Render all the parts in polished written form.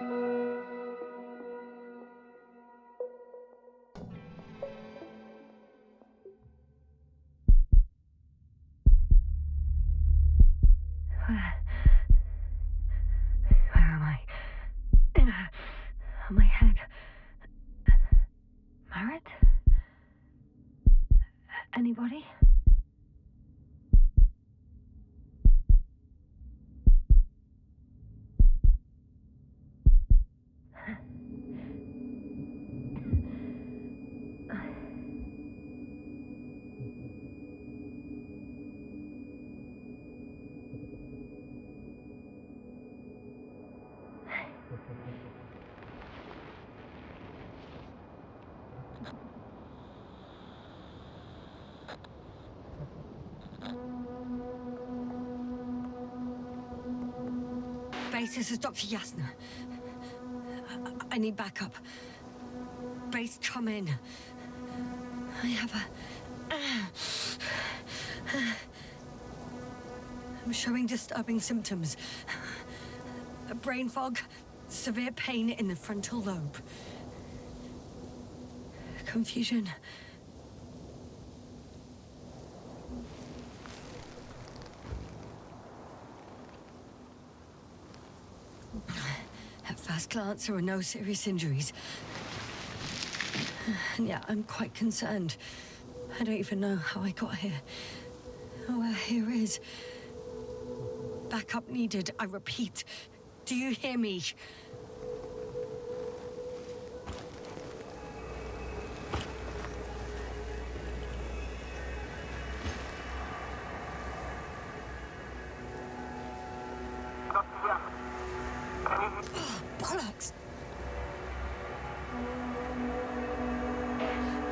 Where am I? My head. Marit? Anybody? Base, this is Dr. Yasna. I need backup. Base, come in. I have I'm showing disturbing symptoms. A brain fog, severe pain in the frontal lobe. Confusion. At first glance, there are no serious injuries. And yet, I'm quite concerned. I don't even know how I got here. Or where here is. Backup needed, I repeat. Do you hear me? Oh, bollocks!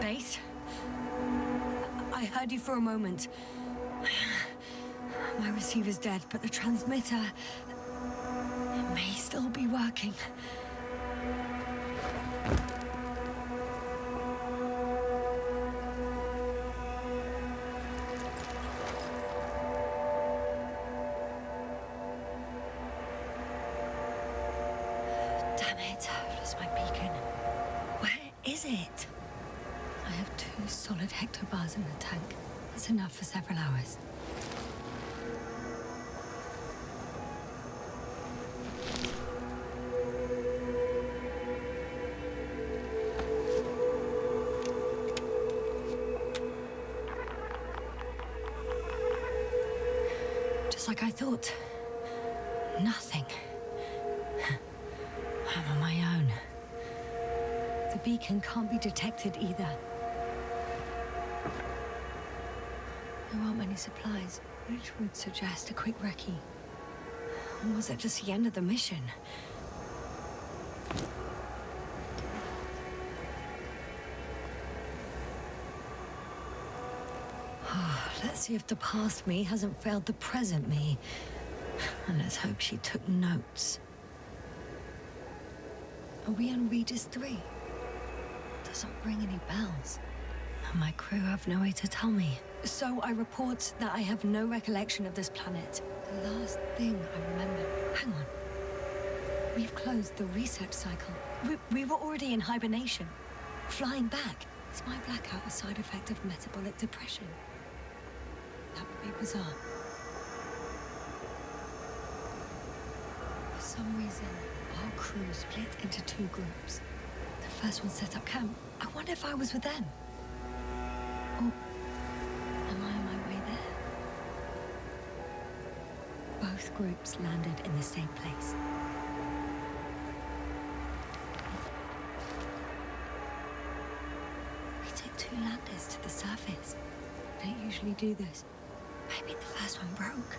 Base? I heard you for a moment. My receiver's dead, but the transmitter may still be working. Damn it, I've lost my beacon. Where is it? I have 2 solid hectobars in the tank. That's enough for several hours. Just like I thought. Nothing. I'm on my own. The beacon can't be detected either. There aren't many supplies, which would suggest a quick recce. Or was it just the end of the mission? Let's see if the past me hasn't failed the present me. And let's hope she took notes. Are we on Regis 3? Doesn't ring any bells. And my crew have no way to tell me. So I report that I have no recollection of this planet. The last thing I remember... Hang on. We've closed the research cycle. We were already in hibernation. Flying back. Is my blackout a side effect of metabolic depression? That would be bizarre. For some reason, our crew split into 2 groups. The first one set up camp. I wonder if I was with them. Or am I on my way there? Both groups landed in the same place. We took 2 landers to the surface. We don't usually do this. Maybe the first one broke.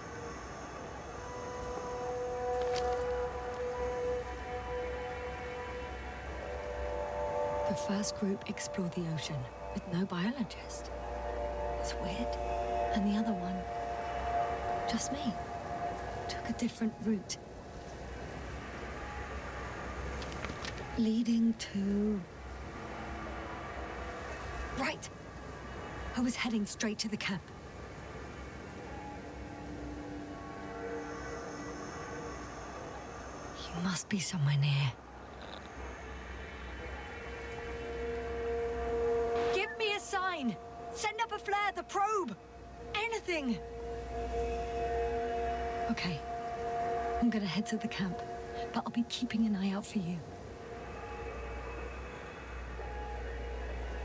The first group explored the ocean with no biologist. It's weird. And the other one, just me, took a different route. Leading to... Right! I was heading straight to the camp. You must be somewhere near. probe! Anything! Okay. I'm gonna head to the camp, but I'll be keeping an eye out for you.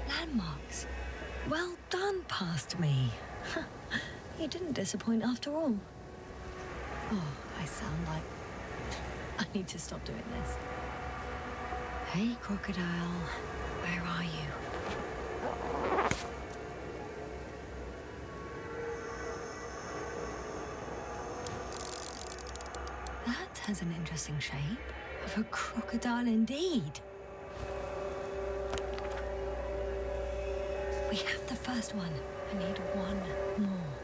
Landmarks. Well done, past me. You didn't disappoint after all. Oh, I sound like... I need to stop doing this. Hey, crocodile. Where are you? That has an interesting shape. Of a crocodile indeed. We have the first one. I need one more.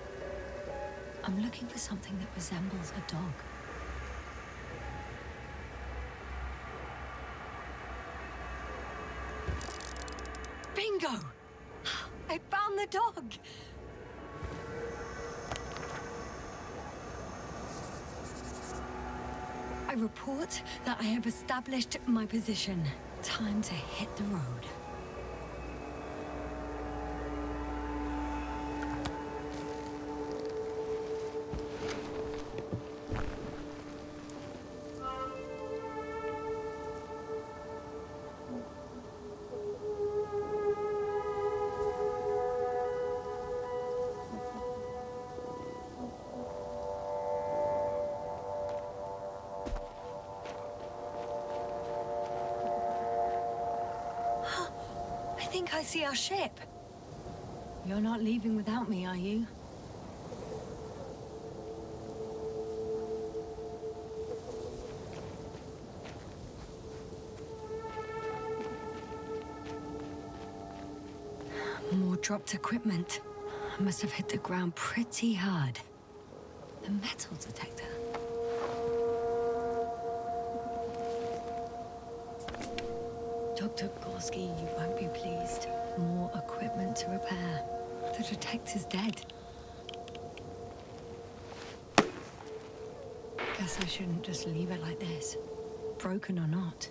I'm looking for something that resembles a dog. Bingo! I found the dog! I report that I have established my position. Time to hit the road. I think I see our ship. You're not leaving without me, are you? More dropped equipment. I must have hit the ground pretty hard. The metal detector. Dr. Gorski, you won't be pleased. More equipment to repair. The detector's dead. Guess I shouldn't just leave it like this. Broken or not.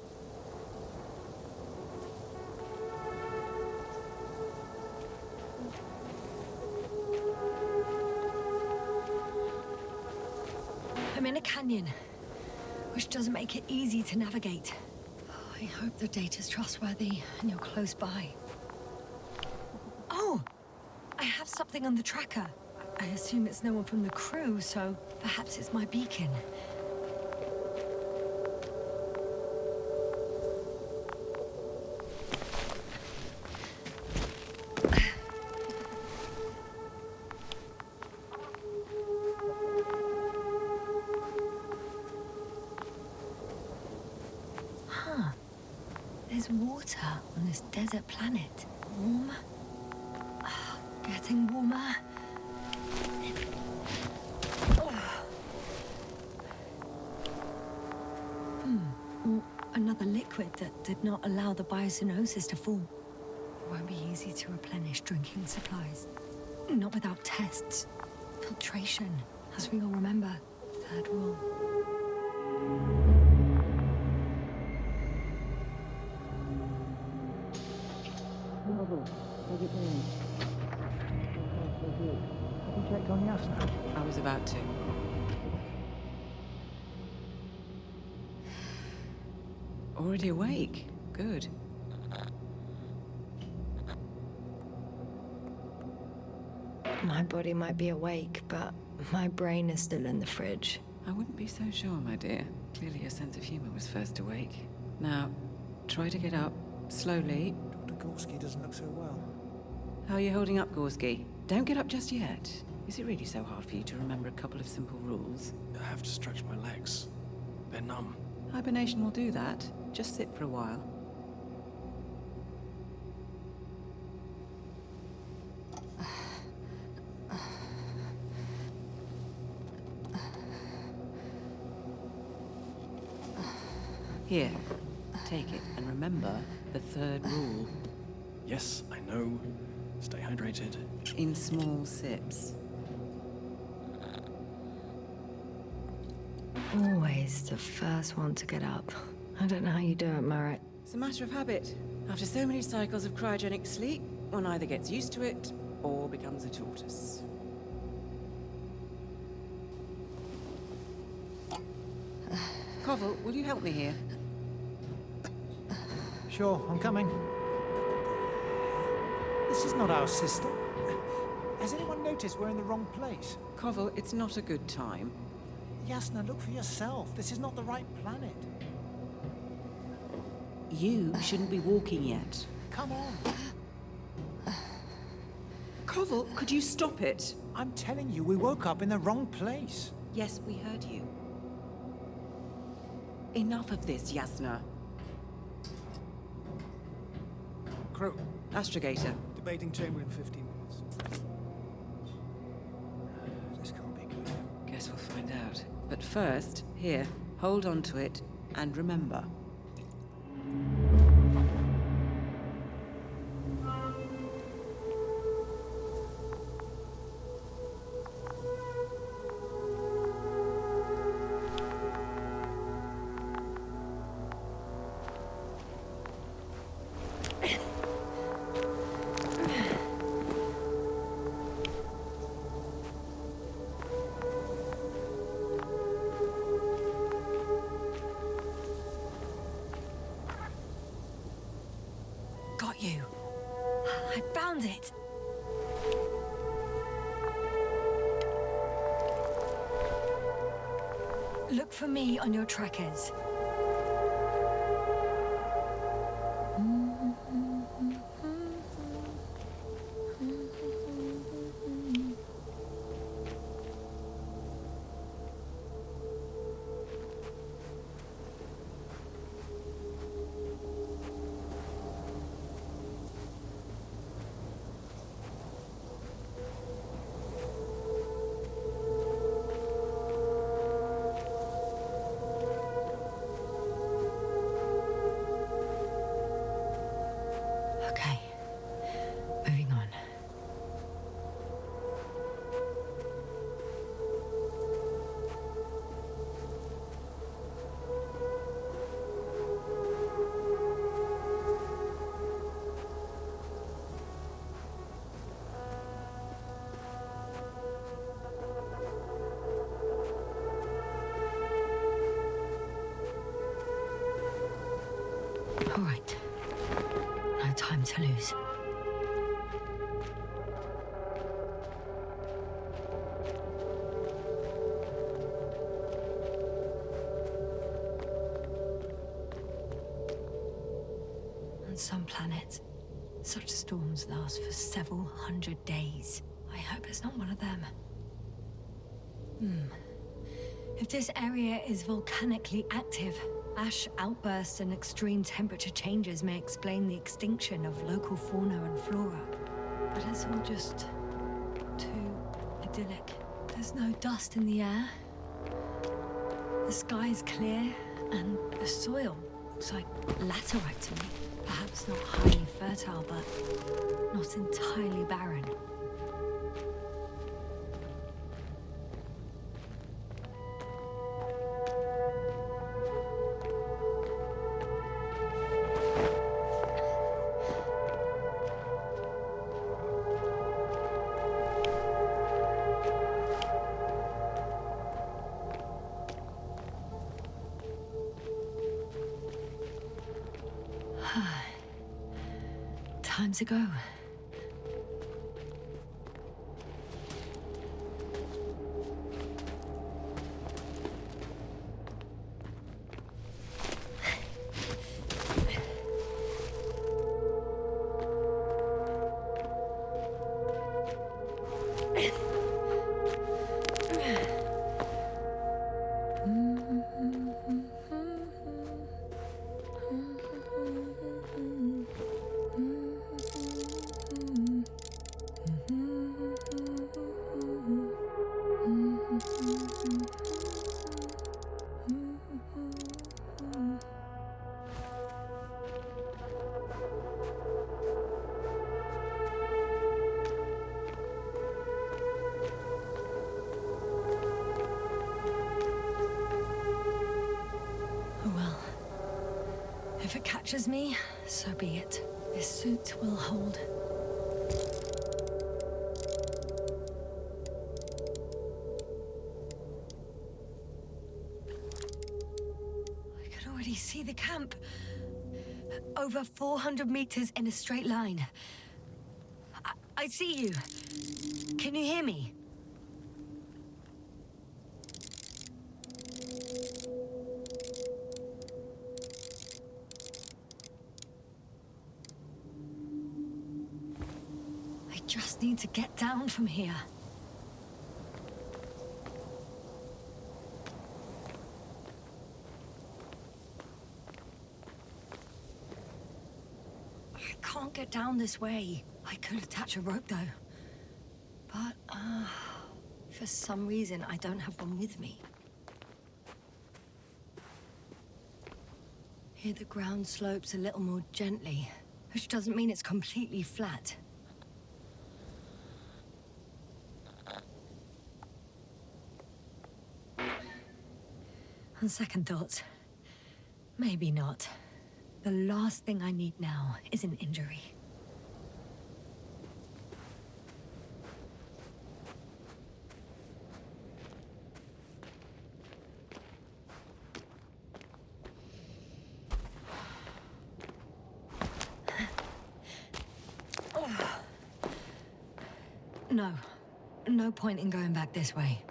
I'm in a canyon, which doesn't make it easy to navigate. I hope the data's trustworthy and you're close by. Oh! I have something on the tracker. I assume it's no one from the crew, so perhaps it's my beacon. Huh. There's water on this desert planet. Warm. Getting warmer. Or another liquid that did not allow the biocenosis to fall. Won't be easy to replenish drinking supplies. Not without tests. Filtration, as we all remember. Third rule. How's it going? Have you checked on Yasna? I was about to. Already awake? Good. My body might be awake, but my brain is still in the fridge. I wouldn't be so sure, my dear. Clearly your sense of humor was first awake. Now, try to get up, slowly. Dr. Gorski doesn't look so well. How are you holding up, Gorski? Don't get up just yet. Is it really so hard for you to remember a couple of simple rules? I have to stretch my legs. They're numb. Hibernation will do that. Just sit for a while. Here, take it, and remember the third rule. Yes, I know. Stay hydrated. In small sips. Always the first one to get up. I don't know how you do it, Merritt. It's a matter of habit. After so many cycles of cryogenic sleep, one either gets used to it, or becomes a tortoise. Koval, will you help me here? Sure, I'm coming. This is not our system. Has anyone noticed we're in the wrong place? Koval, it's not a good time. Yasna, look for yourself. This is not the right planet. You shouldn't be walking yet. Come on. Koval, could you stop it? I'm telling you, we woke up in the wrong place. Yes, we heard you. Enough of this, Yasna. Crew, Astrogator. debating chamber in 15 minutes. This can't be good. Guess we'll find out. But first, here, hold on to it, and remember. Got you. I found it. Look for me on your trackers. Okay, moving on. All right. No time to lose. On some planets, such storms last for several hundred days. I hope it's not one of them. If this area is volcanically active, ash outbursts and extreme temperature changes may explain the extinction of local fauna and flora. But it's all just too idyllic. There's no dust in the air. The sky's clear, and the soil looks like laterite to me. Perhaps not highly fertile, but not entirely barren. Time to go. Well, if it catches me, so be it. This suit will hold. already see the camp. Over 400 meters in a straight line. I see you. Can you hear me? I just need to get down from here. I can't get down this way. I could attach a rope though. But, for some reason I don't have one with me. Here the ground slopes a little more gently, which doesn't mean it's completely flat. On second thoughts, maybe not. The last thing I need now is an injury. No. No point in going back this way.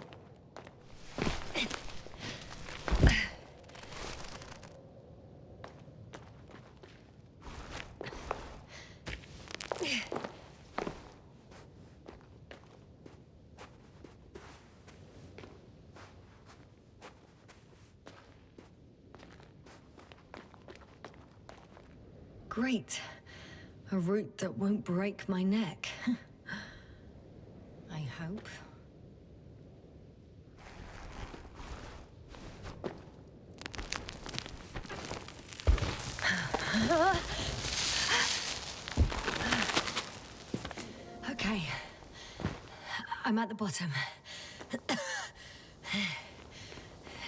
Great. A route that won't break my neck. I hope. Okay. I'm at the bottom.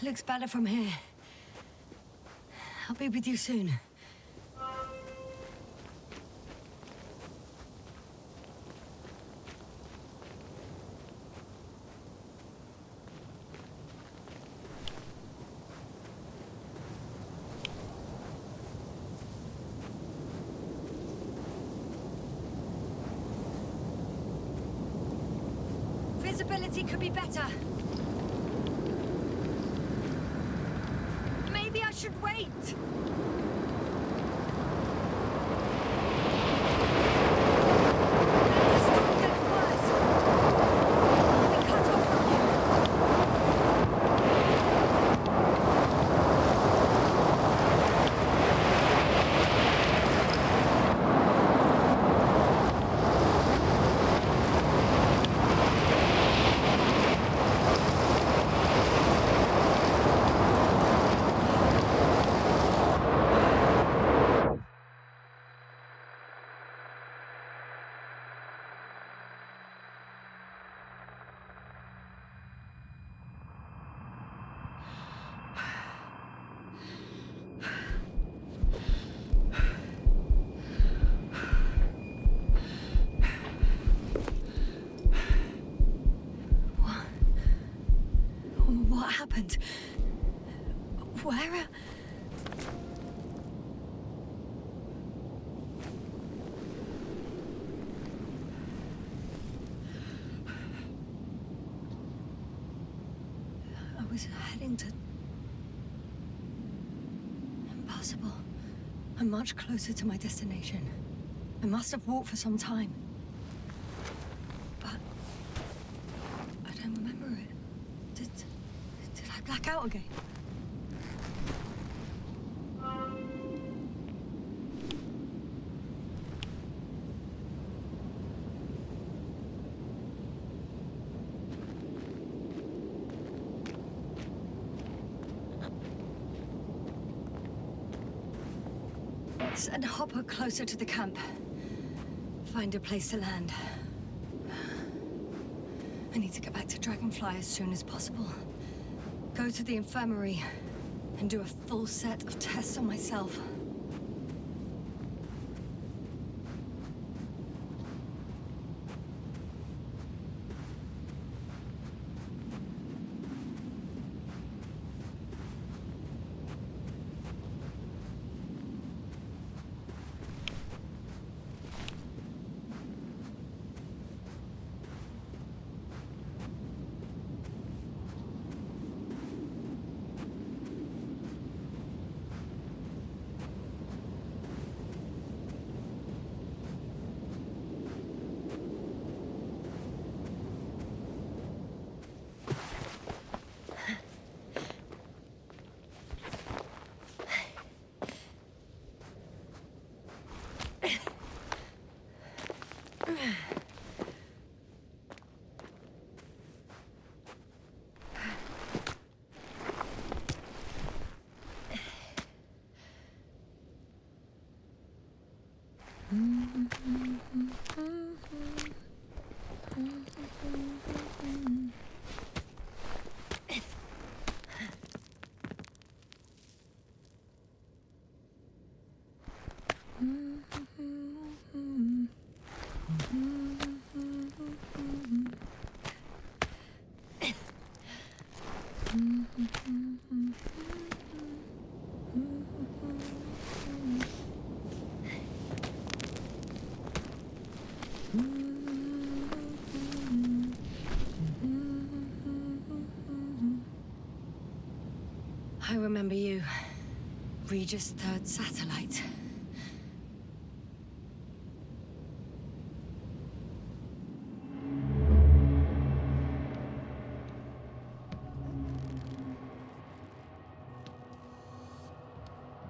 Looks better from here. I'll be with you soon. Visibility could be better. Maybe I should wait. The storm gets worse. I'll be cut off from you. What happened? Where? I was heading to... Impossible. I'm much closer to my destination. I must have walked for some time. But... I don't remember it. Did I black out again? Send Hopper closer to the camp. Find a place to land. I need to get back to Dragonfly as soon as possible. Go to the infirmary and do a full set of tests on myself. I remember you. Regis' third satellite.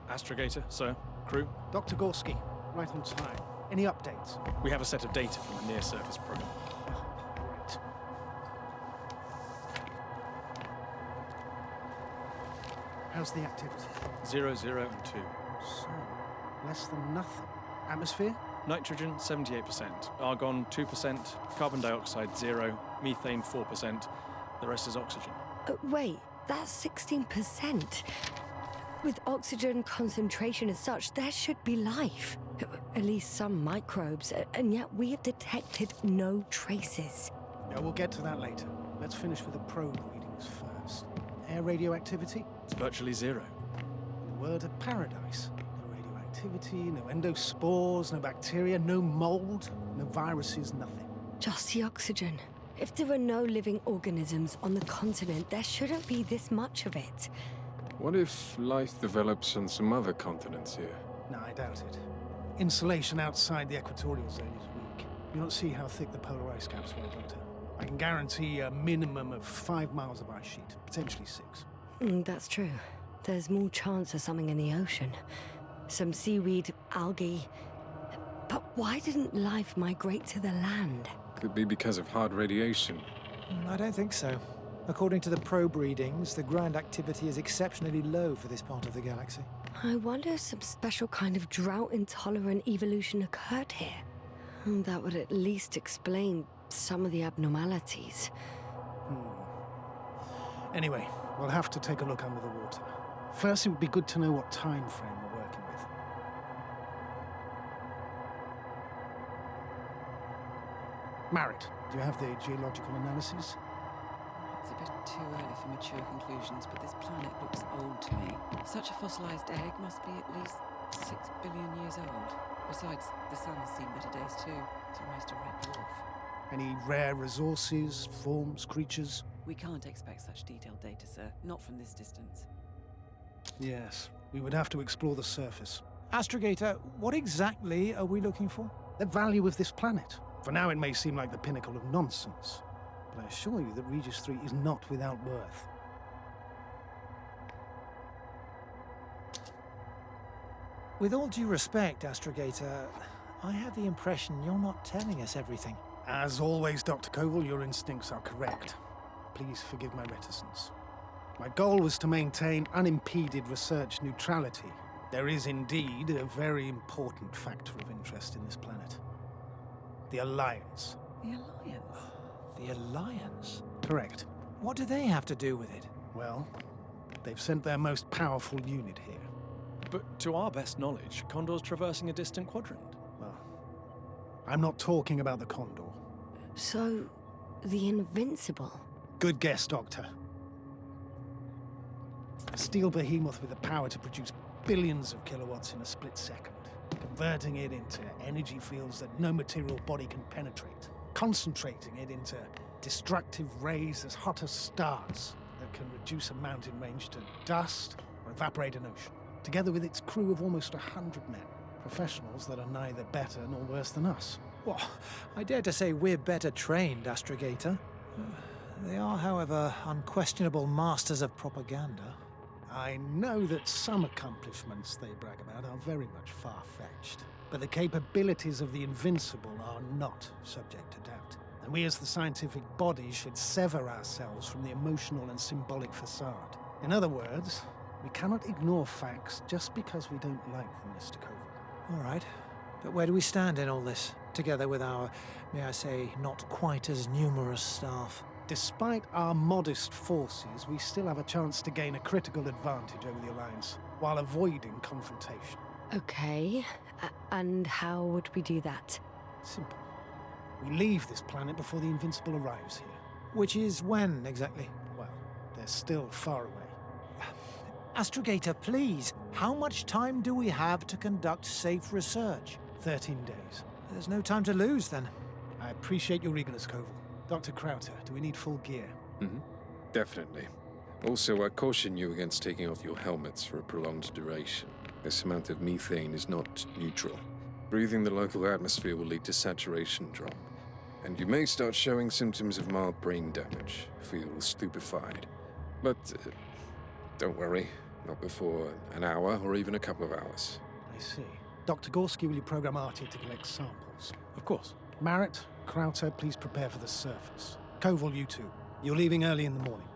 Astrogator, sir. Crew. Dr. Gorski, right on time. Any updates? We have a set of data from the near-surface probe. Great. How's the activity? 0, 0, and 2. So, less than nothing. Atmosphere? Nitrogen, 78%. Argon, 2%. Carbon dioxide, 0. Methane, 4%. The rest is oxygen. Wait, that's 16%. With oxygen concentration as such, there should be life. At least some microbes, and yet we have detected no traces. No, we'll get to that later. Let's finish with the probe readings first. Air radioactivity? It's virtually 0. In a word, a paradise. No radioactivity, no endospores, no bacteria, no mold, no viruses, nothing. Just the oxygen. If there are no living organisms on the continent, there shouldn't be this much of it. What if life develops on some other continents here? No, I doubt it. Insulation outside the equatorial zone is weak. You don't see how thick the polar ice caps were, Doctor. I can guarantee a minimum of 5 miles of ice sheet, potentially 6. That's true. There's more chance of something in the ocean. Some seaweed, algae. But why didn't life migrate to the land? Could be because of hard radiation. I don't think so. According to the probe readings, the ground activity is exceptionally low for this part of the galaxy. I wonder if some special kind of drought-intolerant evolution occurred here. That would at least explain some of the abnormalities. Anyway, we'll have to take a look under the water. First, it would be good to know what time frame we're working with. Marriott, do you have the geological analysis? It's a bit too early for mature conclusions, but this planet looks old to me. Such a fossilized egg must be at least 6 billion years old. Besides, the sun has seen better days too. It's almost a red dwarf. Any rare resources, forms, creatures? We can't expect such detailed data, sir. Not from this distance. Yes, we would have to explore the surface. Astrogator, what exactly are we looking for? The value of this planet. For now, it may seem like the pinnacle of nonsense, but I assure you that Regis 3 is not without worth. With all due respect, Astrogator, I have the impression you're not telling us everything. As always, Dr. Koval, your instincts are correct. Please forgive my reticence. My goal was to maintain unimpeded research neutrality. There is indeed a very important factor of interest in this planet. The Alliance. The Alliance? The Alliance? Correct. What do they have to do with it? Well, they've sent their most powerful unit here. But to our best knowledge, Condor's traversing a distant quadrant. Well, I'm not talking about the Condor. So, the Invincible? Good guess, Doctor. A steel behemoth with the power to produce billions of kilowatts in a split second, converting it into energy fields that no material body can penetrate, concentrating it into destructive rays as hot as stars that can reduce a mountain range to dust or evaporate an ocean, together with its crew of almost 100 men, professionals that are neither better nor worse than us. Well, I dare to say we're better trained, Astrogator. They are, however, unquestionable masters of propaganda. I know that some accomplishments they brag about are very much far-fetched, but the capabilities of the Invincible are not subject to doubt. And we as the scientific body should sever ourselves from the emotional and symbolic facade. In other words, we cannot ignore facts just because we don't like them, Mr. Koval. All right. But where do we stand in all this, together with our, may I say, not quite as numerous staff? Despite our modest forces, we still have a chance to gain a critical advantage over the Alliance, while avoiding confrontation. Okay, and how would we do that? Simple. We leave this planet before the Invincible arrives here. Which is when, exactly? Well, they're still far away. Astrogator, please, how much time do we have to conduct safe research? 13 days. There's no time to lose, then. I appreciate your eagerness, Koval. Dr. Crowther, do we need full gear? Definitely. Also, I caution you against taking off your helmets for a prolonged duration. This amount of methane is not neutral. Breathing the local atmosphere will lead to saturation drop, and you may start showing symptoms of mild brain damage, feel stupefied. But don't worry, not before an hour or even a couple of hours. I see. Dr. Gorski, will you program Artie to collect samples? Of course. Marrett, Crowther, please prepare for the surface. Koval, you two. You're leaving early in the morning.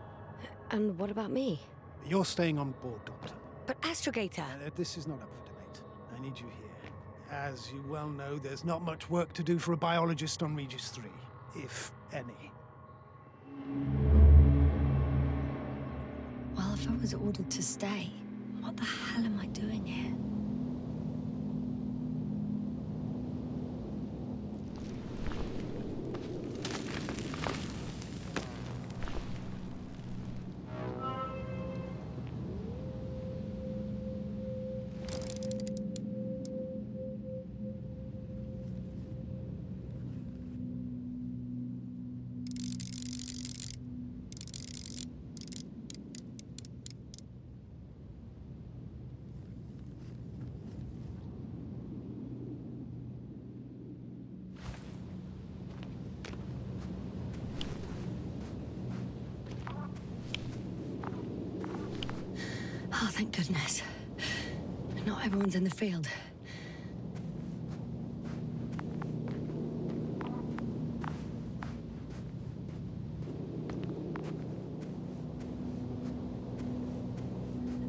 And what about me? You're staying on board, Doctor. But Astrogator... This is not up for debate. I need you here. As you well know, there's not much work to do for a biologist on Regis 3, if any. Well, if I was ordered to stay, what the hell am I doing here? Oh, thank goodness. Not everyone's in the field.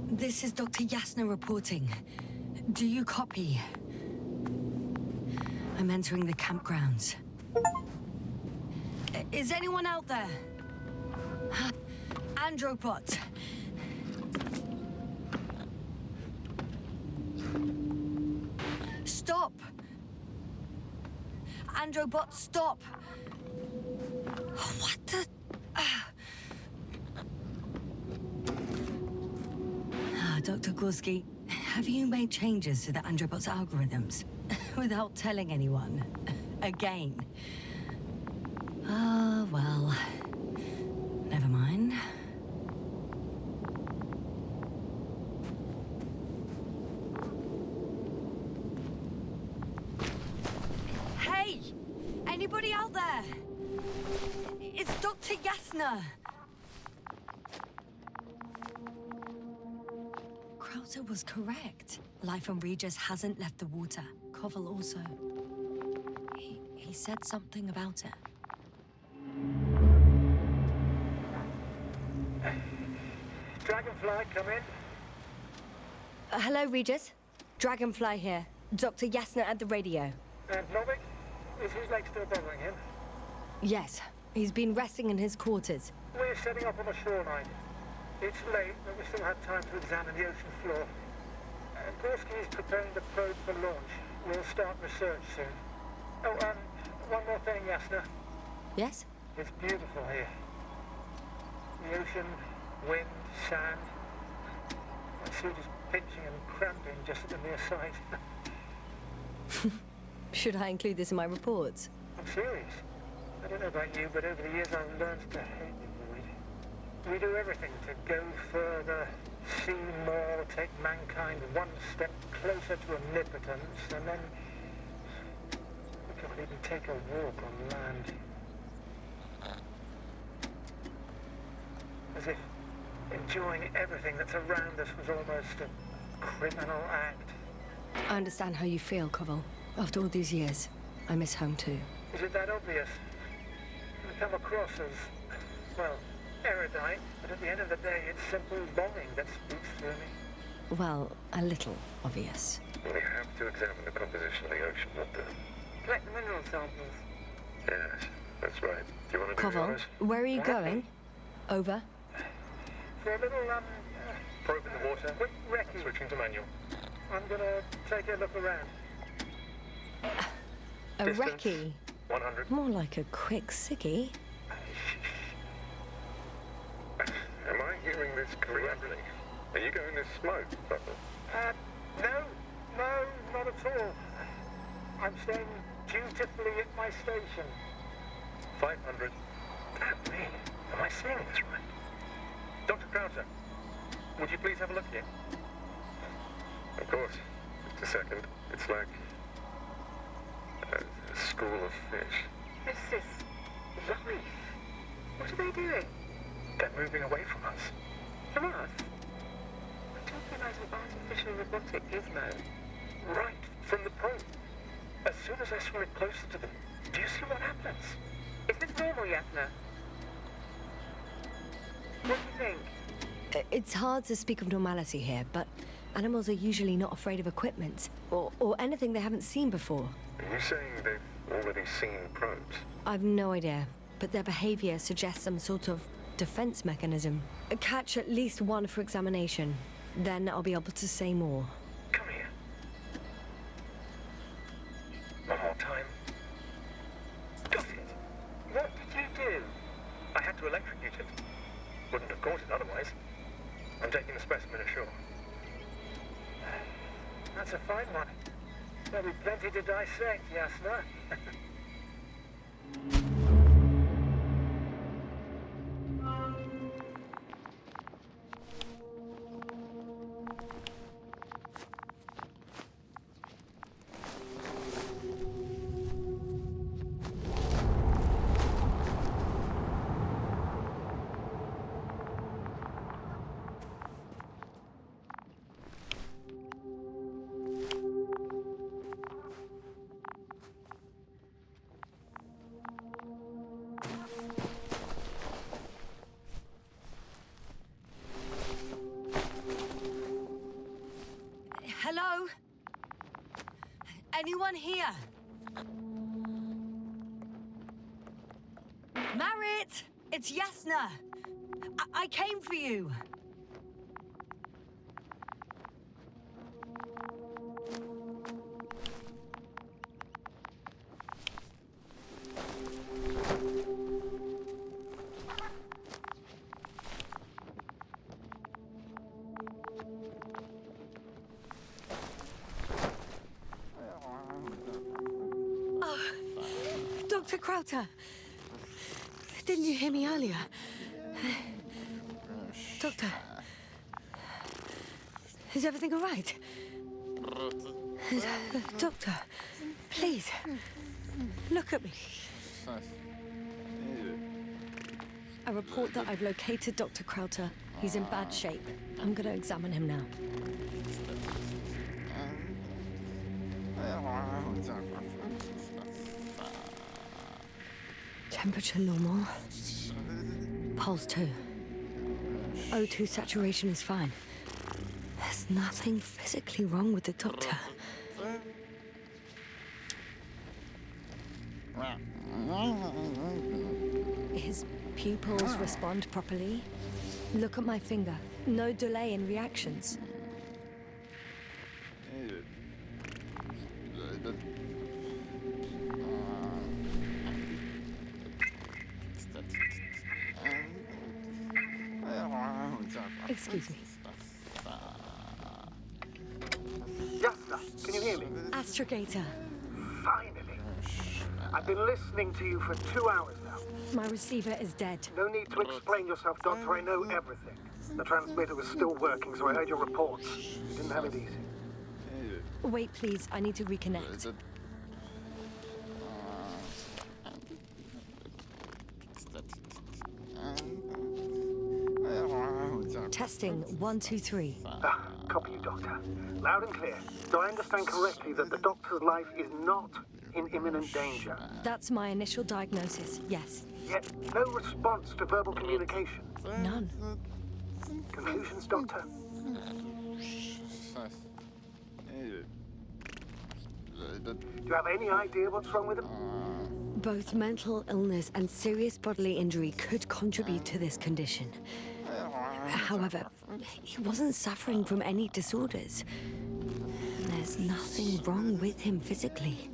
This is Dr. Yasna reporting. Do you copy? I'm entering the campgrounds. Is anyone out there? Andropod. Stop! Androbot, stop! What the... Dr. Gorski, have you made changes to the Androbot's algorithms without telling anyone? Again? Ah, well... Never mind. Hey! Anybody out there? It's Dr. Yasna! Crowther was correct. Life on Regis hasn't left the water. Koval also. He said something about it. Dragonfly, come in. Hello, Regis. Dragonfly here. Dr. Yasna at the radio. And Novik? Is his leg still bothering him? Yes. He's been resting in his quarters. We're setting up on the shoreline. It's late, but we still have time to examine the ocean floor. Gorski is preparing the probe for launch. We'll start research soon. Oh, one more thing, Yasna. Yes? It's beautiful here. The ocean, wind, sand. My suit is pinching and cramping just at the mere sight. Should I include this in my reports? I'm serious. I don't know about you, but over the years I've learned to hate the void. We do everything to go further, see more, take mankind one step closer to omnipotence, and then we can't even take a walk on land. As if enjoying everything that's around us was almost a criminal act. I understand how you feel, Koval. After all these years, I miss home too. Is it that obvious? I come across as, well, erudite, but at the end of the day, it's simple longing that speaks through me. Well, a little obvious. We have to examine the composition of the ocean, not the... Collect the mineral samples. Yes, that's right. Do you want to do the Koval, honors? where are you going? Over. For a little, Probe in the water. quick recce. Switching to manual. I'm gonna take a look around. A Distance. recce. 100. More like a quick ciggy. Am I hearing this correctly? Are you going to smoke, Butler? No, not at all. I'm staying dutifully at my station. 500. Damn me, am I seeing this right? Dr. Krauser, would you please have a look here? Of course. Just a second. It's like a school of fish. This is life. What are they doing? They're moving away from us. From us? We're talking about an artificial robotic gizmo. Right from the probe. As soon as I swim it closer to them, do you see what happens? Is this normal, Yasna? What do you think? It's hard to speak of normality here, but animals are usually not afraid of equipment or anything they haven't seen before. Are you saying they've already seen probes? I've no idea, but their behavior suggests some sort of defense mechanism. Catch at least one for examination, then I'll be able to say more. Come here. One more time. Got it. What did you do? I had to electrocute it. Wouldn't have caught it otherwise. I'm taking the specimen ashore. That's a fine one. There'll be plenty to dissect, Yasna. Hello? Anyone here? Marit! It's Yasna! I came for you! Dr. Krauter! Didn't you hear me earlier? Doctor? Is everything all right? Doctor, please, look at me. I report that I've located Dr. Krauter. He's in bad shape. I'm gonna examine him now. Temperature normal. Pulse 2. O2 saturation is fine. There's nothing physically wrong with the doctor. His pupils respond properly. Look at my finger. No delay in reactions. Excuse me. Yasna, can you hear me? Astrogator. Finally. I've been listening to you for 2 hours now. My receiver is dead. No need to explain yourself, Doctor. I know everything. The transmitter was still working, so I heard your reports. You didn't have it easy. Wait, please. I need to reconnect. Testing 1, 2, 3. Copy you, Doctor. Loud and clear. Do I understand correctly that the Doctor's life is not in imminent danger? That's my initial diagnosis, yes. Yet no response to verbal communication. None. Conclusions, Doctor? Do you have any idea what's wrong with him? Both mental illness and serious bodily injury could contribute to this condition. However, he wasn't suffering from any disorders. There's nothing wrong with him physically.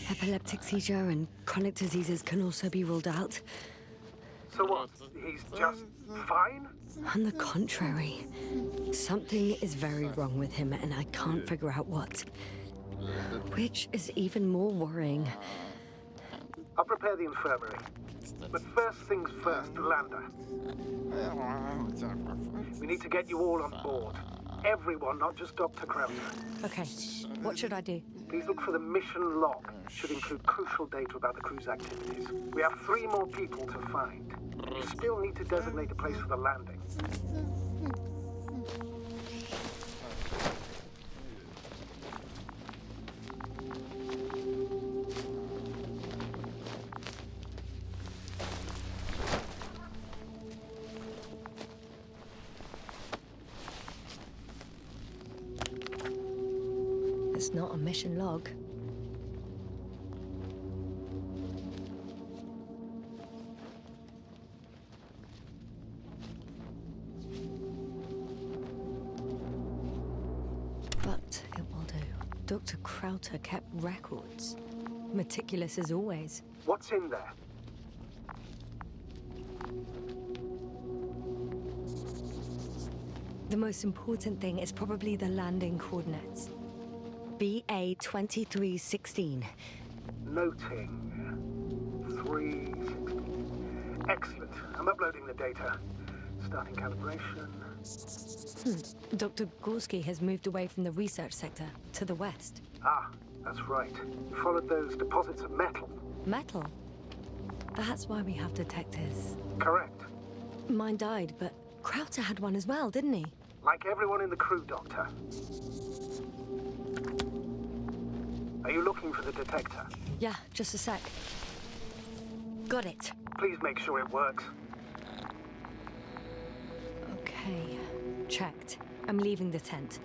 Epileptic seizure and chronic diseases can also be ruled out. So what? He's just fine? On the contrary, something is very wrong with him and I can't figure out what. Which is even more worrying. I'll prepare the infirmary. But first things first, Lander. We need to get you all on board. Everyone, not just Dr. Krauser. Okay, what should I do? Please look for the mission log. Should include crucial data about the crew's activities. We have 3 more people to find. You still need to designate a place for the landing. It's not a mission log. But it will do. Dr. Krauter kept records. Meticulous as always. What's in there? The most important thing is probably the landing coordinates. BA 2316. Noting. 316. Excellent. I'm uploading the data. Starting calibration. Dr. Gorski has moved away from the research sector to the west. Ah, that's right. You followed those deposits of metal. Metal? That's why we have detectors. Correct. Mine died, but Krauter had one as well, didn't he? Like everyone in the crew, Doctor. Are you looking for the detector? Yeah, just a sec. Got it. Please make sure it works. Okay, checked. I'm leaving the tent.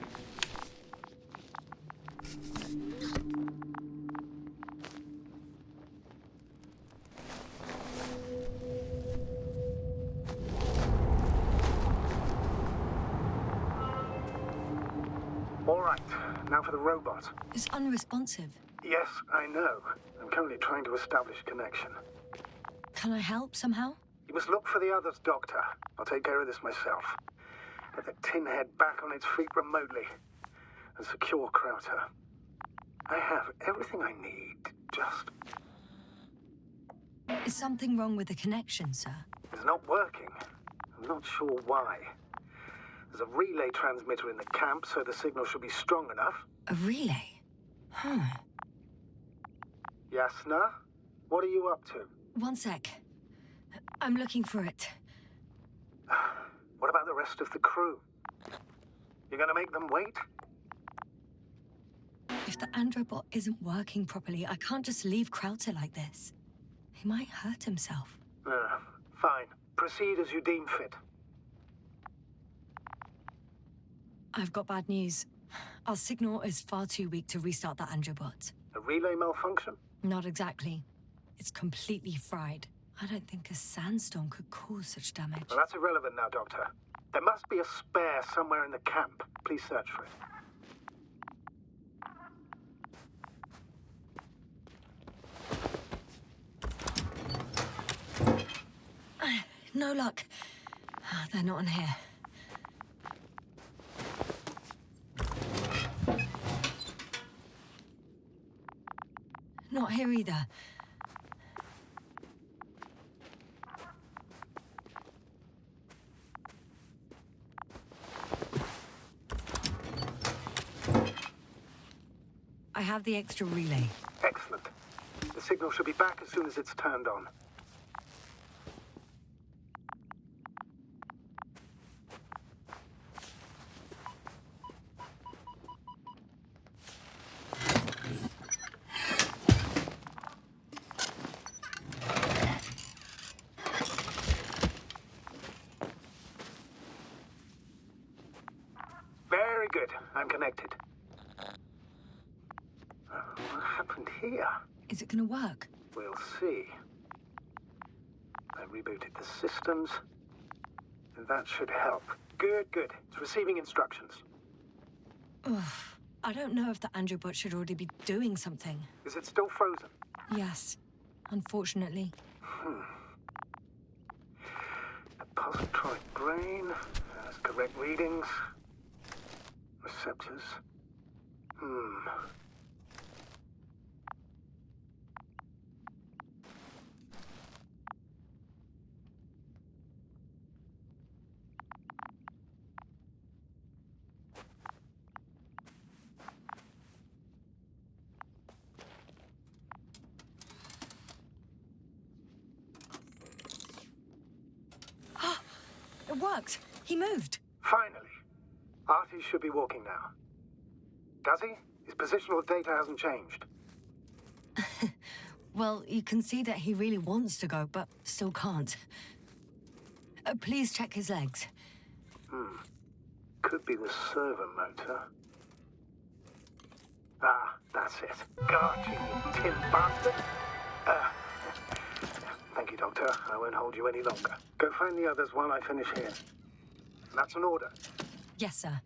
All right, now for the robot. It's unresponsive. Yes, I know. I'm currently trying to establish a connection. Can I help somehow? You must look for the others, Doctor. I'll take care of this myself. Get the tin head back on its feet remotely. And secure Krauter. I have everything I need, just... Is something wrong with the connection, sir? It's not working. I'm not sure why. There's a relay transmitter in the camp, so the signal should be strong enough. A relay? Huh. Yasna? What are you up to? One sec. I'm looking for it. What about the rest of the crew? You're gonna make them wait? If the androbot isn't working properly, I can't just leave Krauter like this. He might hurt himself. Fine. Proceed as you deem fit. I've got bad news. Our signal is far too weak to restart the androbot. A relay malfunction? Not exactly. It's completely fried. I don't think a sandstorm could cause such damage. Well, that's irrelevant now, Doctor. There must be a spare somewhere in the camp. Please search for it. No luck. They're not in here. Not here either. I have the extra relay. Excellent. The signal should be back as soon as it's turned on. connected. What happened here? Is it gonna work? We'll see. I rebooted the systems. That should help. Good, good. It's receiving instructions. Ugh. I don't know if the Androbot should already be doing something. Is it still frozen? Yes, unfortunately. The positroid brain has correct readings. Receptors. It worked. He moved. Finally. Artie should be walking now. Does he? His positional data hasn't changed. Well, you can see that he really wants to go, but still can't. Please check his legs. Could be the servo motor. Ah, that's it. Got you, tin bastard. Thank you, Doctor. I won't hold you any longer. Go find the others while I finish here. That's an order. Yes, sir.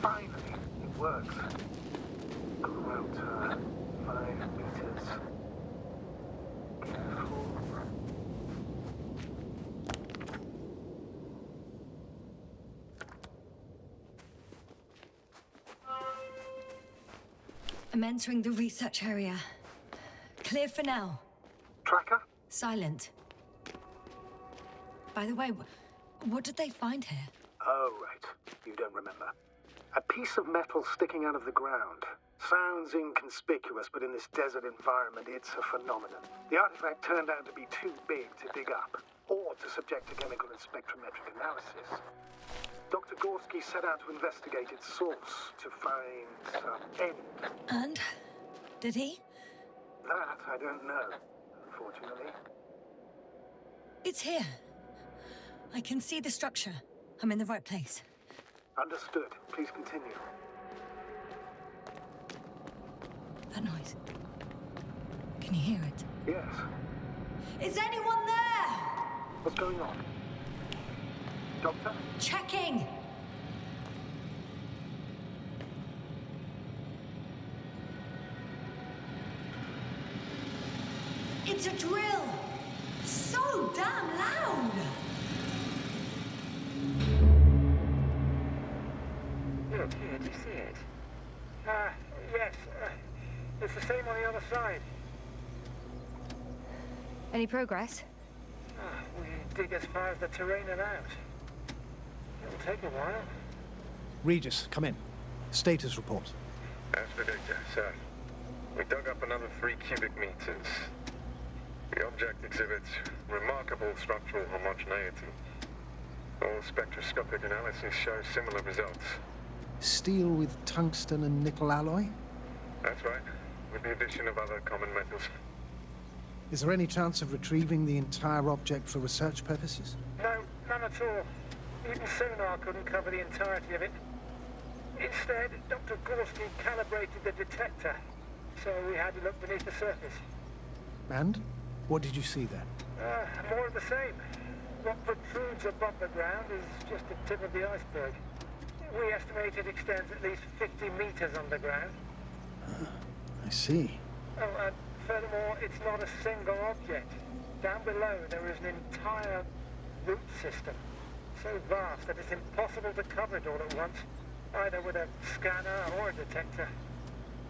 Finally, it works. Quota 5 meters. Careful. I'm entering the research area. Clear for now. Tracker? Silent. By the way, what did they find here? Oh, right. You don't remember. A piece of metal sticking out of the ground. Sounds inconspicuous, but in this desert environment, it's a phenomenon. The artifact turned out to be too big to dig up, or to subject to chemical and spectrometric analysis. Dr. Gorski set out to investigate its source to find some end. And? Did he? That I don't know, unfortunately. It's here. I can see the structure. I'm in the right place. Understood. Please continue. That noise. Can you hear it? Yes. Is anyone there? What's going on? Doctor? Checking! It's a drill! So damn loud! Look here, do you see it? Yes. It's the same on the other side. Any progress? We dig as far as the terrain and out. It'll take a while. Regis, come in. Status report. As predicted, sir. We dug up another 3 cubic meters. The object exhibits remarkable structural homogeneity. All spectroscopic analyses show similar results. Steel with tungsten and nickel alloy? That's right, with the addition of other common metals. Is there any chance of retrieving the entire object for research purposes? No, none at all. Even sonar couldn't cover the entirety of it. Instead, Dr. Gorski calibrated the detector, so we had to look beneath the surface. And? What did you see there? More of the same. What protrudes above the ground is just the tip of the iceberg. We estimate it extends at least 50 meters underground. I see. Oh, and furthermore, it's not a single object. Down below, there is an entire root system, so vast that it's impossible to cover it all at once, either with a scanner or a detector.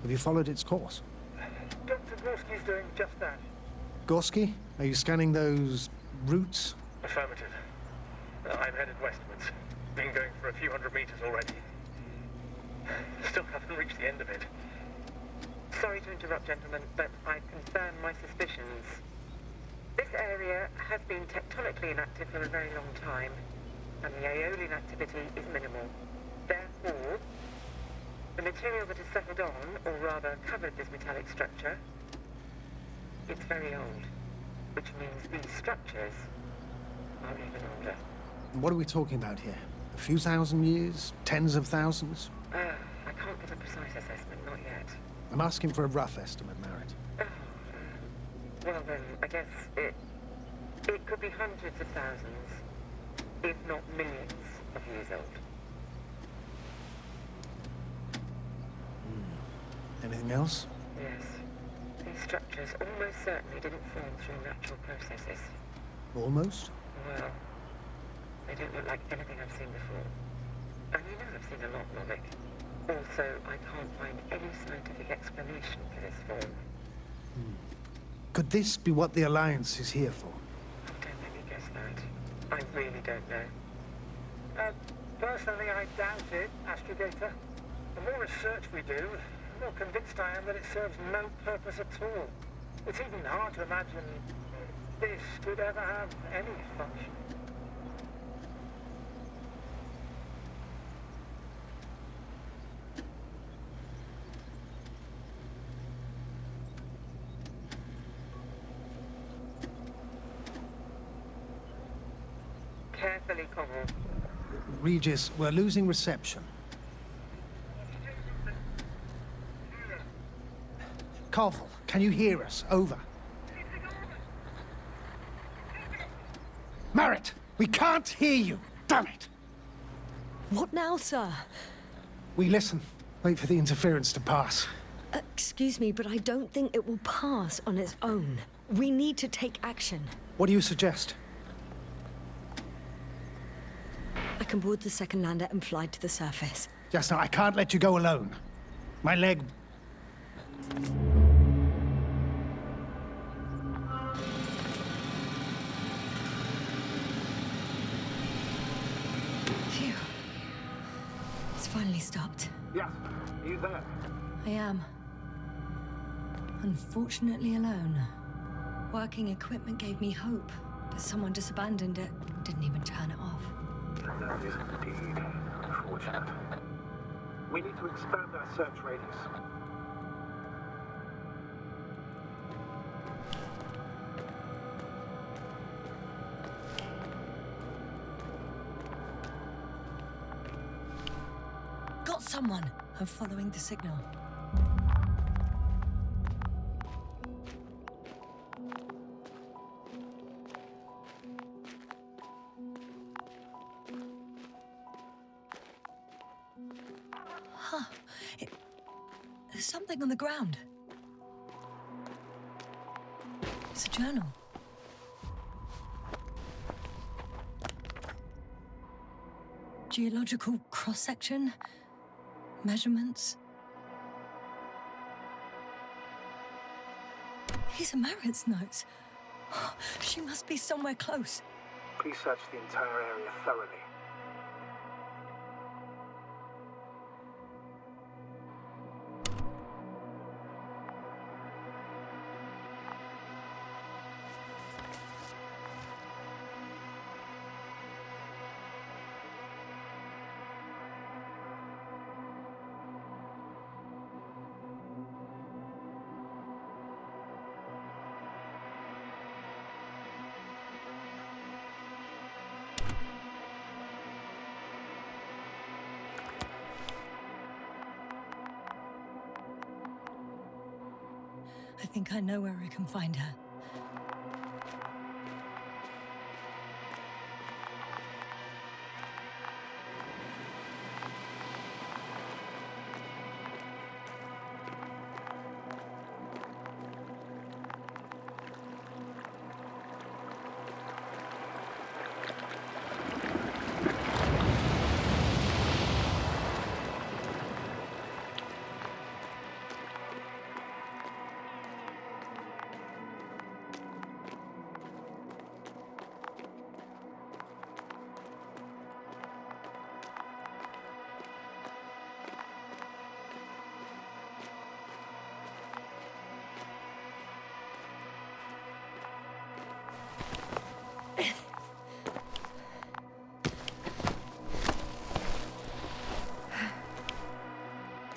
Have you followed its course? Dr. Gorski's doing just that. Gorski, are you scanning those roots? Affirmative. I'm headed westwards. Been going for a few hundred meters already. Still haven't reached the end of it. Sorry to interrupt, gentlemen, but I've confirmed my suspicions. This area has been tectonically inactive for a very long time, and the aeolian activity is minimal. Therefore, the material that has settled on, or rather covered this metallic structure, it's very old, which means these structures are even older. What are we talking about here? A few thousand years? Tens of thousands? I can't give a precise assessment, not yet. I'm asking for a rough estimate, Merritt. Well then, I guess it could be hundreds of thousands, if not millions of years old. Anything else? Yes. These structures almost certainly didn't form through natural processes. Almost? Well, they don't look like anything I've seen before. And you know I've seen a lot, Lomic. Also, I can't find any scientific explanation for this form. Could this be what the Alliance is here for? Don't let me guess that. I really don't know. Personally, I doubt it, Astrogator. The more research we do, the more convinced I am that it serves no purpose at all. It's even hard to imagine this could ever have any function. Carefully, Connell. Regis, we're losing reception. Carvel, can you hear us? Over. Merritt, we can't hear you. Damn it. What now, sir? We listen. Wait for the interference to pass. Excuse me, but I don't think it will pass on its own. We need to take action. What do you suggest? I can board the second lander and fly to the surface. Just now, I can't let you go alone. My leg... Phew. It's finally stopped. Yes, are you there? I am. Unfortunately alone. Working equipment gave me hope, but someone just abandoned it. Didn't even turn it off. That is indeed unfortunate. We need to expand our search radius. Got someone! I'm following the signal. There's something on the ground. It's a journal. Geological cross-section? Measurements? These are Merritt's notes. She must be somewhere close. Please search the entire area thoroughly. I think I know where I can find her.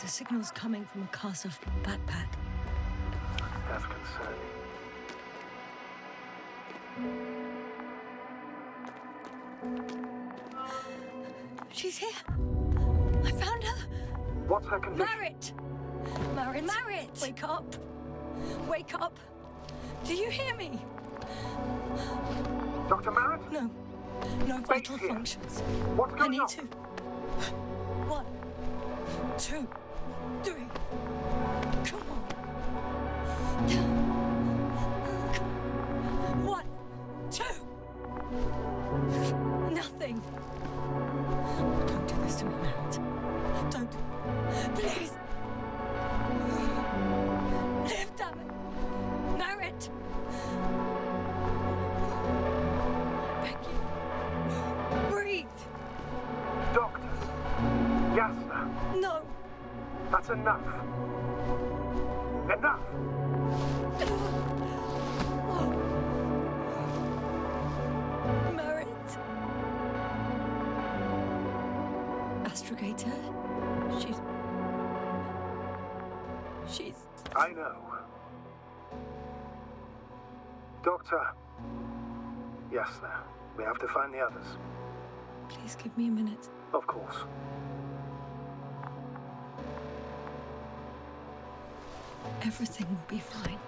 The signal's coming from a castle backpack. That's concerning. She's here. I found her. What's her condition? Marit! Marit! Wake up! Wake up! Do you hear me? Dr. Marit? No. No vital functions. What's I going need on? to. 1, 2, 3. Come on. 1, 2. Nothing. Don't do this to me, Marit. Don't. Please. Live, damn it. Marit. I beg you. Breathe. Doctor. Yasna. No. That's enough. Enough! Marit. Astrogator. She's... I know. Doctor. Yasna. We have to find the others. Please give me a minute. Of course. Everything will be fine.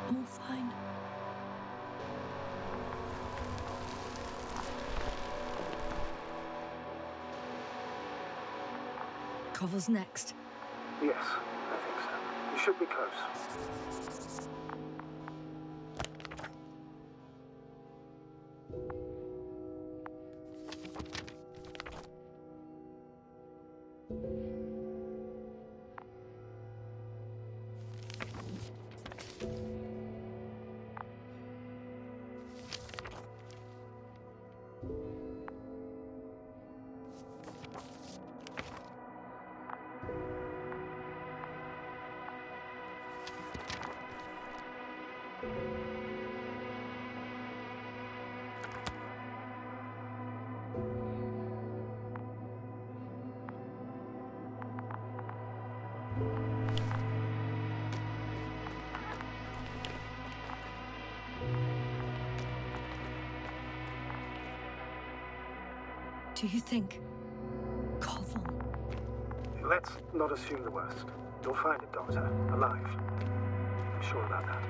All fine. Koval's next. Yes, I think so. You should be close. Do you think Koval? Let's not assume the worst. You'll find it, Doctor. Alive. I'm sure about that.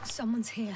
Someone's here.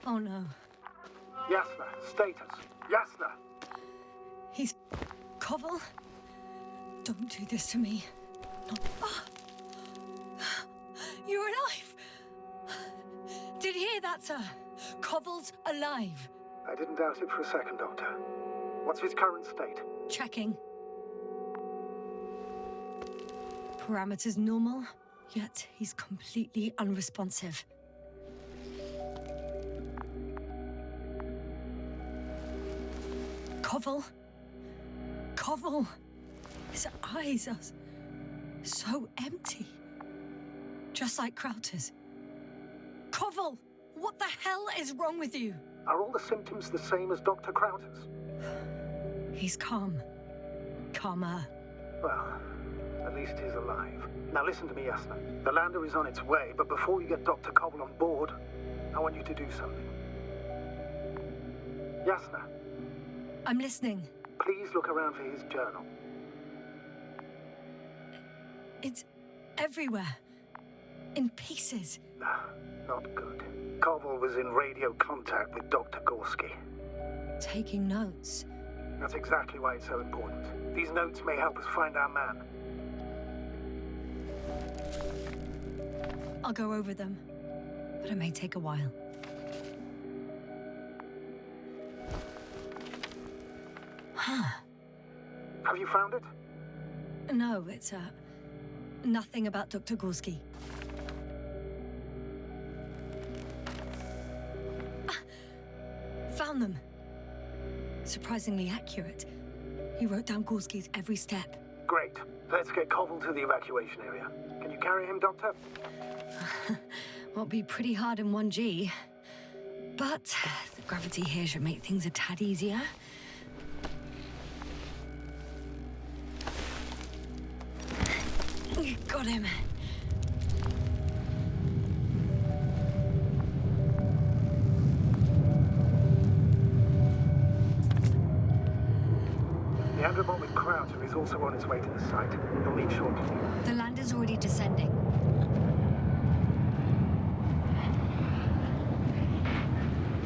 Oh no. Yasna, status. Yasna! He's... Koval? Don't do this to me. Not... Ah! You're alive! Did you hear that, sir? Koval's alive. I didn't doubt it for a second, Doctor. What's his current state? Checking. Parameters normal, yet he's completely unresponsive. Koval, Koval. His eyes are so empty. Just like Krauter's. Koval! What the hell is wrong with you? Are all the symptoms the same as Dr. Krauter's? He's calm. Calmer. Well, at least he's alive. Now listen to me, Yasna. The lander is on its way, but before you get Dr. Koval on board, I want you to do something. Yasna, I'm listening. please look around for his journal. It's everywhere. In pieces. Not good. Koval was in radio contact with Dr. Gorski. Taking notes. That's exactly why it's so important. These notes may help us find our man. I'll go over them, but it may take a while. Huh. Have you found it? No, it's, nothing about Dr. Gorski. Found them. Surprisingly accurate. He wrote down Gorski's every step. Great. Let's get Koval to the evacuation area. Can you carry him, Doctor? Won't be pretty hard in 1G. But the gravity here should make things a tad easier. Got him. The Androbot with Krauter is also on its way to the site. He'll leave shortly. The lander's already descending.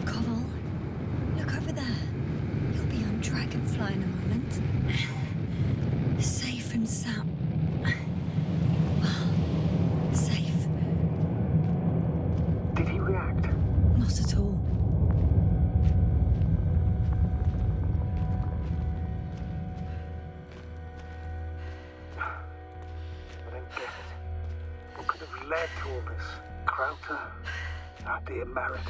Koval, look over there. You'll be on Dragonfly in a moment. Safe and sound. Safe. Did he react? Not at all. I don't get it. What could have led to all this? Krauter? Our dear Merritt.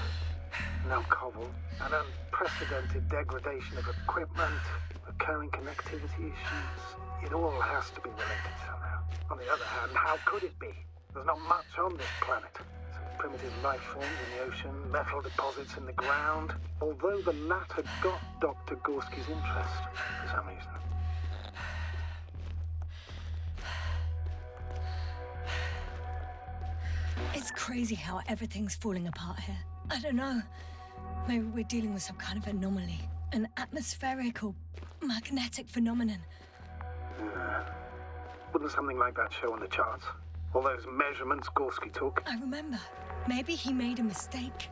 Now Koval. An unprecedented degradation of equipment, recurring connectivity issues. It all has to be related somehow. On the other hand, how could it be? There's not much on this planet. Some primitive life forms in the ocean, metal deposits in the ground. Although the latter got Dr. Gorski's interest for some reason. It's crazy how everything's falling apart here. I don't know. Maybe we're dealing with some kind of anomaly. An atmospheric or magnetic phenomenon. Wouldn't something like that show on the charts? All those measurements Gorski took? I remember. Maybe he made a mistake.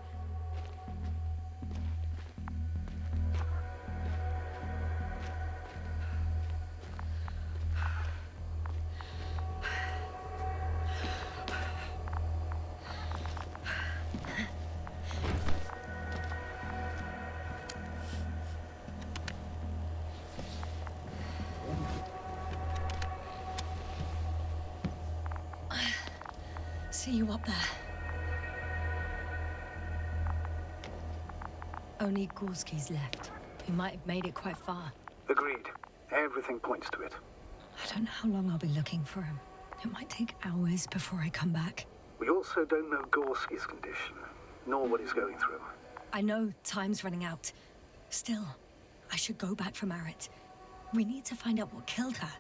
See you up there. Only Gorski's left. He might have made it quite far. Agreed. Everything points to it. I don't know how long I'll be looking for him. It might take hours before I come back. We also don't know Gorski's condition, nor what he's going through. I know time's running out. Still, I should go back for Merritt. We need to find out what killed her.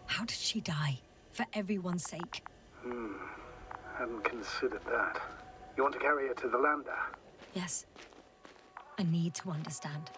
How did she die? For everyone's sake. Hadn't considered that. You want to carry her to the lander? Yes. I need to understand.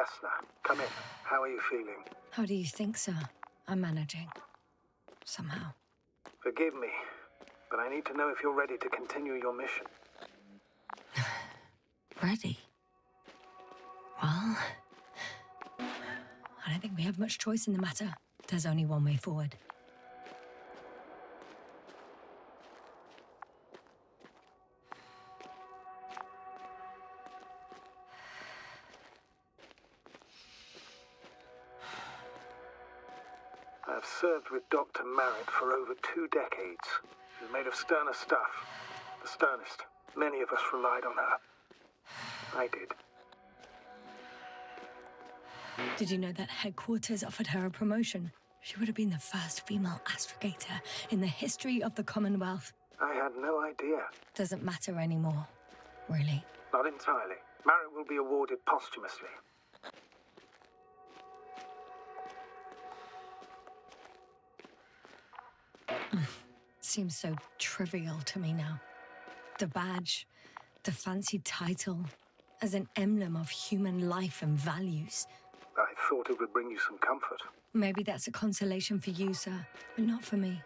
Vesna. Come in. How are you feeling? How do you think, sir? I'm managing. Somehow. Forgive me, but I need to know if you're ready to continue your mission. Ready? Well, I don't think we have much choice in the matter. There's only one way forward. I've served with Dr. Merritt for over 2 decades. She's made of sterner stuff. The sternest. Many of us relied on her. I did. Did you know that headquarters offered her a promotion? She would have been the first female astrogator in the history of the Commonwealth. I had no idea. Doesn't matter anymore, really. Not entirely. Merritt will be awarded posthumously. Seems so trivial to me now. The badge, the fancy title, as an emblem of human life and values. I thought it would bring you some comfort. Maybe that's a consolation for you, sir, but not for me.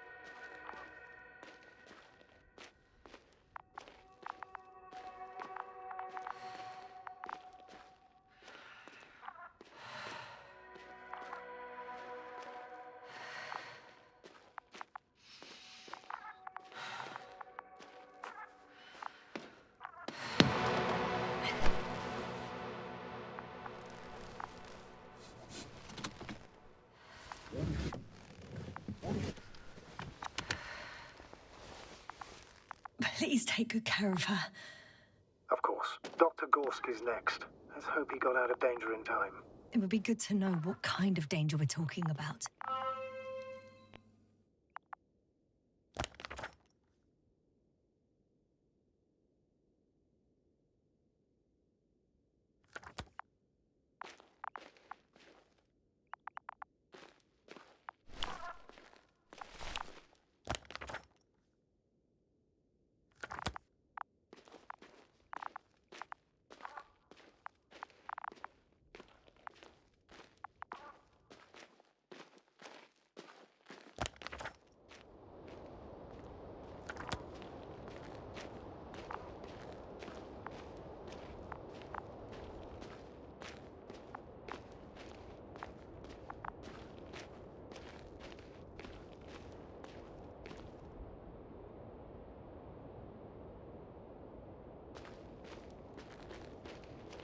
Please take good care of her. Of course. Dr. Gorski's next. Let's hope he got out of danger in time. It would be good to know what kind of danger we're talking about.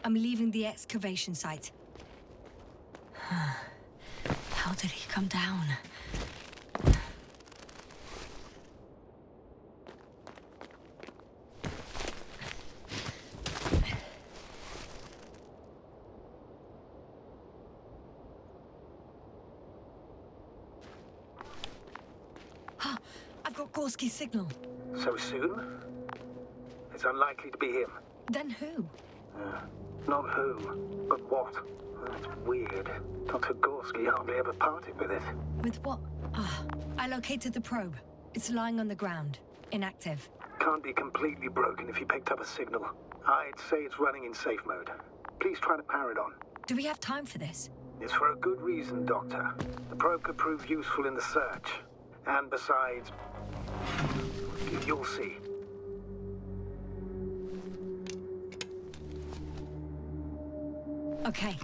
I'm leaving the excavation site. How did he come down? I've got Gorski's signal. So soon? It's unlikely to be him. Then who? Not who, but what. That's weird. Dr. Gorski hardly ever parted with it. With what? I located the probe. It's lying on the ground. Inactive. Can't be completely broken if you picked up a signal. I'd say it's running in safe mode. Please try to power it on. Do we have time for this? It's for a good reason, Doctor. The probe could prove useful in the search. And besides, you'll see. Okay.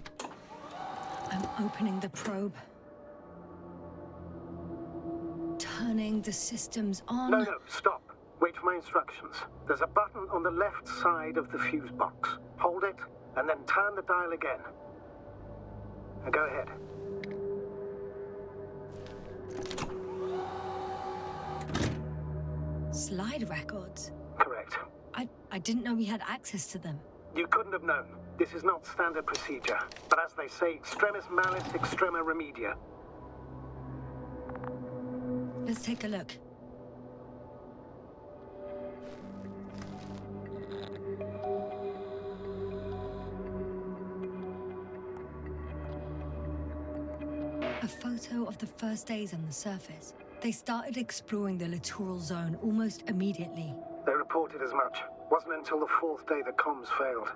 I'm opening the probe. Turning the systems on. No, stop. Wait for my instructions. There's a button on the left side of the fuse box. Hold it, and then turn the dial again. Now go ahead. Slide records? Correct. I didn't know we had access to them. You couldn't have known. This is not standard procedure. But as they say, extremis malis extrema remedia. Let's take a look. A photo of the first days on the surface. They started exploring the littoral zone almost immediately. They reported as much. Wasn't until the 4th day the comms failed.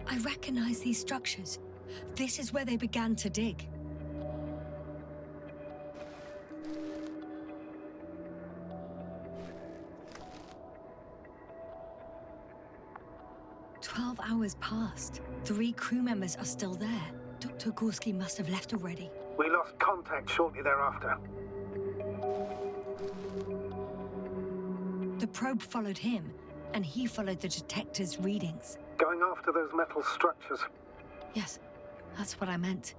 I recognize these structures. This is where they began to dig. "12 hours passed. 3 crew members are still there. Dr. Gorski must have left already. We lost contact shortly thereafter. The probe followed him, and he followed the detector's readings. Going after those metal structures. Yes, that's what I meant.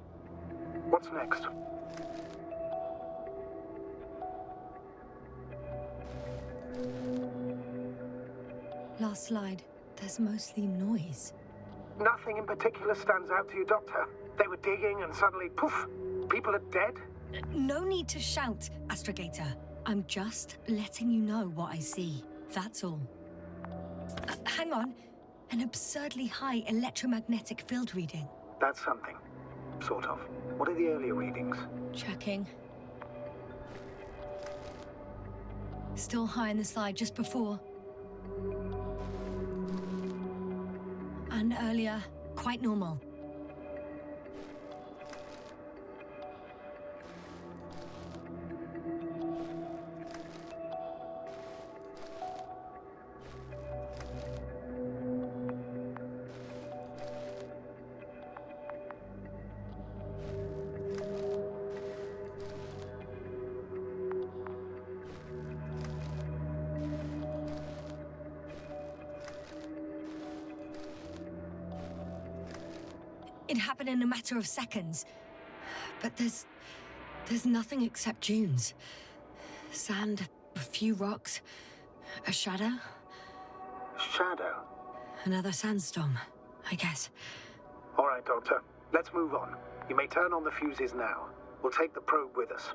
What's next? Last slide. There's mostly noise. Nothing in particular stands out to you, Doctor? They were digging and suddenly, poof, people are dead? No need to shout, Astrogator. I'm just letting you know what I see. That's all. Hang on. An absurdly high electromagnetic field reading. That's something. Sort of. What are the earlier readings? Checking. Still high in the slide just before. And earlier, quite normal. It happened in a matter of seconds. But there's nothing except dunes. Sand, a few rocks, a shadow. Shadow? Another sandstorm, I guess. All right, Doctor. Let's move on. You may turn on the fuses now. We'll take the probe with us.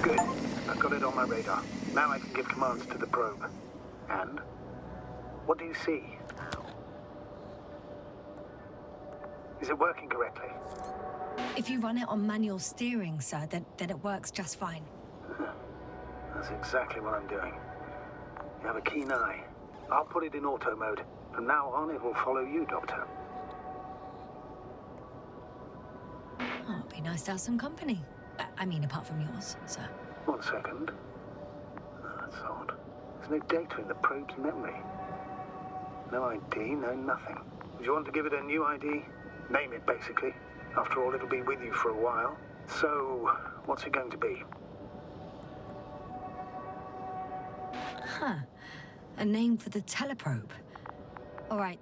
Good. I've got it on my radar. Now I can give commands to the probe. And? What do you see? Is it working correctly? If you run it on manual steering, sir, then it works just fine. That's exactly what I'm doing. You have a keen eye. I'll put it in auto mode. From now on, it will follow you, Doctor. Oh, it'd be nice to have some company. I mean, apart from yours, sir. 1 second. Oh, that's odd. There's no data in the probe's memory. No ID, no nothing. Would you want to give it a new ID? Name it, basically. After all, it'll be with you for a while. So, what's it going to be? Huh. A name for the teleprobe. All right.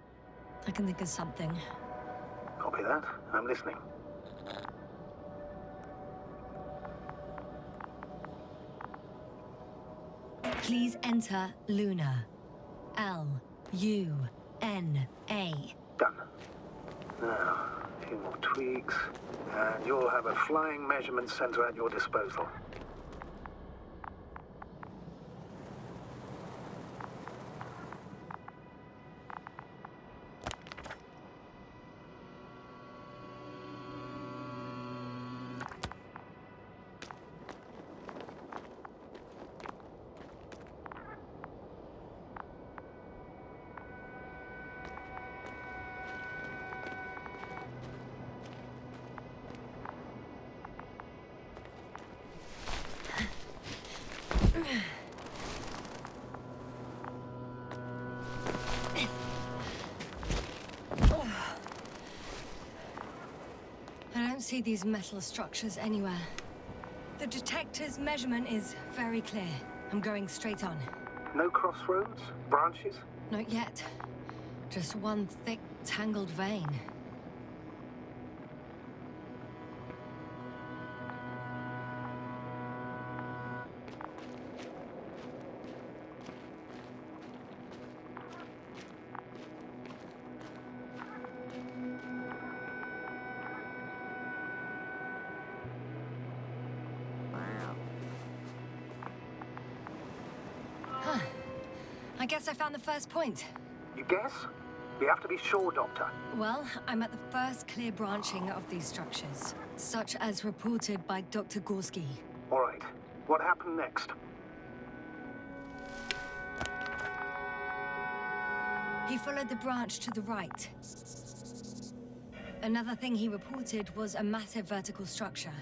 I can think of something. Copy that. I'm listening. Please enter Luna. L-U-N-A. Done. Now, a few more tweaks, and you'll have a flying measurement center at your disposal. I don't see these metal structures anywhere. The detector's measurement is very clear. I'm going straight on. No crossroads? Branches? Not yet. Just one thick, tangled vein. You guess? We have to be sure, Doctor. Well, I'm at the first clear branching of these structures, such as reported by Dr. Gorski. All right. What happened next? He followed the branch to the right. Another thing he reported was a massive vertical structure.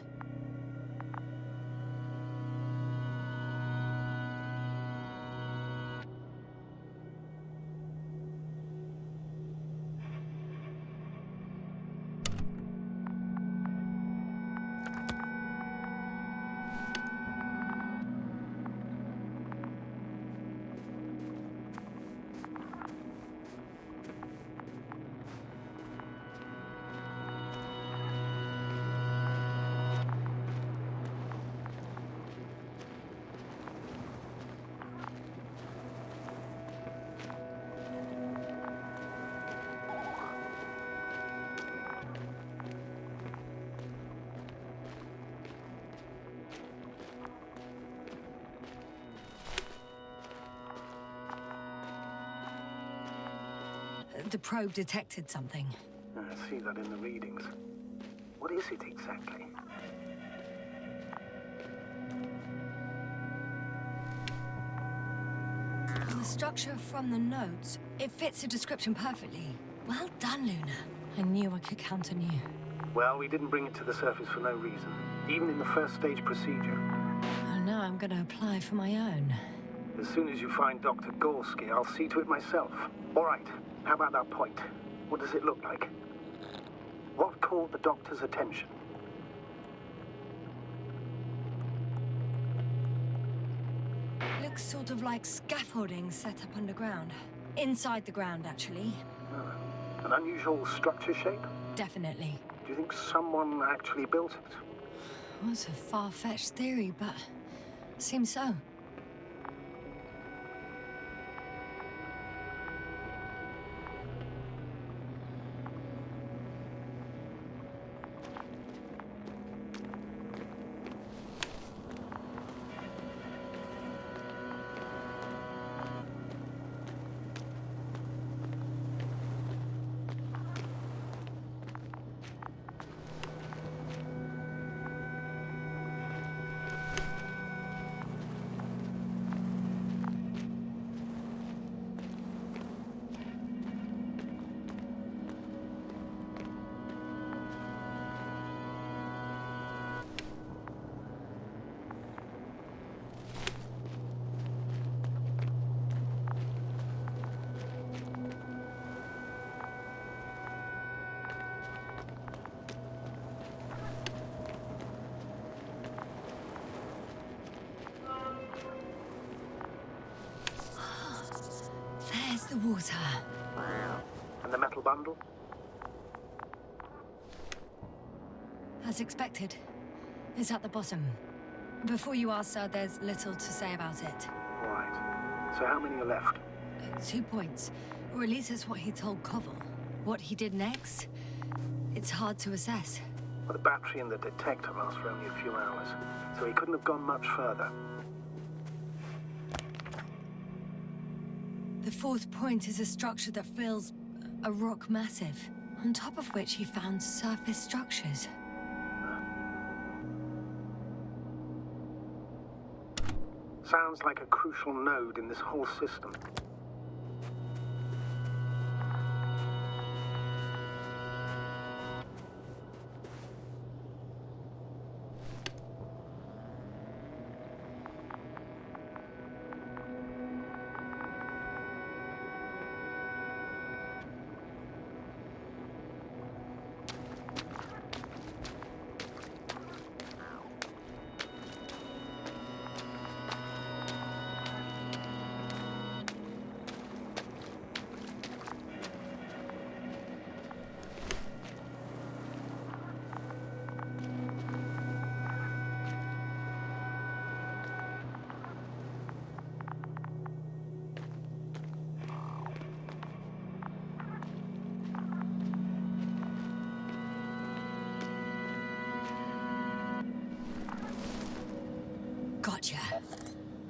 The probe detected something. I see that in the readings. What is it exactly? The structure from the notes, it fits the description perfectly. Well done, Luna. I knew I could count on you. Well, we didn't bring it to the surface for no reason, even in the first stage procedure. And now I'm going to apply for my own. As soon as you find Dr. Gorski, I'll see to it myself. All right, how about that point? What does it look like? What caught the doctor's attention? Looks sort of like scaffolding set up underground. Inside the ground, actually. An unusual structure shape? Definitely. Do you think someone actually built it? Well, it's a far-fetched theory, but seems so. There's the water. And the metal bundle? As expected. It's at the bottom. Before you ask, sir, there's little to say about it. All right. So how many are left? 2 points. Or at least that's what he told Koval. What he did next, it's hard to assess. Well, the battery and the detector last for only a few hours, so he couldn't have gone much further. The fourth point is a structure that fills a rock massive, on top of which he found surface structures. Sounds like a crucial node in this whole system. Gotcha.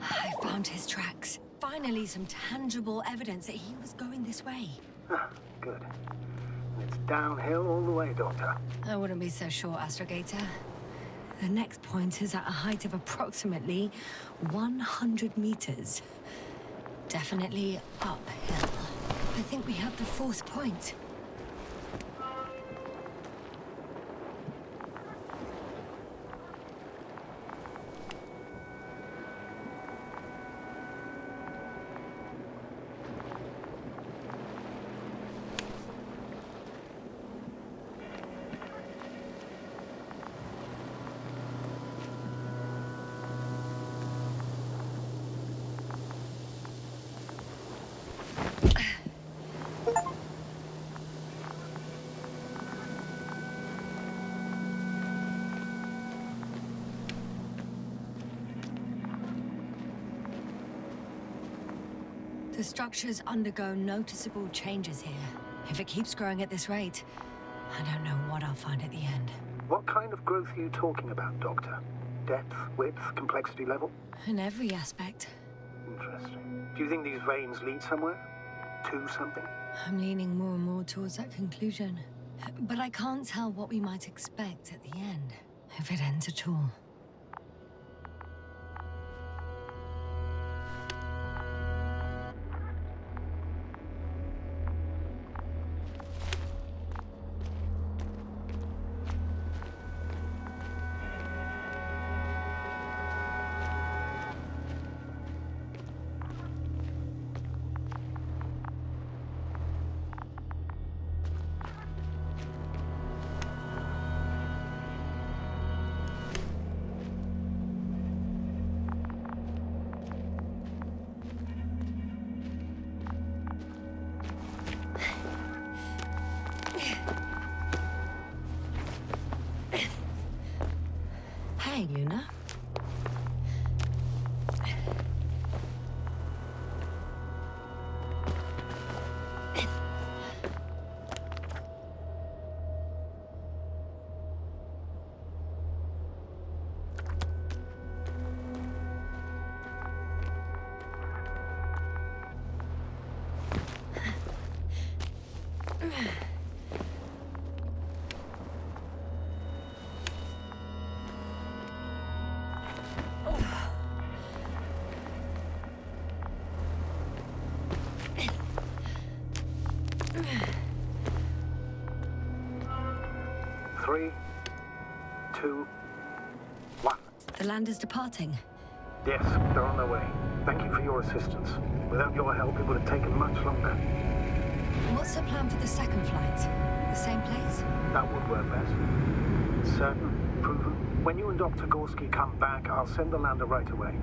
I found his tracks. finally some tangible evidence that he was going this way. Ah, good. It's downhill all the way, Doctor. I wouldn't be so sure, Astrogator. The next point is at a height of approximately 100 meters. Definitely uphill. I think we have the fourth point. The structures undergo noticeable changes here. If it keeps growing at this rate, I don't know what I'll find at the end. What kind of growth are you talking about, Doctor? Depth, width, complexity level? In every aspect. Interesting. Do you think these veins lead somewhere? To something? I'm leaning more and more towards that conclusion. But I can't tell what we might expect at the end, if it ends at all. Hey, Luna. Three, two, one. The land is departing. Yes, they're on their way. Thank you for your assistance. Without your help, it would have taken much longer. What's the plan for the second flight? The same place? That would work best. Certain, proven. When you and Dr. Gorski come back, I'll send the lander right away.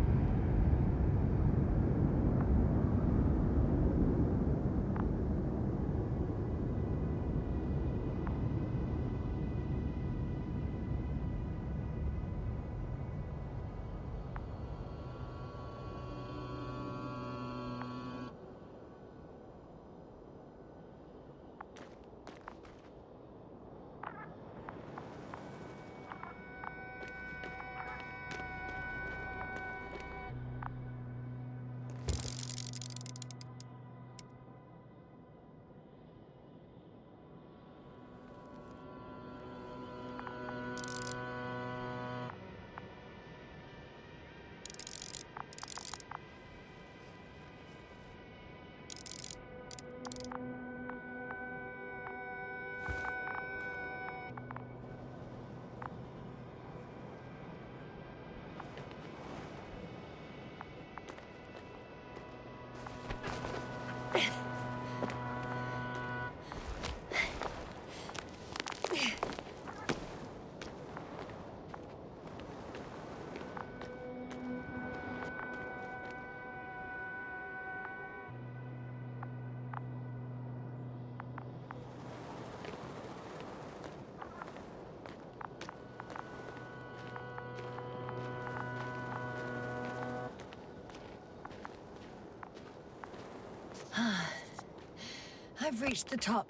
I've reached the top.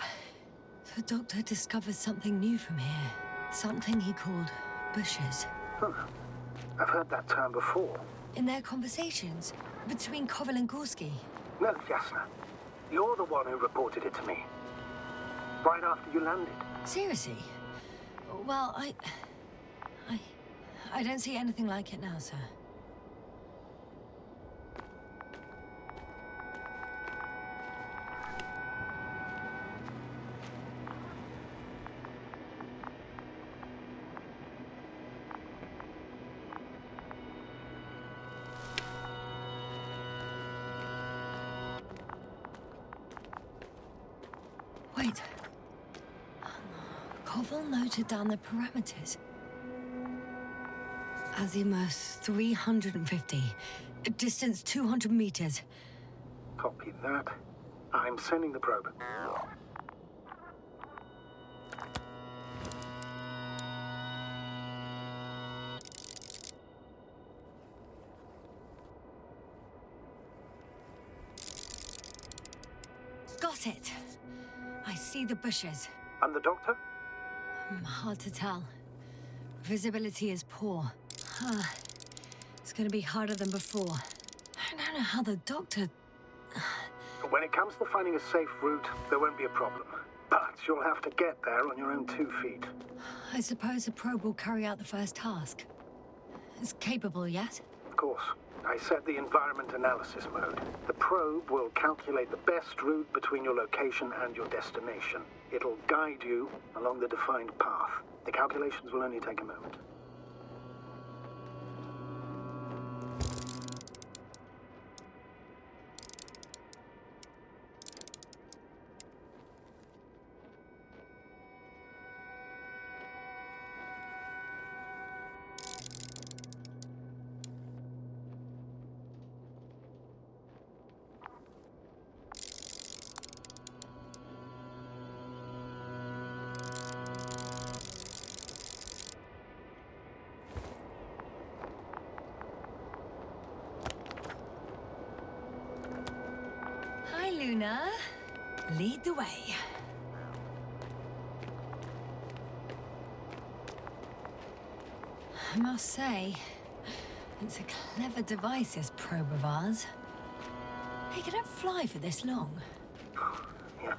The doctor discovered something new from here. Something he called bushes. Huh. I've heard that term before. In their conversations, Between Koval and Gorski. No, Jasna. You're the one who reported it to me. Right after you landed. Seriously? Well, I don't see anything like it now, sir. Wait. Koval noted down the parameters. Azimuth 350. Distance 200 meters. Copy that. I'm sending the probe. Got it. I see the bushes. And the doctor? Hard to tell. Visibility is poor. It's gonna be harder than before. I don't know how the doctor... When it comes to finding a safe route, there won't be a problem. But you'll have to get there on your own 2 feet. I suppose the probe will carry out the first task. It's capable yet? Of course. I set the environment analysis mode. The probe will calculate the best route between your location and your destination. It'll guide you along the defined path. The calculations will only take a moment. Hi, Luna. Lead the way. I must say, it's a clever device, this probe of ours. Hey, can it fly for this long? Yes.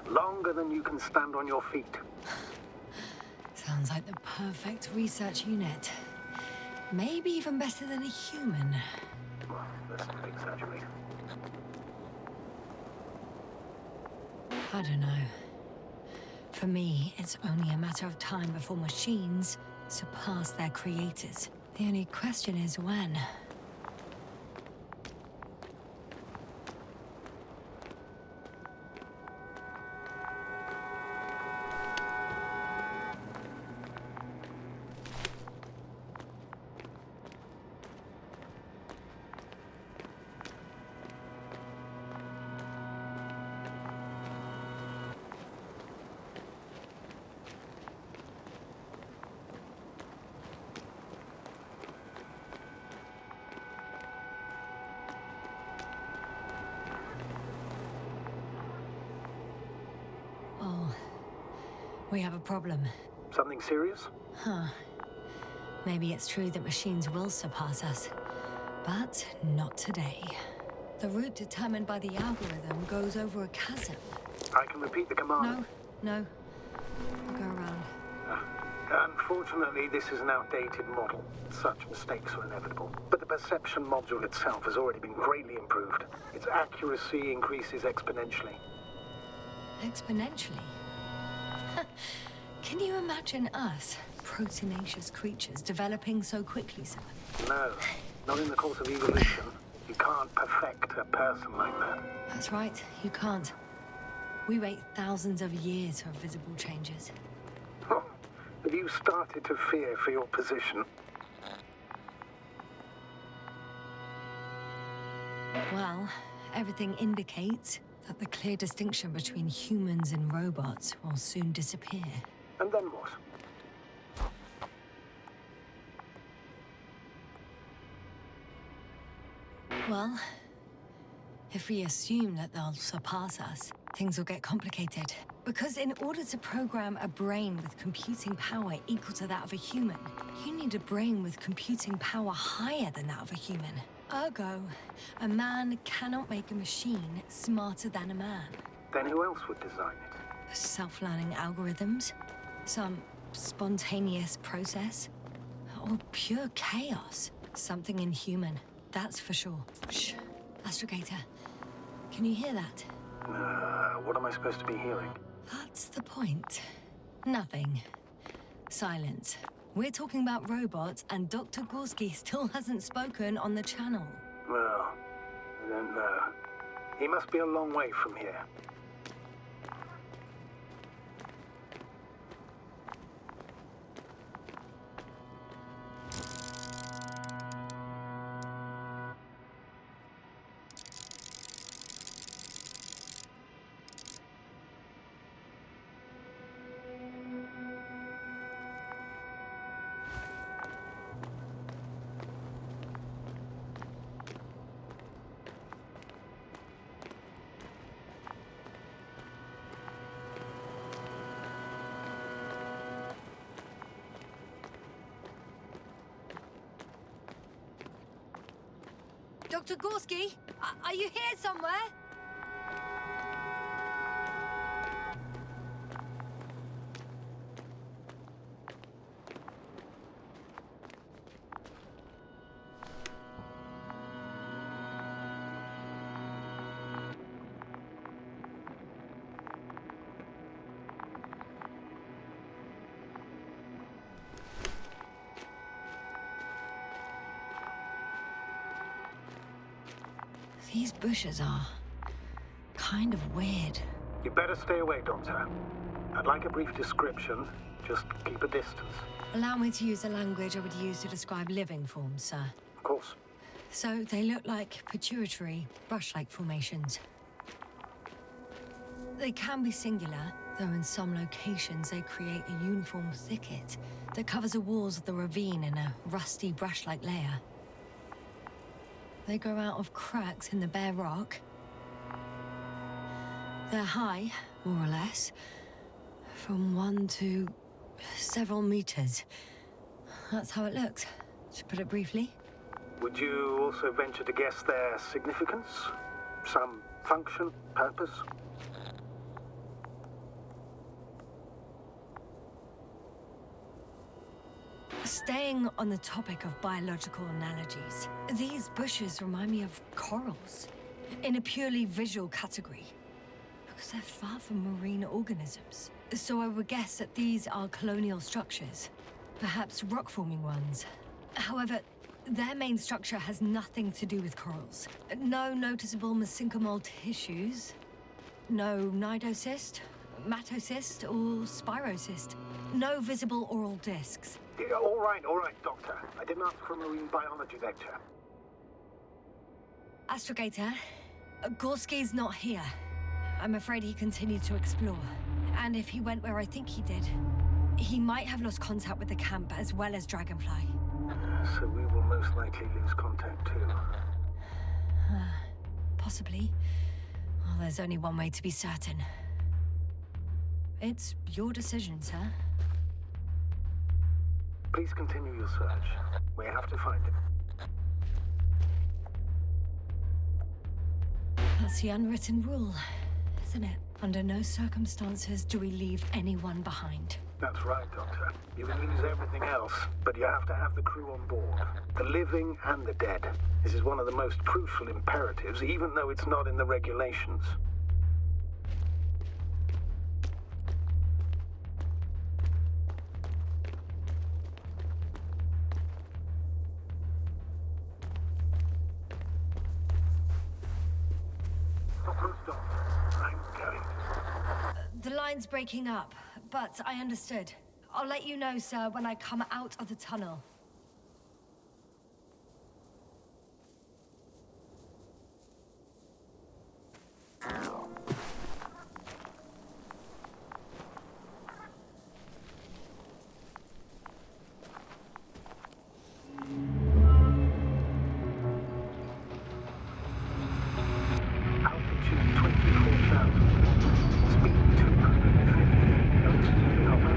Longer than you can stand on your feet. Sounds like the perfect research unit. Maybe even better than a human. Well, let's not exaggerate. I don't know. For me, it's only a matter of time before machines surpass their creators. The only question is when. We have a problem. Something serious? Huh. Maybe it's true that machines will surpass us. But not today. The route determined by the algorithm goes over a chasm. I can repeat the command. No. I'll go around. Unfortunately, this is an outdated model. Such mistakes are inevitable. But the perception module itself has already been greatly improved. Its accuracy increases exponentially. Exponentially? Can you imagine us, proteinaceous creatures, developing so quickly, sir? No, not in the course of evolution. You can't perfect a person like that. That's right, you can't. We wait thousands of years for visible changes. Have you started to fear for your position? Well, everything indicates that the clear distinction between humans and robots will soon disappear. And then what? Well, if we assume that they'll surpass us, things will get complicated. Because in order to program a brain with computing power equal to that of a human, you need a brain with computing power higher than that of a human. Ergo, a man cannot make a machine smarter than a man. Then who else would design it? Self-learning algorithms? Some spontaneous process? Or pure chaos? Something inhuman, that's for sure. Shh. Astrogator, can you hear that? What am I supposed to be hearing? That's the point. Nothing. Silence. We're talking about robots, and Dr. Gorski still hasn't spoken on the channel. Well, I don't know. He must be a long way from here. Dr. Gorski, are you here somewhere? These bushes are kind of weird. You better stay away, Doctor. I'd like a brief description. Just keep a distance. Allow me to use the language I would use to describe living forms, sir. Of course. So they look like pituitary, brush-like formations. They can be singular, though in some locations they create a uniform thicket that covers the walls of the ravine in a rusty brush-like layer. They grow out of cracks in the bare rock. They're high, more or less, from 1 to several meters. That's how it looks, to put it briefly. Would you also venture to guess their significance? Some function, purpose? Staying on the topic of biological analogies, these bushes remind me of corals, in a purely visual category, because they're far from marine organisms. So I would guess that these are colonial structures, perhaps rock-forming ones. However, their main structure has nothing to do with corals. No noticeable mesenchymal tissues, no nidocyst, matocyst, or spirocyst. No visible oral discs. Yeah, all right, Doctor. I didn't ask for a marine biology lecture. Astrogator, Gorski's not here. I'm afraid he continued to explore. And if he went where I think he did, he might have lost contact with the camp as well as Dragonfly. So we will most likely lose contact too. Possibly. Well, there's only one way to be certain. It's your decision, sir. Please continue your search. We have to find him. That's the unwritten rule, isn't it? Under no circumstances do we leave anyone behind. That's right, Doctor. You can lose everything else, but you have to have the crew on board. The living and the dead. This is one of the most crucial imperatives, even though it's not in the regulations. The line's breaking up, but I understood. I'll let you know, sir, when I come out of the tunnel. Altitude 24,000. Speed 250. Going smoothly, Hopper.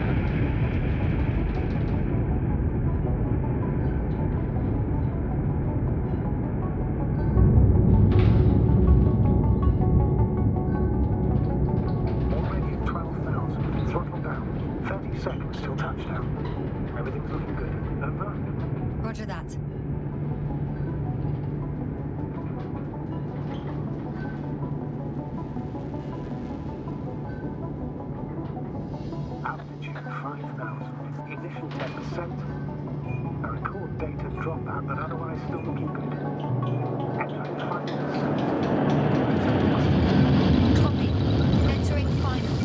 5,000. Ignition 10%. A record data dropout, but otherwise still looking good. Entering final descent. Copy. Entering final.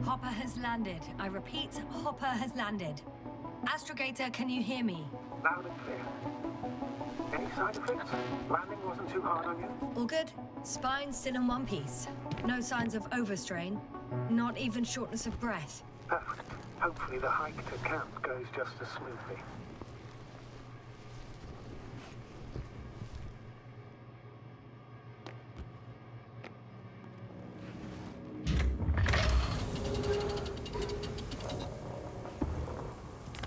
Hopper has landed. I repeat, Hopper has landed. Astrogator, can you hear me? Loud and clear. Any side effects? Landing wasn't too hard on you? All good. Spine still in one piece. No signs of overstrain. Not even shortness of breath. Perfect. Hopefully the hike to camp goes just as smoothly.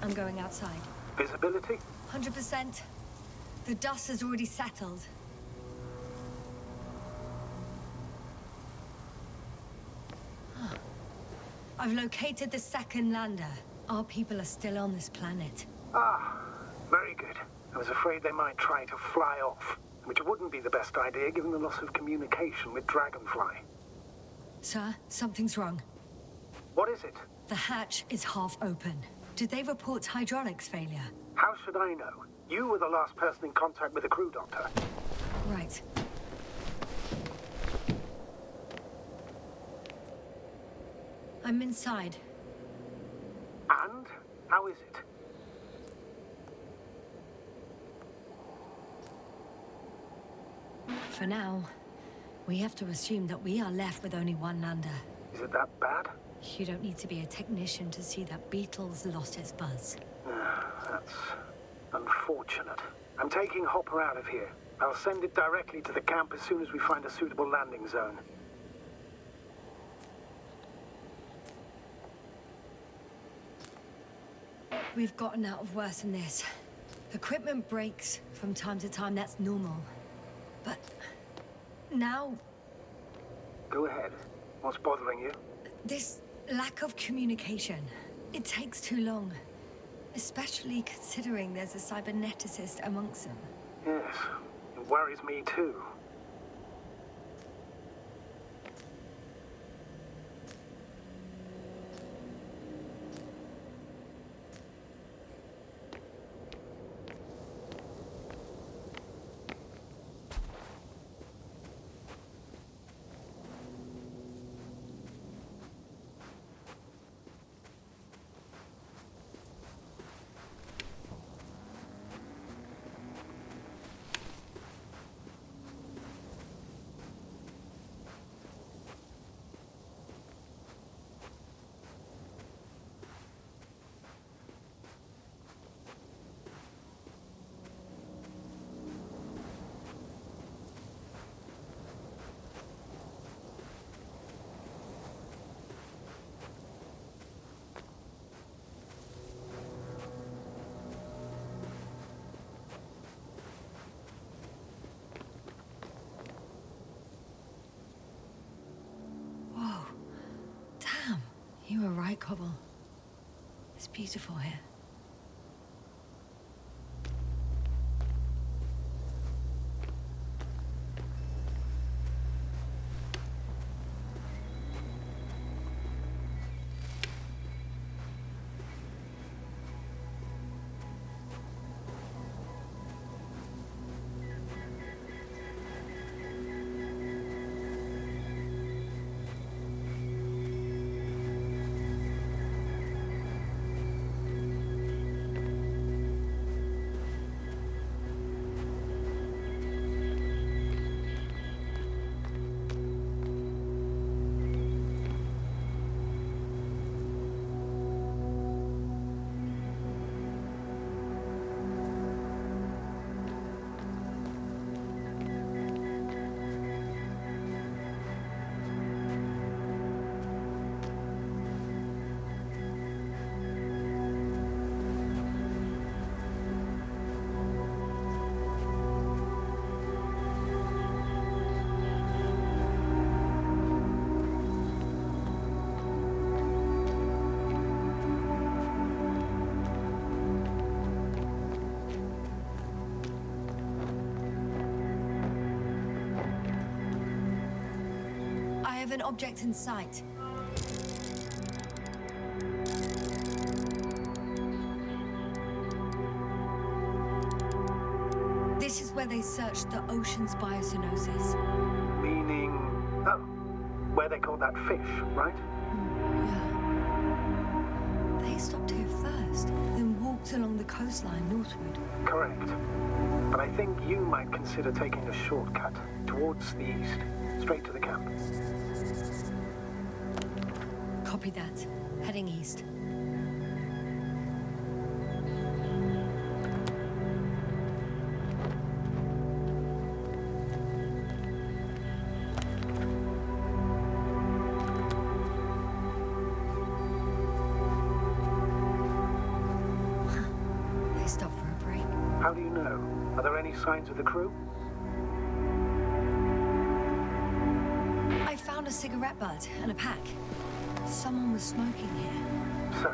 I'm going outside. Visibility? 100%. The dust has already settled. I've located the second lander. Our people are still on this planet. Ah, very good. I was afraid they might try to fly off, which wouldn't be the best idea given the loss of communication with Dragonfly. Sir, something's wrong. What is it? The hatch is half open. Did they report hydraulics failure? How should I know? You were the last person in contact with the crew doctor. Right. I'm inside. And? How is it? For now, we have to assume that we are left with only one lander. Is it that bad? You don't need to be a technician to see that Beetle's lost its buzz. That's unfortunate. I'm taking Hopper out of here. I'll send it directly to the camp as soon as we find a suitable landing zone. We've gotten out of worse than this. Equipment breaks from time to time, that's normal. But now, Go ahead. What's bothering you? this lack of communication, it takes too long. Especially considering there's a cyberneticist amongst them. Yes, it worries me too. Whoa. Damn. You were right, Cobble. It's beautiful here. have an object in sight. This is where they searched the ocean's biocenosis. Meaning... oh, where they caught that fish, right? Yeah. They stopped here first, then walked along the coastline northward. Correct. But I think you might consider taking a shortcut towards the east, straight to the camp. Copy that. Heading east. They stopped for a break. How do you know? Are there any signs of the crew? I found a cigarette butt and a pack. Someone was smoking here, So,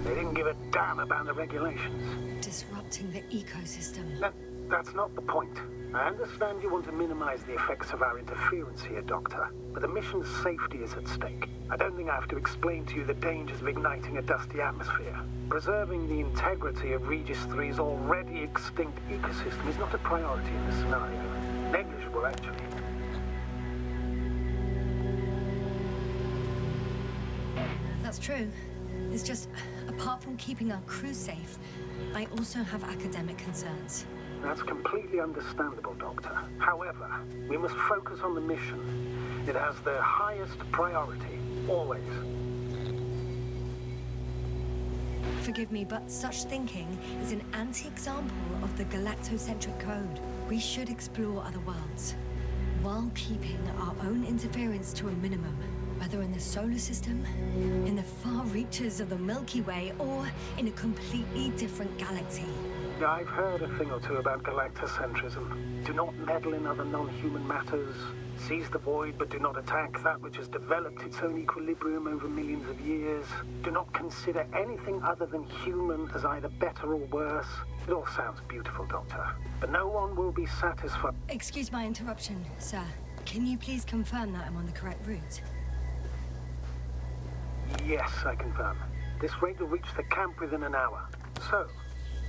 they didn't give a damn about the regulations. disrupting the ecosystem. That's not the point. I understand you want to minimize the effects of our interference here, Doctor, but the mission's safety is at stake. I don't think I have to explain to you the dangers of igniting a dusty atmosphere. Preserving the integrity of Regis 3's already extinct ecosystem is not a priority in this scenario. Negligible, actually. That's true. It's just, apart from keeping our crew safe, I also have academic concerns. That's completely understandable, Doctor. However, we must focus on the mission. It has the highest priority, always. Forgive me, but such thinking is an anti-example of the galactocentric code. We should explore other worlds, while keeping our own interference to a minimum. Whether in the solar system, in the far reaches of the Milky Way, or in a completely different galaxy. I've heard a thing or two about galactocentrism. Do not meddle in other non-human matters. Seize the void, but do not attack that which has developed its own equilibrium over millions of years. Do not consider anything other than human as either better or worse. It all sounds beautiful, Doctor, but no one will be satisfied. Excuse my interruption, sir. Can you please confirm that I'm on the correct route? Yes, I confirm. This rate will reach the camp within an hour. So,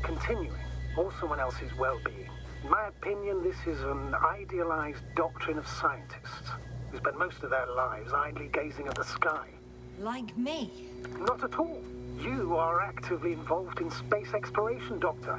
continuing, or someone else's well-being. In my opinion, this is an idealized doctrine of scientists who spend most of their lives idly gazing at the sky. Like me? Not at all. You are actively involved in space exploration, Doctor.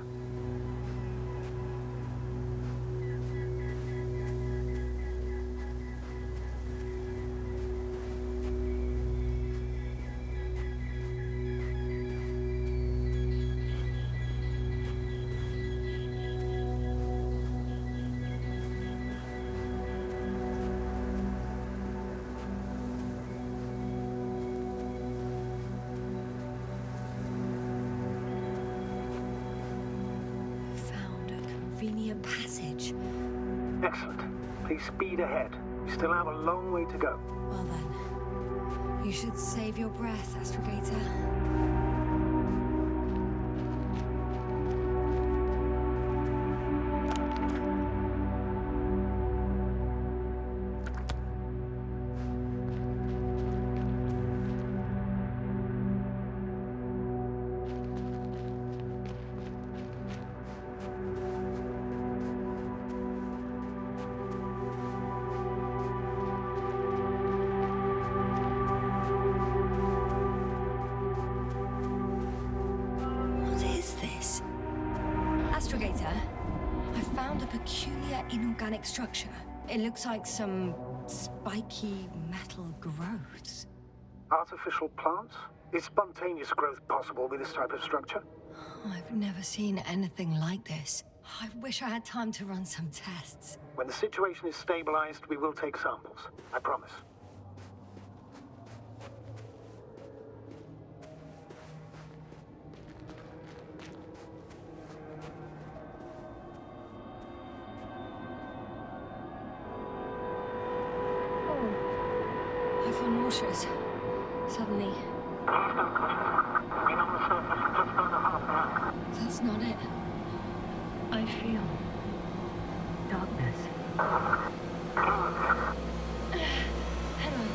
Convenient passage. Excellent. Please speed ahead. We still have a long way to go. Well then, you should save your breath, Astrogator. Astrogator, I found a peculiar inorganic structure. It looks like some spiky metal growths. Artificial plants? Is spontaneous growth possible with this type of structure? I've never seen anything like this. I wish I had time to run some tests. When the situation is stabilized, we will take samples. I promise. I feel nauseous. Suddenly. That's not it. I feel darkness. Hello.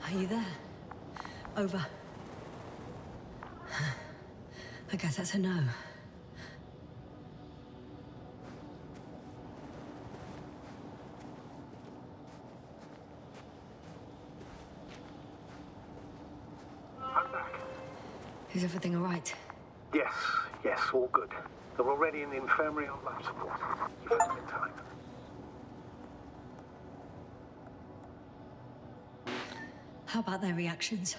Are you there? Over. I guess that's a no. I'm back. Is everything all right? Yes, all good. They're already in the infirmary on life support. You've had them in time. How about their reactions?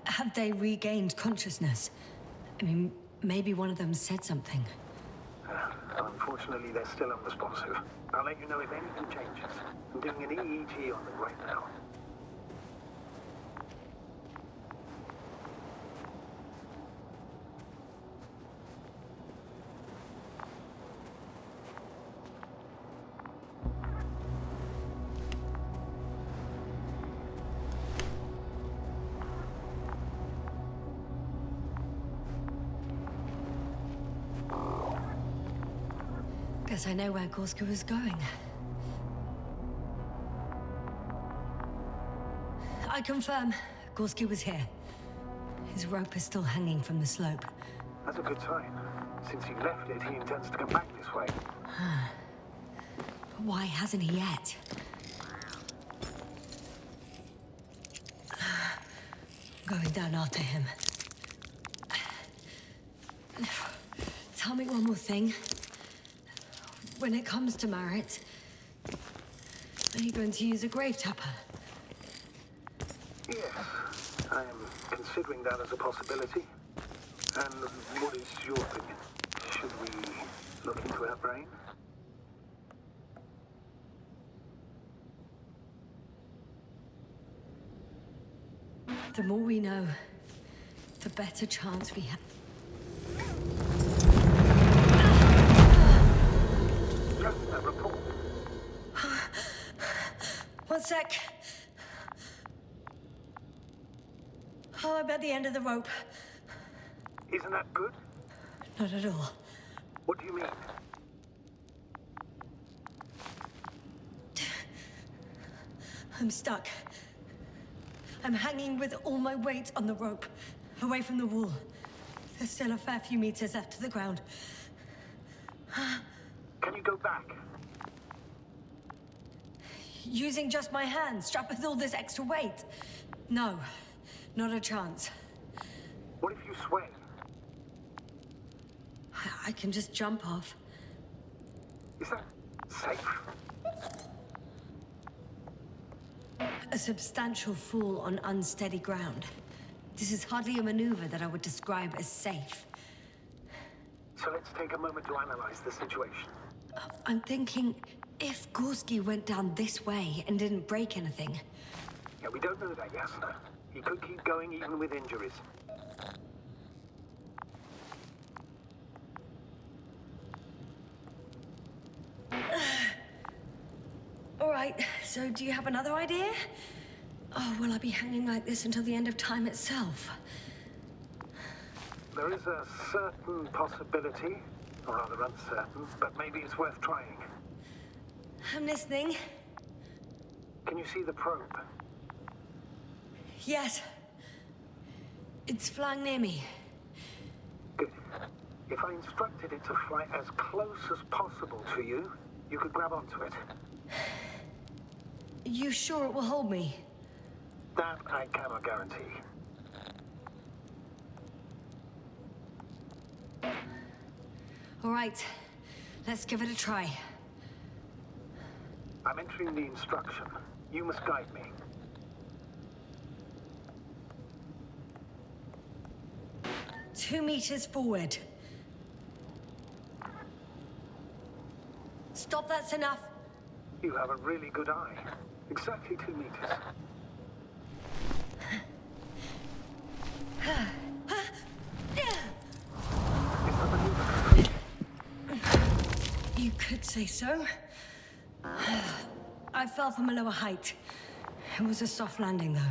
Have they regained consciousness? I mean, maybe one of them said something. Unfortunately, they're still unresponsive. I'll let you know if anything changes. I'm doing an EEG on them right now. Guess I know where Gorska was going. I confirm, Gorski was here. His rope is still hanging from the slope. That's a good sign. Since he left it, he intends to come back this way. But why hasn't he yet? Going down after him. Tell me one more thing. When it comes to Marit, are you going to use a grave tapper? Yes, I am considering that as a possibility. And what is your opinion? Should we look into her brain? The more we know, the better chance we have. Report. One sec. Oh, I'm at the end of the rope. Isn't that good? Not at all. What do you mean? I'm stuck. I'm hanging with all my weight on the rope, away from the wall. There's still a fair few meters left to the ground. Can you go back? Using just my hands, strapped with all this extra weight? No, not a chance. What if you sway? I can just jump off. Is that safe? A substantial fall on unsteady ground. This is hardly a maneuver that I would describe as safe. So let's take a moment to analyze the situation. I'm thinking, if Gorski went down this way and didn't break anything... Yeah, we don't know that, Yasna. He could keep going even with injuries. All right, so do you have another idea? Oh, will I be hanging like this until the end of time itself? There is a certain possibility, or rather uncertain, but maybe it's worth trying. I'm listening. Can you see the probe? Yes. It's flying near me. Good. If I instructed it to fly as close as possible to you, you could grab onto it. You sure it will hold me? That I cannot guarantee. All right, let's give it a try. I'm entering the instruction. You must guide me. Two meters forward. Stop, that's enough. You have a really good eye. Exactly 2 meters. You could say so. I fell from a lower height. It was a soft landing, though.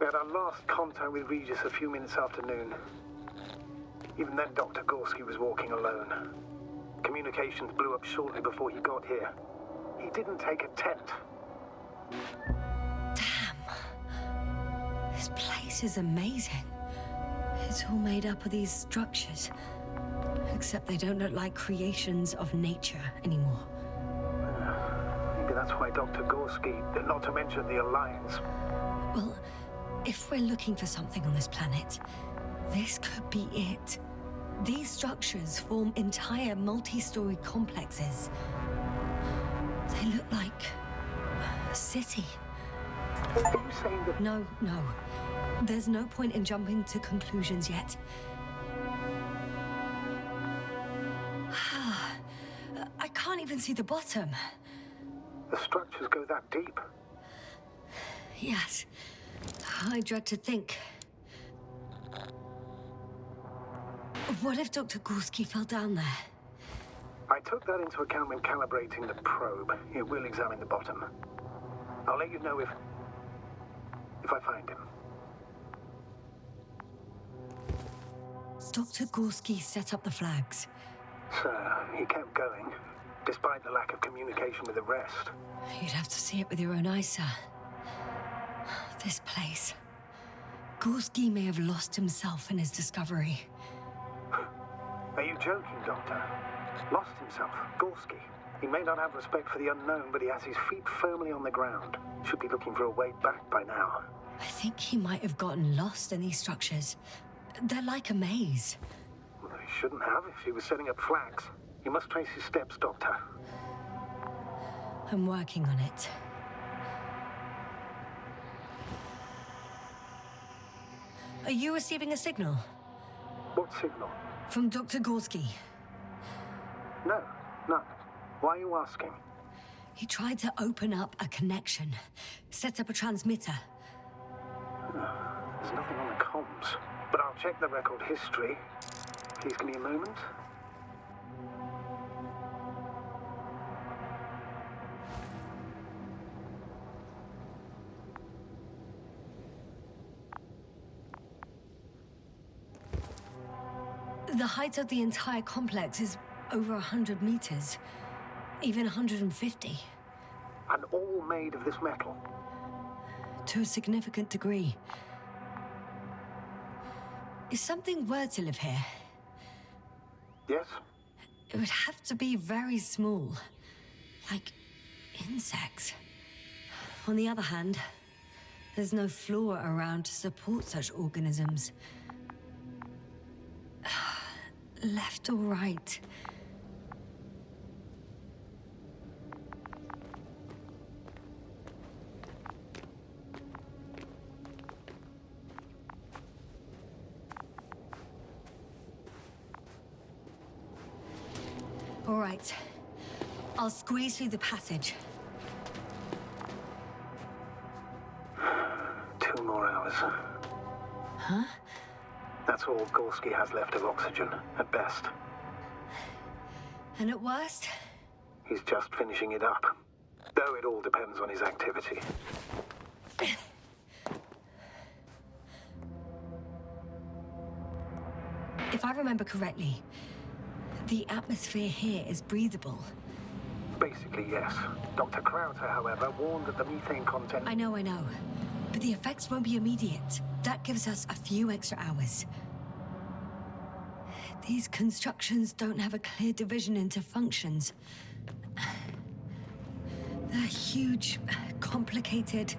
We had our last contact with Regis a few minutes after noon. Even then, Dr. Gorski was walking alone. Communications blew up shortly before he got here. He didn't take a tent. Damn. This place is amazing. It's all made up of these structures. Except they don't look like creations of nature anymore. Maybe that's why Dr. Gorski, not to mention the Alliance. Well, if we're looking for something on this planet, this could be it. These structures form entire multi-story complexes. They look like a city. Are you saying that... No. There's no point in jumping to conclusions yet. I can't even see the bottom. The structures go that deep? Yes. I dread to think. What if Dr. Gorski fell down there? I took that into account when calibrating the probe. It will examine the bottom. I'll let you know if I find him. Dr. Gorski set up the flags. Sir, he kept going, despite the lack of communication with the rest. You'd have to see it with your own eyes, sir. This place. Gorski may have lost himself in his discovery. Are you joking, Doctor? Lost himself, Gorski. He may not have respect for the unknown, but he has his feet firmly on the ground. Should be looking for a way back by now. I think he might have gotten lost in these structures. They're like a maze. Well, he shouldn't have if he was setting up flags. You must trace his steps, Doctor. I'm working on it. Are you receiving a signal? What signal? From Dr. Gorski. No, none. Why are you asking? He tried to open up a connection, set up a transmitter. There's nothing on the comms, but I'll check the record history. Please give me a moment. The height of the entire complex is over 100 meters, even 150. And all made of this metal? To a significant degree. If something were to live here... Yes? It would have to be very small. Like insects. On the other hand, there's no floor around to support such organisms. Left or right? All right. I'll squeeze through the passage. 2 more hours. Huh? That's all Gorski has left of oxygen, at best. And at worst? He's just finishing it up. Though it all depends on his activity. If I remember correctly, the atmosphere here is breathable. Basically, yes. Dr. Crowther, however, warned that the methane content... I know. But the effects won't be immediate. That gives us a few extra hours. These constructions don't have a clear division into functions. They're huge, complicated,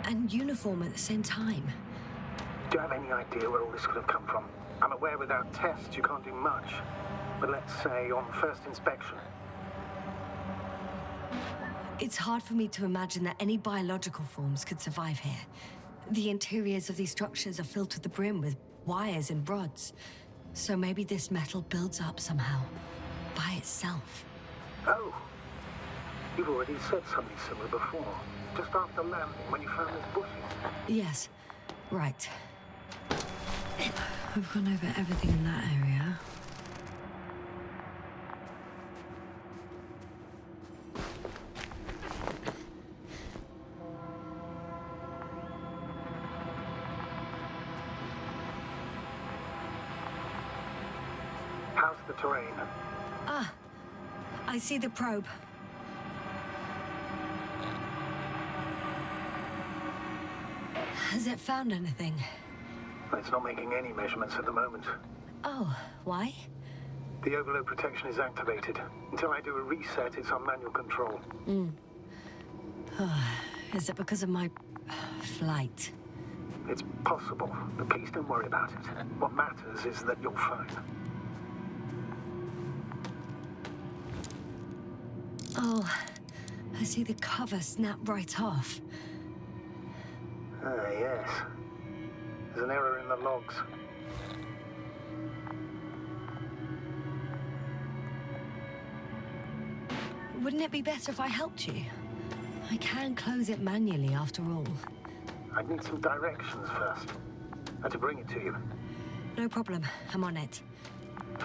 and uniform at the same time. Do you have any idea where all this could have come from? I'm aware without tests you can't do much. But let's say on first inspection. It's hard for me to imagine that any biological forms could survive here. The interiors of these structures are filled to the brim with wires and rods. So maybe this metal builds up somehow, by itself. Oh! You've already said something similar before. Just after landing, when you found those bushes. Yes, right. I've gone over everything in that area. How's the terrain? Ah, I see the probe. Has it found anything? It's not making any measurements at the moment. Oh, why? The overload protection is activated. Until I do a reset, it's on manual control. Is it because of my flight? It's possible, but please don't worry about it. What matters is that you're fine. Oh, I see the cover snap right off. Ah, yes. There's an error in the logs. Wouldn't it be better if I helped you? I can close it manually after all. I'd need some directions first. To bring it to you. No problem, I'm on it.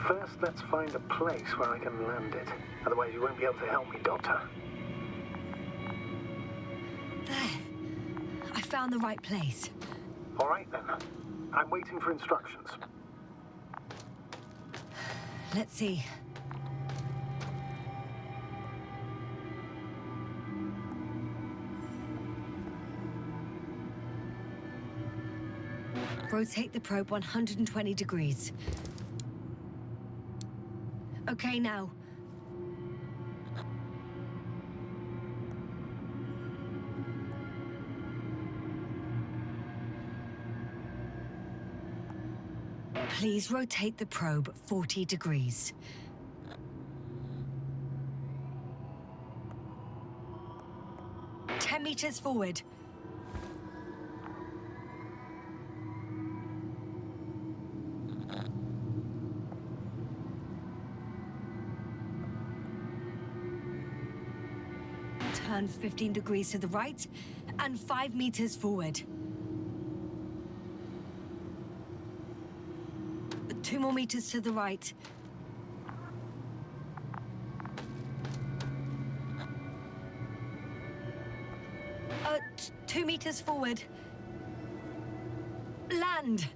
First, let's find a place where I can land it. Otherwise, you won't be able to help me, Doctor. There. I found the right place. All right, then. I'm waiting for instructions. Let's see. Rotate the probe 120 degrees. Okay, now. Please rotate the probe 40 degrees. Ten meters forward. Turn 15 degrees to the right and 5 meters forward. 2 more meters to the right. Uh, 2 meters forward. Land!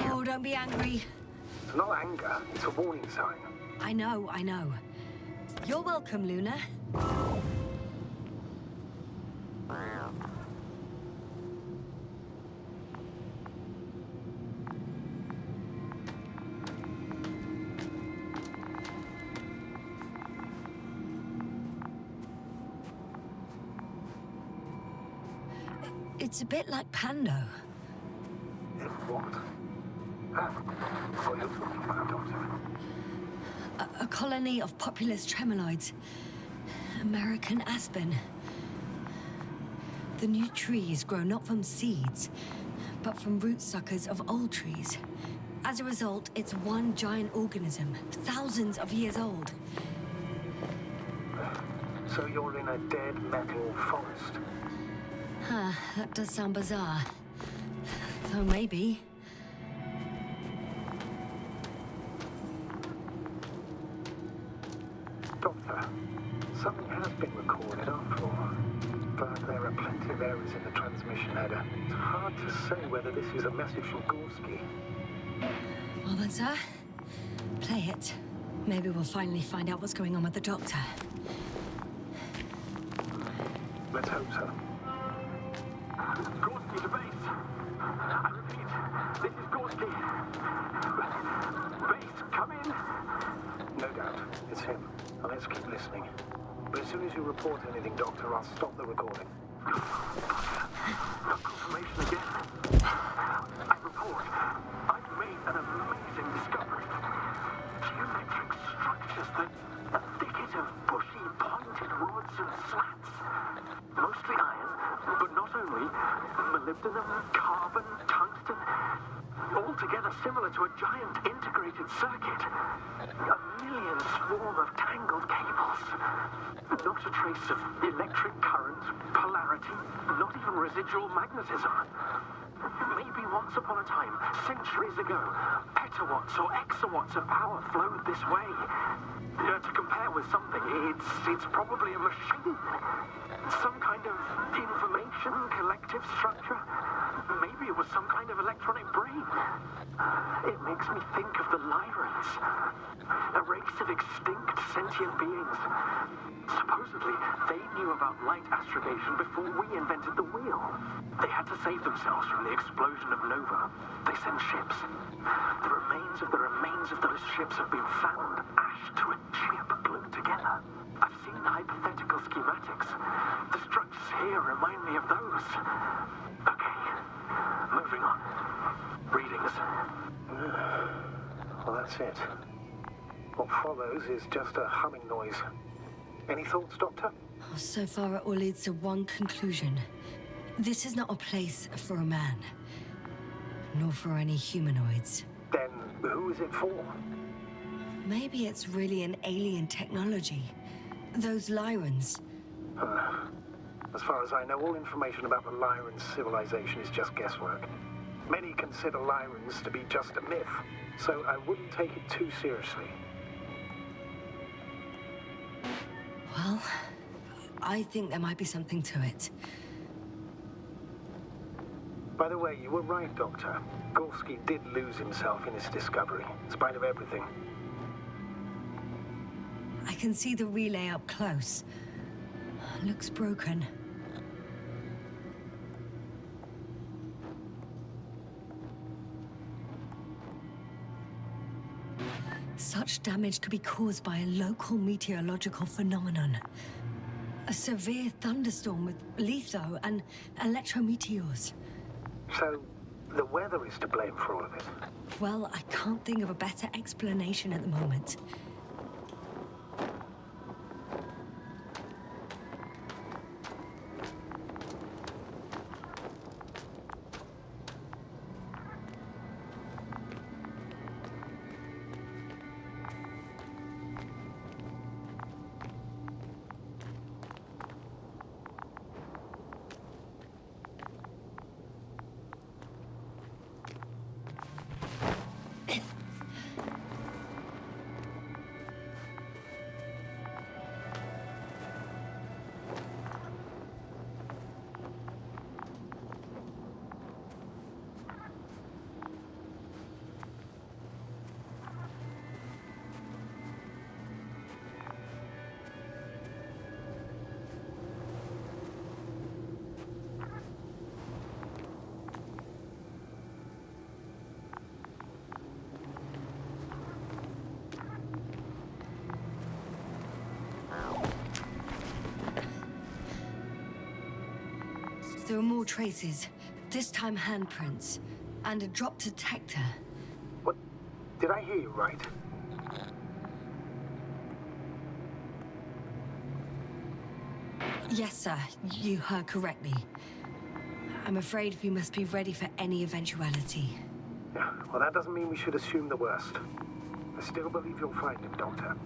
Oh, don't be angry. It's not anger, it's a warning sign. I know, I know. You're welcome, Luna. It's a bit like Pando. What? What are you talking about, Doctor? A colony of populous tremoloids. American aspen. The new trees grow not from seeds, but from root suckers of old trees. As a result, it's one giant organism, thousands of years old. So you're in a dead metal forest? Huh, that does sound bizarre. Though maybe. Doctor, something has been recorded after all. But there are plenty of errors in the transmission header. It's hard to say whether this is a message from Gorski. Well then, sir, play it. Maybe we'll finally find out what's going on with the doctor. Let's hope so. Gorski to base. I repeat, this is Gorski. Base, come in. No doubt, it's him. Now let's keep listening. But as soon as you report anything, Doctor, I'll stop the recording. Confirmation again. I report. I've made an amazing discovery. Geometric structures that a thicket of bushy, pointed rods and slats. Mostly iron, but not only. Molybdenum, carbon, tungsten. All together similar to a giant integrated circuit. A million swarm of tangled cables. Not a trace of electric current, polarity, not even residual magnetism. Maybe once upon a time, centuries ago, petawatts or exawatts of power flowed this way. To compare with something, it's probably a machine. Some kind of information collective structure. Maybe it was some kind of electronic brain. It makes me think of the Lyrans. A race of extinct sentient beings. Supposedly, they knew about light astrogation before we invented the wheel. They had to save themselves from the explosion of nova. They sent ships. The remains of those ships have been found ashed to a chip glued together. I've seen hypothetical schematics. The structures here remind me of those. Okay, moving on. Readings. Well, that's it. What follows is just a humming noise. Any thoughts, Doctor? So far, it all leads to one conclusion. This is not a place for a man. Nor for any humanoids. Then who is it for? Maybe it's really an alien technology. Those Lyrans. As far as I know, all information about the Lyran civilization is just guesswork. Many consider Lyrans to be just a myth, so I wouldn't take it too seriously. Well, I think there might be something to it. By the way, you were right, Doctor. Gorski did lose himself in his discovery, in spite of everything. I can see the relay up close. Looks broken. Such damage could be caused by a local meteorological phenomenon. A severe thunderstorm with litho and electrometeors. So, the weather is to blame for all of it? Well, I can't think of a better explanation at the moment. There are more traces, this time handprints, and a drop detector. What? Did I hear you right? Yes, sir, you heard correctly. I'm afraid we must be ready for any eventuality. Yeah, well, that doesn't mean we should assume the worst. I still believe you'll find him, Doctor.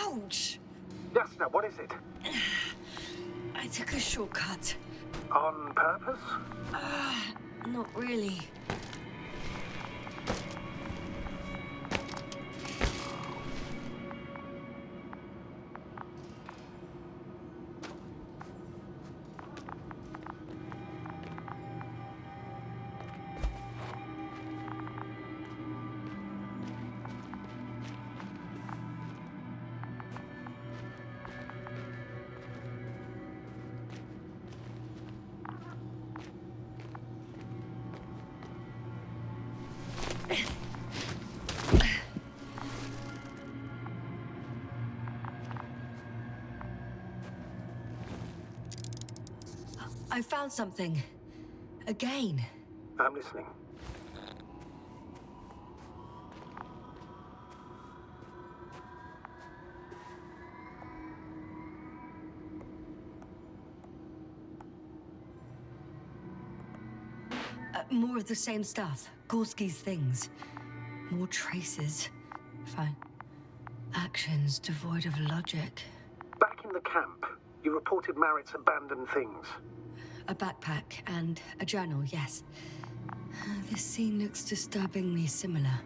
Ouch! Jasna, what is it? I took a shortcut. On purpose? Not really. I found something. Again. I'm listening. More of the same stuff. Gorski's things. More traces. Fine. Actions devoid of logic. Back in the camp, you reported Merritt's abandoned things. A backpack and a journal, yes. This scene looks disturbingly similar.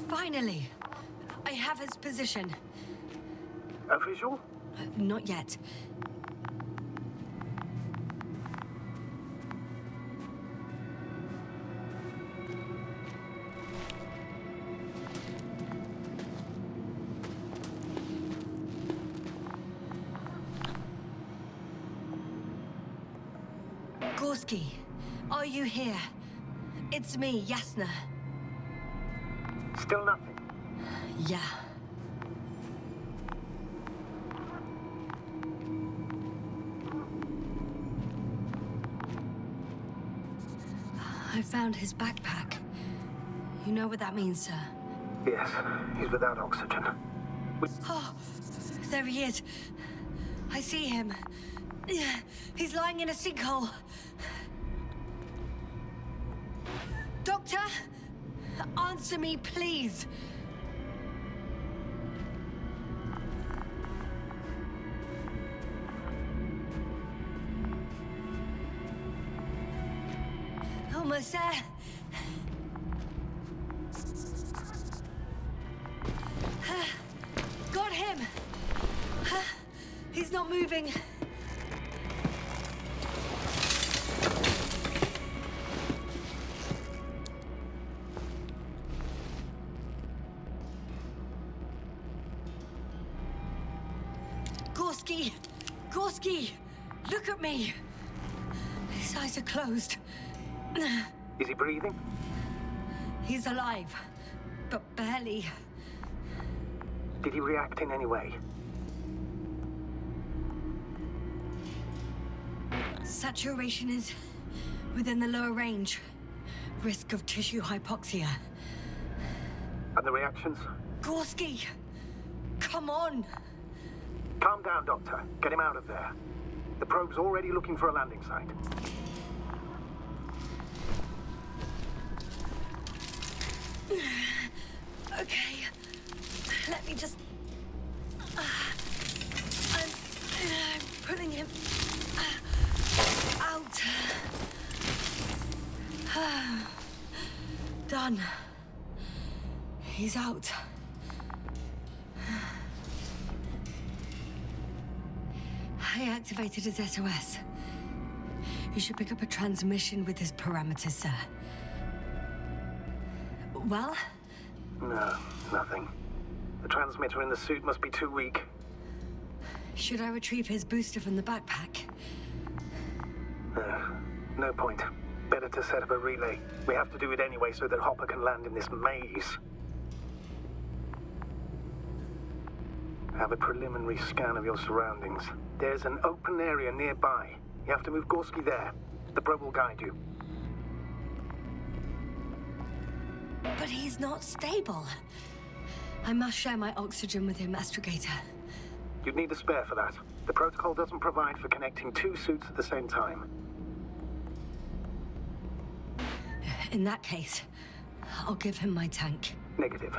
Finally! I have his position. A visual? Not yet. Gorski, are you here? It's me, Yasna. Still nothing. Yeah. I found his backpack. You know what that means, sir? Yes, he's without oxygen. Oh, there he is. I see him. He's lying in a sinkhole. Doctor, answer me, please. Almost there. Got him. He's not moving. Gorski! Gorski! Look at me! His eyes are closed. Is he breathing? He's alive, but barely. Did he react in any way? Saturation is within the lower range. Risk of tissue hypoxia. And the reactions? Gorski! Come on! Calm down, Doctor. Get him out of there. The probe's already looking for a landing site. Okay. Let me just... I'm pulling him out. Done. He's out. I activated his SOS. You should pick up a transmission with his parameters, sir. Well? No, nothing. The transmitter in the suit must be too weak. Should I retrieve his booster from the backpack? No point. Better to set up a relay. We have to do it anyway so that Hopper can land in this maze. Have a preliminary scan of your surroundings. There's an open area nearby. You have to move Gorski there. The probe will guide you. But he's not stable. I must share my oxygen with him, Astrogator. You'd need a spare for that. The protocol doesn't provide for connecting two suits at the same time. In that case, I'll give him my tank. Negative.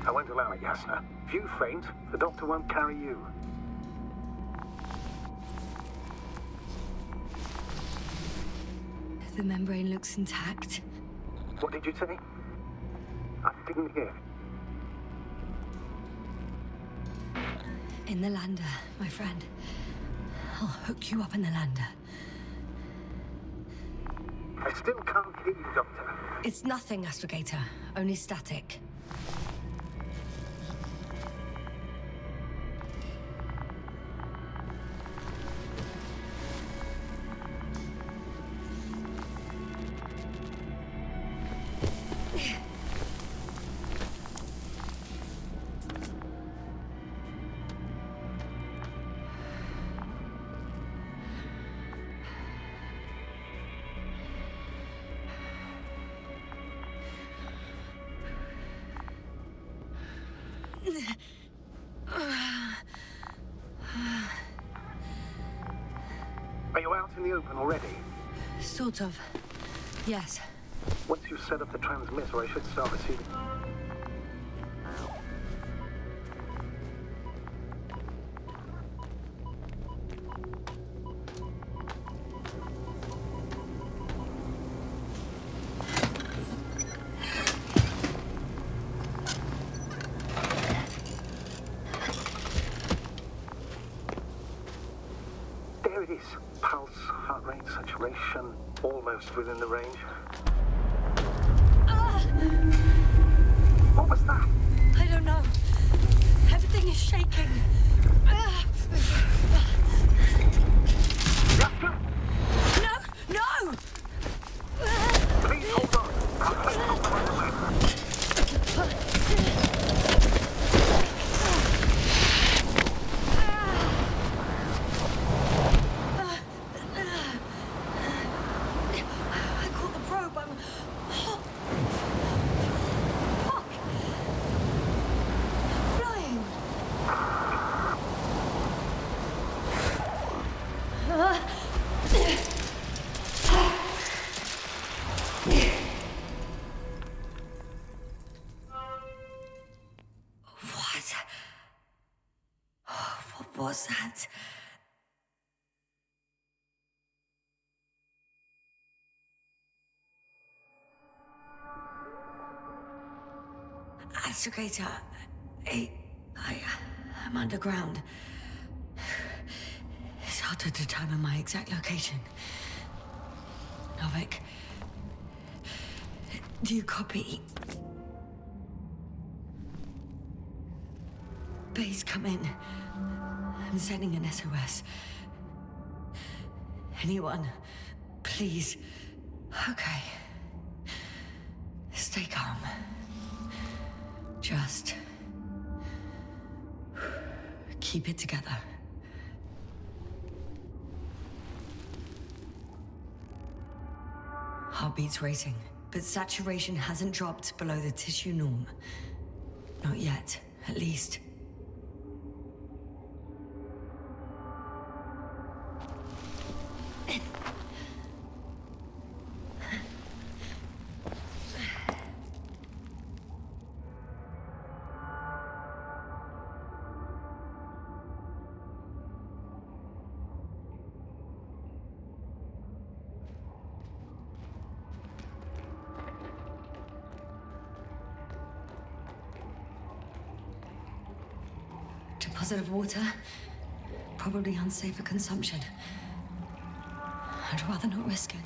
I won't allow it, Yasna. If you faint, the doctor won't carry you. The membrane looks intact. What did you say? I didn't hear. In the lander, my friend. I'll hook you up in the lander. I still can't hear you, Doctor. It's nothing, Astrogator. Only static. in the open already? Sort of. Yes. Once you set up the transmitter, I should start receiving... There it is. Pulse, heart rate, saturation, almost within the range. What was that? I don't know. Everything is shaking. No! No! Please hold on. I'll take some time. I caught the probe. I'm... Fuck! Flying! What was that? Astrogator, I'm underground. It's hard to determine my exact location. Novik, do you copy? Base, come in. I'm sending an SOS. Anyone, please. Okay. Stay calm. Just keep it together. Heartbeat's racing, but saturation hasn't dropped below the tissue norm. Not yet, at least. Deposit of water, probably unsafe for consumption. I'd rather not risk it.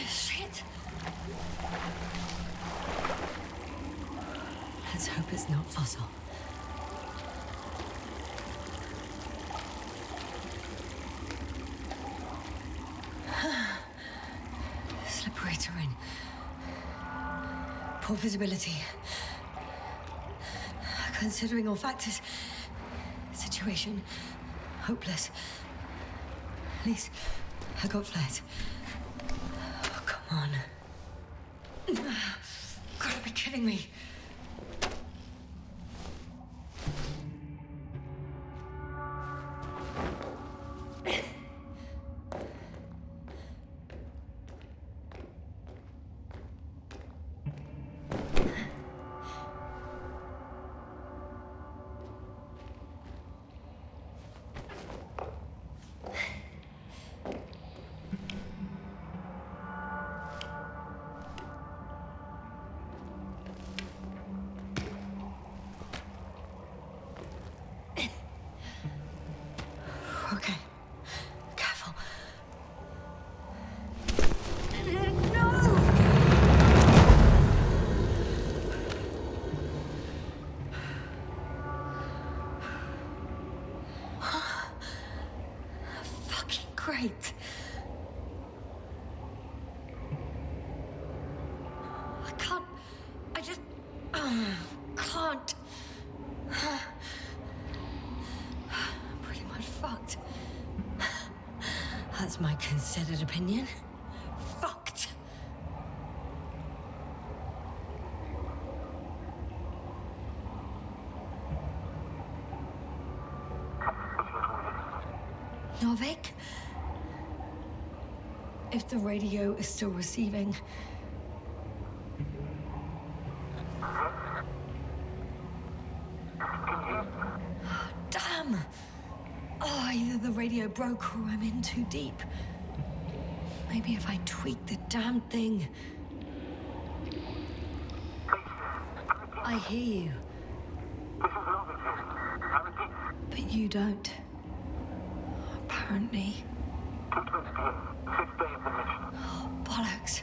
Shit! Let's hope it's not fossil. Slippery terrain. Poor visibility. Considering all factors, situation hopeless. At least I got flares. Oh, come on. Gotta be kidding me. Okay. Careful. No! Fucking great. I just can't. Pretty much fucked. That's my considered opinion. Fucked. Narvik? If the radio is still receiving... Damn! Oh, either the radio broke or I'm in too deep. Maybe if I tweak the damn thing... I hear you. But you don't. Apparently. Oh, bollocks.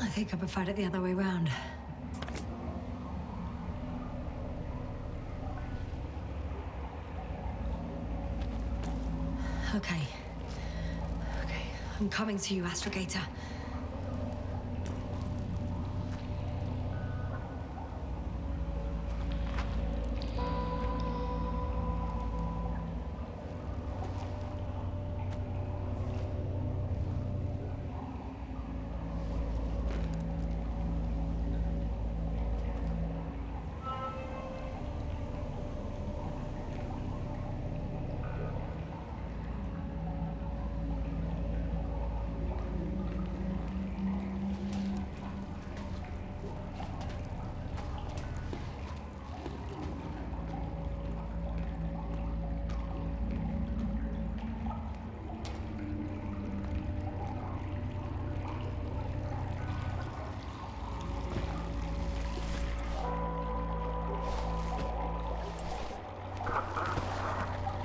I think I preferred it the other way round. Okay. I'm coming to you, Astrogator.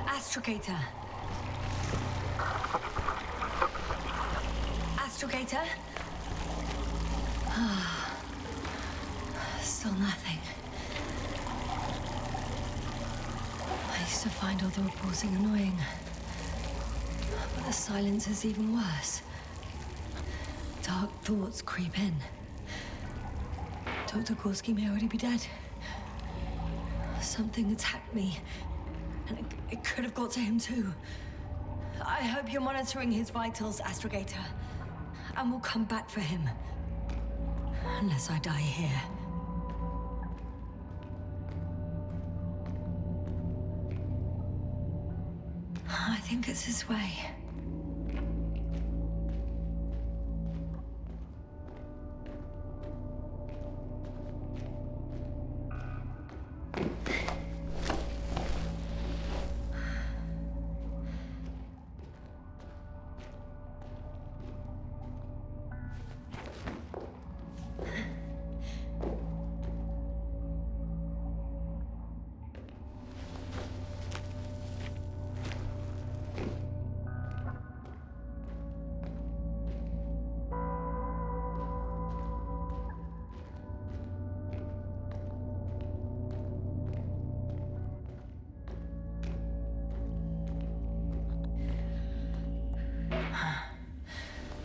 Astrogator. Astrogator? Still nothing. I used to find all the reporting annoying. But the silence is even worse. Dark thoughts creep in. Dr. Gorski may already be dead. Something attacked me. And it could have got to him too. I hope you're monitoring his vitals, Astrogator. And we'll come back for him. Unless I die here. I think it's his way.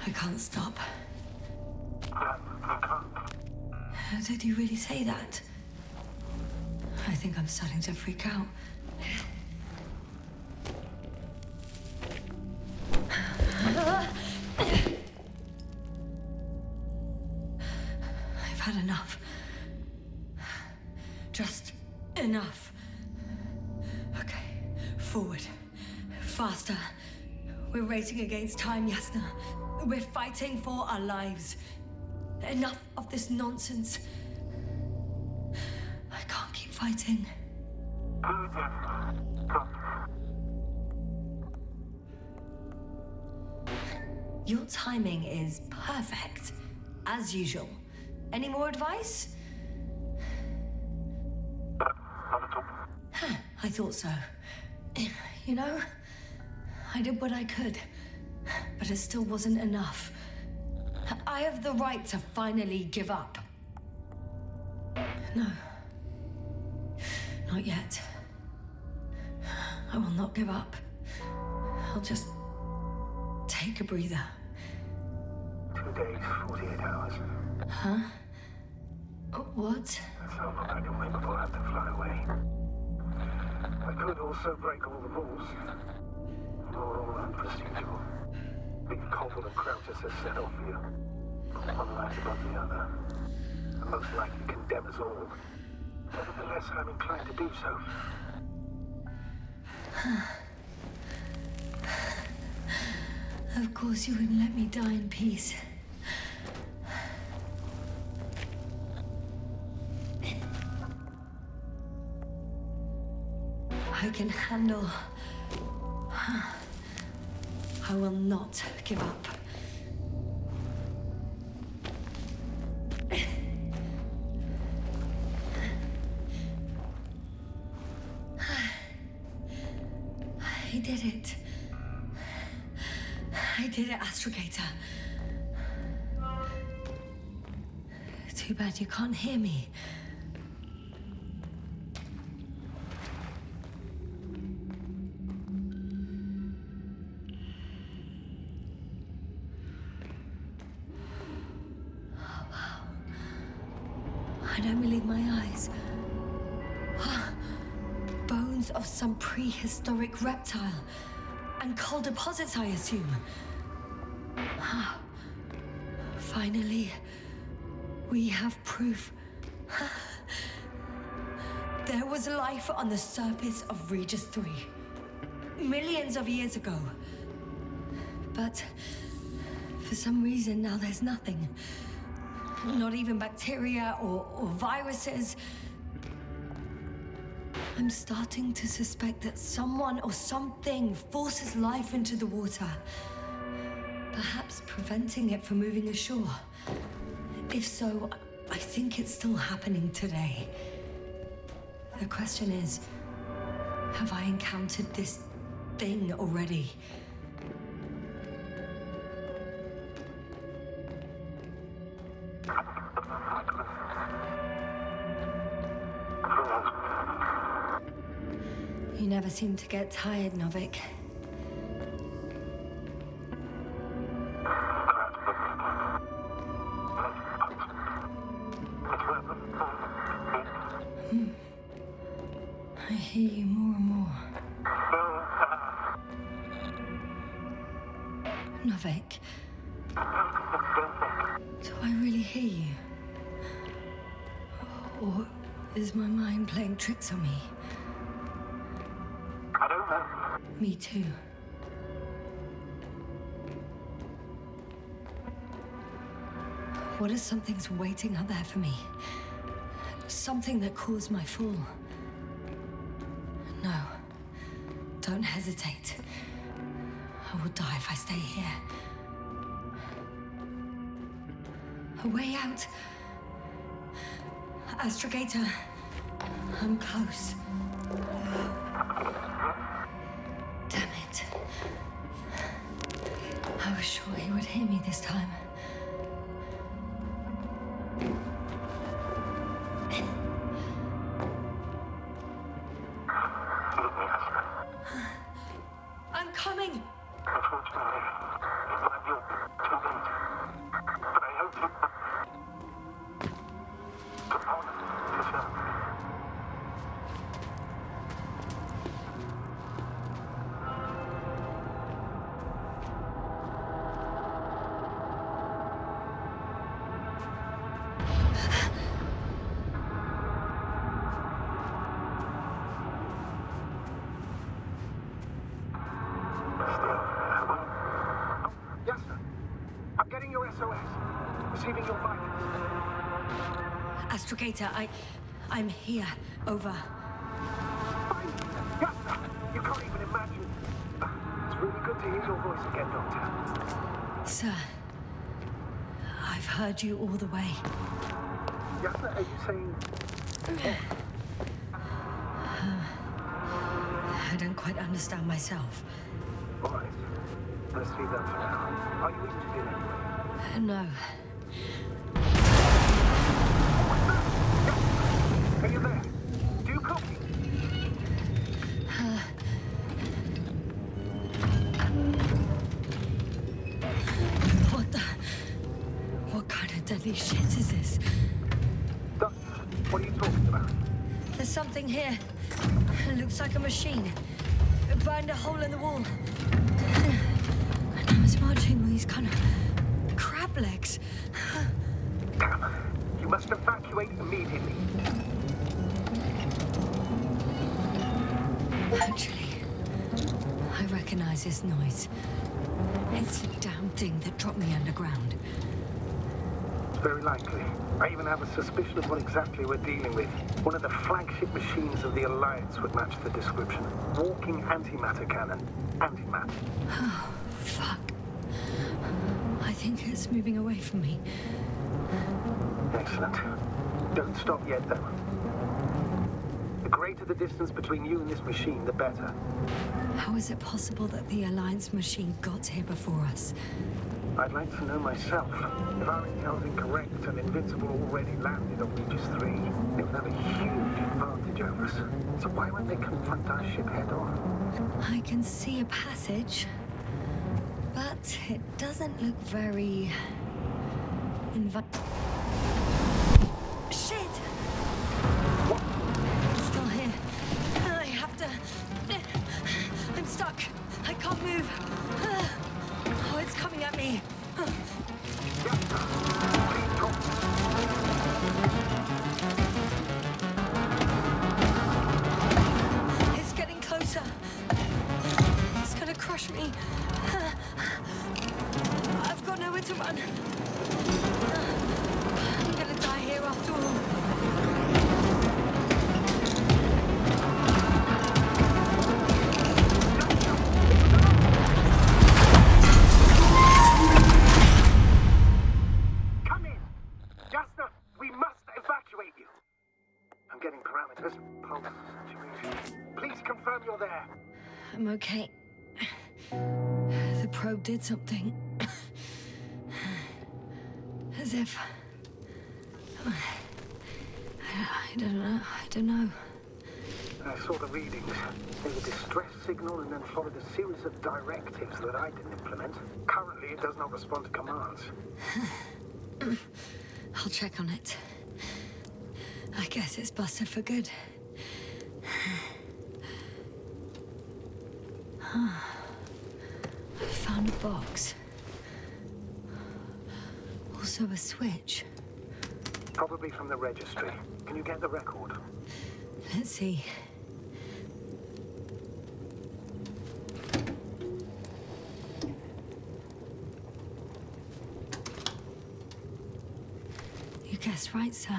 I can't stop. Did you really say that? I think I'm starting to freak out. I've had enough. Just enough. Okay, forward. Faster. We're racing against time, Yasna. We're fighting for our lives. Enough of this nonsense. I can't keep fighting. Your timing is perfect, as usual. Any more advice? I thought so. You know, I did what I could, but it still wasn't enough. I have the right to finally give up. No. Not yet. I will not give up. I'll just take a breather. 2 days, 48 hours. Huh? What? That's how long I can wait before I have to fly away. I could also break all the rules. All unprocedural. Big Koval and Krautis are set off for you. One light above the other. And most likely condemn us all. Nevertheless, I'm inclined to do so. Of course you wouldn't let me die in peace. I can handle. I will not give up. I did it. I did it, Astrogator. Too bad you can't hear me. Oh, wow. I don't believe my eyes. Bones of some prehistoric reptile. And coal deposits, I assume. Finally, we have proof. There was life on the surface of Regis 3. Millions of years ago. But for some reason now there's nothing. Not even bacteria or viruses. I'm starting to suspect that someone or something forces life into the water. Perhaps preventing it from moving ashore. If so, I think it's still happening today. The question is, have I encountered this thing already? You never seem to get tired, Novik. I hear you more and more. Novik. Do I really hear you? Or is my mind playing tricks on me? I don't know. Me too. What if something's waiting out there for me? Something that caused my fall? No. Don't hesitate. I will die if I stay here. A way out. Astrogator. I'm close. Damn it. I was sure he would hear me this time. I'm coming! Unfortunately, it might be too late. But I hope you... Come on, yourself. Yes, sir. I'm getting your SOS. Receiving your vitals. Astrogator, I'm here. Over. Fine. Yes, sir. You can't even imagine. It's really good to hear your voice again, Doctor. Sir, I've heard you all the way. Yes, sir. Are you saying... I don't quite understand myself. All right. Let's leave that for now. Are you interested in anyway? No. Are you there? Do you copy? What kind of deadly shit is this? Doctor, what are you talking about? There's something here. It looks like a machine. It burned a hole in the wall. And now it's marching with these kind of crab legs. You must evacuate immediately. Actually, I recognize this noise. It's the damn thing that dropped me underground. Very likely. I even have a suspicion of what exactly we're dealing with. One of the flagship machines of the Alliance would match the description. Walking antimatter cannon. Antimatter. Oh, fuck. I think it's moving away from me. Excellent. Don't stop yet, though. The greater the distance between you and this machine, the better. How is it possible that the Alliance machine got here before us? I'd like to know myself. If our intel's incorrect and Invincible already landed on Regis 3, it would have a huge advantage over us. So why won't they confront our ship head-on? I can see a passage, but it doesn't look very... Shit! What? It's still here. I have to... I'm stuck. I can't move. Oh, it's coming at me. It's getting closer. It's gonna crush me. I've got nowhere to run. I'm gonna die here after all. I'm okay. The probe did something. As if... I don't know. I saw the readings. There's a distress signal and then followed a series of directives that I didn't implement. Currently, it does not respond to commands. I'll check on it. I guess it's busted for good. I found a box. Also a switch. Probably from the registry. Can you get the record? Let's see. You guessed right, sir.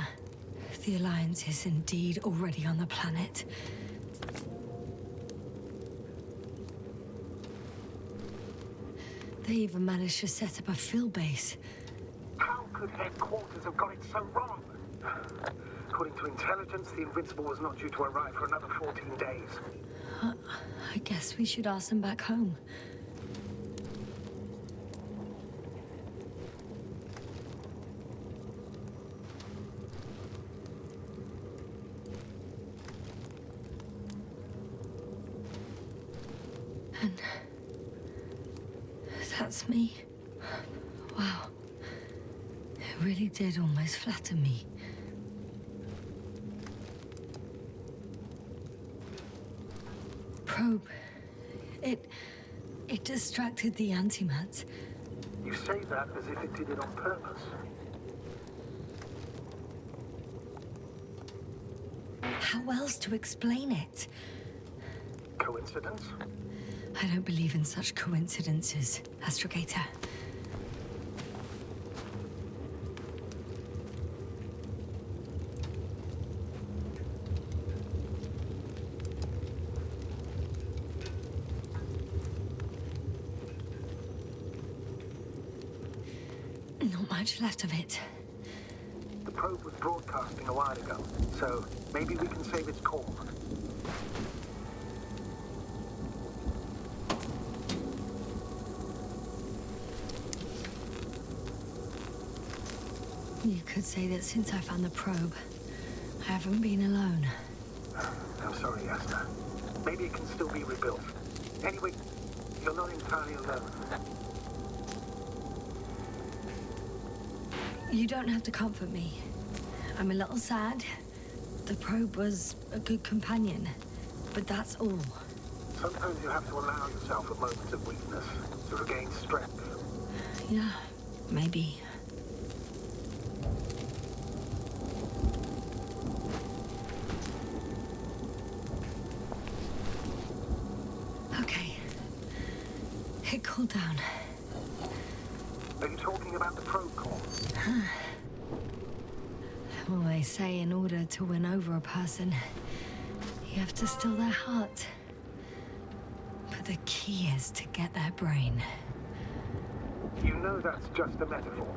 The Alliance is indeed already on the planet. They even managed to set up a field base. How could headquarters have got it so wrong? According to intelligence, the Invincible was not due to arrive for another 14 days. I guess we should ask them back home. And... that's me. Wow. It really did almost flatter me. Probe. It distracted the antimats. You say that as if it did it on purpose. How else to explain it? Coincidence? I don't believe in such coincidences, Astrogator. Not much left of it. The probe was broadcasting a while ago, so maybe we can save its call. You could say that since I found the probe, I haven't been alone. I'm sorry, Asta. Maybe it can still be rebuilt. Anyway, you're not entirely alone. You don't have to comfort me. I'm a little sad. The probe was a good companion, but that's all. Sometimes you have to allow yourself a moment of weakness to regain strength. Yeah, maybe. Okay. It cooled down. you talking about the probe core? Well, they say in order to win over a person, you have to steal their heart. But the key is to get their brain. You know that's just a metaphor.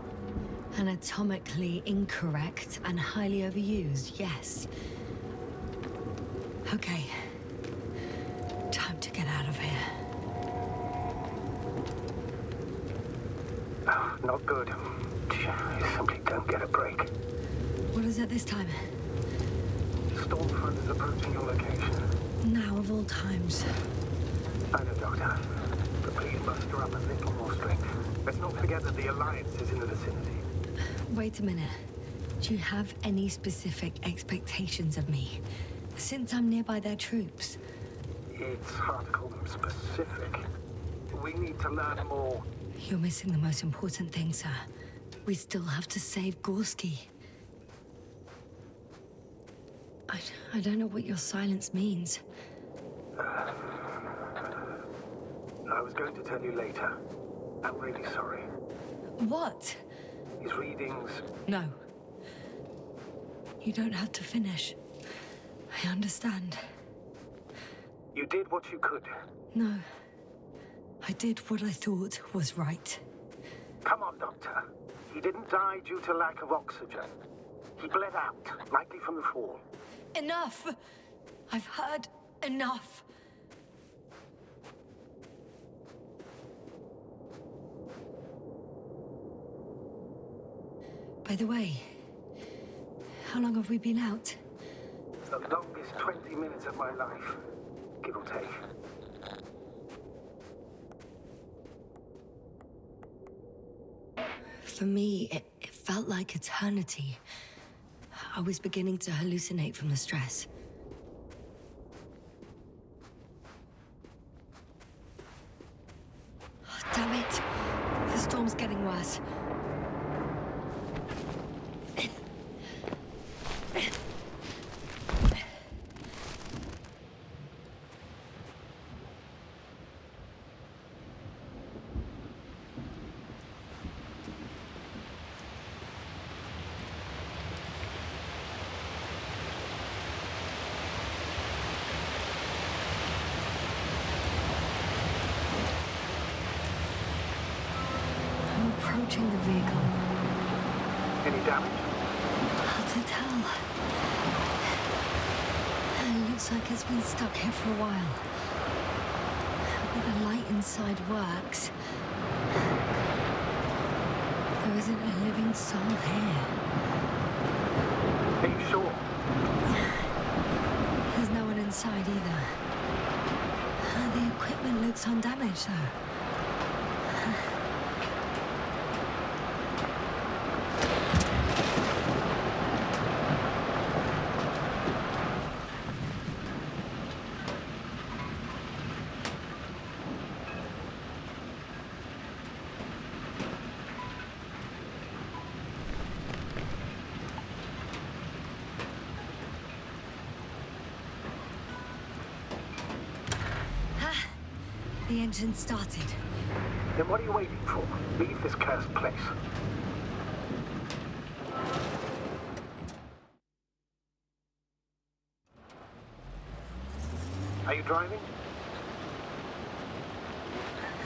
Anatomically incorrect and highly overused, yes. Okay. Time to get out of here. Oh, not good. You simply don't get a break. What is it this time? Stormfront is approaching your location. Now of all times. I know, Doctor. But please muster up a little more strength. Let's not forget that the Alliance is in the vicinity. Wait a minute. Do you have any specific expectations of me? Since I'm nearby their troops. It's hard to call them specific. We need to learn more. You're missing the most important thing, sir. We still have to save Gorski. I don't know what your silence means. I was going to tell you later. I'm really sorry. What? His readings... No. You don't have to finish. I understand. You did what you could. No. I did what I thought was right. Come on, Doctor. He didn't die due to lack of oxygen. He bled out, likely from the fall. Enough! I've heard enough. By the way, how long have we been out? The longest 20 minutes of my life, give or take. For me, it felt like eternity. I was beginning to hallucinate from the stress. Oh, damn it! The storm's getting worse. Approaching the vehicle. Any damage? Hard to tell. It looks like it's been stuck here for a while. But the light inside works. There isn't a living soul here. Are you sure? There's no one inside either. The equipment looks undamaged, though. The engine started. Then what are you waiting for? Leave this cursed place. Are you driving?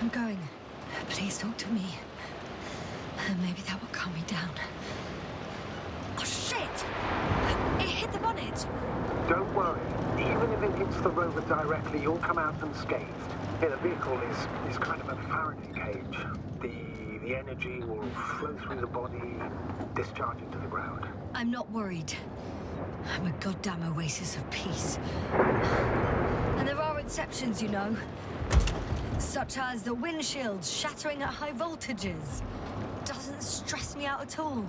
I'm going. Please talk to me. Maybe that will calm me down. Oh, shit! It hit the bonnet! Don't worry. Even if it hits the rover directly, you'll come out unscathed. Yeah, the vehicle is kind of a Faraday cage. The energy will flow through the body, discharge into the ground. I'm not worried. I'm a goddamn oasis of peace. And there are exceptions, you know. Such as the windshield shattering at high voltages. Doesn't stress me out at all.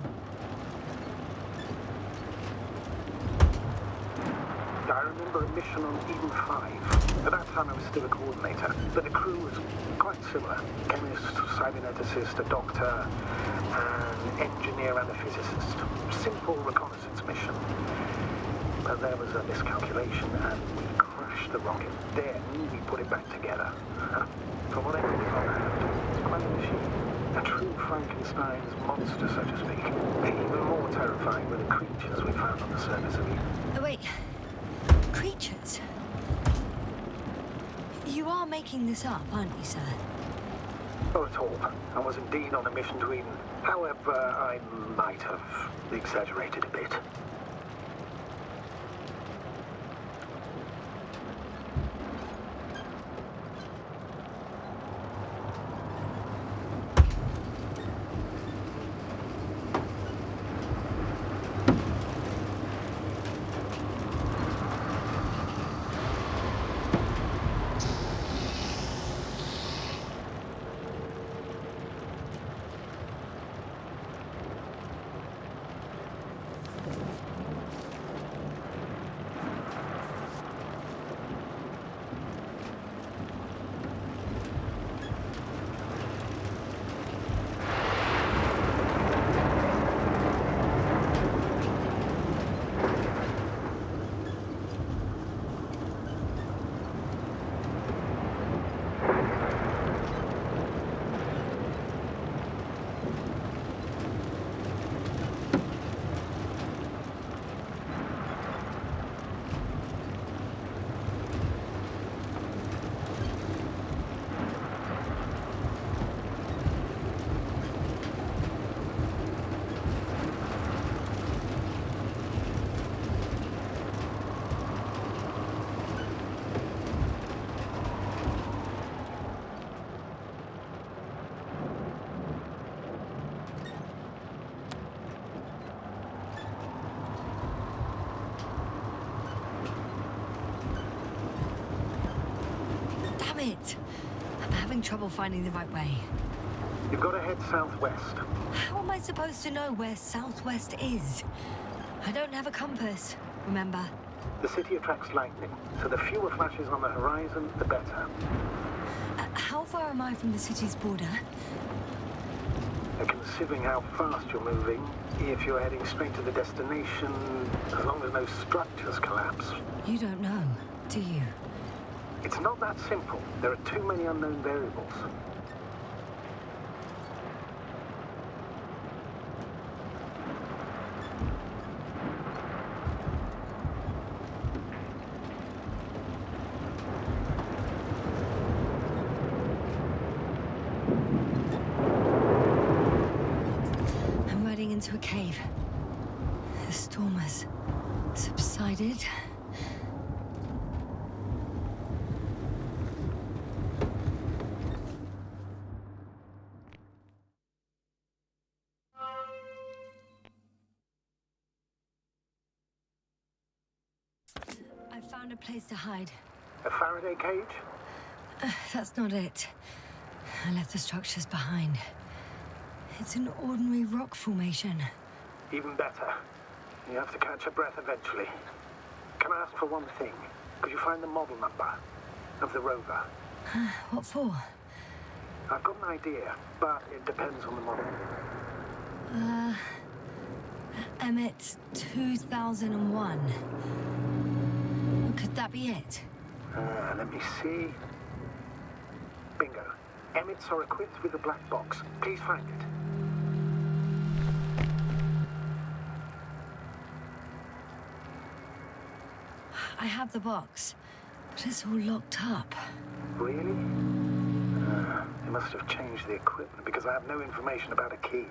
I remember a mission on Eden 5. At that time I was still a coordinator, but the crew was quite similar. Chemist, cyberneticist, a doctor, an engineer and a physicist. Simple reconnaissance mission. But there was a miscalculation and we crashed the rocket. Then we put it back together. From what I know, it's quite a machine. A true Frankenstein's monster, so to speak. Even more terrifying were the creatures we found on the surface of it. Oh, wait. Creatures? You are making this up, aren't you, sir? Not at all. I was indeed on a mission to Eden. However, I might have exaggerated a bit. It. I'm having trouble finding the right way. You've got to head southwest. How am I supposed to know where southwest is? I don't have a compass, remember? The city attracts lightning, so the fewer flashes on the horizon, the better. How far am I from the city's border? Considering how fast you're moving, if you're heading straight to the destination, as long as no structures collapse. You don't know, do you? It's not that simple. There are too many unknown variables. I'm riding into a cave. The storm has subsided. I found a place to hide. A Faraday cage? That's not it. I left the structures behind. It's an ordinary rock formation. Even better. You have to catch your breath eventually. Can I ask for one thing? Could you find the model number of the rover? What for? I've got an idea, but it depends on the model. Emmett 2001. Could that be it? Let me see. Bingo. Emmets are equipped with a black box. Please find it. I have the box, but it's all locked up. Really? They must have changed the equipment because I have no information about a key.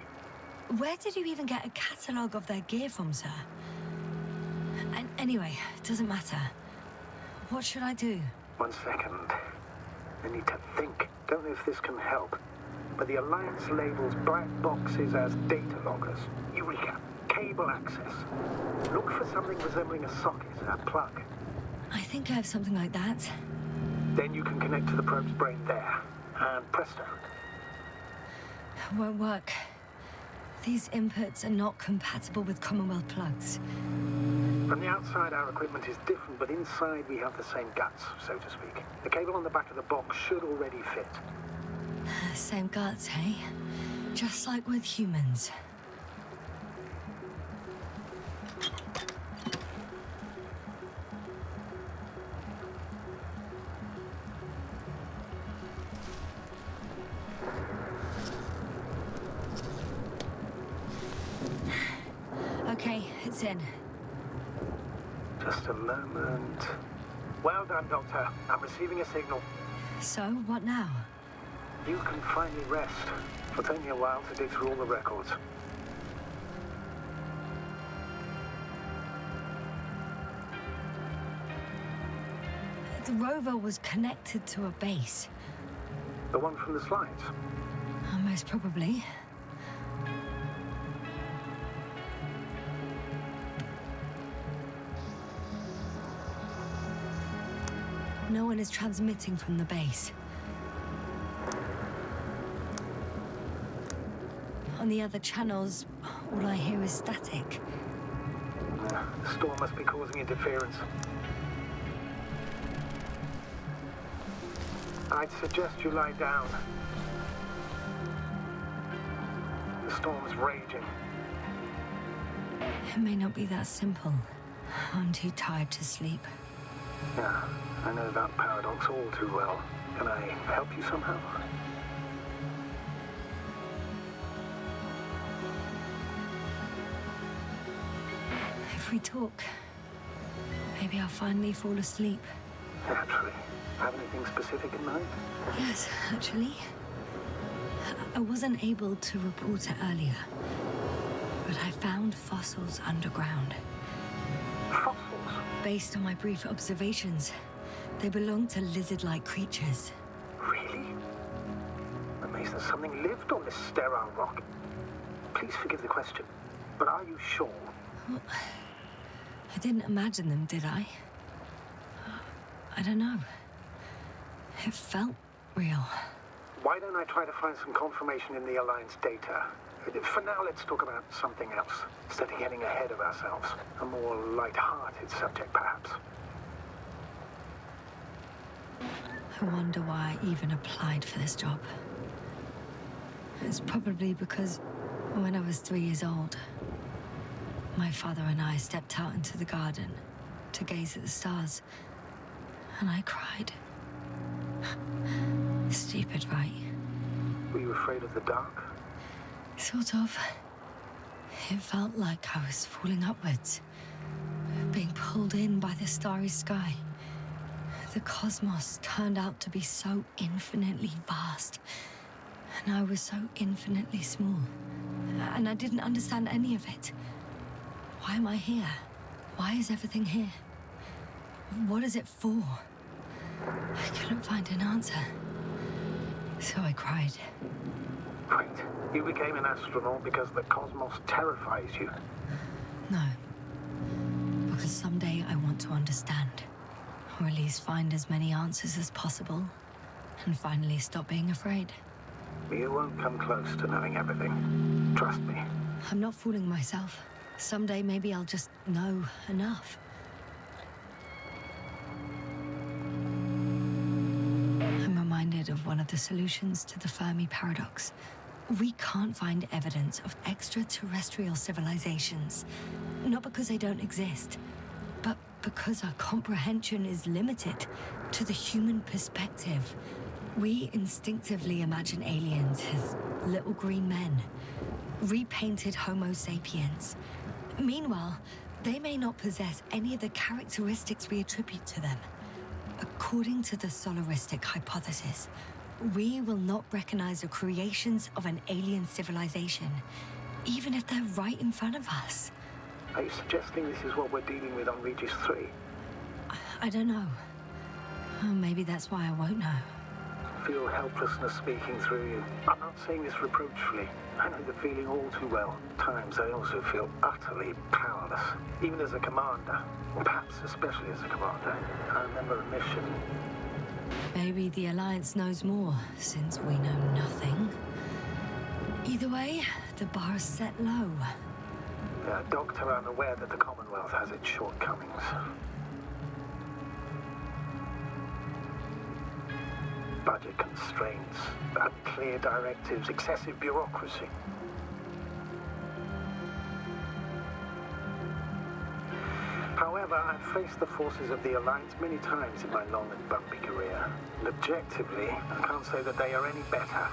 Where did you even get a catalogue of their gear from, sir? Anyway, it doesn't matter. What should I do? 1 second. I need to think. Don't know if this can help. But the Alliance labels black boxes as data loggers. Eureka! Cable access. Look for something resembling a socket, a plug. I think I have something like that. Then you can connect to the probe's brain there. And presto. Won't work. These inputs are not compatible with Commonwealth plugs. From the outside, our equipment is different, but inside we have the same guts, so to speak. The cable on the back of the box should already fit. Same guts, hey? Just like with humans. It's in. Just a moment. Well done, Doctor. I'm receiving a signal. So, what now? You can finally rest. It'll take me a while to dig through all the records. The rover was connected to a base. The one from the slides? Most probably. No one is transmitting from the base. On the other channels, all I hear is static. The storm must be causing interference. I'd suggest you lie down. The storm's raging. It may not be that simple. I'm too tired to sleep. Yeah, I know that paradox all too well. Can I help you somehow? If we talk, maybe I'll finally fall asleep. Naturally. Have anything specific in mind? Yes, actually. I wasn't able to report it earlier, but I found fossils underground. Fossils? Based on my brief observations, they belong to lizard-like creatures. Really? That means that something lived on this sterile rock. Please forgive the question, but are you sure? Well, I didn't imagine them, did I? I don't know. It felt real. Why don't I try to find some confirmation in the Alliance data? For now, let's talk about something else, instead of getting ahead of ourselves. A more light-hearted subject, perhaps. I wonder why I even applied for this job. It's probably because when I was 3 years old, my father and I stepped out into the garden to gaze at the stars, and I cried. Stupid, right? Were you afraid of the dark? Sort of. It felt like I was falling upwards, being pulled in by the starry sky. The cosmos turned out to be so infinitely vast, and I was so infinitely small. And I didn't understand any of it. Why am I here? Why is everything here? What is it for? I couldn't find an answer. So I cried. Wait, you became an astronaut because the cosmos terrifies you? No. Because someday I want to understand. Or at least find as many answers as possible. And finally stop being afraid. You won't come close to knowing everything. Trust me. I'm not fooling myself. Someday maybe I'll just know enough. I'm reminded of one of the solutions to the Fermi paradox. We can't find evidence of extraterrestrial civilizations. Not because they don't exist, but because our comprehension is limited to the human perspective. We instinctively imagine aliens as little green men, repainted Homo sapiens. Meanwhile, they may not possess any of the characteristics we attribute to them. According to the solaristic hypothesis, we will not recognize the creations of an alien civilization, even if they're right in front of us. Are you suggesting this is what we're dealing with on Regis 3? I don't know. Maybe that's why I won't know. Feel helplessness speaking through you. I'm not saying this reproachfully. I know the feeling all too well. At times I also feel utterly powerless, even as a commander. Perhaps especially as a commander. I remember a mission. Maybe the Alliance knows more, since we know nothing. Either way, the bar is set low. Doctor, I'm aware that the Commonwealth has its shortcomings. Budget constraints, unclear directives, excessive bureaucracy. However, I've faced the forces of the Alliance many times in my long and bumpy career. And objectively, I can't say that they are any better.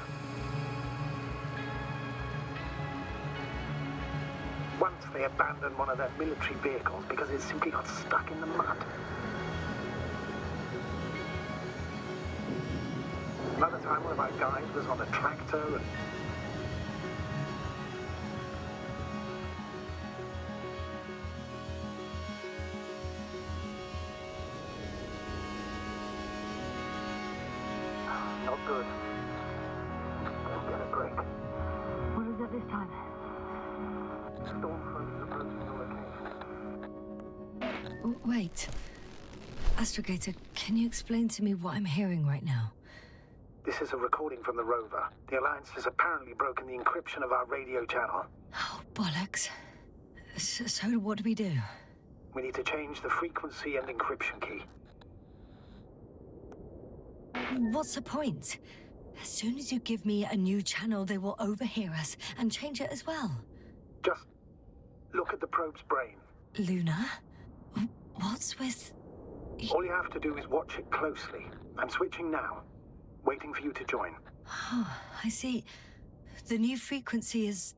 Once they abandoned one of their military vehicles because it simply got stuck in the mud. Another time, one of our guys was on a tractor and... Not good. Don't get a break. What is it this time? Storm front is approaching the location. Wait. Astrogator, can you explain to me what I'm hearing right now? This is a recording from the rover. The Alliance has apparently broken the encryption of our radio channel. Oh, bollocks. So what do we do? We need to change the frequency and encryption key. What's the point? As soon as you give me a new channel, they will overhear us and change it as well. Just look at the probe's brain. Luna? What's with... All you have to do is watch it closely. I'm switching now. Waiting for you to join. Oh, I see. The new frequency is...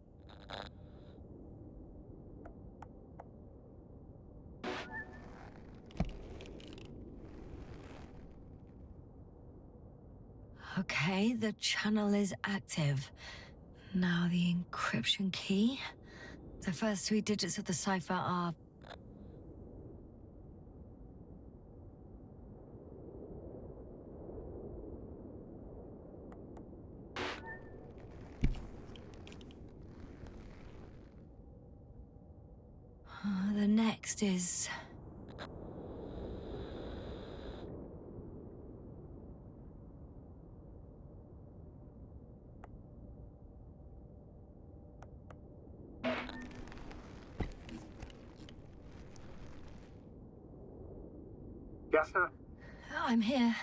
Okay, the channel is active. Now the encryption key. The first 3 digits of the cipher are... The next is... Yasna? I'm here.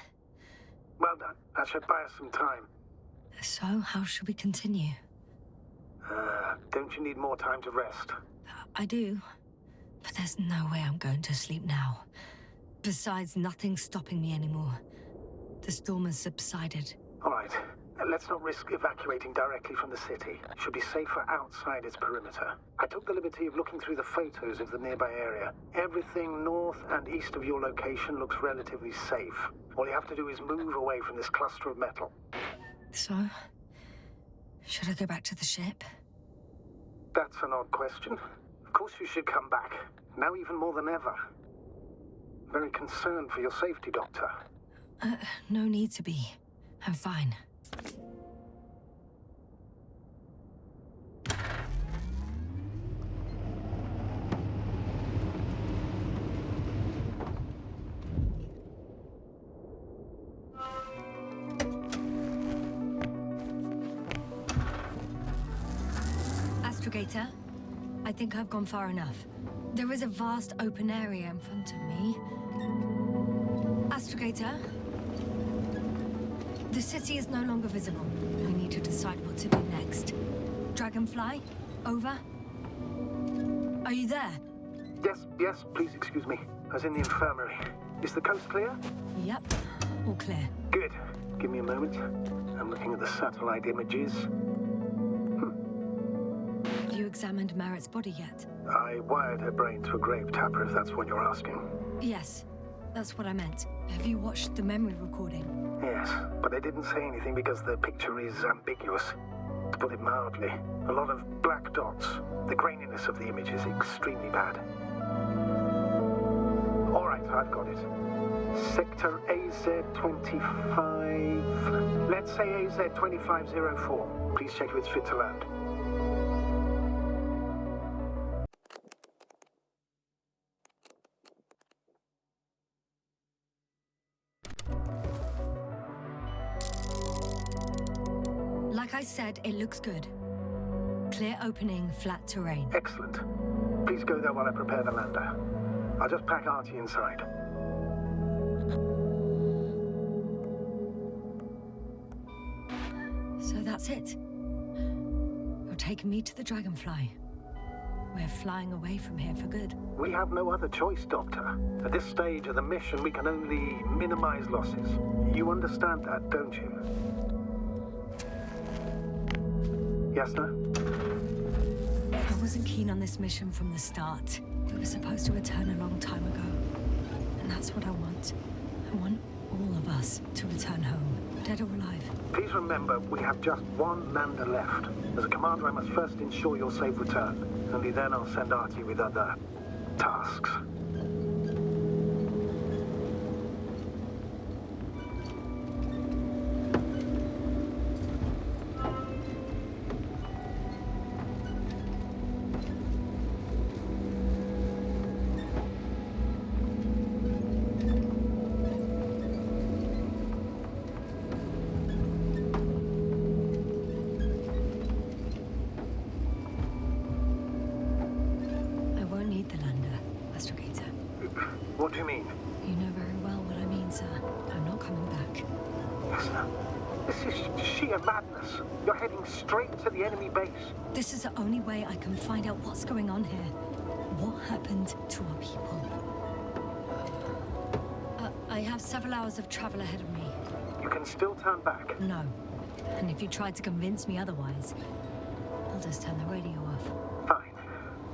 Well done. That should buy us some time. So, how should we continue? Don't you need more time to rest? I do. But there's no way I'm going to sleep now. Besides, nothing's stopping me anymore. The storm has subsided. All right. Let's not risk evacuating directly from the city. It should be safer outside its perimeter. I took the liberty of looking through the photos of the nearby area. Everything north and east of your location looks relatively safe. All you have to do is move away from this cluster of metal. So, should I go back to the ship? That's an odd question. Of course you should come back. Now even more than ever. Very concerned for your safety, Doctor. No need to be. I'm fine. Astrogator, I think I've gone far enough. There is a vast open area in front of me. Astrogator? The city is no longer visible. We need to decide what to do next. Dragonfly, over? Are you there? Yes, please excuse me. I was in the infirmary. Is the coast clear? Yep, all clear. Good. Give me a moment. I'm looking at the satellite images. Have you examined Merritt's body yet? I wired her brain to a grave tapper, if that's what you're asking. Yes, that's what I meant. Have you watched the memory recording? Yes, but I didn't say anything because the picture is ambiguous. To put it mildly, a lot of black dots. The graininess of the image is extremely bad. All right, I've got it. Sector AZ-25... Let's say AZ-2504. Please check if it's fit to land. Like I said, it looks good. Clear opening, flat terrain. Excellent. Please go there while I prepare the lander. I'll just pack Artie inside. So that's it. You're taking me to the Dragonfly. We're flying away from here for good. We have no other choice, Doctor. At this stage of the mission, we can only minimize losses. You understand that, don't you? Yes, sir? I wasn't keen on this mission from the start. We were supposed to return a long time ago. And that's what I want. I want all of us to return home, dead or alive. Please remember, we have just one lander left. As a commander, I must first ensure your safe return. Only then I'll send Artie with other tasks. What do you mean? You know very well what I mean, sir. I'm not coming back. Listen, this is sheer madness. You're heading straight to the enemy base. This is the only way I can find out what's going on here. What happened to our people? I have several hours of travel ahead of me. You can still turn back. No. And if you try to convince me otherwise, I'll just turn the radio off. Fine.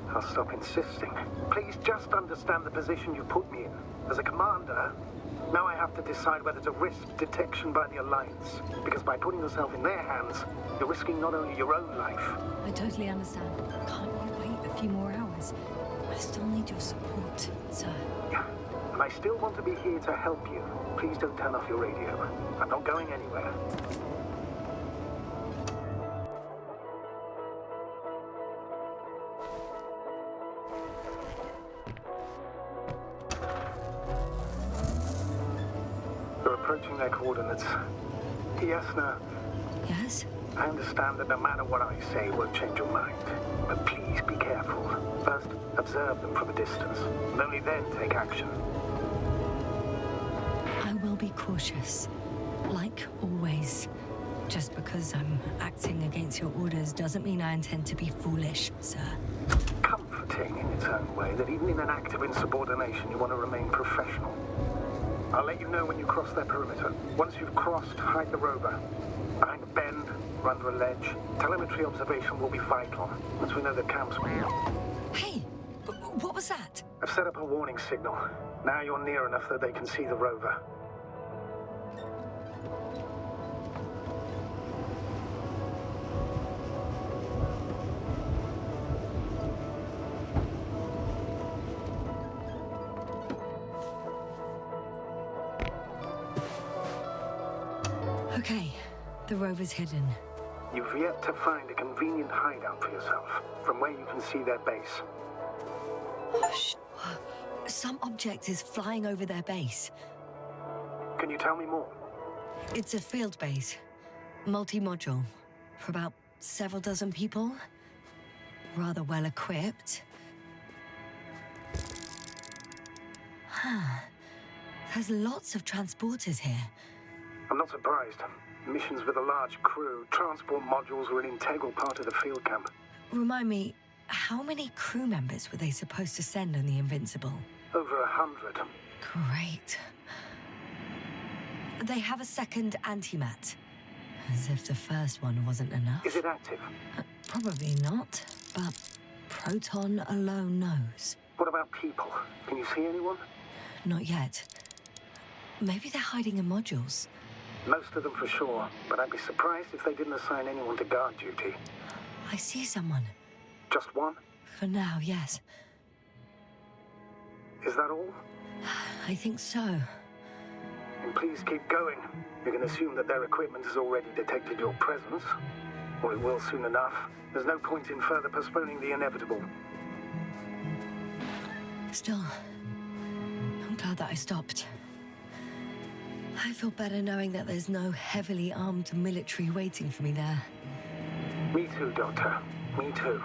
I'll stop insisting. Please just understand the position you put me in. As a commander, now I have to decide whether to risk detection by the Alliance. Because by putting yourself in their hands, you're risking not only your own life. I totally understand. Can't you wait a few more hours? I still need your support, sir. Yeah. And I still want to be here to help you. Please don't turn off your radio. I'm not going anywhere. We're approaching their coordinates. Yes, no. Yes? I understand that no matter what I say won't change your mind. But please be careful. First, observe them from a distance. And only then take action. I will be cautious. Like always. Just because I'm acting against your orders doesn't mean I intend to be foolish, sir. Comforting in its own way that even in an act of insubordination you want to remain professional. I'll let you know when you cross their perimeter. Once you've crossed, hide the rover. Behind a bend, or under a ledge. Telemetry observation will be vital. Once we know the camp's... Hey! What was that? I've set up a warning signal. Now you're near enough that they can see the rover. Okay, the rover's hidden. You've yet to find a convenient hideout for yourself, from where you can see their base. Shh. Some object is flying over their base. Can you tell me more? It's a field base. Multi-module. For about several dozen people. Rather well equipped. Huh. There's lots of transporters here. I'm not surprised. Missions with a large crew, transport modules were an integral part of the field camp. Remind me, how many crew members were they supposed to send on the Invincible? Over 100. Great. They have a second antimat. As if the first one wasn't enough. Is it active? Probably not, but Proton alone knows. What about people? Can you see anyone? Not yet. Maybe they're hiding in modules. Most of them for sure, but I'd be surprised if they didn't assign anyone to guard duty. I see someone. Just one? For now, yes. Is that all? I think so. And please keep going. You can assume that their equipment has already detected your presence. Or it will soon enough. There's no point in further postponing the inevitable. Still, I'm glad that I stopped. I feel better knowing that there's no heavily armed military waiting for me there. Me too, Doctor. Me too.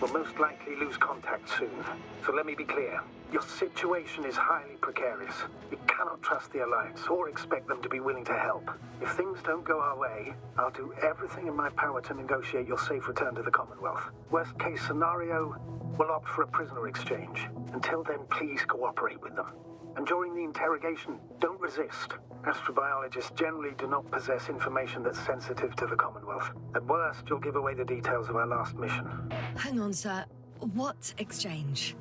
We'll most likely lose contact soon. So let me be clear. Your situation is highly precarious. You cannot trust the Alliance or expect them to be willing to help. If things don't go our way, I'll do everything in my power to negotiate your safe return to the Commonwealth. Worst case scenario, we'll opt for a prisoner exchange. Until then, please cooperate with them. And during the interrogation, don't resist. Astrobiologists generally do not possess information that's sensitive to the Commonwealth. At worst, you'll give away the details of our last mission. Hang on, sir. What exchange?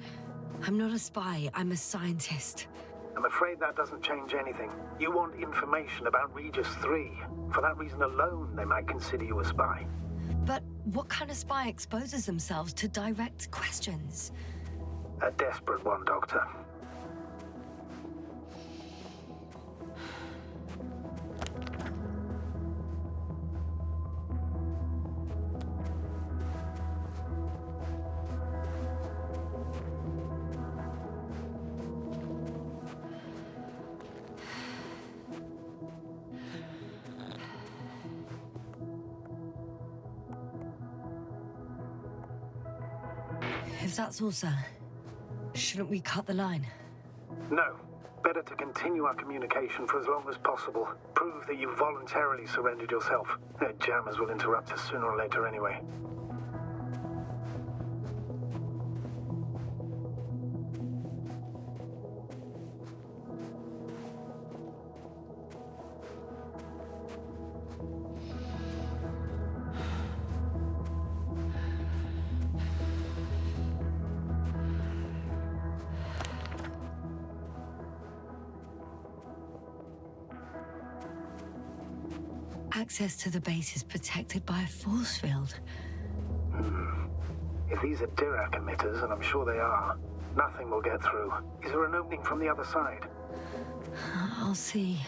I'm not a spy, I'm a scientist. I'm afraid that doesn't change anything. You want information about Regis 3. For that reason alone, they might consider you a spy. But what kind of spy exposes themselves to direct questions? A desperate one, Doctor. If that's all, sir, shouldn't we cut the line? No. Better to continue our communication for as long as possible. Prove that you voluntarily surrendered yourself. Their jammers will interrupt us sooner or later anyway. Access to the base is protected by a force field. If these are Dirac emitters, and I'm sure they are, nothing will get through. Is there an opening from the other side? I'll see.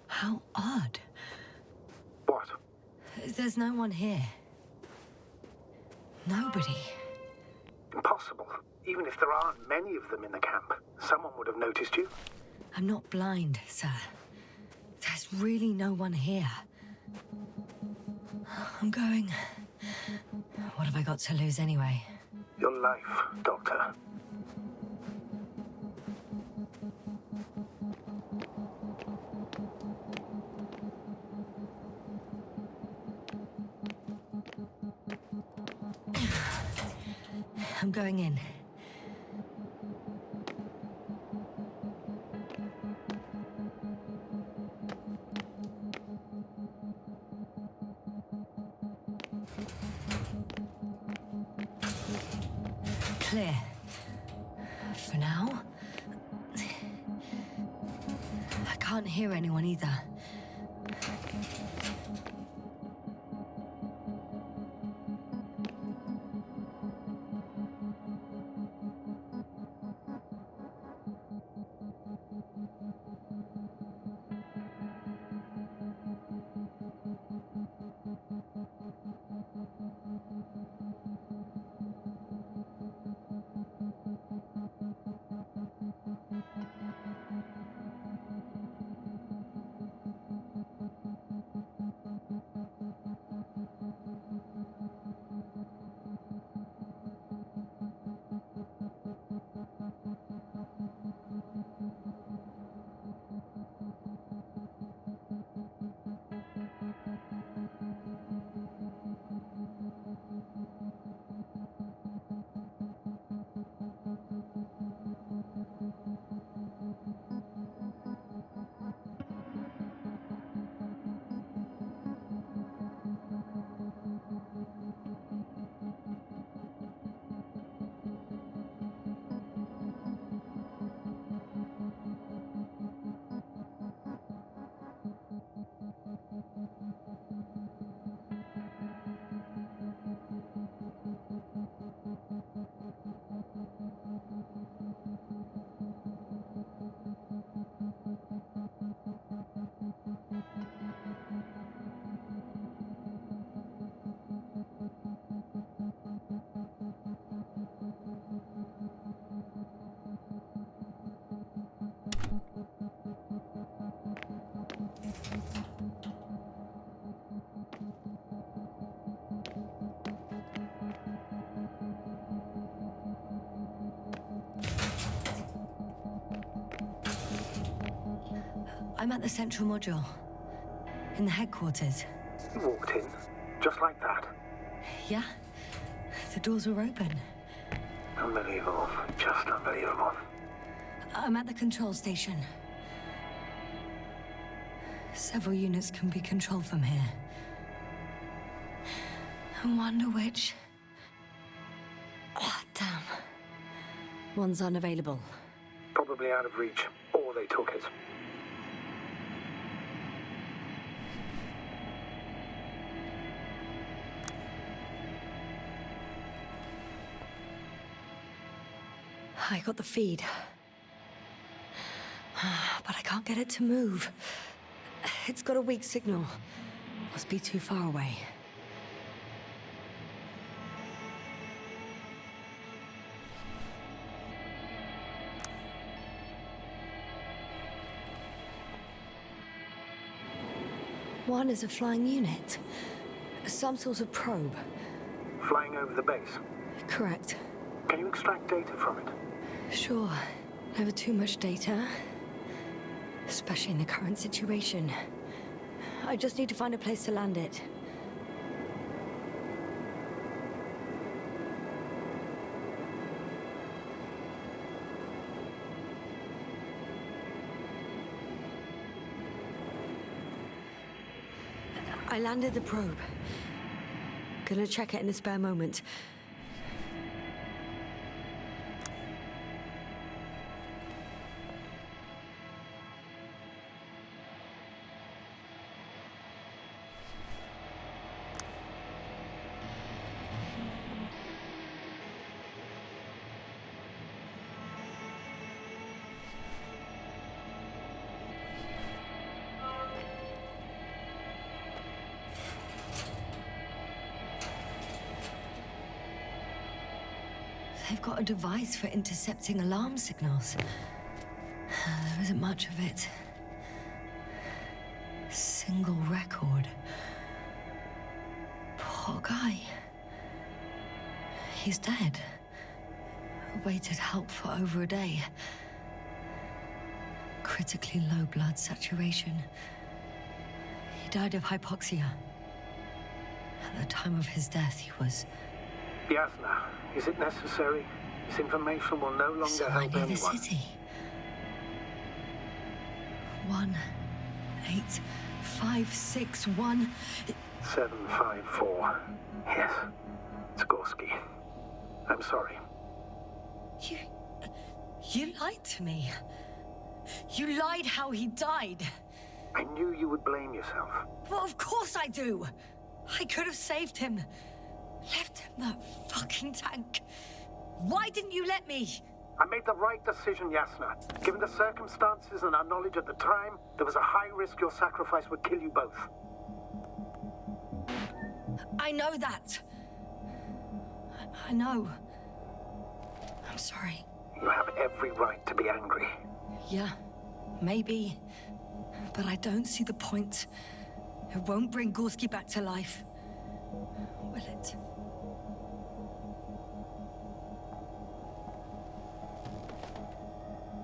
How odd. What? There's no one here. Nobody. Impossible. Even if there aren't many of them in the camp, someone would have noticed you. I'm not blind, sir. There's really no one here. I'm going. What have I got to lose anyway? Your life, Doctor. I'm going in. Clear. For now. I can't hear anyone either. I'm at the central module. In the headquarters. You walked in, just like that. Yeah. The doors were open. Unbelievable. Just unbelievable. I'm at the control station. Several units can be controlled from here. I wonder which... Oh, damn. One's unavailable. Probably out of reach, or they took it. I got the feed. But I can't get it to move. It's got a weak signal. Must be too far away. One is a flying unit. Some sort of probe. Flying over the base. Correct. Can you extract data from it? Sure. Never too much data. Especially in the current situation. I just need to find a place to land it. I landed the probe. Gonna check it in a spare moment. They've got a device for intercepting alarm signals. There isn't much of it. Single record. Poor guy. He's dead. Waited help for over a day. Critically low blood saturation. He died of hypoxia. At the time of his death, he was... Yasna, is it necessary? This information will no longer So help I near anyone. the city. 18561. 754. Yes. Skorsky. I'm sorry. You lied to me. You lied how he died. I knew you would blame yourself. Well, of course I do. I could have saved him. Left him that fucking tank. Why didn't you let me? I made the right decision, Yasna. Given the circumstances and our knowledge at the time, there was a high risk your sacrifice would kill you both. I know that. I know. I'm sorry. You have every right to be angry. Yeah, maybe. But I don't see the point. It won't bring Gorski back to life. Will it?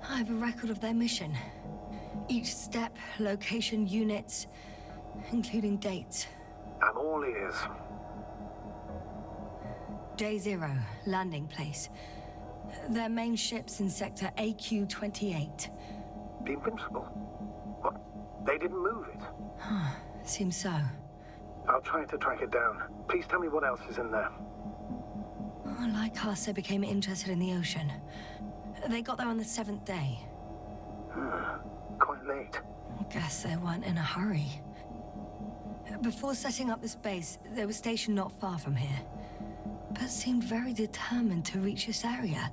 I have a record of their mission. Each step, location, units, including dates. I'm all ears. Day 0, landing place. Their main ship's in sector AQ-28. The Invincible? What? They didn't move it? Seems so. I'll try to track it down. Please tell me what else is in there. Like us, they became interested in the ocean. They got there on the 7th day. Quite late. Guess they weren't in a hurry. Before setting up this base, they were stationed not far from here. But seemed very determined to reach this area.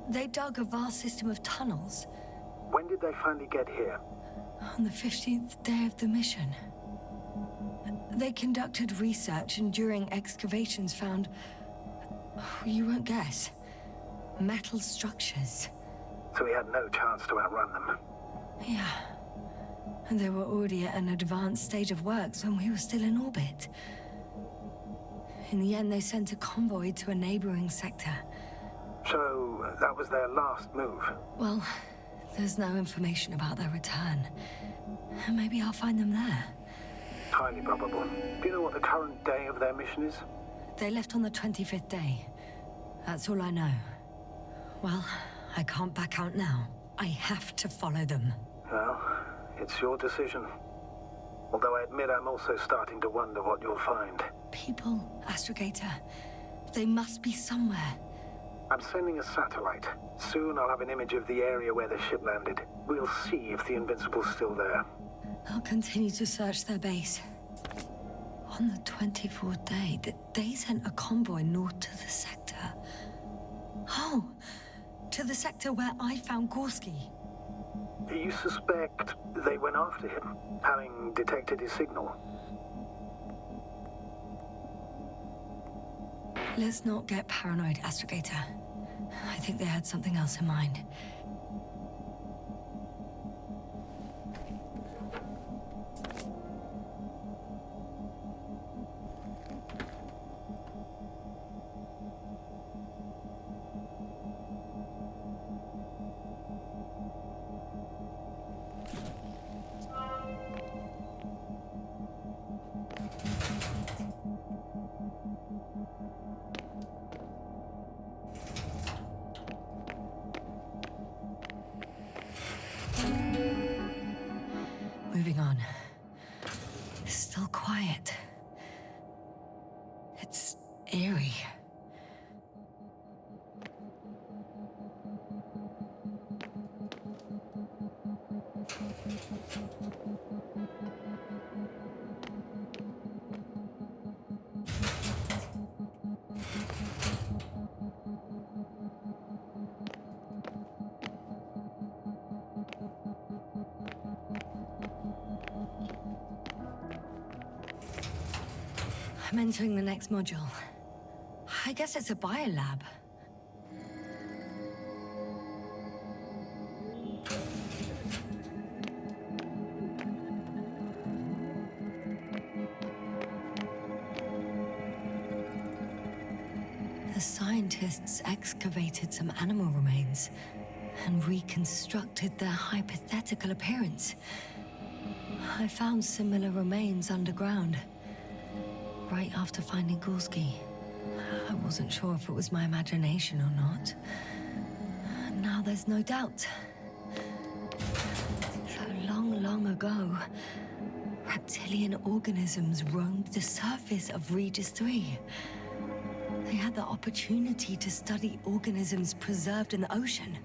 They dug a vast system of tunnels. When did they finally get here? On the 15th day of the mission. They conducted research and during excavations found... you won't guess. Metal structures. So we had no chance to outrun them. Yeah. And they were already at an advanced stage of works when we were still in orbit. In the end, they sent a convoy to a neighboring sector. So that was their last move? Well, there's no information about their return. Maybe I'll find them there. Highly probable. Do you know what the current day of their mission is? They left on the 25th day. That's all I know. Well, I can't back out now. I have to follow them. Well, it's your decision. Although I admit I'm also starting to wonder what you'll find. People, Astrogator. They must be somewhere. I'm sending a satellite. Soon I'll have an image of the area where the ship landed. We'll see if the Invincible's still there. I'll continue to search their base. On the 24th day, they sent a convoy north to the sector. Oh, to the sector where I found Gorski. You suspect they went after him, having detected his signal? Let's not get paranoid, Astrogator. I think they had something else in mind. Moving on. It's still quiet. It's eerie. I'm entering the next module. I guess it's a biolab. The scientists excavated some animal remains and reconstructed their hypothetical appearance. I found similar remains underground. Right after finding Gorski. I wasn't sure if it was my imagination or not. Now there's no doubt. So long ago, reptilian organisms roamed the surface of Regis 3. They had the opportunity to study organisms preserved in the ocean.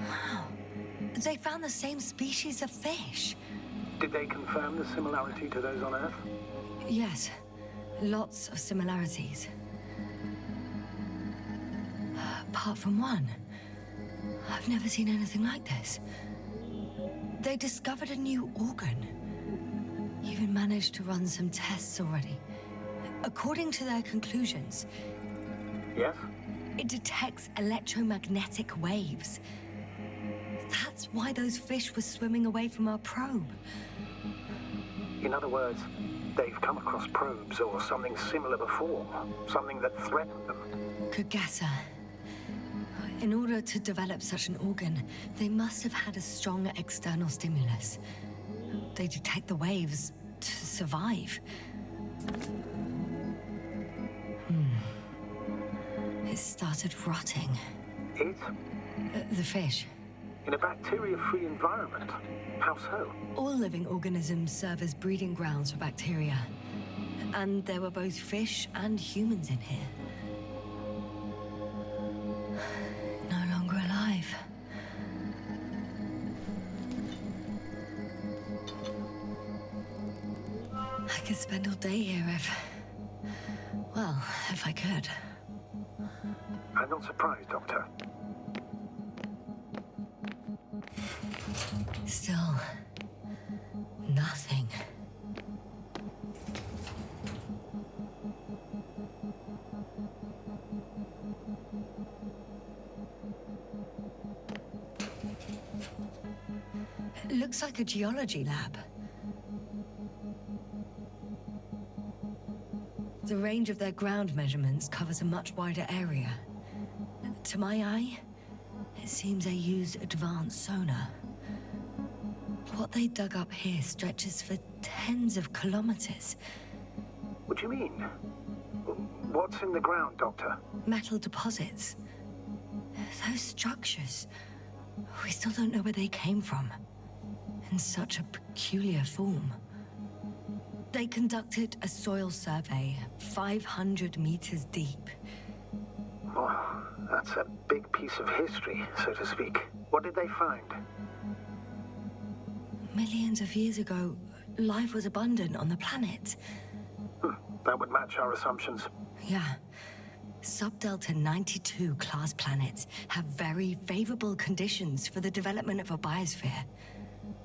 Wow. They found the same species of fish. Did they confirm the similarity to those on Earth? Yes. Lots of similarities. Apart from one. I've never seen anything like this. They discovered a new organ. Even managed to run some tests already. According to their conclusions... Yes? It detects electromagnetic waves. That's why those fish were swimming away from our probe. In other words, they've come across probes or something similar before. Something that threatened them. Good guesser. In order to develop such an organ, they must have had a strong external stimulus. They detect the waves to survive. It started rotting. It? The fish. In a bacteria-free environment? How so? All living organisms serve as breeding grounds for bacteria. And there were both fish and humans in here. No longer alive. I could spend all day here if I could. I'm not surprised, Doctor. Still, nothing. It looks like a geology lab. The range of their ground measurements covers a much wider area. To my eye, it It seems they use advanced sonar. What they dug up here stretches for tens of kilometers. What do you mean? What's in the ground, Doctor? Metal deposits. Those structures. We still don't know where they came from. In such a peculiar form. They conducted a soil survey 500 meters deep. Oh, that's a big piece of history, so to speak. What did they find? Millions of years ago, life was abundant on the planet. That would match our assumptions. Yeah. Subdelta 92 class planets have very favorable conditions for the development of a biosphere.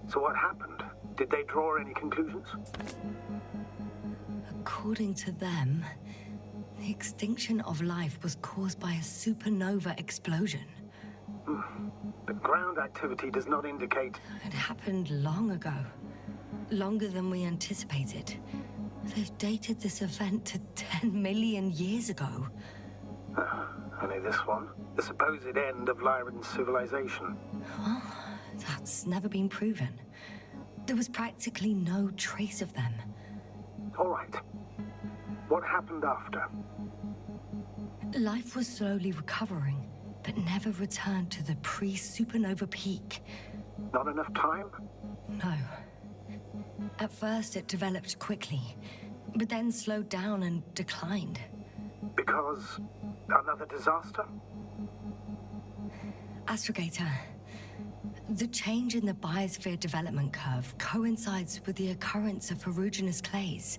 So what happened? Did they draw any conclusions? According to them, the extinction of life was caused by a supernova explosion. But ground activity does not indicate... It happened long ago. Longer than we anticipated. They've dated this event to 10 million years ago. Only this one? The supposed end of Lyran's civilization? Well, that's never been proven. There was practically no trace of them. All right. What happened after? Life was slowly recovering, but never returned to the pre-supernova peak. Not enough time? No. At first, it developed quickly, but then slowed down and declined. Because another disaster? Astrogator, the change in the biosphere development curve coincides with the occurrence of ferruginous clays.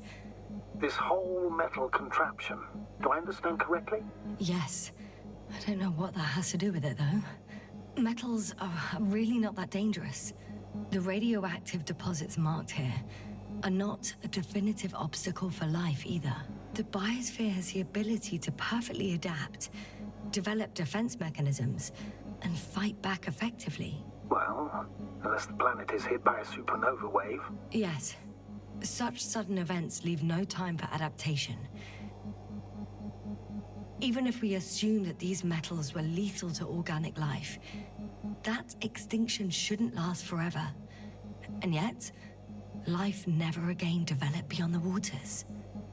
This whole metal contraption, do I understand correctly? Yes. I don't know what that has to do with it, though. Metals are really not that dangerous. The radioactive deposits marked here are not a definitive obstacle for life either. The biosphere has the ability to perfectly adapt, develop defense mechanisms, and fight back effectively. Well, unless the planet is hit by a supernova wave. Yes. Such sudden events leave no time for adaptation. Even if we assume that these metals were lethal to organic life, that extinction shouldn't last forever. And yet, life never again developed beyond the waters.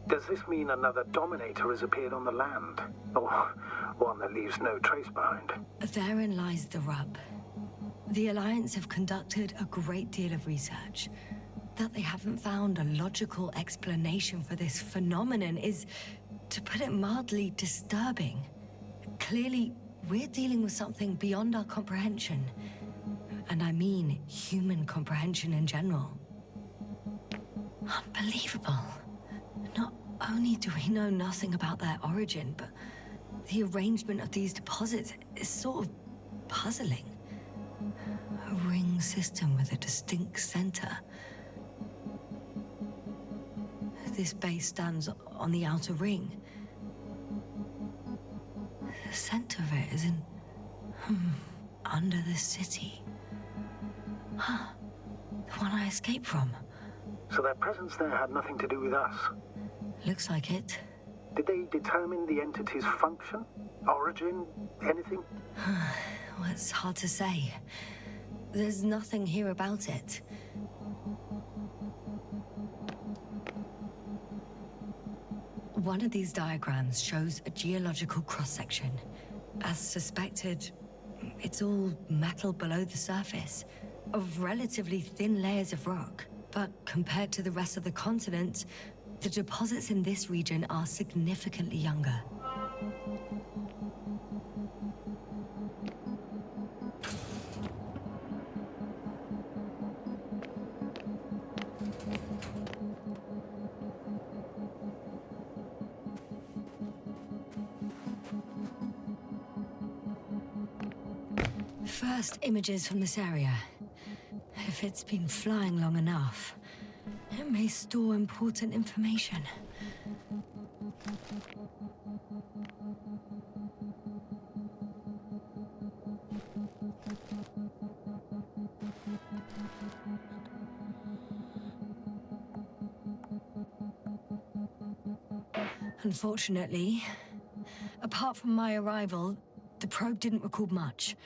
Does this mean another Dominator has appeared on the land? Or one that leaves no trace behind? Therein lies the rub. The Alliance have conducted a great deal of research. That they haven't found a logical explanation for this phenomenon is, to put it mildly, disturbing. Clearly, we're dealing with something beyond our comprehension. And I mean human comprehension in general. Unbelievable. Not only do we know nothing about their origin, but the arrangement of these deposits is sort of puzzling. A ring system with a distinct center. This base stands on the outer ring. The center of it is in... under the city. Huh. The one I escaped from. So their presence there had nothing to do with us? Looks like it. Did they determine the entity's function? Origin? Anything? Well, it's hard to say. There's nothing here about it. One of these diagrams shows a geological cross-section. As suspected, it's all metal below the surface, of relatively thin layers of rock. But compared to the rest of the continent, the deposits in this region are significantly younger. First images from this area. If it's been flying long enough, it may store important information. Unfortunately, apart from my arrival, the probe didn't record much.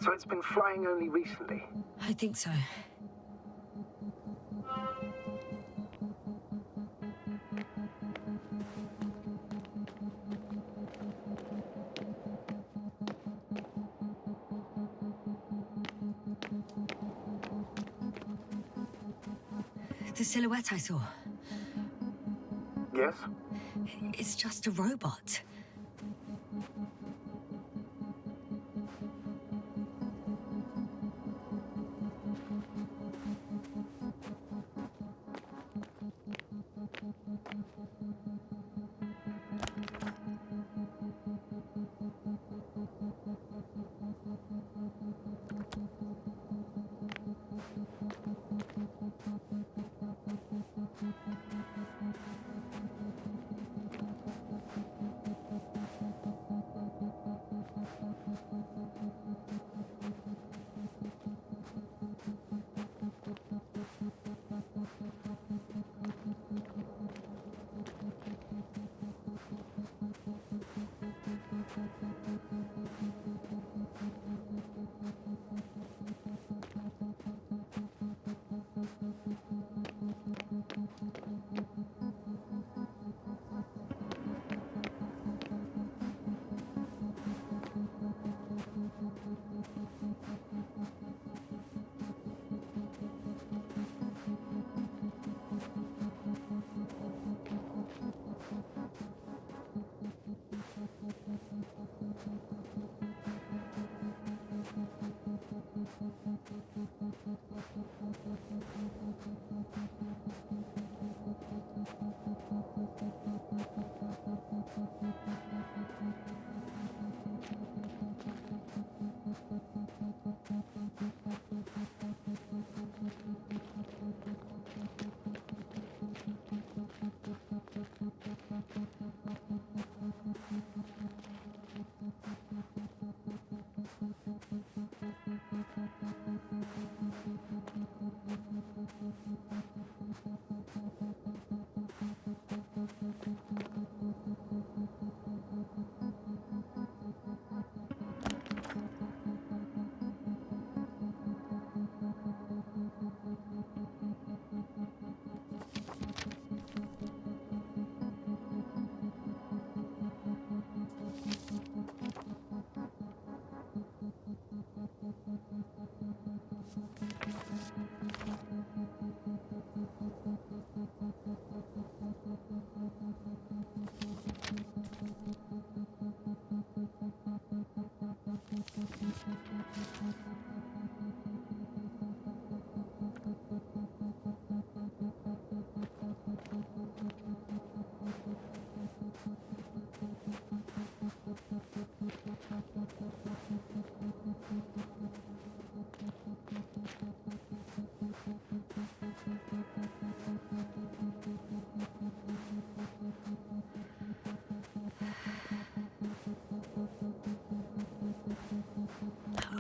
So it's been flying only recently? I think so. The silhouette I saw. Yes? It's just a robot.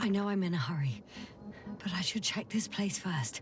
I know I'm in a hurry, but I should check this place first.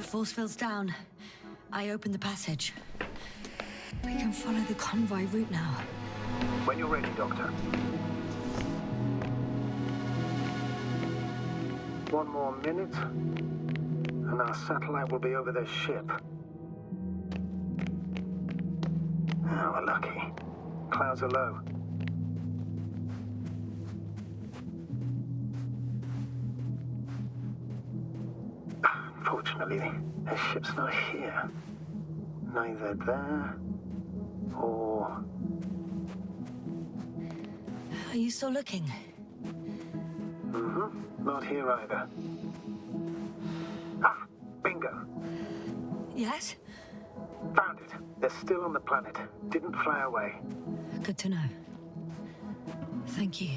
Force field's down. I opened the passage. We can follow the convoy route now. When you're ready, Doctor. One more minute, and our satellite will be over their ship. Oh, we're lucky. Clouds are low. Unfortunately, their ship's not here. Neither there or... Are you still looking? Mm-hmm. Not here either. Ah, bingo. Yes? Found it. They're still on the planet. Didn't fly away. Good to know. Thank you.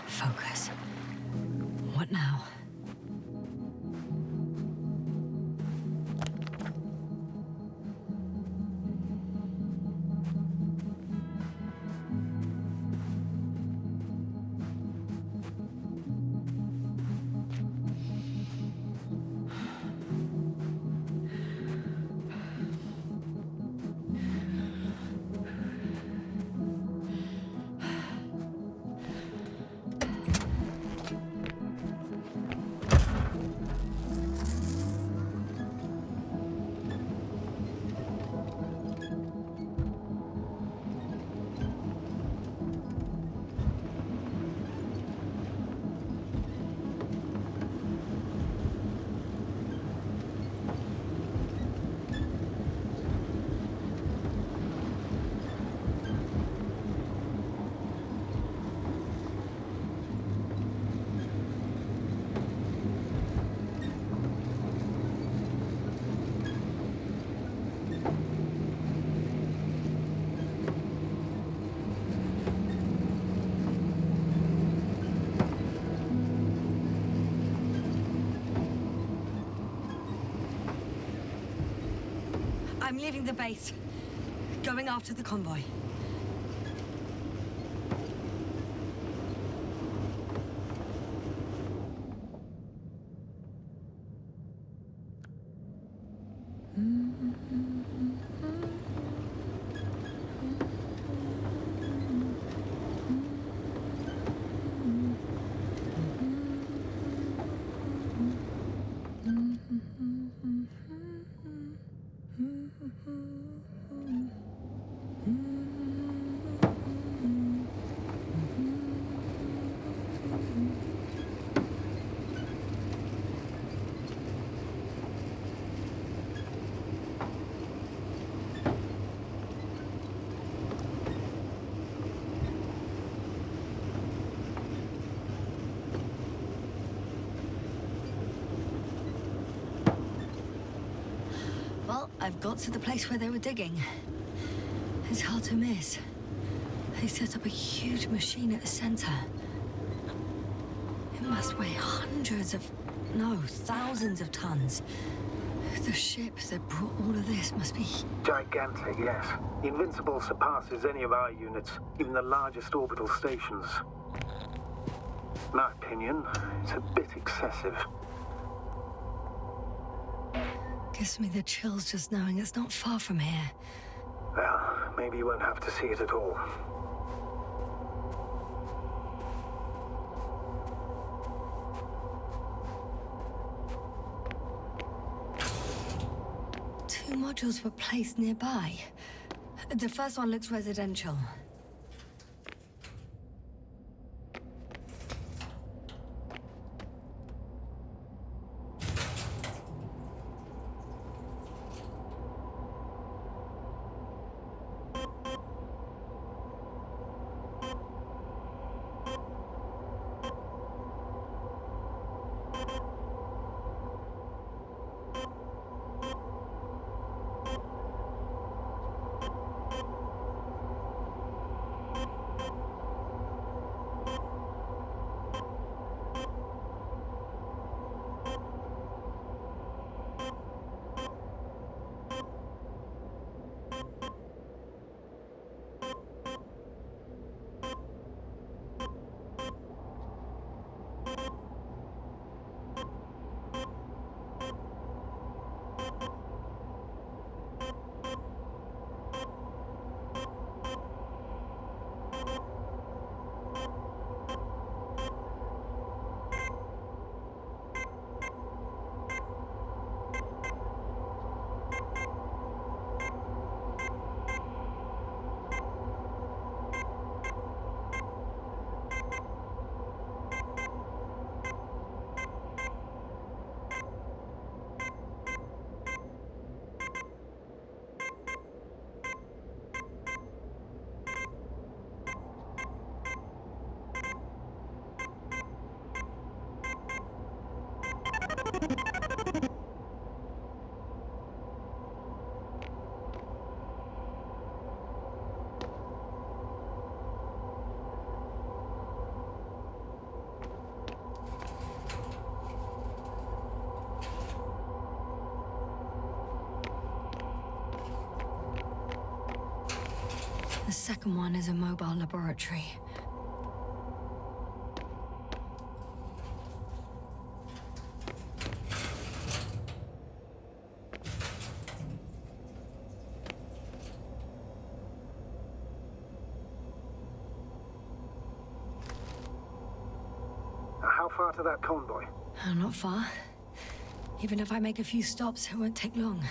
Focus. What now? I'm leaving the base. Going after the convoy. Well, I've got to the place where they were digging. It's hard to miss. They set up a huge machine at the center. It must weigh thousands of tons. The ship that brought all of this must be... Gigantic, yes. The Invincible surpasses any of our units, even the largest orbital stations. In my opinion, it's a bit excessive. Gives me the chills just knowing it's not far from here. Well, maybe you won't have to see it at all. Two modules were placed nearby. The first one looks residential. The second one is a mobile laboratory. How far to that convoy? Not far. Even if I make a few stops, it won't take long.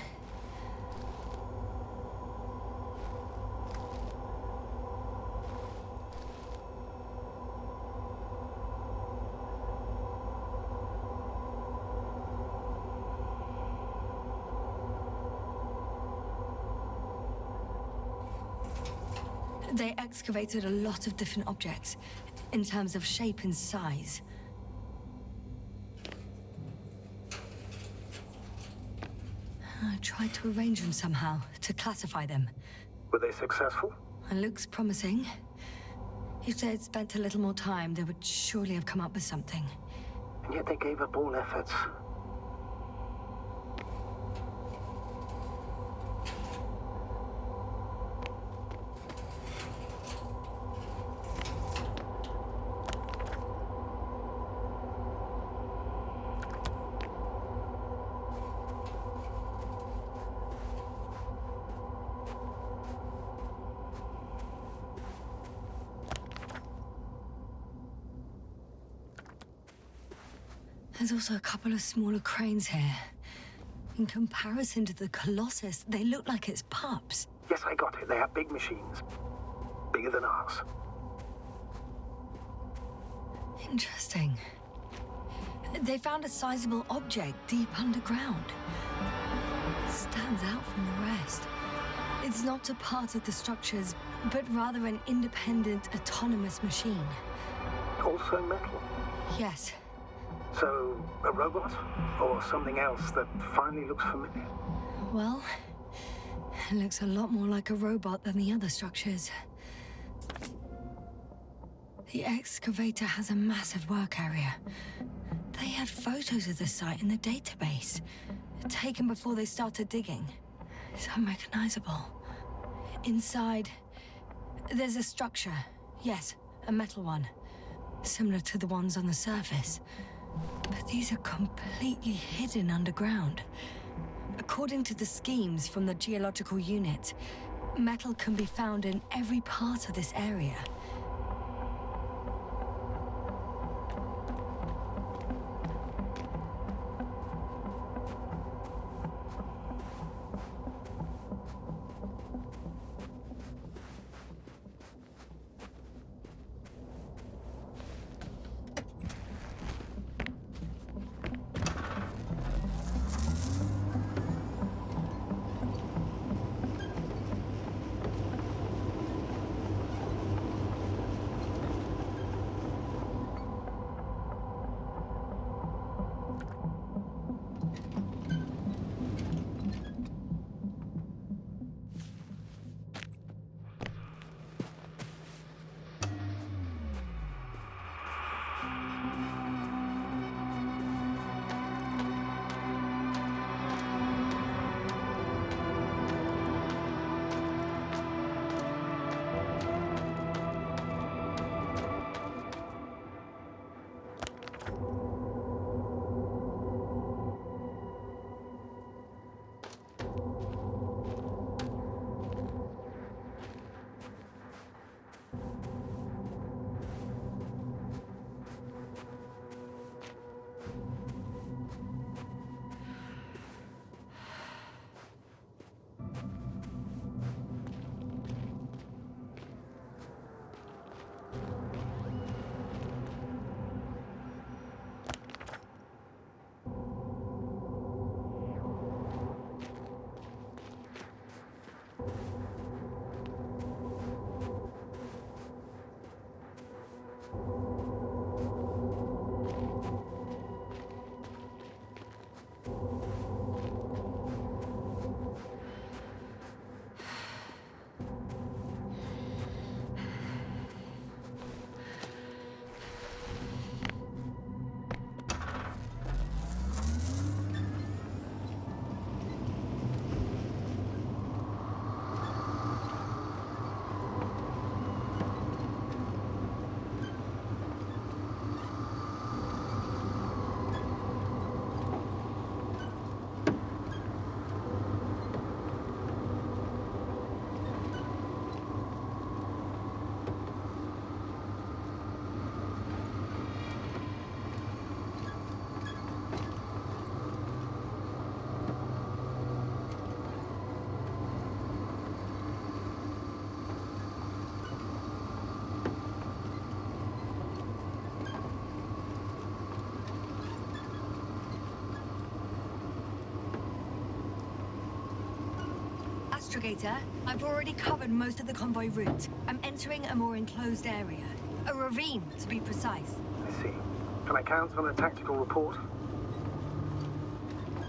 They excavated a lot of different objects, in terms of shape and size. I tried to arrange them somehow, to classify them. Were they successful? It looks promising. If they had spent a little more time, they would surely have come up with something. And yet they gave up all efforts. There's also a couple of smaller cranes here. In comparison to the Colossus, they look like it's pups. Yes, I got it. They have big machines. Bigger than ours. Interesting. They found a sizable object deep underground. Stands out from the rest. It's not a part of the structures, but rather an independent, autonomous machine. Also metal? Yes. So, a robot? Or something else that finally looks familiar? Well, it looks a lot more like a robot than the other structures. The excavator has a massive work area. They had photos of the site in the database, taken before they started digging. It's unrecognizable. Inside, there's a structure. Yes, a metal one. Similar to the ones on the surface. But these are completely hidden underground. According to the schemes from the geological unit, metal can be found in every part of this area. Astrogator, I've already covered most of the convoy route. I'm entering a more enclosed area. A ravine, to be precise. I see. Can I count on a tactical report?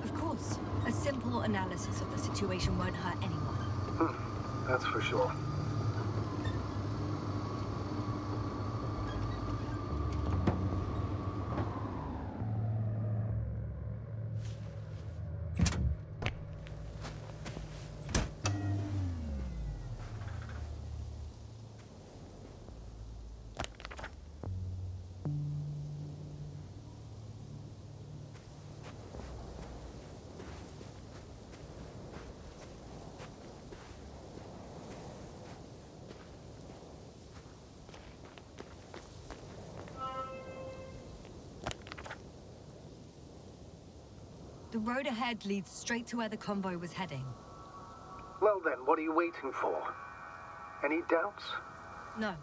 Of course. A simple analysis of the situation won't hurt anyone. That's for sure. The road ahead leads straight to where the convoy was heading. Well then, what are you waiting for? Any doubts? No,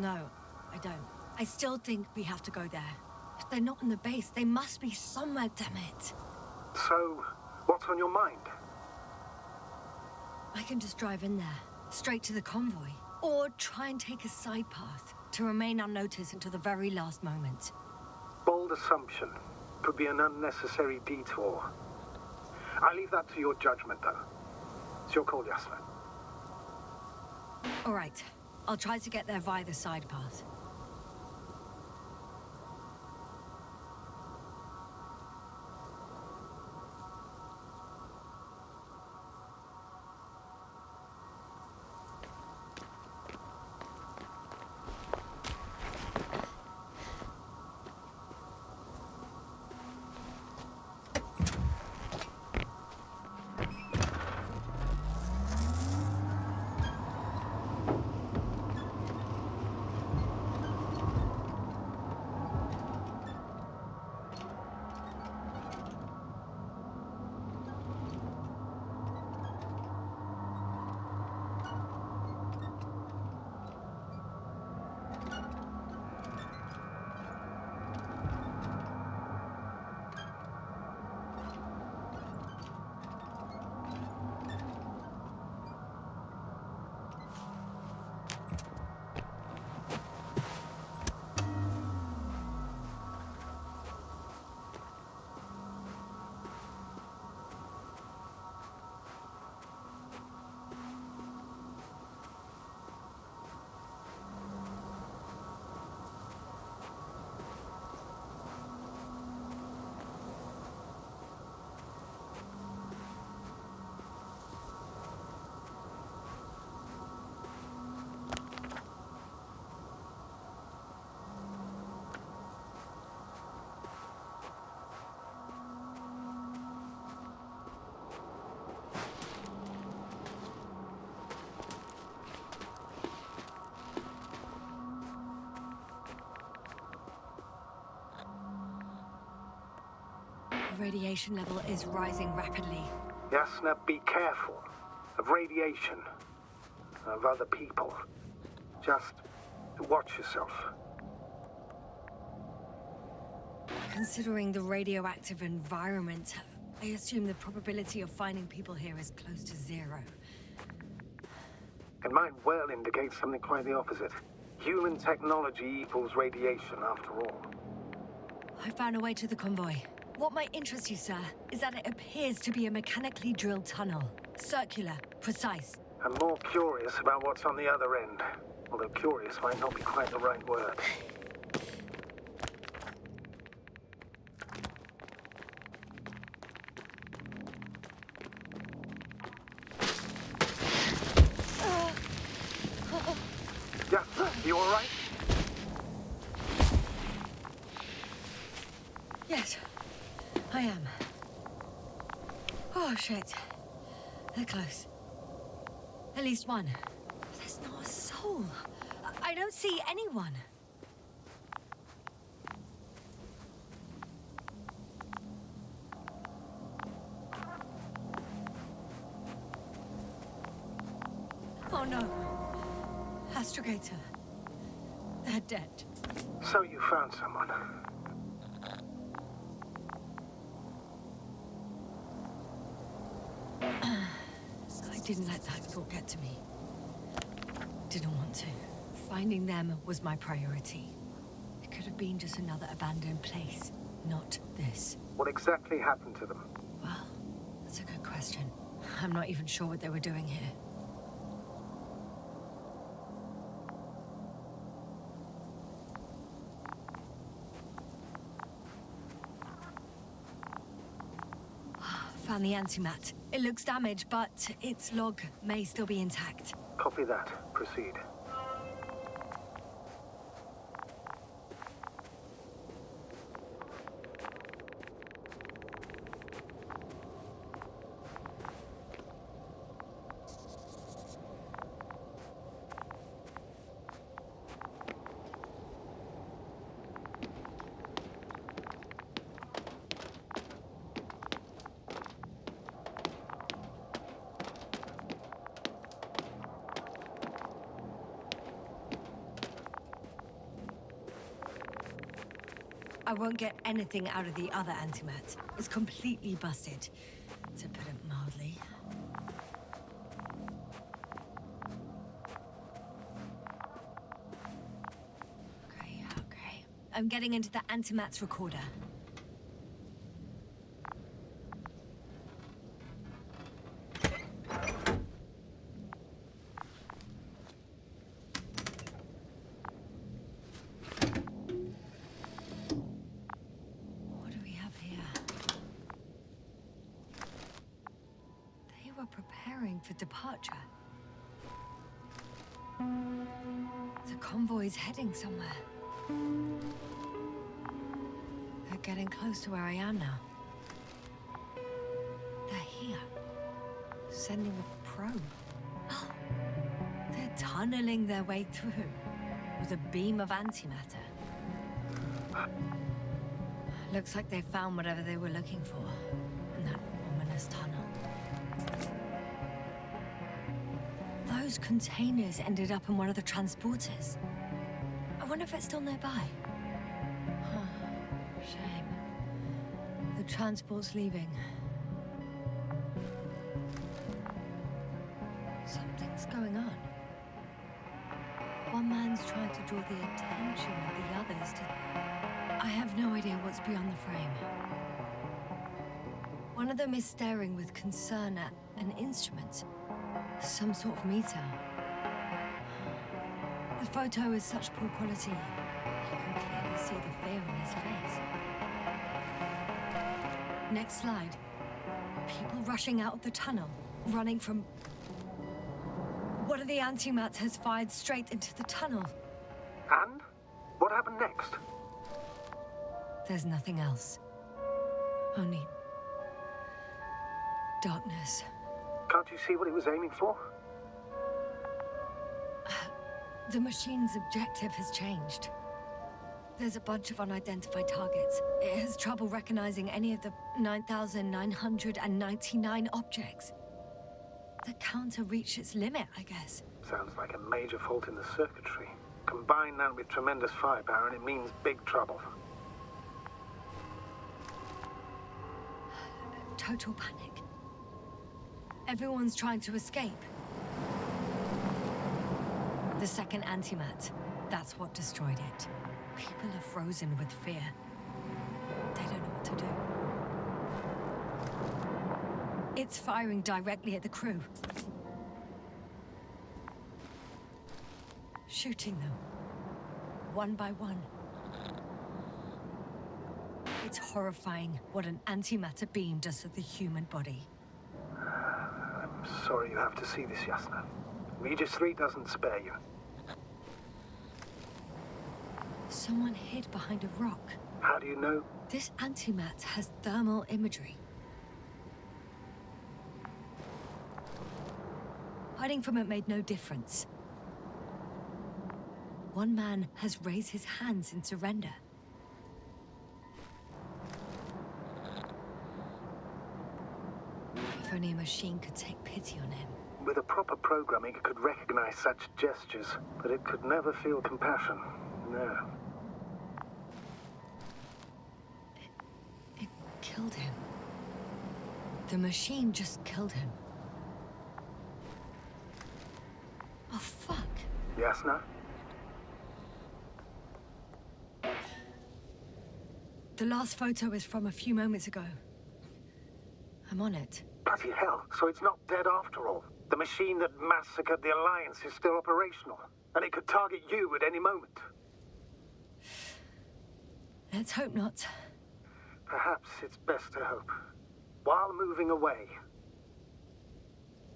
I don't. I still think we have to go there. If they're not in the base, they must be somewhere, damn it. So, what's on your mind? I can just drive in there, straight to the convoy. Or try and take a side path to remain unnoticed until the very last moment. Bold assumption. Could be an unnecessary detour. I leave that to your judgment, though. It's your call, Yasna. All right. I'll try to get there via the side path. The radiation level is rising rapidly. Yasna, be careful. Of radiation. Of other people. Just watch yourself. Considering the radioactive environment, I assume the probability of finding people here is close to 0. It might well indicate something quite the opposite. Human technology equals radiation, after all. I found a way to the convoy. What might interest you, sir, is that it appears to be a mechanically drilled tunnel. Circular, precise. I'm more curious about what's on the other end. Although curious might not be quite the right word. Yeah, you all right? Yes, I am. Oh, shit. They're close. At least one. There's not a soul. I don't see anyone. Oh no. Astrogator. They're dead. So you found someone. I didn't let that thought get to me. Didn't want to. Finding them was my priority. It could have been just another abandoned place, not this. What exactly happened to them? Well, that's a good question. I'm not even sure what they were doing here. Found the antimat. It looks damaged, but its log may still be intact. Copy that. Proceed. I won't get anything out of the other antimat. It's completely busted, to put it mildly. Okay. I'm getting into the antimat's recorder. Preparing for departure. The convoy's heading somewhere. They're getting close to where I am now. They're here, sending a probe. Oh, they're tunneling their way through with a beam of antimatter. Looks like they found whatever they were looking for in that ominous tunnel. Those containers ended up in one of the transporters. I wonder if it's still nearby. Shame. The transport's leaving. Something's going on. One man's trying to draw the attention of the others to... I have no idea what's beyond the frame. One of them is staring with concern at an instrument. Some sort of meter. The photo is such poor quality. You can clearly see the fear on his face. Next slide. People rushing out of the tunnel, running from... One of the antimats has fired straight into the tunnel. And? What happened next? There's nothing else. Only... darkness. Can't you see what it was aiming for? The machine's objective has changed. There's a bunch of unidentified targets. It has trouble recognizing any of the 9,999 objects. The counter reached its limit, I guess. Sounds like a major fault in the circuitry. Combine that with tremendous firepower and it means big trouble. Total panic. Everyone's trying to escape. The second antimat, that's what destroyed it. People are frozen with fear. They don't know what to do. It's firing directly at the crew. Shooting them. One by one. It's horrifying what an antimatter beam does to the human body. I'm sorry you have to see this, Yasna. Regis 3 doesn't spare you. Someone hid behind a rock. How do you know? This antimat has thermal imagery. Hiding from it made no difference. One man has raised his hands in surrender. If only a machine could take pity on him. With a proper programming, it could recognize such gestures, but it could never feel compassion. No. It killed him. The machine just killed him. Oh, fuck. Yasna? The last photo is from a few moments ago. I'm on it. Bloody hell, so it's not dead after all. The machine that massacred the Alliance is still operational, and it could target you at any moment. Let's hope not. Perhaps it's best to hope. While moving away.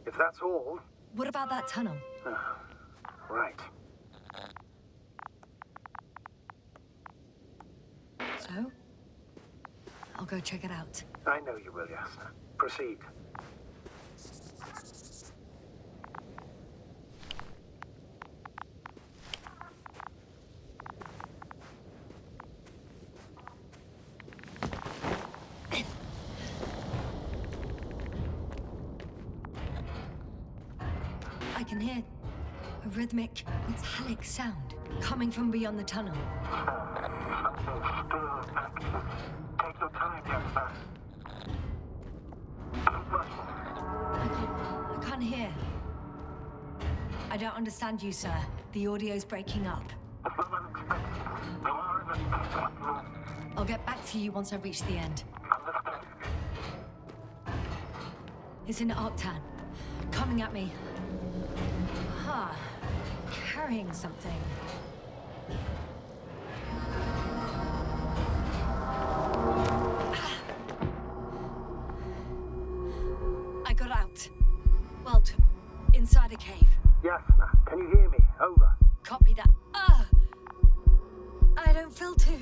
If that's all... What about that tunnel? Right. So? I'll go check it out. I know you will, Yasna. Proceed. I can hear a rhythmic, metallic sound coming from beyond the tunnel. Take your time, Jasper. Keep rushing. I can't hear. I don't understand you, sir. The audio's breaking up. I'll get back to you once I reach the end. It's in Arctan. Coming at me. Huh. Carrying something. I got out. Well, inside a cave. Yasna, can you hear me? Over. Copy that. I don't feel too...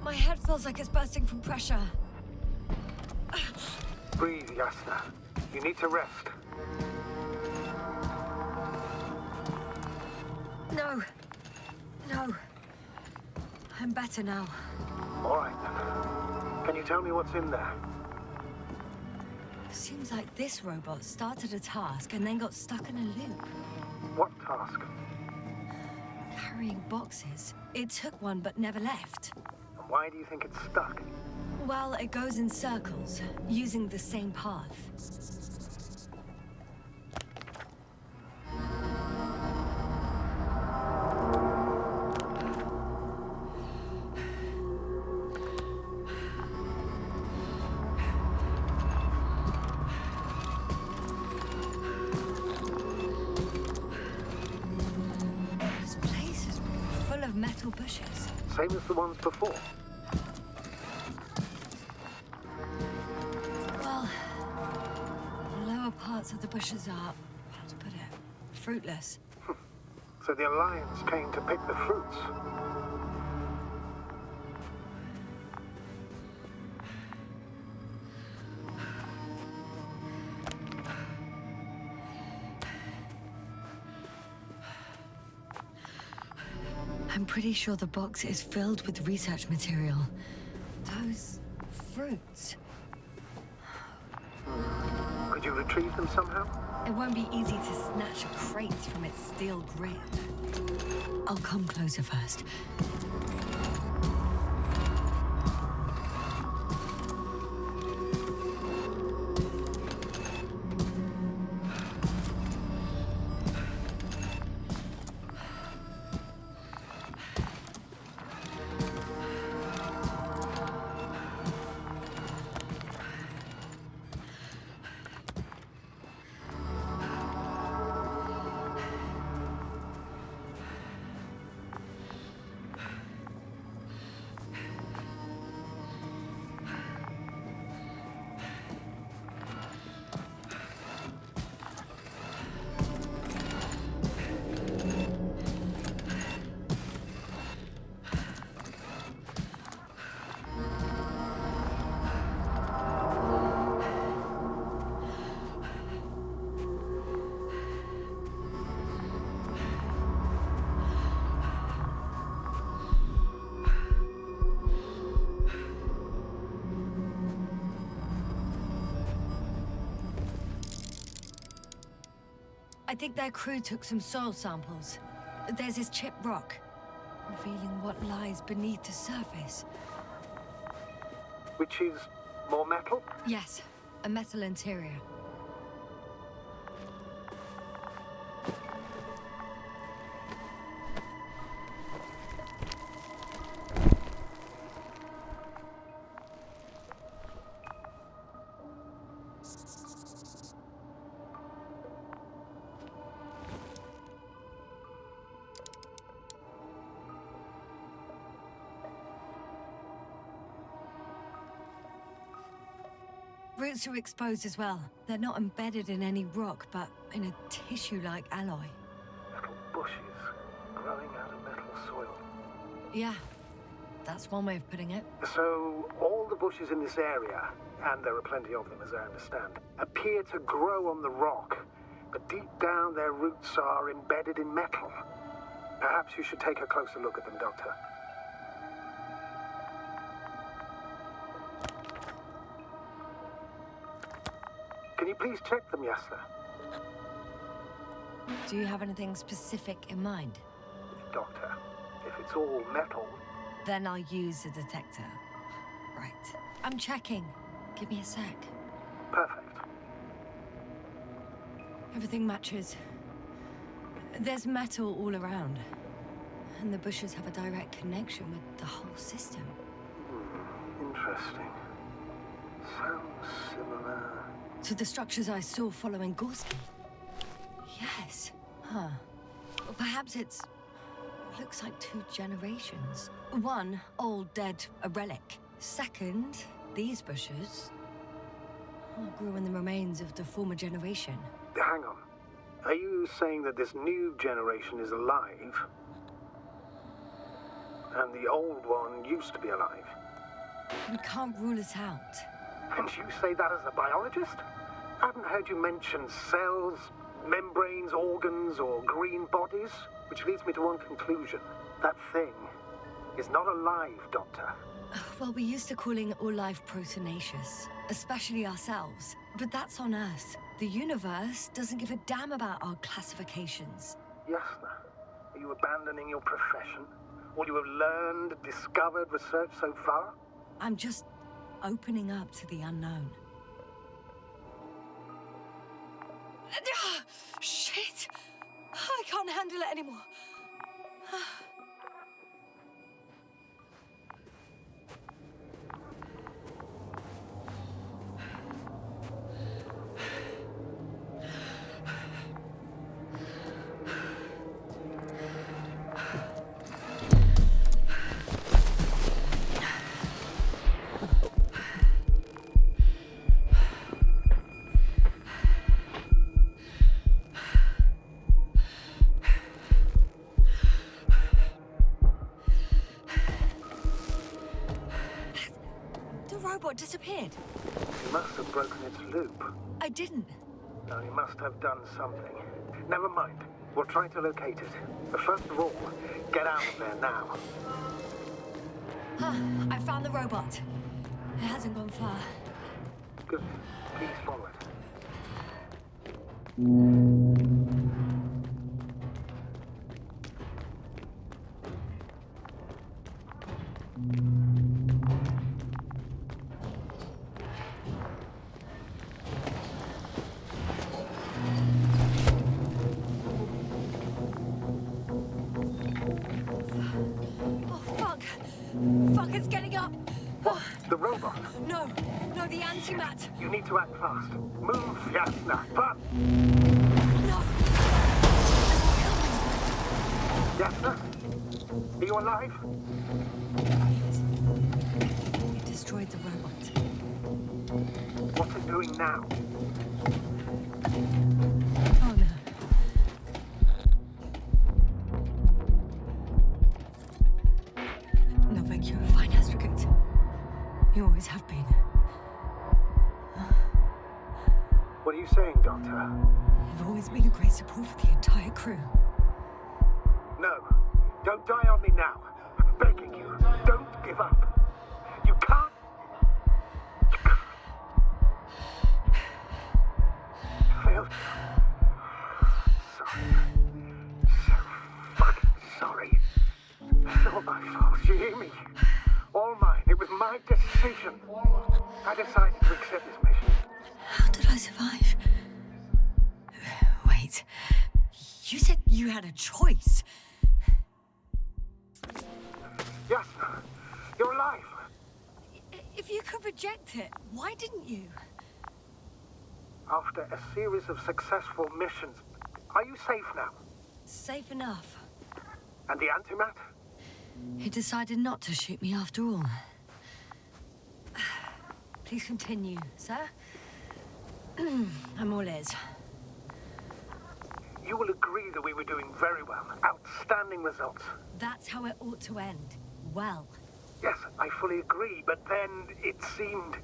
My head feels like it's bursting from pressure. Breathe, Yasna. You need to rest. No. No. I'm better now. All right, then. Can you tell me what's in there? Seems like this robot started a task and then got stuck in a loop. What task? Carrying boxes. It took one but never left. Why do you think it's stuck? Well, it goes in circles, using the same path. This place is full of metal bushes. Same as the ones before. Well, the lower parts of the bushes are, how to put it, fruitless. So the Alliance came to pick the fruits. I'm pretty sure the box is filled with research material. Those fruits. Could you retrieve them somehow? It won't be easy to snatch a crate from its steel grip. I'll come closer first. I think their crew took some soil samples. There's this chipped rock, revealing what lies beneath the surface. Which is more metal? Yes, a metal interior. Roots are exposed as well. They're not embedded in any rock, but in a tissue-like alloy. Little bushes growing out of metal soil. Yeah, that's one way of putting it. So, all the bushes in this area, and there are plenty of them as I understand, appear to grow on the rock, but deep down their roots are embedded in metal. Perhaps you should take a closer look at them, Doctor. Can you please check them, Yasna? Do you have anything specific in mind? Doctor, if it's all metal, Then I'll use the detector. Right. I'm checking. Give me a sec. Perfect. Everything matches. There's metal all around. And the bushes have a direct connection with the whole system. Interesting. Sounds similar. To the structures I saw following Gorski. Yes. Huh. Or perhaps it's... looks like 2 generations. One, old, dead, a relic. Second, these bushes grew in the remains of the former generation. Hang on. Are you saying that this new generation is alive? And the old one used to be alive? We can't rule it out. And you say that as a biologist? I haven't heard you mention cells, membranes, organs, or green bodies, which leads me to one conclusion. That thing is not alive, Doctor. Well, we used to calling all life proteinaceous, especially ourselves. But that's on Earth. The universe doesn't give a damn about our classifications. Yasna, are you abandoning your profession? All you have learned, discovered, researched so far? I'm just opening up to the unknown. Shit! I can't handle it anymore. Disappeared. You must have broken its loop. I didn't. No, you must have done something. Never mind. We'll try to locate it. But first of all, get out of there now. I found the robot. It hasn't gone far. Good. Please follow it. The robot? No, the antimat. You need to act fast. Move, Yasna, but... No! Yasna? Are you alive? It destroyed the robot. What's it doing now? Oh no. Novak, you're a fine astrogate. You always have been. What are you saying, Doctor? You've always been a great support for the entire crew. No. Don't die on me now. I'm begging you. Don't give up. You can't. Failed. Sorry. So fucking sorry. It's all my fault. You hear me? All mine. It was my decision. I decided to accept this mission. How did I survive? Wait. You said you had a choice. Yes. You're alive. If you could reject it, why didn't you? After a series of successful missions, are you safe now? Safe enough. And the antimat? He decided not to shoot me after all. Please continue, sir. I'm all ears. You will agree that we were doing very well. Outstanding results. That's how it ought to end. Well. Yes, I fully agree, but then it seemed...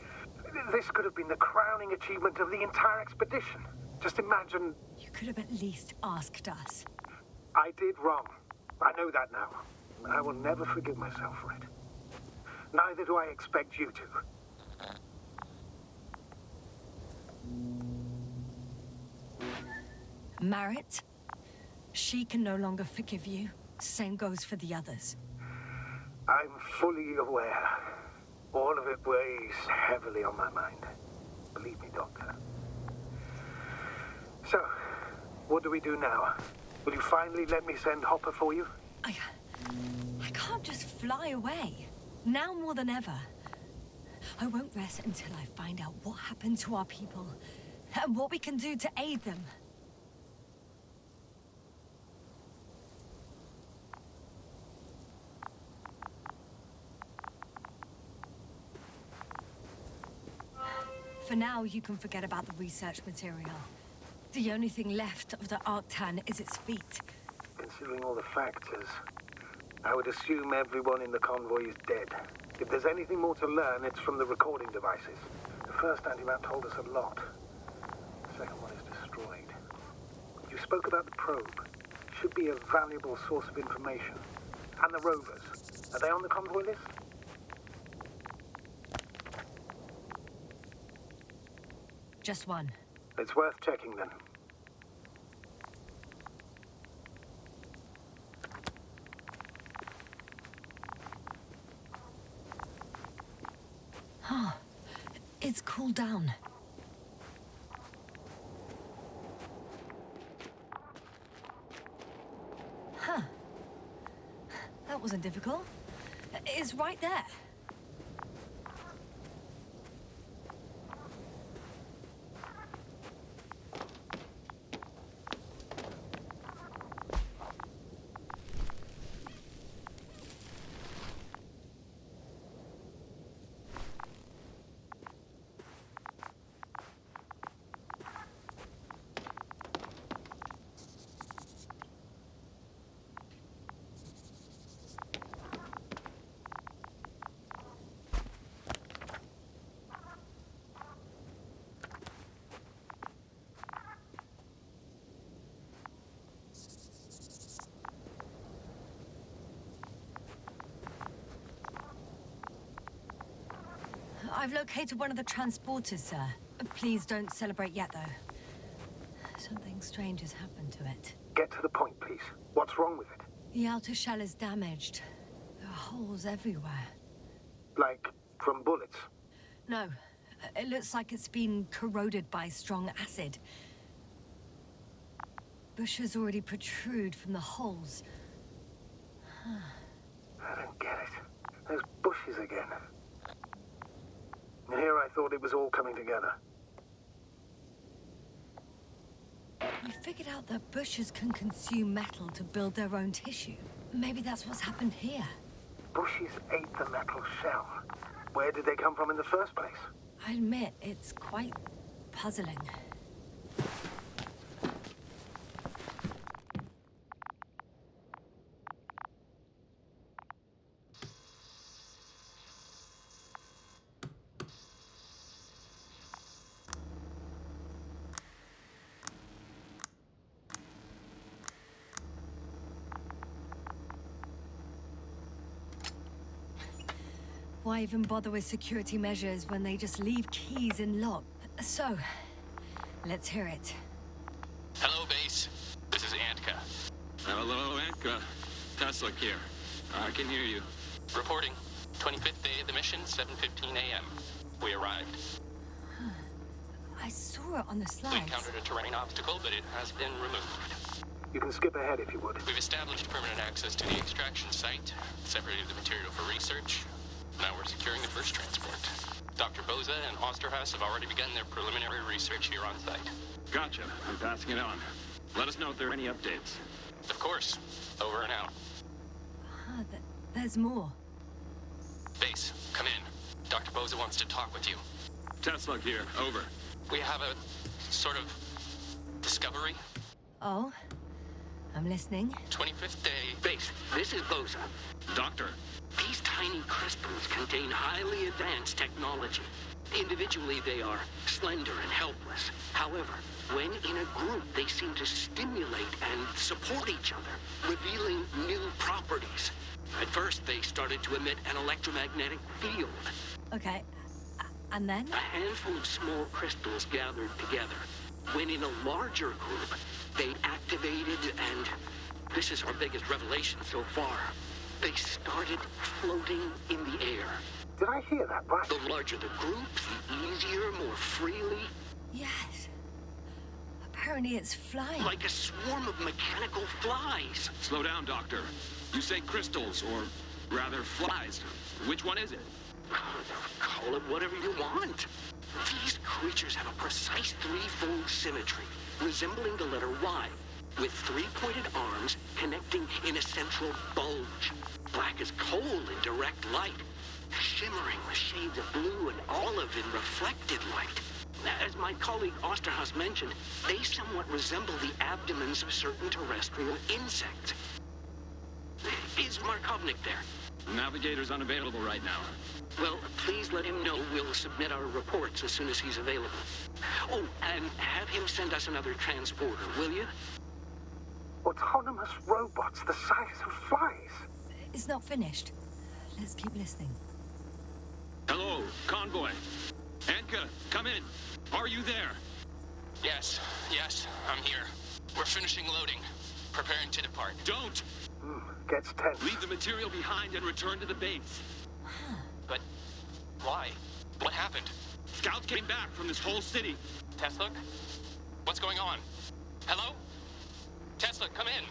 this could have been the crowning achievement of the entire expedition. Just imagine... You could have at least asked us. I did wrong. I know that now. And I will never forgive myself for it. Neither do I expect you to. Marit, she can no longer forgive you. Same goes for the others. I'm fully aware. All of it weighs heavily on my mind. Believe me, Doctor. So, what do we do now? Will you finally let me send Hopper for you? I can't just fly away. Now more than ever. I won't rest until I find out what happened to our people and what we can do to aid them. For now, you can forget about the research material. The only thing left of the Arctan is its feet. Considering all the factors, I would assume everyone in the convoy is dead. If there's anything more to learn, it's from the recording devices. The first antimat told us a lot. The second one is destroyed. You spoke about the probe. Should be a valuable source of information. And the rovers. Are they on the convoy list? Just one. It's worth checking then. Huh. It's cooled down. Huh. That wasn't difficult. It's right there. I've located one of the transporters, sir. Please don't celebrate yet, though. Something strange has happened to it. Get to the point, please. What's wrong with it? The outer shell is damaged. There are holes everywhere. Like, from bullets? No. It looks like it's been corroded by strong acid. Bushes already protrude from the holes. I don't get it. Those bushes again. And here I thought it was all coming together. We figured out that bushes can consume metal to build their own tissue. Maybe that's what's happened here. Bushes ate the metal shell. Where did they come from in the first place? I admit, it's quite puzzling. Why even bother with security measures when they just leave keys in lock? So, let's hear it. Hello, base. This is Antka. Hello, Antka. Tesla here. I can hear you. Reporting. 25th day of the mission, 7:15 a.m. We arrived. I saw it on the We slides. encountered a terrain obstacle, but it has been removed. You can skip ahead if you would. We've established permanent access to the extraction site, separated the material for research. Now we're securing the first transport. Dr. Boza and Osterhaus have already begun their preliminary research here on site. Gotcha. I'm passing it on. Let us know if there are any updates. Of course. Over and out. There's more. Base, come in. Dr. Boza wants to talk with you. Tesla here. Over. We have a sort of discovery. Oh? I'm listening. 25th day. Base, this is Boza. Doctor. These tiny crystals contain highly advanced technology. Individually, they are slender and helpless. However, when in a group, they seem to stimulate and support each other, revealing new properties. At first, they started to emit an electromagnetic field. Okay. And then? A handful of small crystals gathered together. When in a larger group, they activated and... This is our biggest revelation so far. They started floating in the air. Did I hear that right? The larger the group, the easier, more freely. Yes. Apparently it's flying. Like a swarm of mechanical flies. Slow down, Doctor. You say crystals, or rather flies. Which one is it? Call it whatever you want. These creatures have a precise threefold symmetry, resembling the letter Y, with three-pointed arms connecting in a central bulge. Black as coal in direct light, shimmering with shades of blue and olive in reflected light. As my colleague Osterhaus mentioned, they somewhat resemble the abdomens of certain terrestrial insects. Is Markovnik there? Navigator's unavailable right now. Well, please let him know we'll submit our reports as soon as he's available. Oh, and have him send us another transporter, will you? Autonomous robots the size of flies. It's not finished. Let's keep listening. Hello, convoy. Anka, come in. Are you there? Yes, I'm here. We're finishing loading. Preparing to depart. Don't! Gets tense. Leave the material behind and return to the base. But why? What happened? Scouts came back from this whole city. Tesla? What's going on? Hello? Tesla, come in.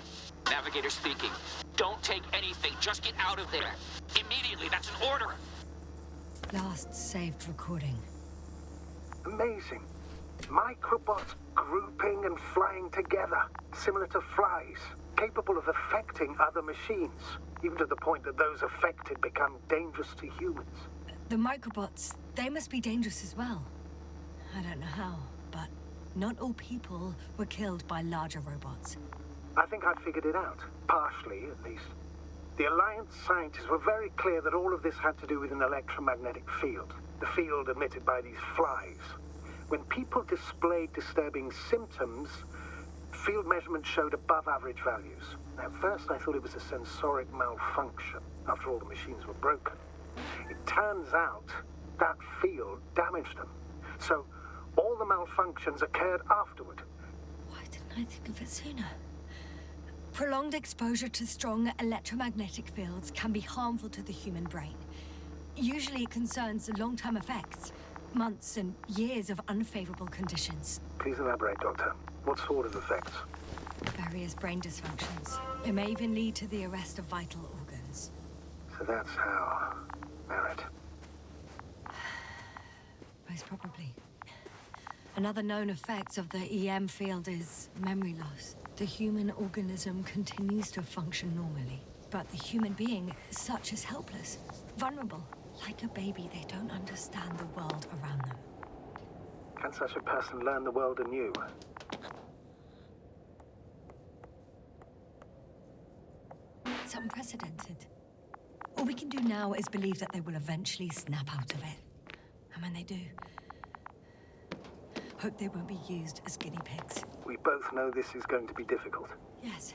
Navigator speaking. Don't take anything. Just get out of there. Immediately. That's an order. Last saved recording. Amazing. Microbots grouping and flying together, similar to flies, capable of affecting other machines, even to the point that those affected become dangerous to humans. The microbots, they must be dangerous as well. I don't know how, but not all people were killed by larger robots. I think I figured it out, partially at least. The Alliance scientists were very clear that all of this had to do with an electromagnetic field, the field emitted by these flies. When people displayed disturbing symptoms, field measurements showed above average values. At first I thought it was a sensoric malfunction, after all the machines were broken. It turns out that field damaged them. So all the malfunctions occurred afterward. Why didn't I think of it sooner? Prolonged exposure to strong electromagnetic fields can be harmful to the human brain. Usually it concerns the long-term effects, months and years of unfavorable conditions. Please elaborate, Doctor. What sort of effects? Various brain dysfunctions. It may even lead to the arrest of vital organs. So that's how... Merit. Most probably. Another known effect of the EM field is memory loss. The human organism continues to function normally, but the human being as such is helpless, vulnerable. Like a baby, they don't understand the world around them. Can such a person learn the world anew? It's unprecedented. All we can do now is believe that they will eventually snap out of it. And when they do, hope they won't be used as guinea pigs. We both know this is going to be difficult. Yes.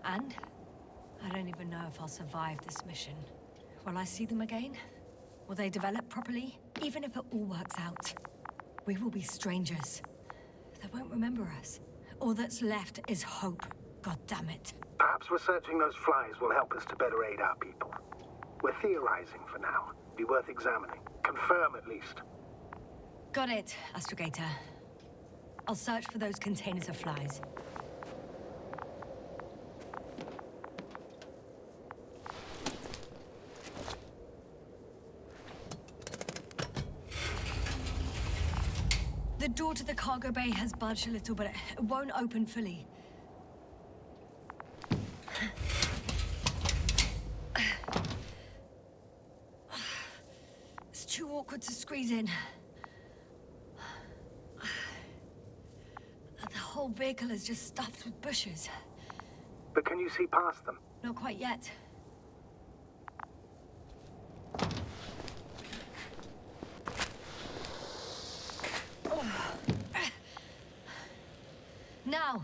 And I don't even know if I'll survive this mission. Will I see them again? Will they develop properly? Even if it all works out, we will be strangers. They won't remember us. All that's left is hope. God damn it. Perhaps researching those flies will help us to better aid our people. We're theorizing for now. Be worth examining. Confirm at least. Got it, Astrogator. I'll search for those containers of flies. The door to the cargo bay has budged a little, but it won't open fully. It's too awkward to squeeze in. The whole vehicle is just stuffed with bushes. But can you see past them? Not quite yet. Now.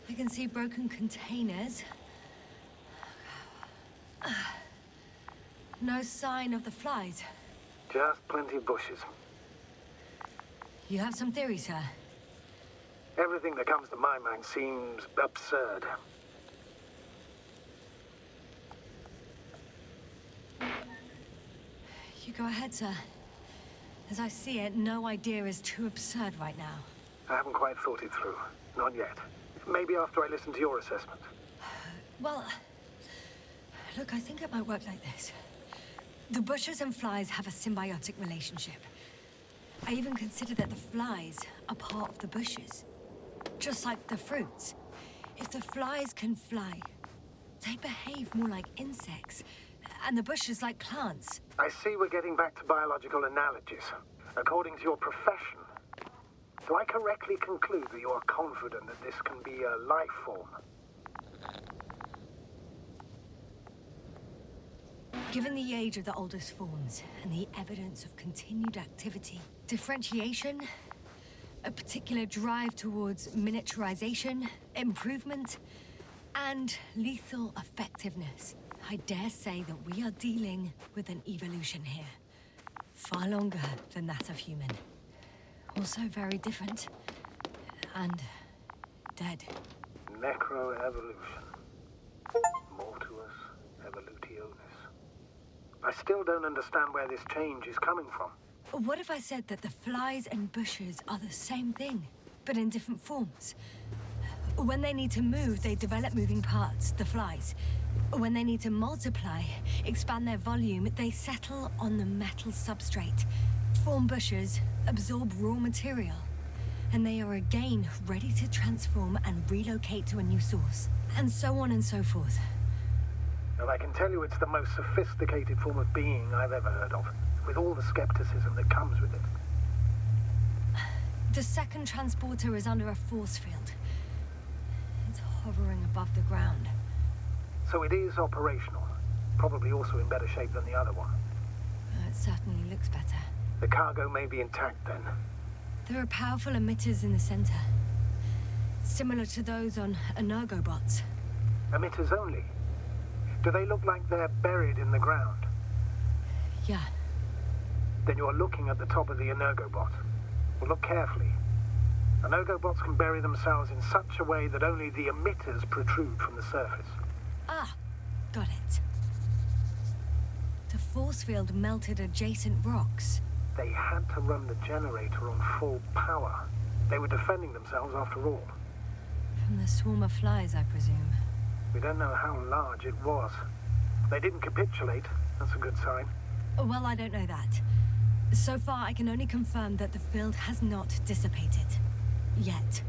I can see broken containers. No sign of the flies. Just plenty of bushes. You have some theories, sir? Everything that comes to my mind seems absurd. You go ahead, sir. As I see it, no idea is too absurd right now. I haven't quite thought it through. Not yet. Maybe after I listen to your assessment. Well, look, I think it might work like this. The bushes and flies have a symbiotic relationship. I even consider that the flies are part of the bushes. Just like the fruits. If the flies can fly, they behave more like insects, and the bushes like plants. I see we're getting back to biological analogies. According to your profession, do I correctly conclude that you are confident that this can be a life form? Given the age of the oldest forms and the evidence of continued activity, differentiation, a particular drive towards miniaturization, improvement, and lethal effectiveness, I dare say that we are dealing with an evolution here. Far longer than that of human. Also very different. And dead. Necroevolution. Mortuus evolutionis. I still don't understand where this change is coming from. What if I said that the flies and bushes are the same thing, but in different forms? When they need to move, they develop moving parts, the flies. When they need to multiply, expand their volume, they settle on the metal substrate, form bushes, absorb raw material, and they are again ready to transform and relocate to a new source, and so on and so forth. And I can tell you it's the most sophisticated form of being I've ever heard of, with all the skepticism that comes with it. The second transporter is under a force field. It's hovering above the ground. So it is operational. Probably also in better shape than the other one. It certainly looks better. The cargo may be intact then. There are powerful emitters in the center. Similar to those on Energobots. Emitters only? Do they look like they're buried in the ground? Yeah. Then you're looking at the top of the Energobot. Well, look carefully. Energobots can bury themselves in such a way that only the emitters protrude from the surface. Ah, got it. The force field melted adjacent rocks. They had to run the generator on full power. They were defending themselves after all. From the swarm of flies, I presume. We don't know how large it was. They didn't capitulate. That's a good sign. Well, I don't know that. So far, I can only confirm that the field has not dissipated. Yet.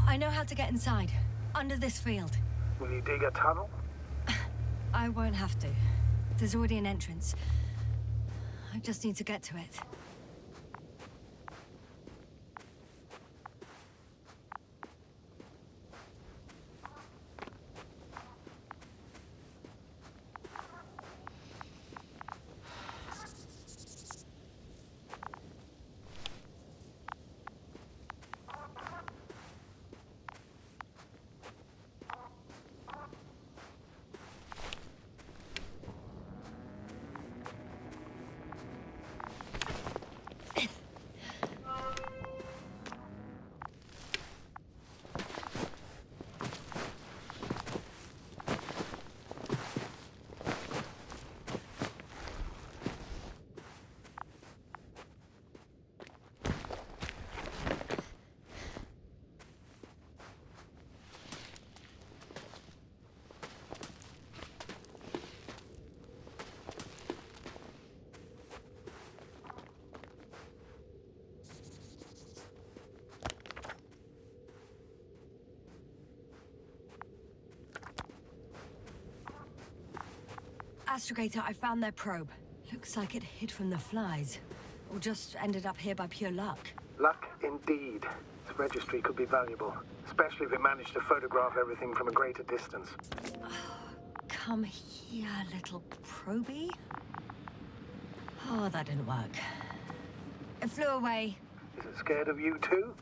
I know how to get inside. Under this field. Will you dig a tunnel? I won't have to. There's already an entrance. I just need to get to it. Astrogator, I found their probe. Looks like it hid from the flies. Or just ended up here by pure luck. Luck indeed. This registry could be valuable. Especially if it managed to photograph everything from a greater distance. Come here, little probie. Oh, that didn't work. It flew away. Is it scared of you too?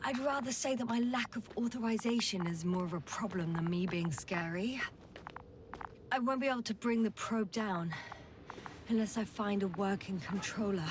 I'd rather say that my lack of authorization is more of a problem than me being scary. I won't be able to bring the probe down unless I find a working controller.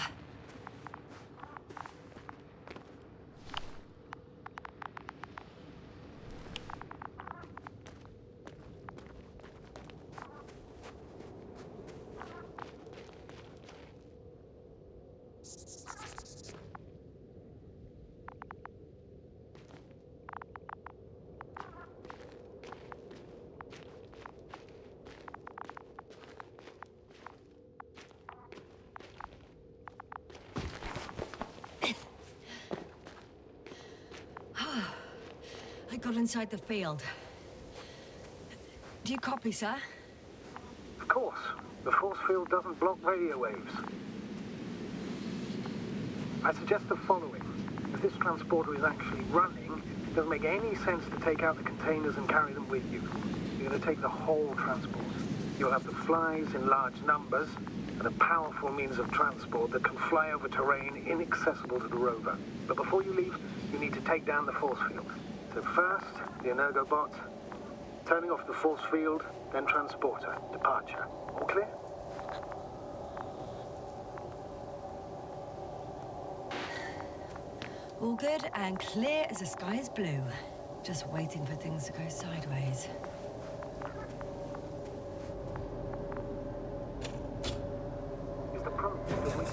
got inside the field. Do you copy, sir? Of course. The force field doesn't block radio waves. I suggest the following. If this transporter is actually running, it doesn't make any sense to take out the containers and carry them with you. You're going to take the whole transport. You'll have the flies in large numbers, and a powerful means of transport that can fly over terrain inaccessible to the rover. But before you leave, you need to take down the force field. So first, the Energobot, turning off the force field, then transporter, departure. All clear? All good and clear as the sky is blue. Just waiting for things to go sideways. Is the probe still with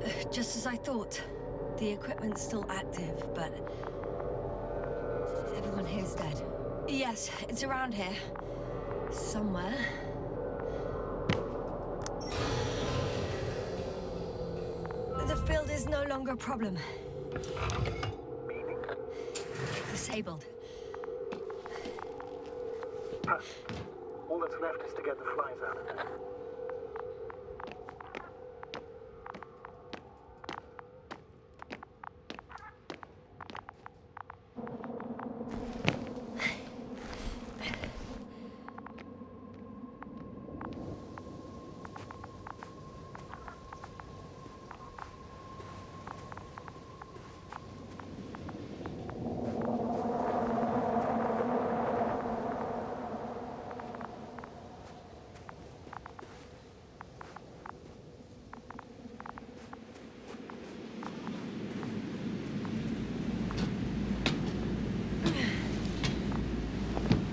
you? Just as I thought. The equipment's still active, but everyone here's dead. Yes, it's around here. Somewhere. The field is no longer a problem. Meaning? Disabled. All that's left is to get the flies out of there.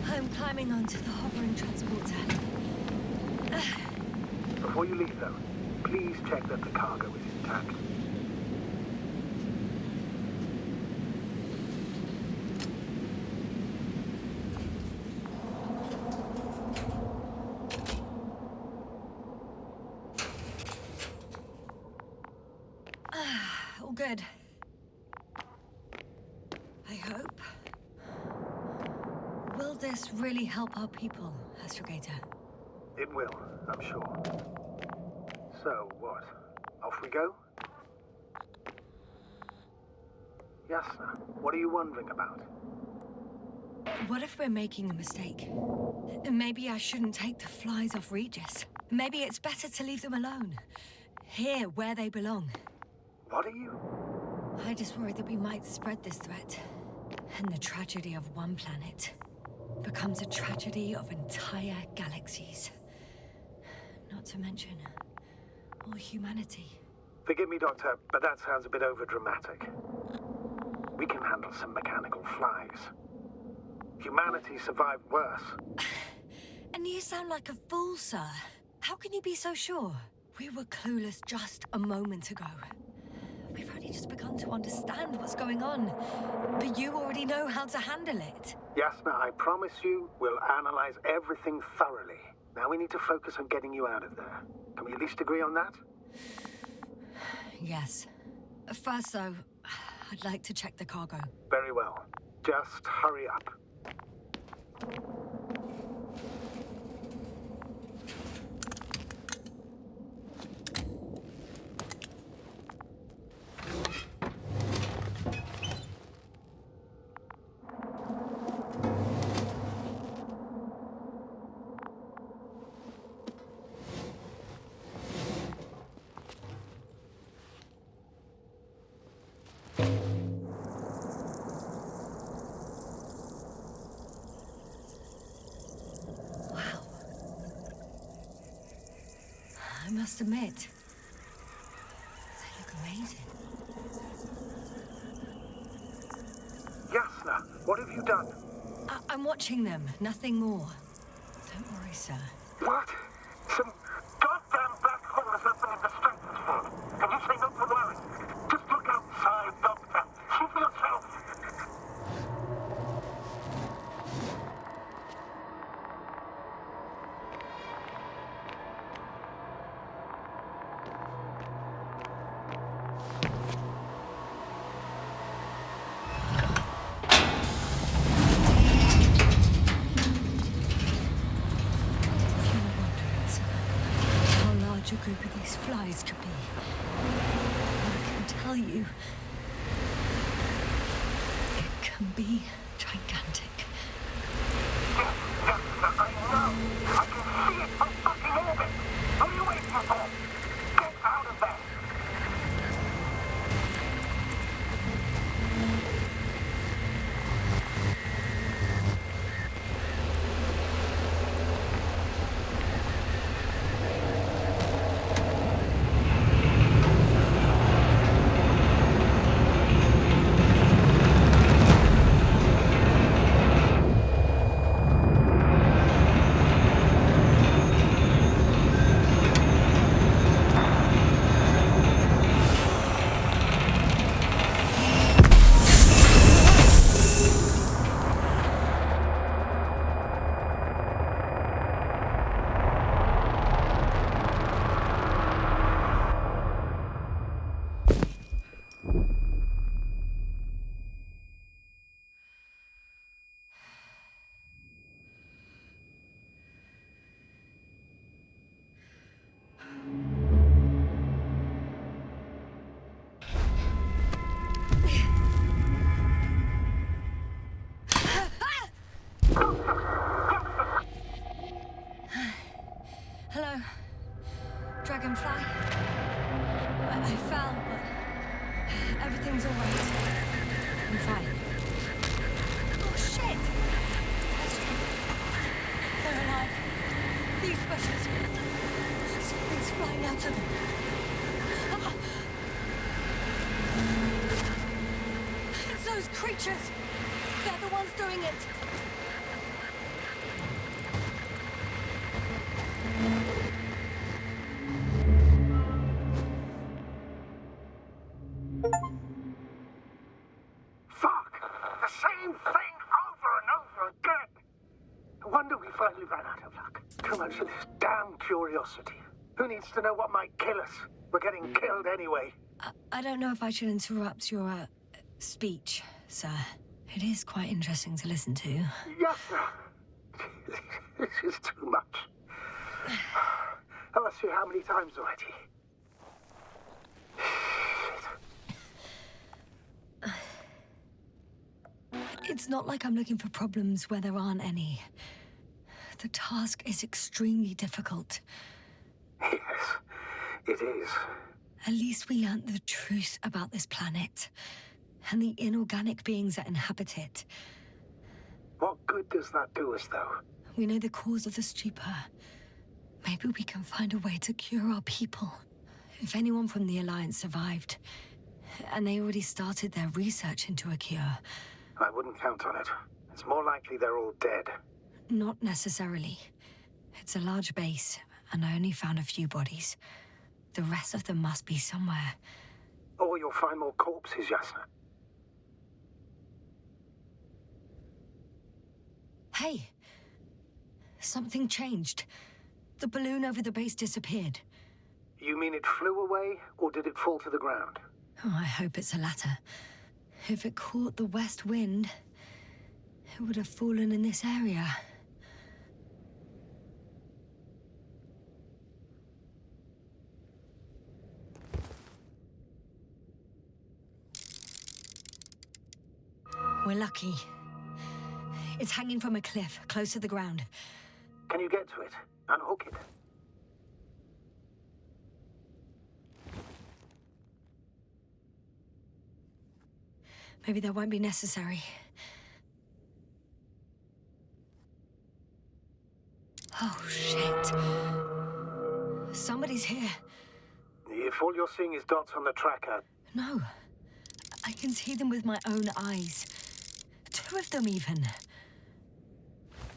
I'm climbing onto the hovering transporter. Before you leave, though, please check that the cargo is intact. All good. I hope. Will this really help our people, Astrogator? It will, I'm sure. So, what? Off we go? Yasna, what are you wondering about? What if we're making a mistake? Maybe I shouldn't take the flies off Regis. Maybe it's better to leave them alone. Here, where they belong. What are you? I just worry that we might spread this threat. And the tragedy of one planet becomes a tragedy of entire galaxies. Not to mention, all humanity. Forgive me, Doctor, but that sounds a bit overdramatic. We can handle some mechanical flies. Humanity survived worse. And you sound like a fool, sir. How can you be so sure? We were clueless just a moment ago. We've only just begun to understand what's going on. But you already know how to handle it. Yasna, I promise you, we'll analyze everything thoroughly. Now we need to focus on getting you out of there. Can we at least agree on that? Yes. First, though, I'd like to check the cargo. Very well. Just hurry up. I must admit, they look amazing. Yasna, what have you done? I'm watching them, nothing more. Don't worry, sir. What? Some goddamn black hole has opened in the stratosphere. And you say not to worry. Just look outside, Doctor. See for yourself. this could be. I can tell you, it can be gigantic. I know! I can see it from fucking orbit! What are you waiting for? Get out of there! Hello, Dragonfly. I fell, but everything's all right. I'm fine. Oh, shit! They're alive. These bushes. Something's flying out of them. Ah. It's those creatures. They're the ones doing it. Fuck! The same thing over and over again! No wonder we finally ran out of luck. Too much of this damn curiosity. Who needs to know what might kill us? We're getting killed anyway. I don't know if I should interrupt your speech, sir. It is quite interesting to listen to. Yes, sir. This is too much. I must see how many times already. It's not like I'm looking for problems where there aren't any. The task is extremely difficult. Yes, it is. At least we learned the truth about this planet and the inorganic beings that inhabit it. What good does that do us, though? We know the cause of the stupor. Maybe we can find a way to cure our people. If anyone from the Alliance survived, and they already started their research into a cure. I wouldn't count on it. It's more likely they're all dead. Not necessarily. It's a large base, and I only found a few bodies. The rest of them must be somewhere. Or you'll find more corpses, Yasna. Hey! Something changed. The balloon over the base disappeared. You mean it flew away, or did it fall to the ground? Oh, I hope it's the latter. If it caught the west wind, it would have fallen in this area. We're lucky. It's hanging from a cliff, close to the ground. Can you get to it? Unhook it? Maybe that won't be necessary. Oh, shit. Somebody's here. If all you're seeing is dots on the tracker... No. I can see them with my own eyes. 2 of them, even.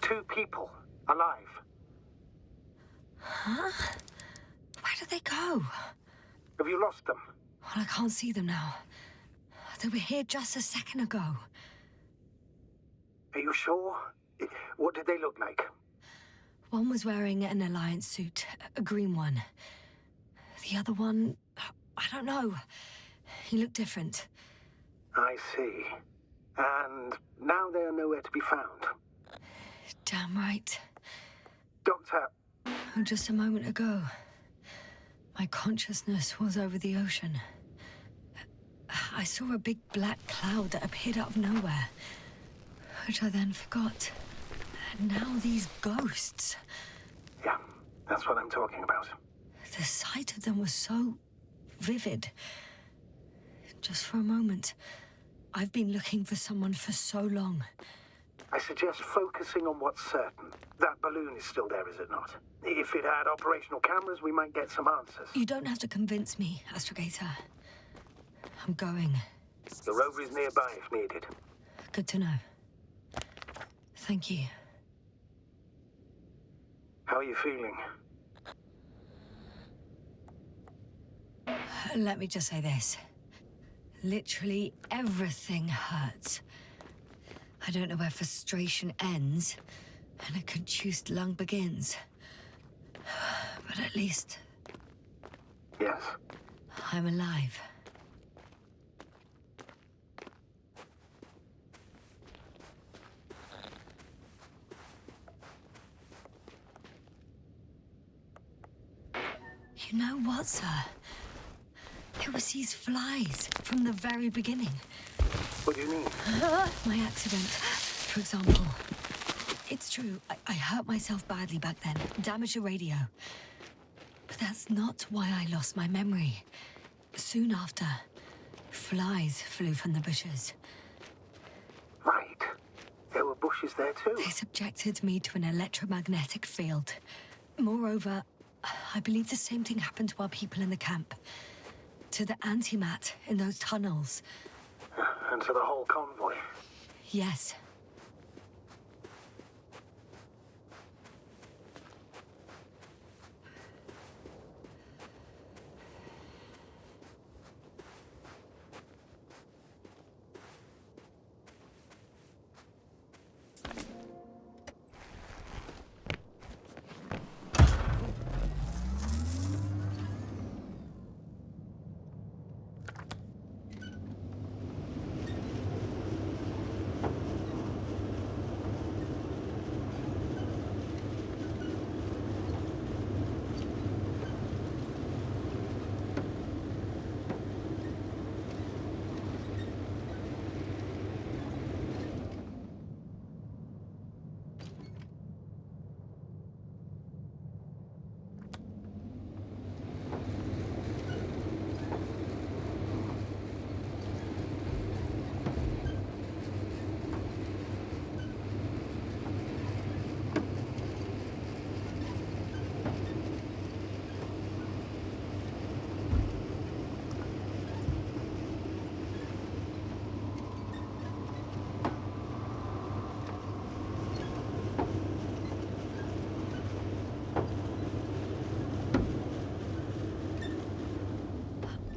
2 people. Alive. Huh? Where did they go? Have you lost them? Well, I can't see them now. They were here just a second ago. Are you sure? What did they look like? One was wearing an Alliance suit, a green one. The other one, I don't know. He looked different. I see. And now they are nowhere to be found. Damn right. Doctor... Oh, just a moment ago. My consciousness was over the ocean. I saw a big black cloud that appeared out of nowhere, which I then forgot. And now these ghosts. Yeah, that's what I'm talking about. The sight of them was so vivid. Just for a moment. I've been looking for someone for so long. I suggest focusing on what's certain. That balloon is still there, is it not? If it had operational cameras, we might get some answers. You don't have to convince me, Astrogator. I'm going. The rover is nearby if needed. Good to know. Thank you. How are you feeling? Let me just say this. Literally everything hurts. I don't know where frustration ends and a contused lung begins. But at least... Yes? I'm alive. You know what, sir? It was these flies from the very beginning. What do you mean? My accident, for example. It's true, I hurt myself badly back then, damaged the radio. But that's not why I lost my memory. Soon after, flies flew from the bushes. Right. There were bushes there too. They subjected me to an electromagnetic field. Moreover, I believe the same thing happened to our people in the camp. To the antimat in those tunnels. And to the whole convoy. Yes.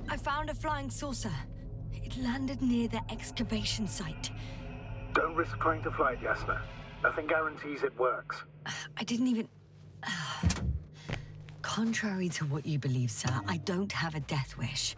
I found a flying saucer. It landed near the excavation site. Don't risk trying to fly it, Jasper. Nothing guarantees it works. I didn't even... Contrary to what you believe, sir, I don't have a death wish.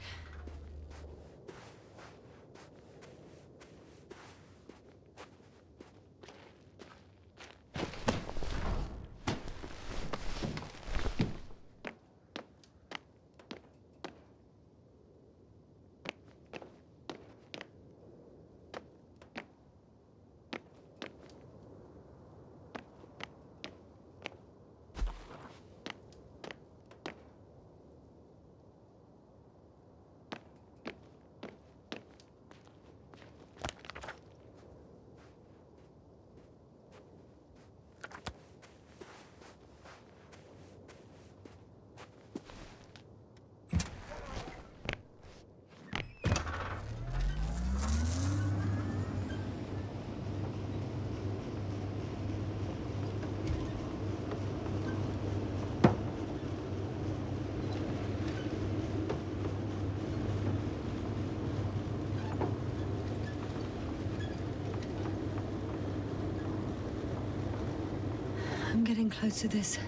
I'm getting close to this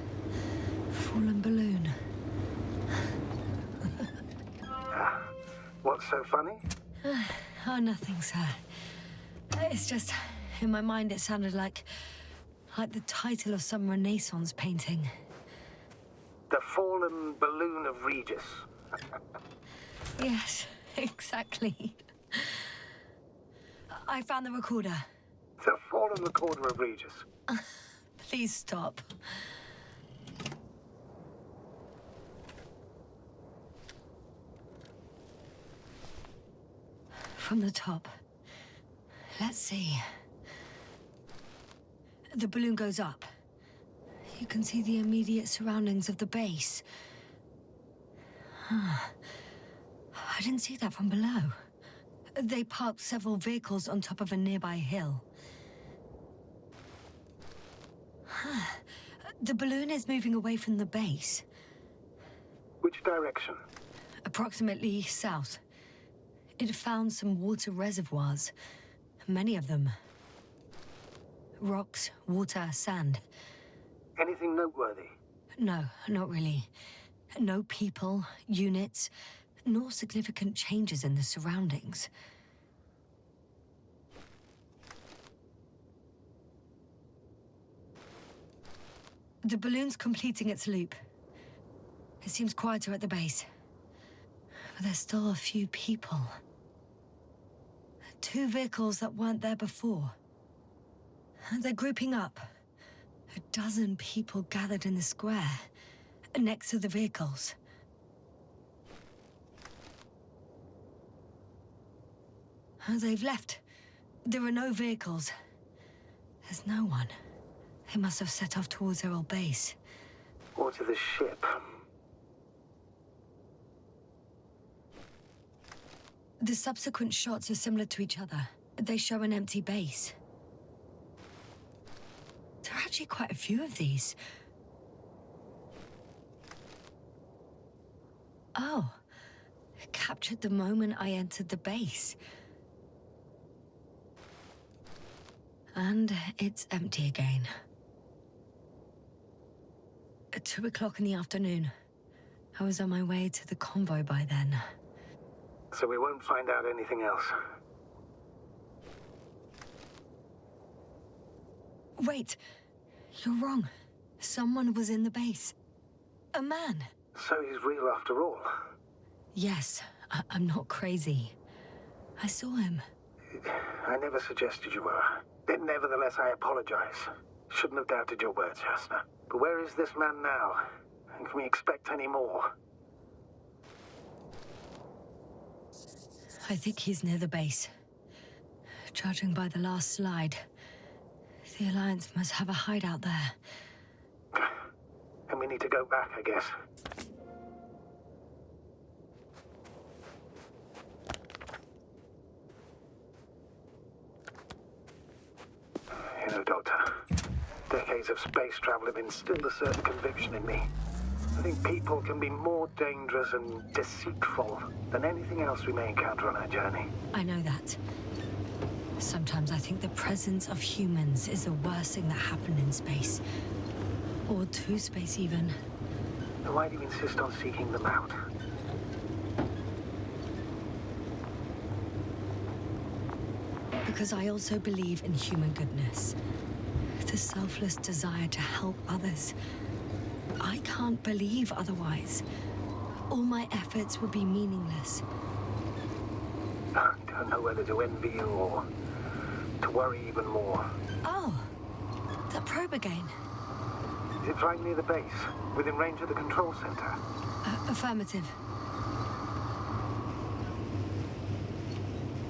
fallen balloon. What's so funny? Oh, nothing, sir. It's just, in my mind it sounded like the title of some Renaissance painting. The fallen balloon of Regis. Yes, exactly. I found the recorder. The fallen recorder of Regis. Please stop. From the top. Let's see. The balloon goes up. You can see the immediate surroundings of the base. Huh. I didn't see that from below. They parked several vehicles on top of a nearby hill. Huh. The balloon is moving away from the base. Which direction? Approximately south. It found some water reservoirs. Many of them. Rocks, water, sand. Anything noteworthy? No, not really. No people, units, nor significant changes in the surroundings. The balloon's completing its loop. It seems quieter at the base. But there's still a few people. 2 vehicles that weren't there before. They're grouping up. 12 people gathered in the square, next to the vehicles. They've left. There are no vehicles. There's no one. They must have set off towards their old base. Or to the ship. The subsequent shots are similar to each other. They show an empty base. There are actually quite a few of these. Oh. Captured the moment I entered the base. And it's empty again. At 2 o'clock in the afternoon. I was on my way to the convoy by then. So we won't find out anything else. Wait. You're wrong. Someone was in the base. A man. So he's real after all. Yes, I'm not crazy. I saw him. I never suggested you were. But nevertheless, I apologize. Shouldn't have doubted your words, Jasna. But where is this man now? And can we expect any more? I think he's near the base. Judging by the last slide, the Alliance must have a hideout there. And we need to go back, I guess. You know, Doctor, decades of space travel have instilled a certain conviction in me. I think people can be more dangerous and deceitful than anything else we may encounter on our journey. I know that. Sometimes I think the presence of humans is the worst thing that happened in space. Or to space, even. Then why do you insist on seeking them out? Because I also believe in human goodness. The selfless desire to help others. I can't believe otherwise. All my efforts would be meaningless. I don't know whether to envy you or to worry even more. Oh, that probe again. Is it flying near the base, within range of the control center? Affirmative.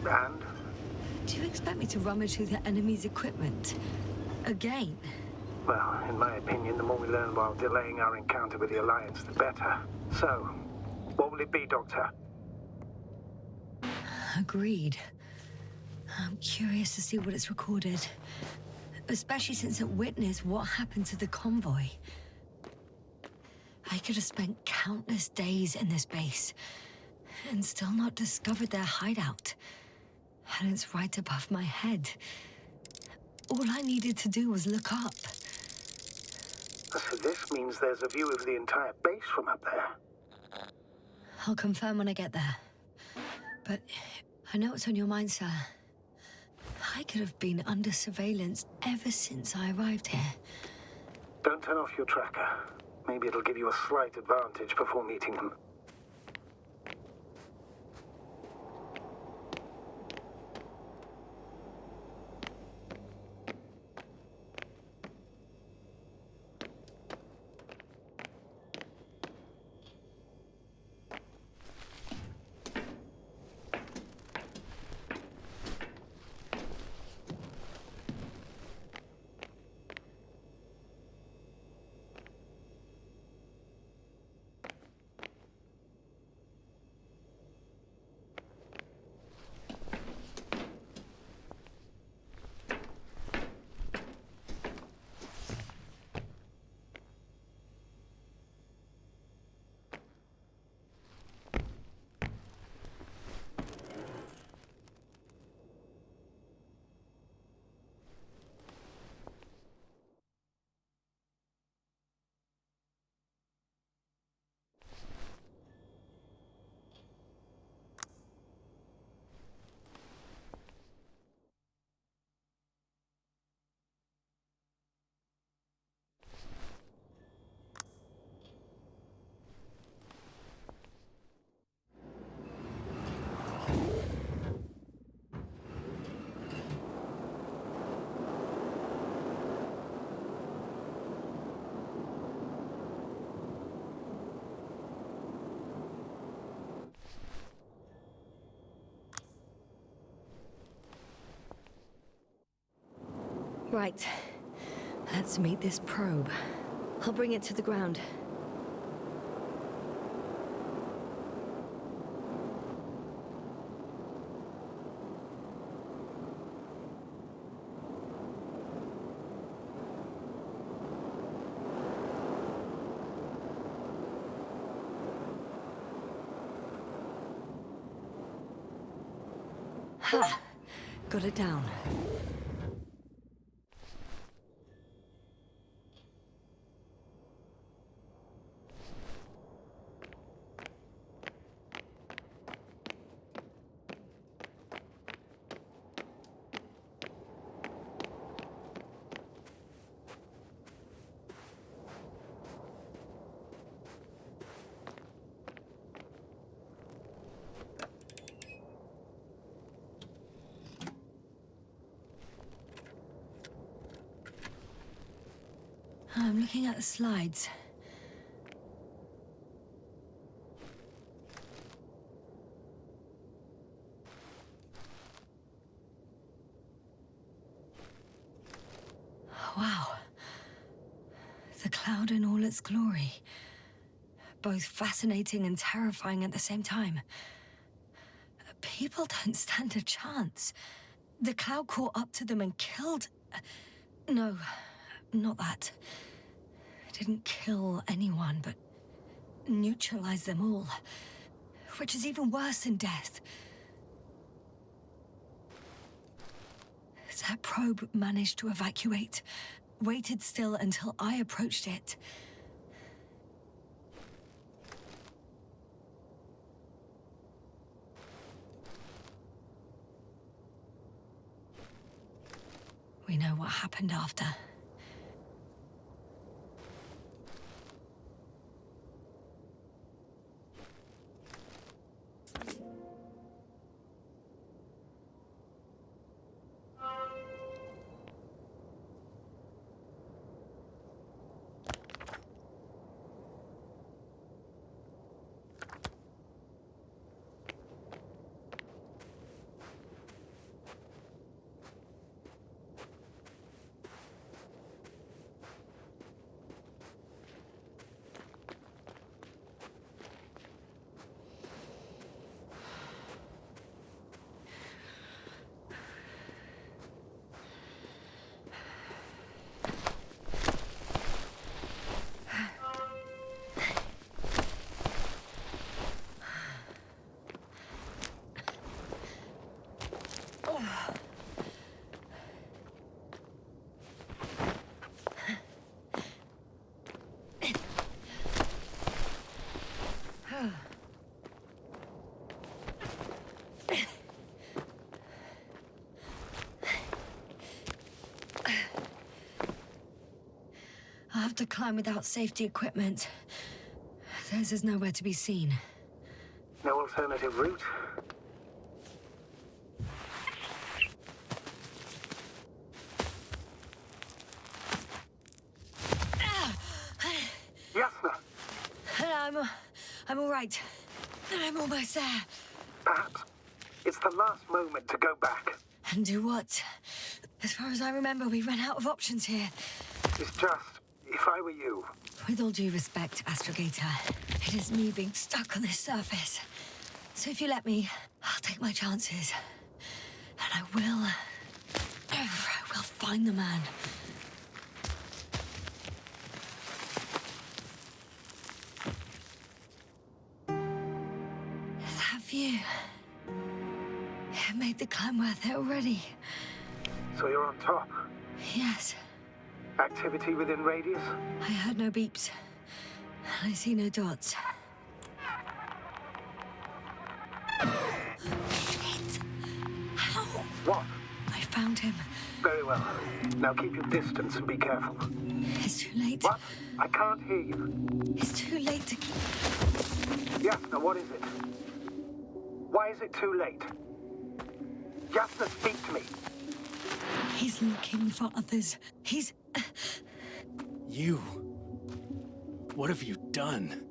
And? Do you expect me to rummage through the enemy's equipment? Again? Well, in my opinion, the more we learn while delaying our encounter with the Alliance, the better. So, what will it be, Doctor? Agreed. I'm curious to see what it's recorded. Especially since it witnessed what happened to the convoy. I could have spent countless days in this base and still not discovered their hideout. And it's right above my head. All I needed to do was look up. So this means there's a view of the entire base from up there. I'll confirm when I get there. But I know what's on your mind, sir. I could have been under surveillance ever since I arrived here. Don't turn off your tracker. Maybe it'll give you a slight advantage before meeting them. Right. Let's meet this probe. I'll bring it to the ground. Ha! Got it down. I'm looking at the slides. Wow. The cloud in all its glory. Both fascinating and terrifying at the same time. People don't stand a chance. The cloud caught up to them and killed... No, not that. It didn't kill anyone, but neutralized them all. Which is even worse than death. That probe managed to evacuate. Waited still until I approached it. We know what happened after. have to climb without safety equipment. Theirs is nowhere to be seen. No alternative route? Yasna! I'm all right. I'm almost there. Perhaps it's the last moment to go back. And do what? As far as I remember, we ran out of options here. It's just, if I were you... With all due respect, Astrogator, it is me being stuck on this surface. So if you let me, I'll take my chances. And I will find the man. That view... it made the climb worth it already. So you're on top? Yes. Activity within radius? I heard no beeps. I see no dots. Shit! How? What? I found him. Very well. Now keep your distance and be careful. It's too late. What? I can't hear you. It's too late to keep... Yasna, what is it? Why is it too late? Yasna, speak to me. He's looking for others. He's... You... What have you done?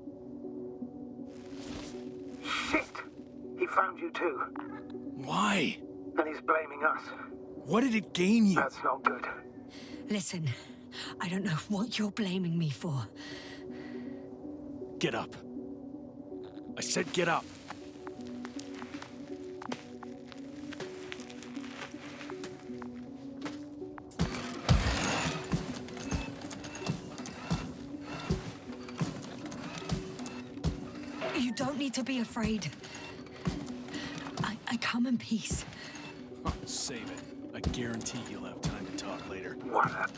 Shit! He found you too. Why? And he's blaming us. What did it gain you? That's not good. Listen, I don't know what you're blaming me for. Get up. I said get up. You don't need to be afraid. I come in peace. Oh, save it. I guarantee you'll have time to talk later. What?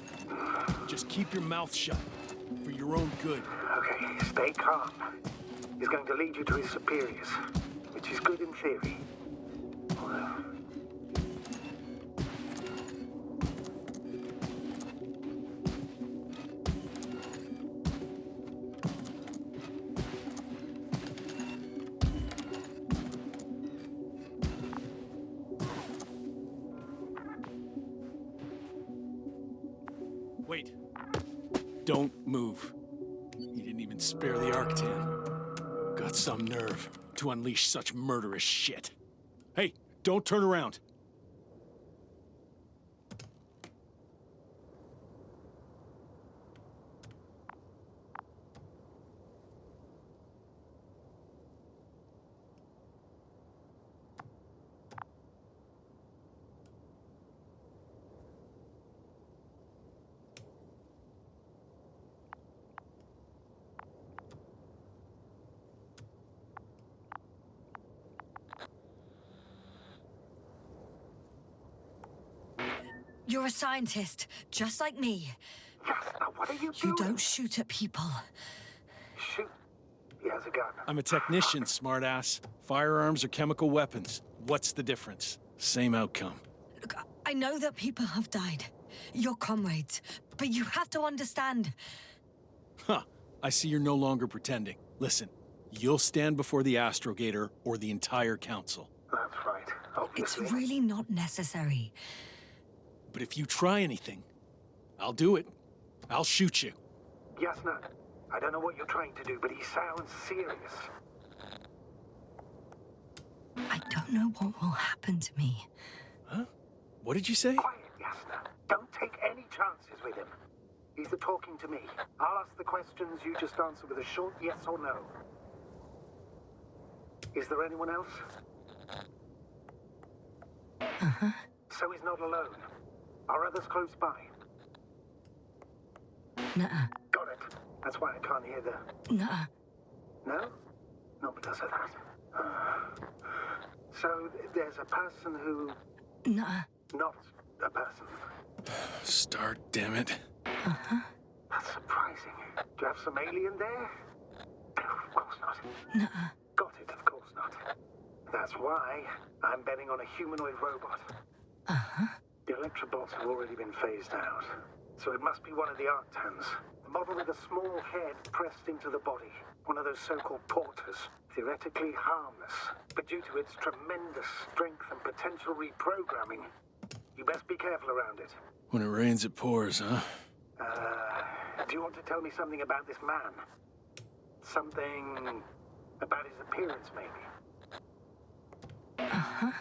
Just keep your mouth shut. For your own good. Okay, stay calm. He's going to lead you to his superiors, which is good in theory. Wait. Don't move. He didn't even spare the Arctan. Got some nerve to unleash such murderous shit. Hey, don't turn around. You're a scientist, just like me. Yasna, what are you doing? You don't shoot at people. Shoot. He has a gun. I'm a technician, smartass. Firearms are chemical weapons. What's the difference? Same outcome. Look, I know that people have died. Your comrades. But you have to understand. Huh. I see you're no longer pretending. Listen, you'll stand before the Astrogator or the entire council. That's right, obviously. It's really not necessary. But if you try anything, I'll do it. I'll shoot you. Yasna, I don't know what you're trying to do, but he sounds serious. I don't know what will happen to me. Huh? What did you say? Quiet, Yasna. Don't take any chances with him. He's talking to me. I'll ask the questions, you just answer with a short yes or no. Is there anyone else? Uh-huh. So he's not alone. Are others close by? Nuh-uh. Got it. That's why I can't hear the... Nuh-uh. No? Not because of that. So there's a person who... Nuh-uh. Not a person. Start, damn it. Uh-huh. That's surprising. Do you have some alien there? Of course not. Nuh-uh. Got it, of course not. That's why I'm betting on a humanoid robot. Uh-huh. The Electrobots have already been phased out, so it must be one of the Arctans. A model with a small head pressed into the body. One of those so-called porters. Theoretically harmless, but due to its tremendous strength and potential reprogramming, you best be careful around it. When it rains, it pours, huh? Do you want to tell me something about this man? Something about his appearance, maybe? Uh-huh.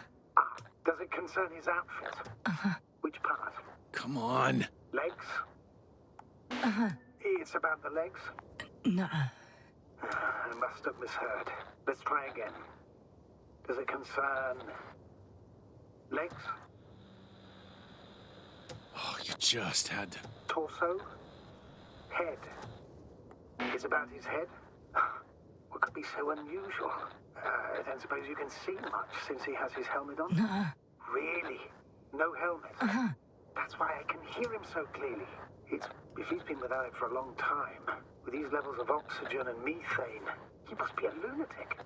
Does it concern his outfit? Uh-huh. Which part? Come on. Legs? Uh-huh. It's about the legs? Nuh-uh. I must have misheard. Let's try again. Does it concern legs? Oh, you just had to... Torso? Head? It's about his head? What could be so unusual? I don't suppose you can see much since he has his helmet on? Nuh-uh. Really? No helmet? Uh-huh. That's why I can hear him so clearly. If he's been without it for a long time, with these levels of oxygen and methane, he must be a lunatic.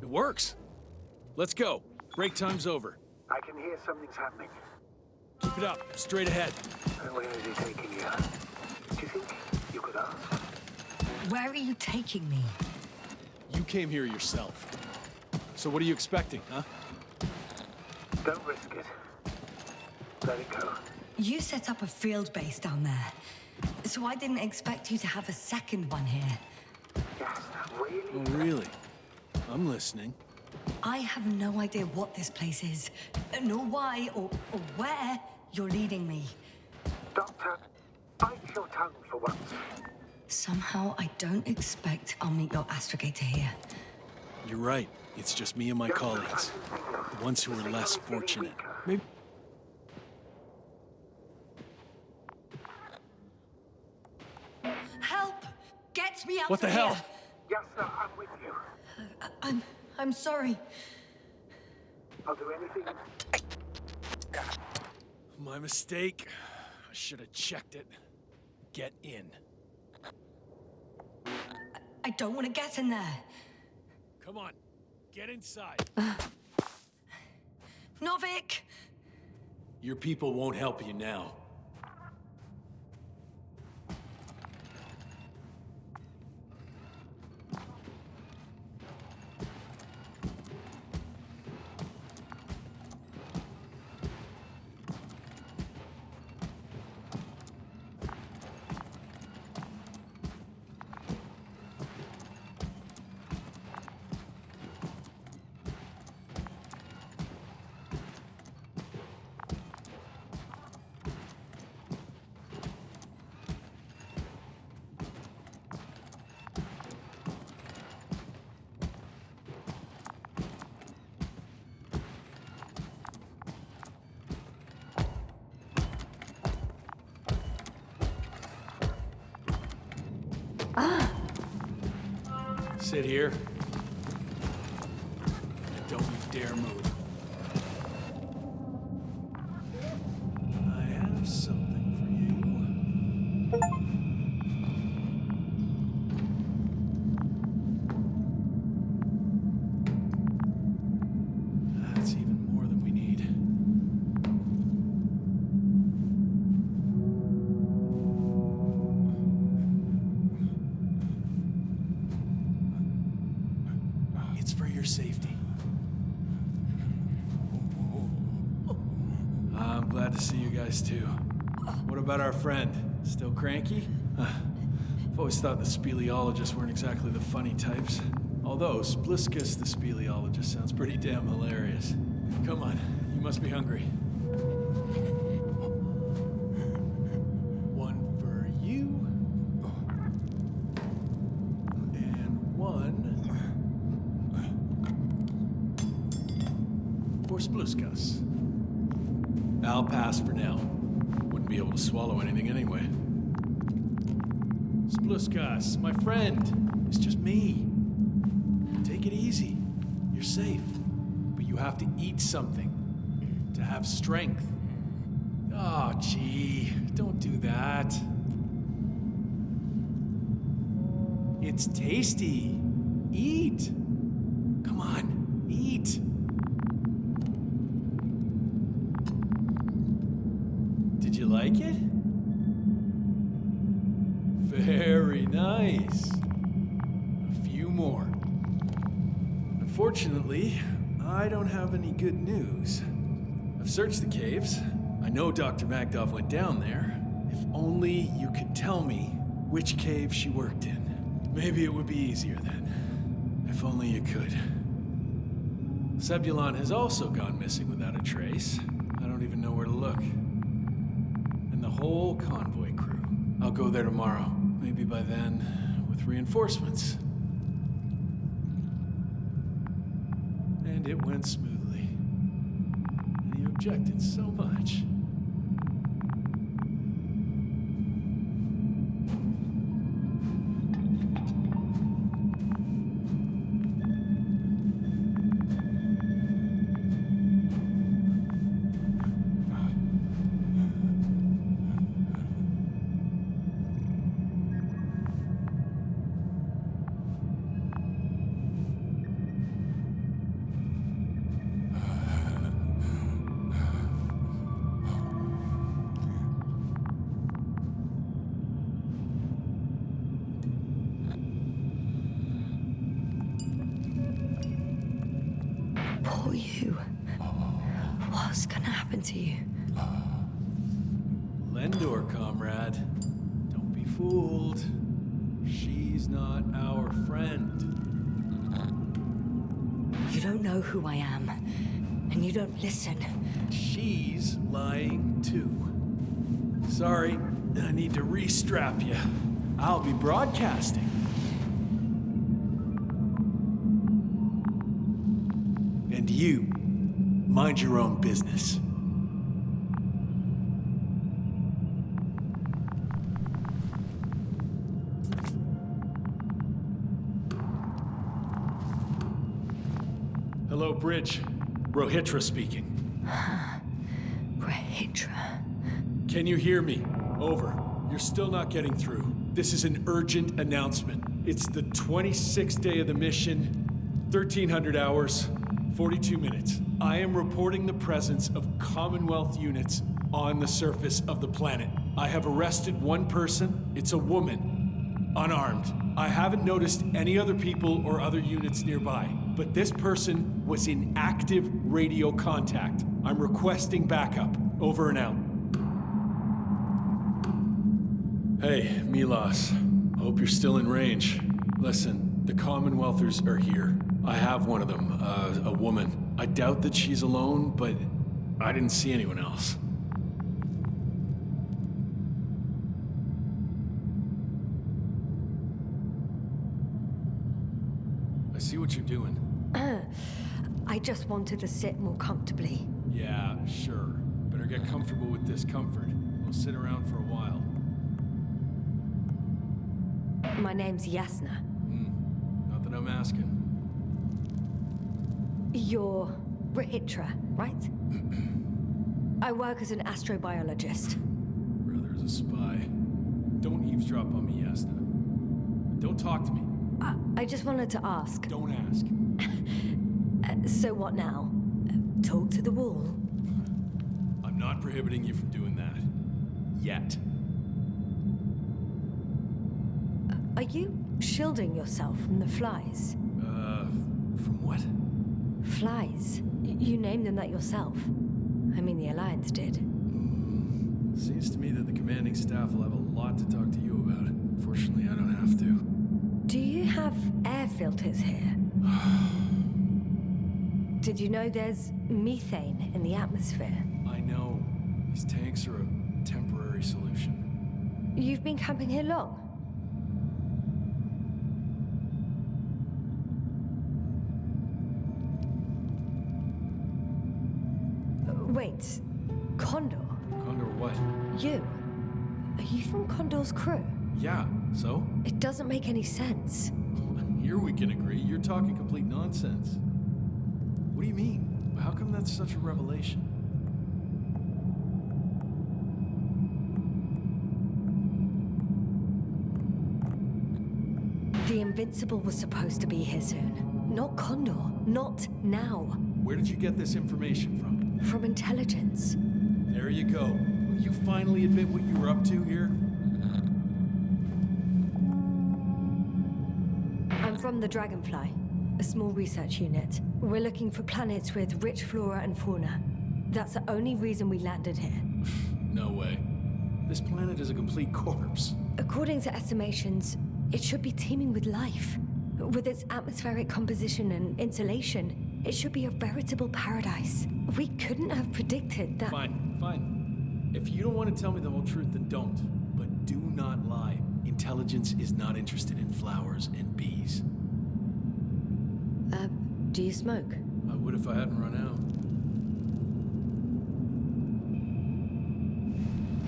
It works. Let's go. Break time's over. I can hear something's happening. Keep it up. Straight ahead. Where is he taking you? Do you think you could ask? Where are you taking me? You came here yourself. So what are you expecting, huh? Don't risk it. Let it go. You set up a field base down there, so I didn't expect you to have a second one here. Yes, really? Oh, really? I'm listening. I have no idea what this place is, nor why or where you're leading me. Doctor, bite your tongue for once. Somehow I don't expect I'll meet your astrogator here. You're right. It's just me and my colleagues. The ones who are less fortunate. Maybe... Help! Get me out What the of hell? here! Yes, sir, I'm with you. I'm sorry. I'll do anything. My mistake. I should have checked it. Get in. I don't want to get in there. Come on. Get inside. Novik! Your people won't help you now. Sit here. And don't you dare move. I have something for you. That's even more than we need. It's for your safety. I'm glad to see you guys too. What about our friend? Still cranky? I've always thought the speleologists weren't exactly the funny types. Although Spliskus the speleologist sounds pretty damn hilarious. Come on, you must be hungry. One for you. And one for Spluskas. I'll pass for now. Wouldn't be able to swallow anything anyway. Spluskas, my friend. It's just me. Take it easy. You're safe. But you have to eat something to have strength. Oh, gee. Don't do that. It's tasty. Eat. Come on, eat. Did you like it? Very nice. A few more. Unfortunately, I don't have any good news. I've searched the caves. I know Dr. Magdov went down there. If only you could tell me which cave she worked in. Maybe it would be easier then. If only you could. Zebulon has also gone missing without a trace. I don't even know where to look. And the whole convoy crew. I'll go there tomorrow. Maybe by then, with reinforcements. And it went smoothly. And you objected so much. Poor you. What's gonna happen to you? Lendor, comrade. Don't be fooled. She's not our friend. You don't know who I am, and you don't listen. She's lying too. Sorry, I need to re-strap you. I'll be broadcasting. And you, mind your own business. Hello, Bridge. Rohitra speaking. Rohitra. Can you hear me? Over. You're still not getting through. This is an urgent announcement. It's the 26th day of the mission, 1300 hours, 42 minutes. I am reporting the presence of Commonwealth units on the surface of the planet. I have arrested one person. It's a woman, unarmed. I haven't noticed any other people or other units nearby, but this person was in active radio contact. I'm requesting backup. Over and out. Hey, Milos. Hope you're still in range. Listen, the Commonwealthers are here. I have one of them, a woman. I doubt that she's alone, but I didn't see anyone else. I see what you're doing. I just wanted to sit more comfortably. Yeah, sure. Better get comfortable with discomfort. We'll sit around for a while. My name's Yasna. Not that I'm asking. You're Rohitra, right? I work as an astrobiologist. Brother is a spy. Don't eavesdrop on me, Yasna. Don't talk to me. I just wanted to ask. Don't ask. So what now? Talk to the wall? I'm not prohibiting you from doing that. Yet. Are you shielding yourself from the flies? From what? Flies. You named them that yourself. I mean, the Alliance did. Seems to me that the commanding staff will have a lot to talk to you about. Fortunately, I don't have to. Do you have air filters here? Did you know there's methane in the atmosphere? I know. These tanks are a temporary solution. You've been camping here long? Wait, Condor? Condor what? You? Are you from Condor's crew? Yeah, so? It doesn't make any sense. Here we can agree. You're talking complete nonsense. What do you mean? How come that's such a revelation? The Invincible was supposed to be here soon. Not Condor. Not now. Where did you get this information from? From intelligence. There you go. Will you finally admit what you were up to here? from the Dragonfly, a small research unit. We're looking for planets with rich flora and fauna. That's the only reason we landed here. No way. This planet is a complete corpse. According to estimations, it should be teeming with life. With its atmospheric composition and insulation, it should be a veritable paradise. We couldn't have predicted that. Fine. If you don't want to tell me the whole truth, then don't. But do not lie. Intelligence is not interested in flowers and bees. Do you smoke? I would if I hadn't run out.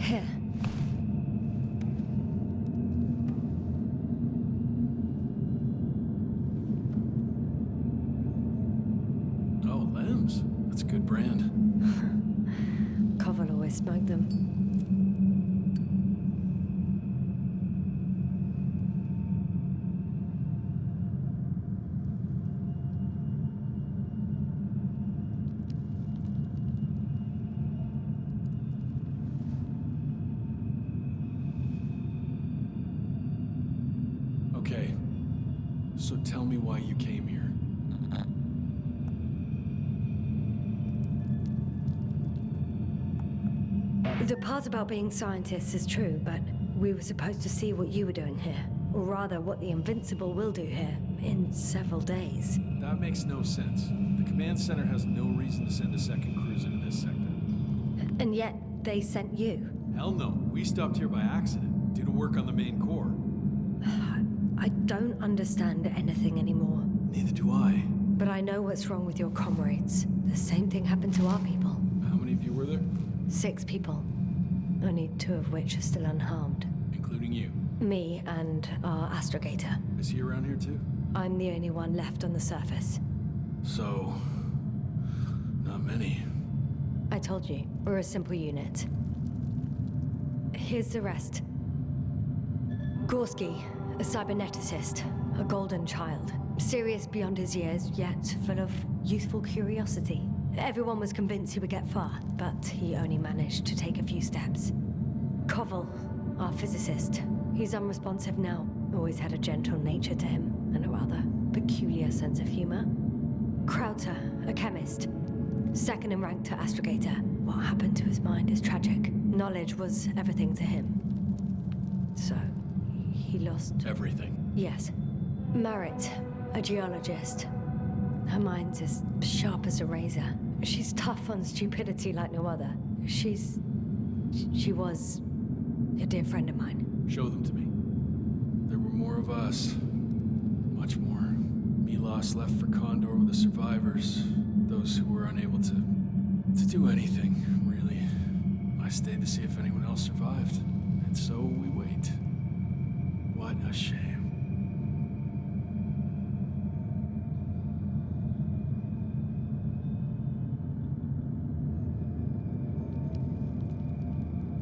Here. Oh, Lambs. That's a good brand. Koval always smoked them. Okay. So tell me why you came here. The part about being scientists is true, but we were supposed to see what you were doing here. Or rather, what the Invincible will do here in several days. That makes no sense. The command center has no reason to send a second cruiser to this sector. And yet, they sent you. Hell no. We stopped here by accident, due to work on the main core. I don't understand anything anymore. Neither do I. But I know what's wrong with your comrades. The same thing happened to our people. How many of you were there? 6 people. Only 2 of which are still unharmed. Including you. Me and our astrogator. Is he around here too? I'm the only one left on the surface. So... not many. I told you, we're a simple unit. Here's the rest. Gorski, a cyberneticist, a golden child. Serious beyond his years, yet full of youthful curiosity. Everyone was convinced he would get far, but he only managed to take a few steps. Koval, our physicist. He's unresponsive now. Always had a gentle nature to him, and a rather peculiar sense of humor. Krauter, a chemist. Second in rank to astrogator. What happened to his mind is tragic. Knowledge was everything to him. So, he lost... everything? Yes. Marit, a geologist. Her mind's as sharp as a razor. She's tough on stupidity like no other. She was a dear friend of mine. Show them to me. There were more of us. Much more. Milos left for Condor with the survivors. Those who were unable to do anything, really. I stayed to see if anyone else survived. And so we wait. What a shame.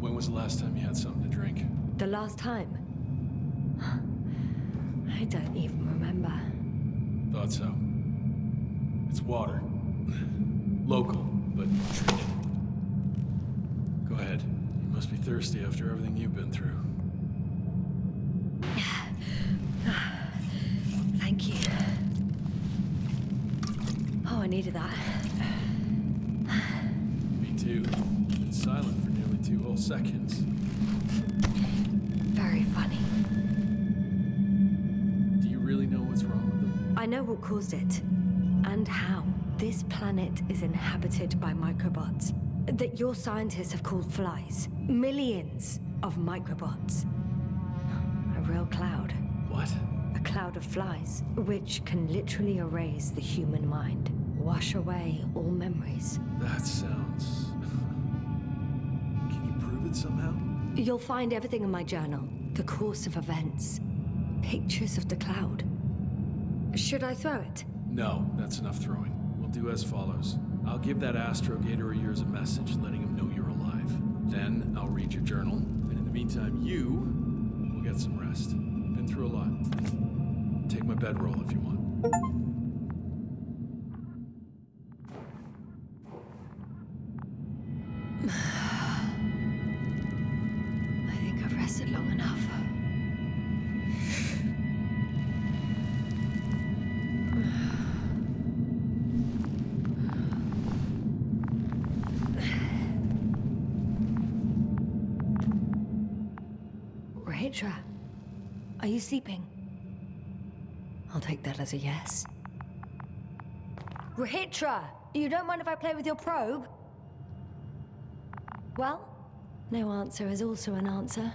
When was the last time you had something to drink? The last time? I don't even remember. Thought so. It's water. Local, but treated. Go ahead. You must be thirsty after everything you've been through. Thank you. Oh, I needed that. Me too. Been silent for nearly 2 whole seconds. Very funny. Do you really know what's wrong with them? I know what caused it. And how. This planet is inhabited by microbots that your scientists have called flies. Millions of microbots. A real cloud. What? A cloud of flies, which can literally erase the human mind. Wash away all memories. That sounds... Can you prove it somehow? You'll find everything in my journal. The course of events. Pictures of the cloud. Should I throw it? No, that's enough throwing. We'll do as follows. I'll give that astrogator of yours a message letting him know you're alive. Then I'll read your journal, and in the meantime, you will get some rest. You've been through a lot. Take my bedroll if you want. I think I've rested long enough. Rahitra, are you sleeping? I'll take that as a yes. Rahitra, you don't mind if I play with your probe? Well, no answer is also an answer.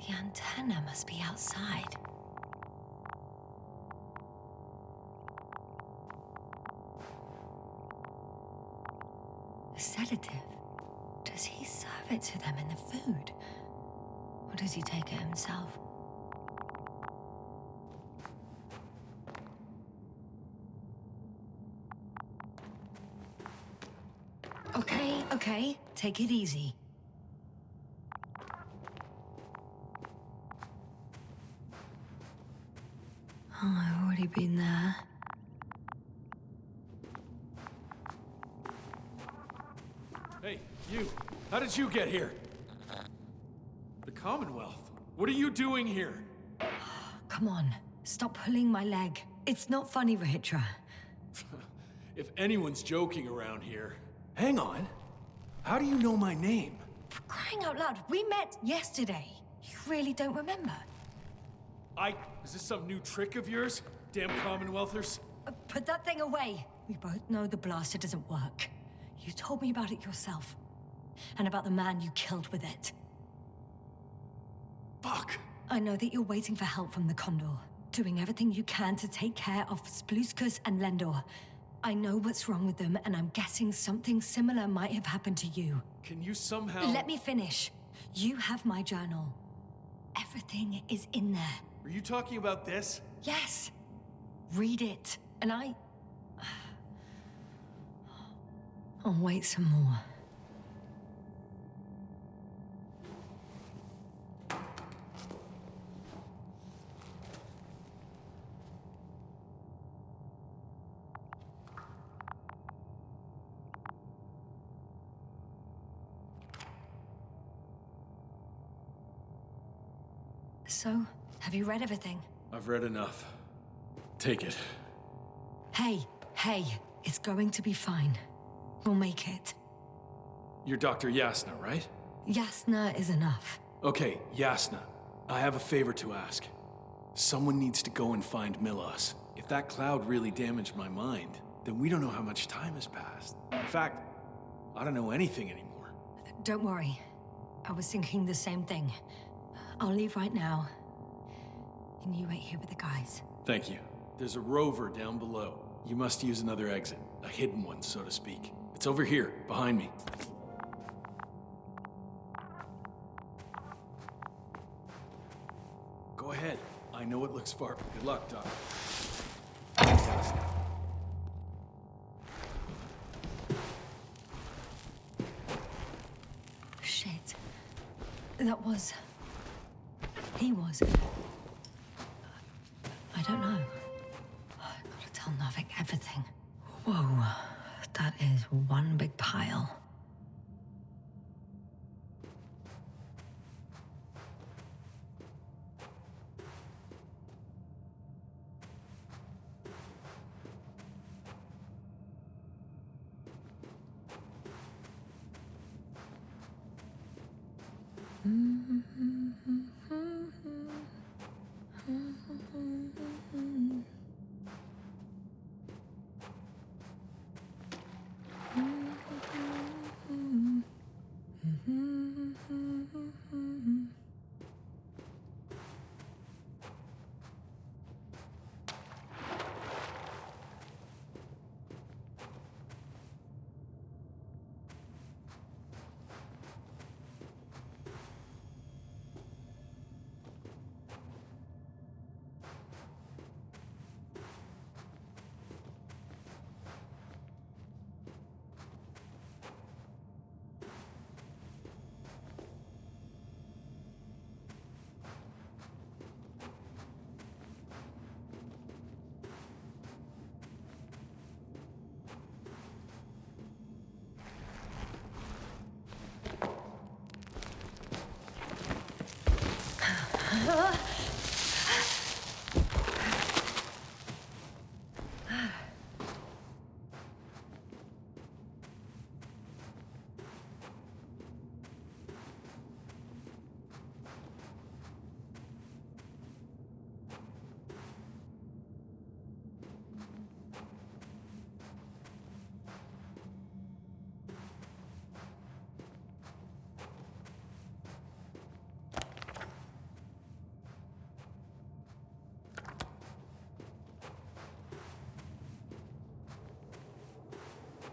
The antenna must be outside. A sedative? Does he serve it to them in the food? Or does he take it himself? Okay, take it easy. Oh, I've already been there. Hey, you! How did you get here? The Commonwealth? What are you doing here? Come on, stop pulling my leg. It's not funny, Rahitra. If anyone's joking around here... Hang on. How do you know my name? For crying out loud, we met yesterday. You really don't remember? Is this some new trick of yours? Damn Commonwealthers? Put that thing away. We both know the blaster doesn't work. You told me about it yourself. And about the man you killed with it. Fuck! I know that you're waiting for help from the Condor. Doing everything you can to take care of Spluskus and Lendor. I know what's wrong with them, and I'm guessing something similar might have happened to you. Can you somehow... Let me finish. You have my journal. Everything is in there. Are you talking about this? Yes. Read it. And I'll wait some more. So, have you read everything? I've read enough. Take it. Hey, it's going to be fine. We'll make it. You're Dr. Yasna, right? Yasna is enough. Okay, Yasna. I have a favor to ask. Someone needs to go and find Milos. If that cloud really damaged my mind, then we don't know how much time has passed. In fact, I don't know anything anymore. Don't worry. I was thinking the same thing. I'll leave right now. And you wait here with the guys. Thank you. There's a rover down below. You must use another exit. A hidden one, so to speak. It's over here, behind me. Go ahead. I know it looks far. Good luck, Doc. Shit. That was... He was... I don't know. I gotta tell Novik everything. Whoa. That is one big pile.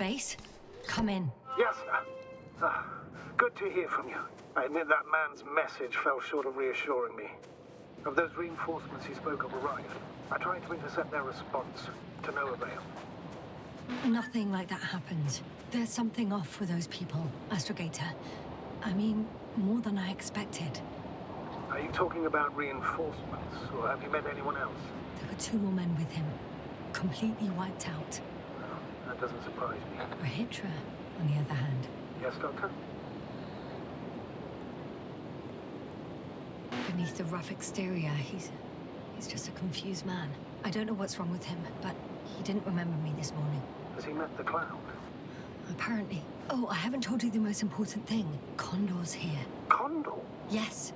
base? Come in. Yes, sir. Good to hear from you. I admit that man's message fell short of reassuring me. Of those reinforcements he spoke of arrived. I tried to intercept their response, to no avail. Nothing like that happened. There's something off with those people, Astrogator. I mean, more than I expected. Are you talking about reinforcements, or have you met anyone else? There were 2 more men with him, completely wiped out. Well, that doesn't surprise me. Rahitra, on the other hand. Yes, Doctor? Beneath the rough exterior, he's just a confused man. I don't know what's wrong with him, but he didn't remember me this morning. Has he met the cloud? Apparently. Oh, I haven't told you the most important thing. Condor's here. Condor? Yes.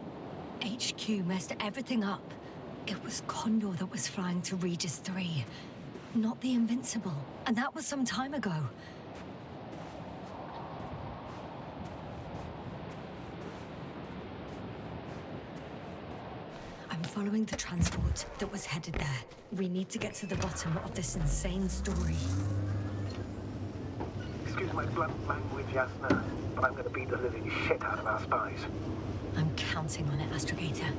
HQ messed everything up. It was Condor that was flying to Regis 3, not the Invincible. And that was some time ago. I'm following the transport that was headed there. We need to get to the bottom of this insane story. Excuse my blunt language, Yasna, but I'm gonna beat the living shit out of our spies. I'm counting on it, Astrogator.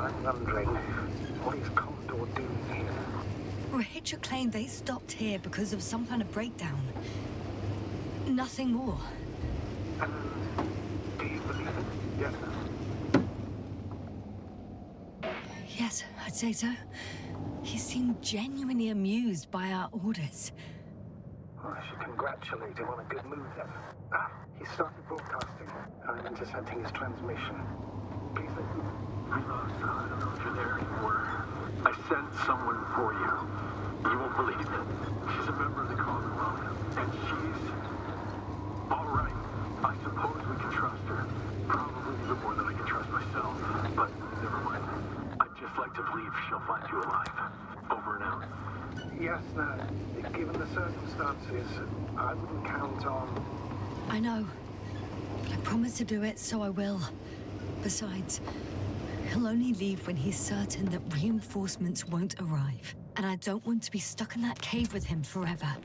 I'm wondering, what is Condor doing here? Rahitra claimed they stopped here because of some kind of breakdown. Nothing more. And do you believe it? Yes, sir. Yes, I'd say so. He seemed genuinely amused by our orders. Well, I should congratulate him on a good move then. He started broadcasting. I'm intercepting his transmission. Please listen. I don't know if you're there anymore. I sent someone for you. You won't believe it. She's a member of the Commonwealth. And she's... all right. I suppose we can trust her. Probably even more than I can trust myself. But never mind. I'd just like to believe she'll find you alive. Over and out. Yes, no. Given the circumstances, I wouldn't count on... I know. But I promised to do it, so I will. Besides, he'll only leave when he's certain that reinforcements won't arrive. And I don't want to be stuck in that cave with him forever.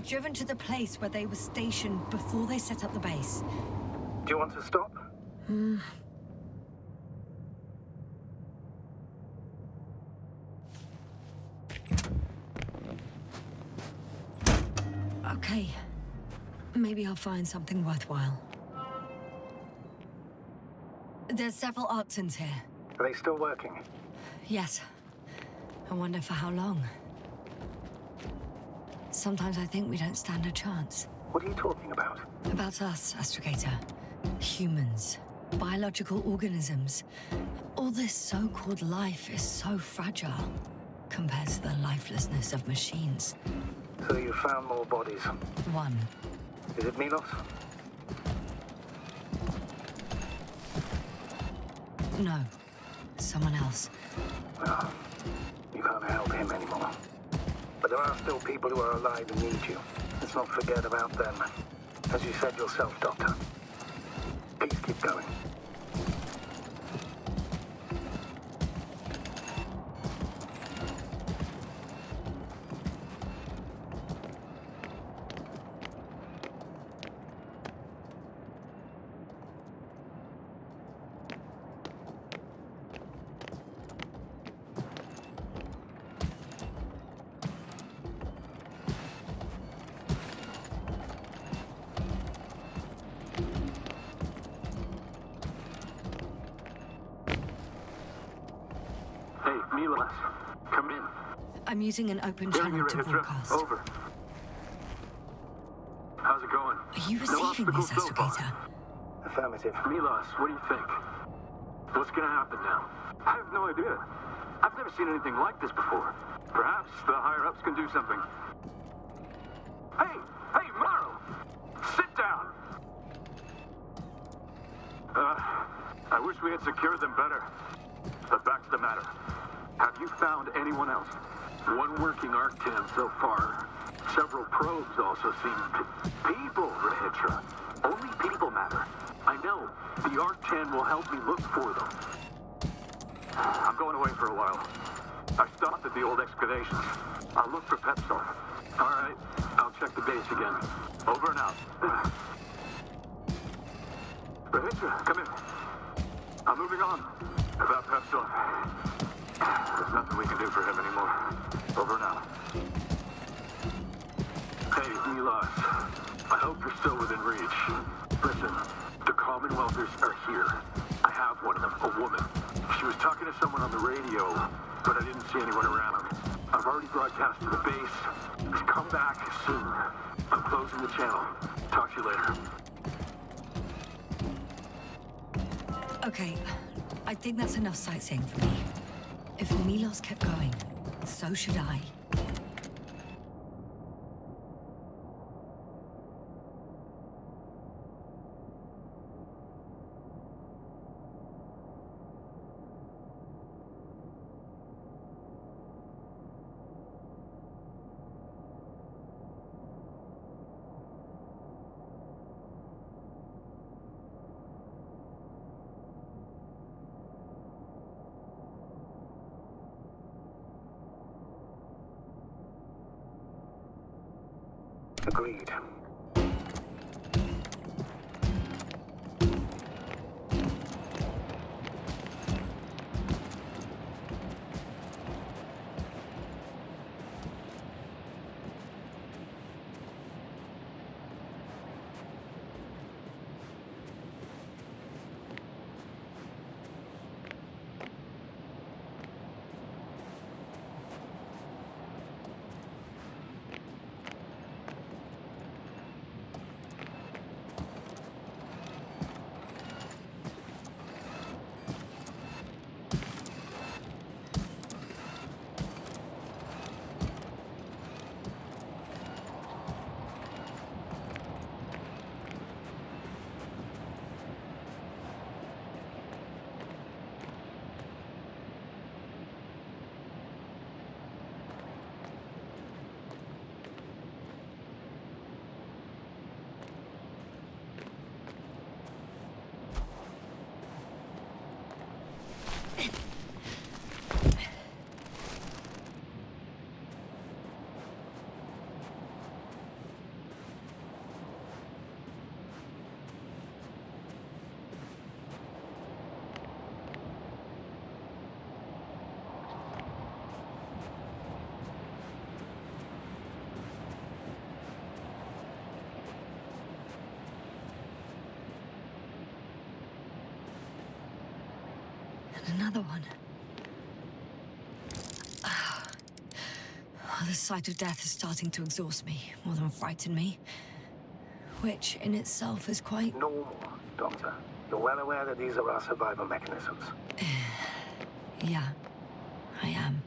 I've driven to the place where they were stationed before they set up the base. Do you want to stop? Okay. Maybe I'll find something worthwhile. There's several Arctons here. Are they still working? Yes. I wonder for how long. Sometimes I think we don't stand a chance. What are you talking about? About us, Astrogator. Humans. Biological organisms. All this so-called life is so fragile compared to the lifelessness of machines. So you found more bodies? One. Is it Milos? No. Someone else. Well, you can't help him anymore. But there are still people who are alive and need you. Let's not forget about them. As you said yourself, Doctor. Please keep going. Hey, Milos, come in. I'm using an open channel to broadcast. Over. How's it going? Are you receiving this, Astrogator? Affirmative. Milos, what do you think? What's gonna happen now? I have no idea. I've never seen anything like this before. Perhaps the higher-ups can do something. Hey, Marl! Sit down! I wish we had secured them better. But back to the matter. Have you found anyone else? One working Arctan so far. Several probes also seem people, Rahitra. Only people matter. I know. The Arctan will help me look for them. I'm going away for a while. I stopped at the old excavations. I'll look for Pepsol. All right. I'll check the base again. Over and out. Rahitra, come in. I'm moving on. About Pepsol. There's nothing we can do for him anymore. Over and out. Hey, Milos. I hope you're still within reach. Listen, the Commonwealthers are here. I have one of them, a woman. She was talking to someone on the radio, but I didn't see anyone around. I've already broadcast to the base. Just come back soon. I'm closing the channel. Talk to you later. Okay, I think that's enough sightseeing for me. If Milos kept going, so should I. Agreed. And another one. The sight of death is starting to exhaust me, more than frighten me. Which, in itself, is quite... normal, Doctor. You're well aware that these are our survival mechanisms. Yeah, I am.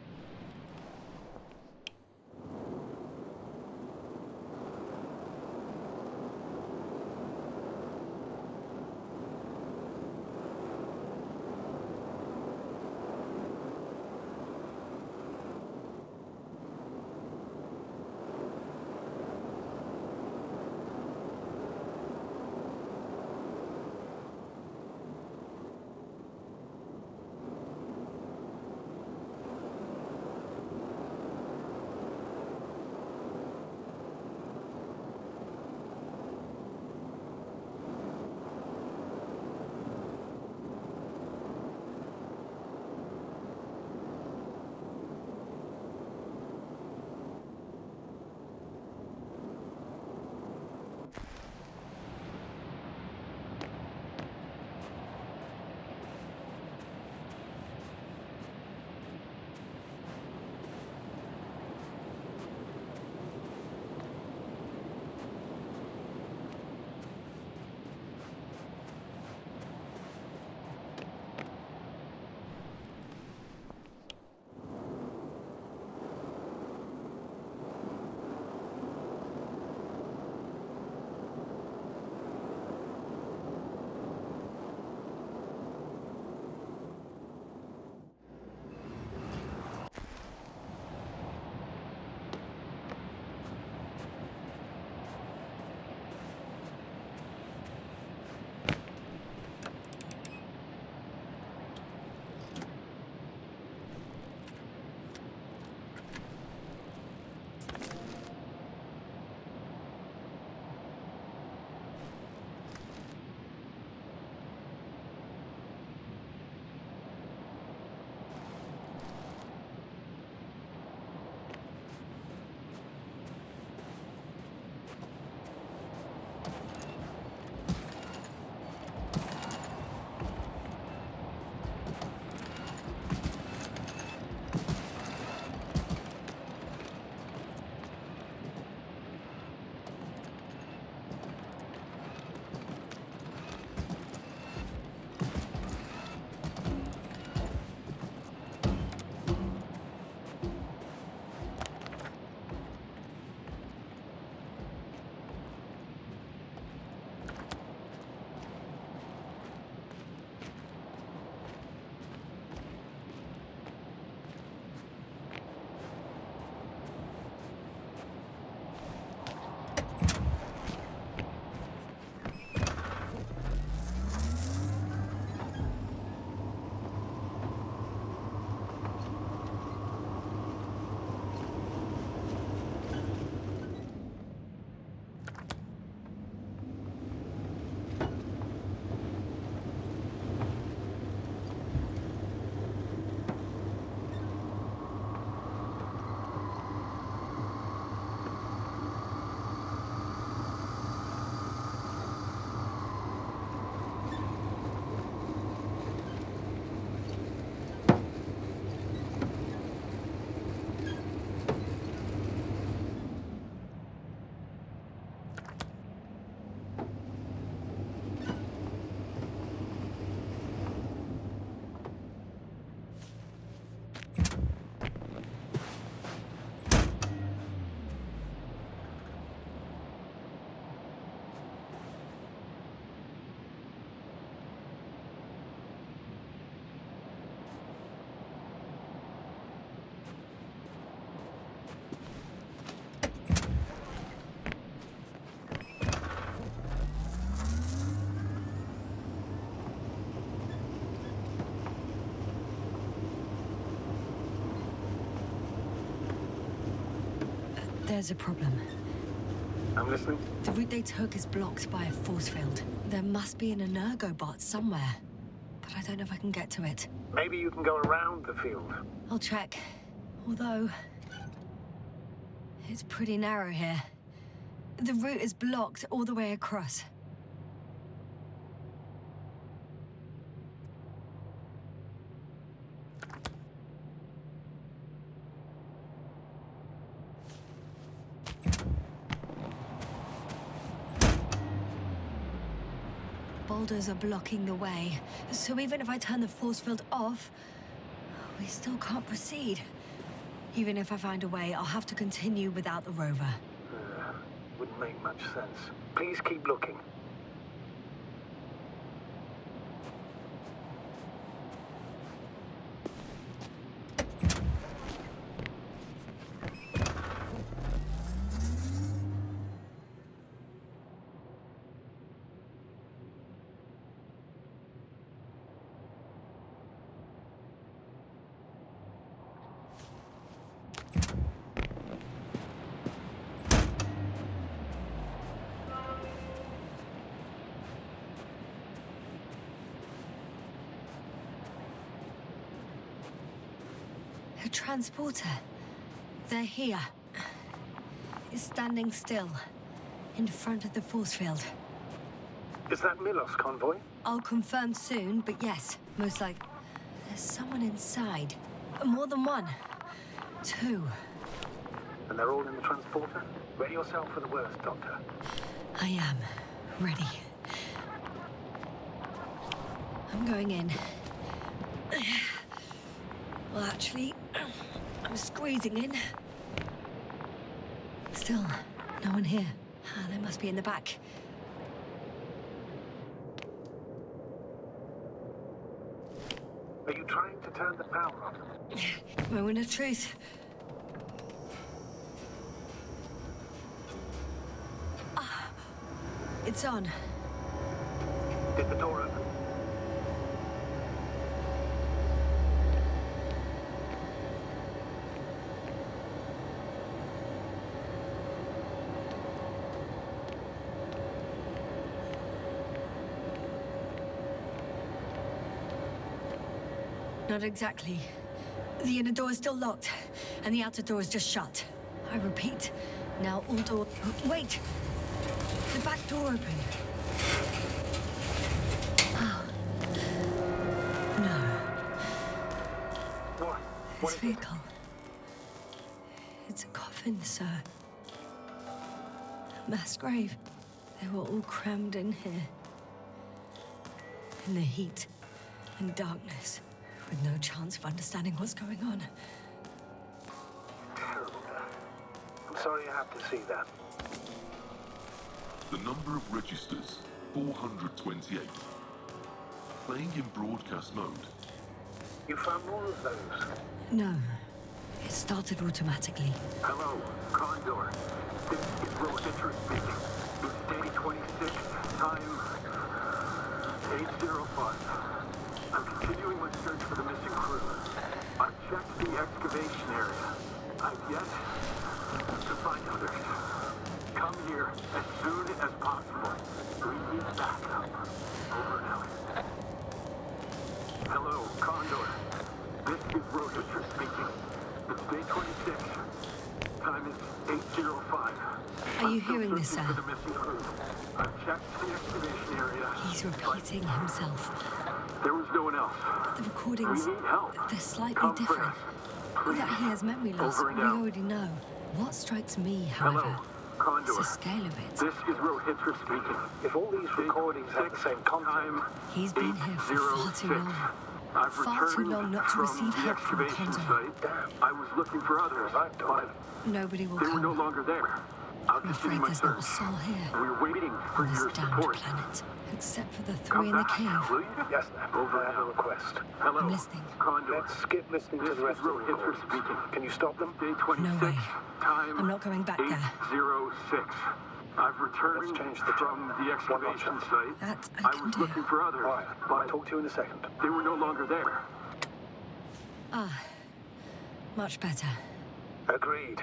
There's a problem. I'm listening. The route they took is blocked by a force field. There must be an energobot somewhere, but I don't know if I can get to it. Maybe you can go around the field. I'll check. Although, it's pretty narrow here. The route is blocked all the way across. boulders are blocking the way, so even if I turn the force field off, we still can't proceed. Even if I find a way, I'll have to continue without the rover. Wouldn't make much sense. Please keep looking. A transporter. They're here. It's standing still, in front of the force field. Is that Milos convoy? I'll confirm soon, but yes, most like there's someone inside. More than one. Two. And they're all in the transporter? Ready yourself for the worst, Doctor. I am. Ready. I'm going in. Well, actually, I'm squeezing in. Still, no one here. They must be in the back. Are you trying to turn the power on? Moment of truth. It's on. Did the door open? Not exactly. The inner door is still locked, and the outer door is just shut. I repeat, now all door... Wait! The back door open. Oh. No. What? This vehicle. It's a coffin, sir. A mass grave. They were all crammed in here. In the heat and darkness, with no chance of understanding what's going on. Terrible. I'm sorry you have to see that. The number of registers, 428. Playing in broadcast mode. You found more of those? No. It started automatically. Hello, Condor. This is Rohitra speaking. It's day 26, time 8:05. I'm continuing my search for the missing crew. I've checked the excavation area. I've yet to find others. Come here as soon as possible. We need backup. Over and out. Hello, Condor. This is Rohitra speaking. It's day 26. Time is 8:05. Are you hearing this, sir? For the missing crew. I've checked the excavation area. He's repeating himself. There was no one else. The recordings, We need help. they're slightly Come different. first. That he has memory loss, Over and we out. already know. What strikes me, however, Hello, Condor. is the scale of it. This is Rohitra speaking. If all these recordings have the same content... He's been here for far too long. I've Far too returned long not to from receive the help from excavation Conzo. site. I was looking for others, but Nobody will they were no come. longer there. I'll I'm continue afraid my there's not a search. soul here. We're waiting for On this your damned support. planet. Except for the Come three in the back, cave. will you? Yes, ma'am. I have a request. Hello, I'm listening. Condor. Let's skip listening to This the rest is of the Rohitra recordings. speaking. Can you stop them? Day 26, way. time I'm not going back there. 8:06. I've returned Let's change the from the excavation site. That I I can was do. looking for others, All right, I'll but talk to you in a second. they were no longer there. Ah, much better. Agreed.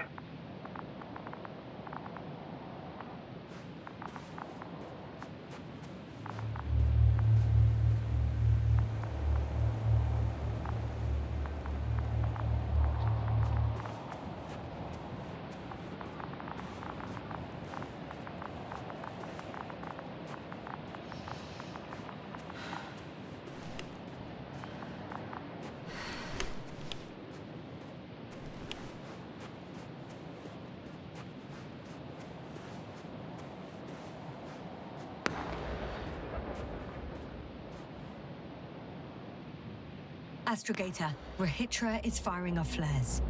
Astrogator, Rahitra is firing off flares.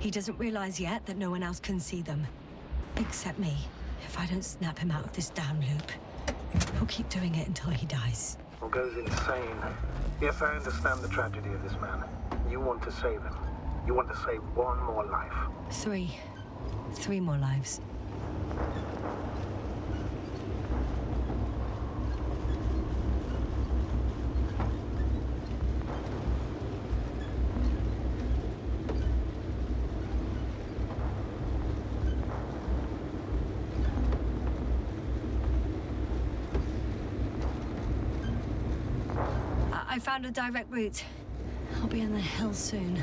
He doesn't realize yet that no one else can see them. Except me. If I don't snap him out of this damn loop, he'll keep doing it until he dies. Or goes insane. Yes, I understand the tragedy of this man. You want to save him. You want to save one more life. Three more lives. I found a direct route. I'll be in the hills soon.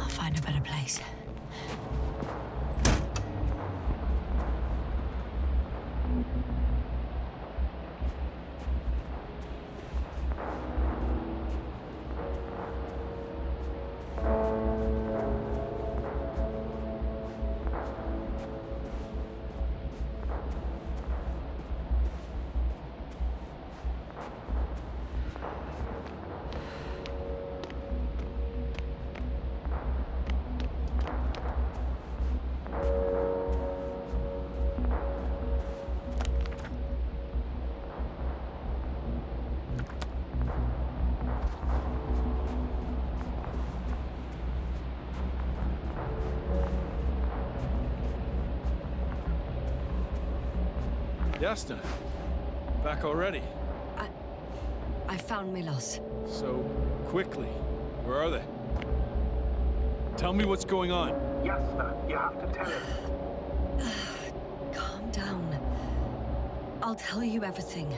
Find a better place. Yasna, back already? I found Milos. So quickly. Where are they? Tell me what's going on. Yasna, you have to tell him. Calm down. I'll tell you everything.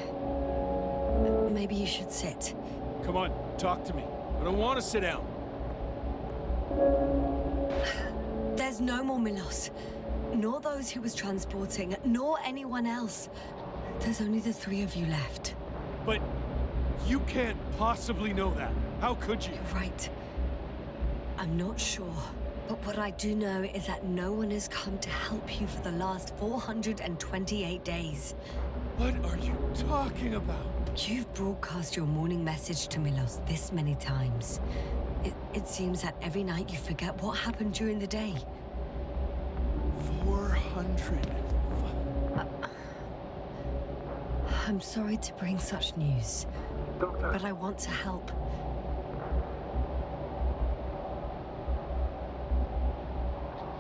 Maybe you should sit. Come on, talk to me. I don't want to sit down. There's no more Milos. Nor those he was transporting, nor anyone else. There's only the three of you left. But you can't possibly know that. How could you? You're right. I'm not sure. But what I do know is that no one has come to help you for the last 428 days. What are you talking about? You've broadcast your morning message to Milos this many times. It seems that every night you forget what happened during the day. 400. I'm sorry to bring such news, but I want to help.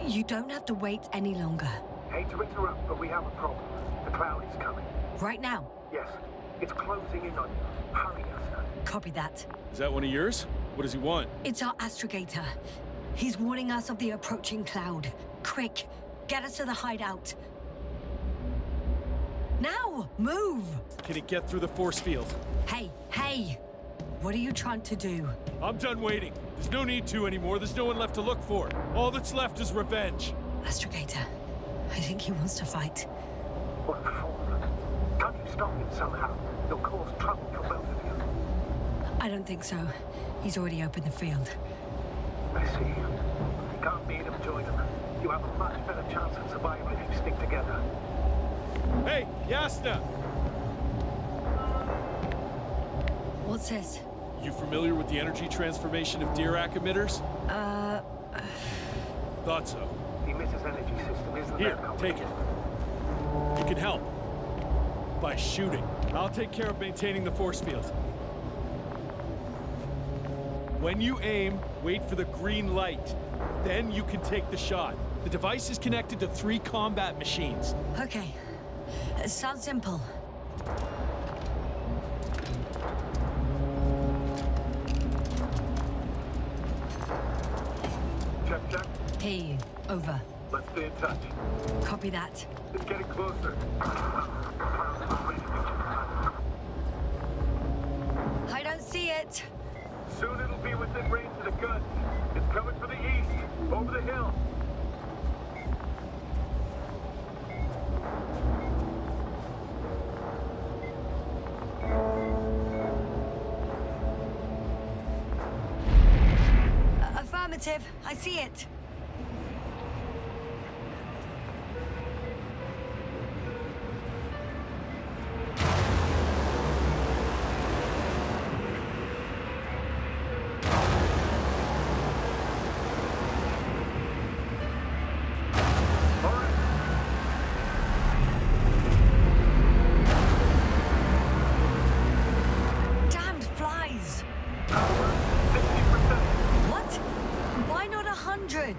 You don't have to wait any longer. Hate to interrupt, but we have a problem. The cloud is coming. Right now? Yes. It's closing in on you. Hurry, Yasna. Copy that. Is that one of yours? What does he want? It's our astrogator. He's warning us of the approaching cloud. Quick, get us to the hideout. Now, move! Can he get through the force field? Hey! What are you trying to do? I'm done waiting. There's no need to anymore. There's no one left to look for. All that's left is revenge. Astrogator, I think he wants to fight. What for? Can't you stop him somehow? You'll cause trouble for both of you. I don't think so. He's already opened the field. I see. You can't beat him, join him. You have a much better chance of survival if you stick together. Hey, Yasna! What's this? You familiar with the energy transformation of Dirac emitters? Thought so. The emitter's energy system isn't Here, that take it. You can help. By shooting. I'll take care of maintaining the force field. When you aim, wait for the green light. Then you can take the shot. The device is connected to 3 combat machines. Okay. Sounds simple. Check. Hear you. Over. Let's stay in touch. Copy that. It's getting closer. I don't see it. Soon it'll be within range of the guns. It's coming from the east, over the hill. Affirmative. I see it. Damned flies. What? Why not 100?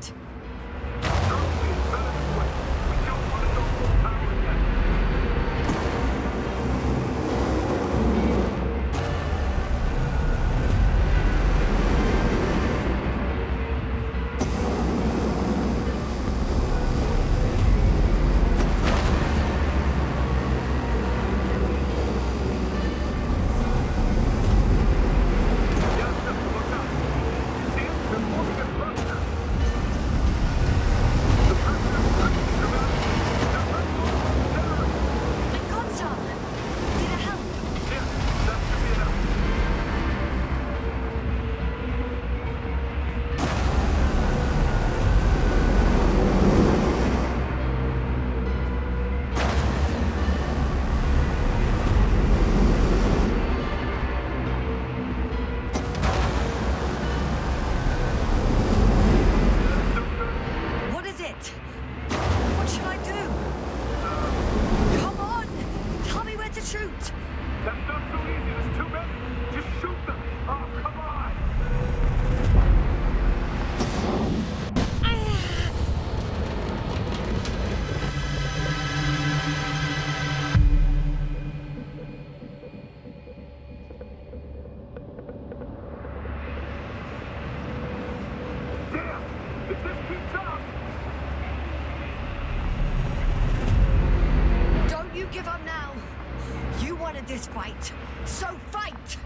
What is it? What should I do? Come on! Tell me where to shoot! That's not so easy. There's too many. Just shoot them. Oh, come on. Damn! If this keeps up... Don't you give up now! You wanted this fight, so fight!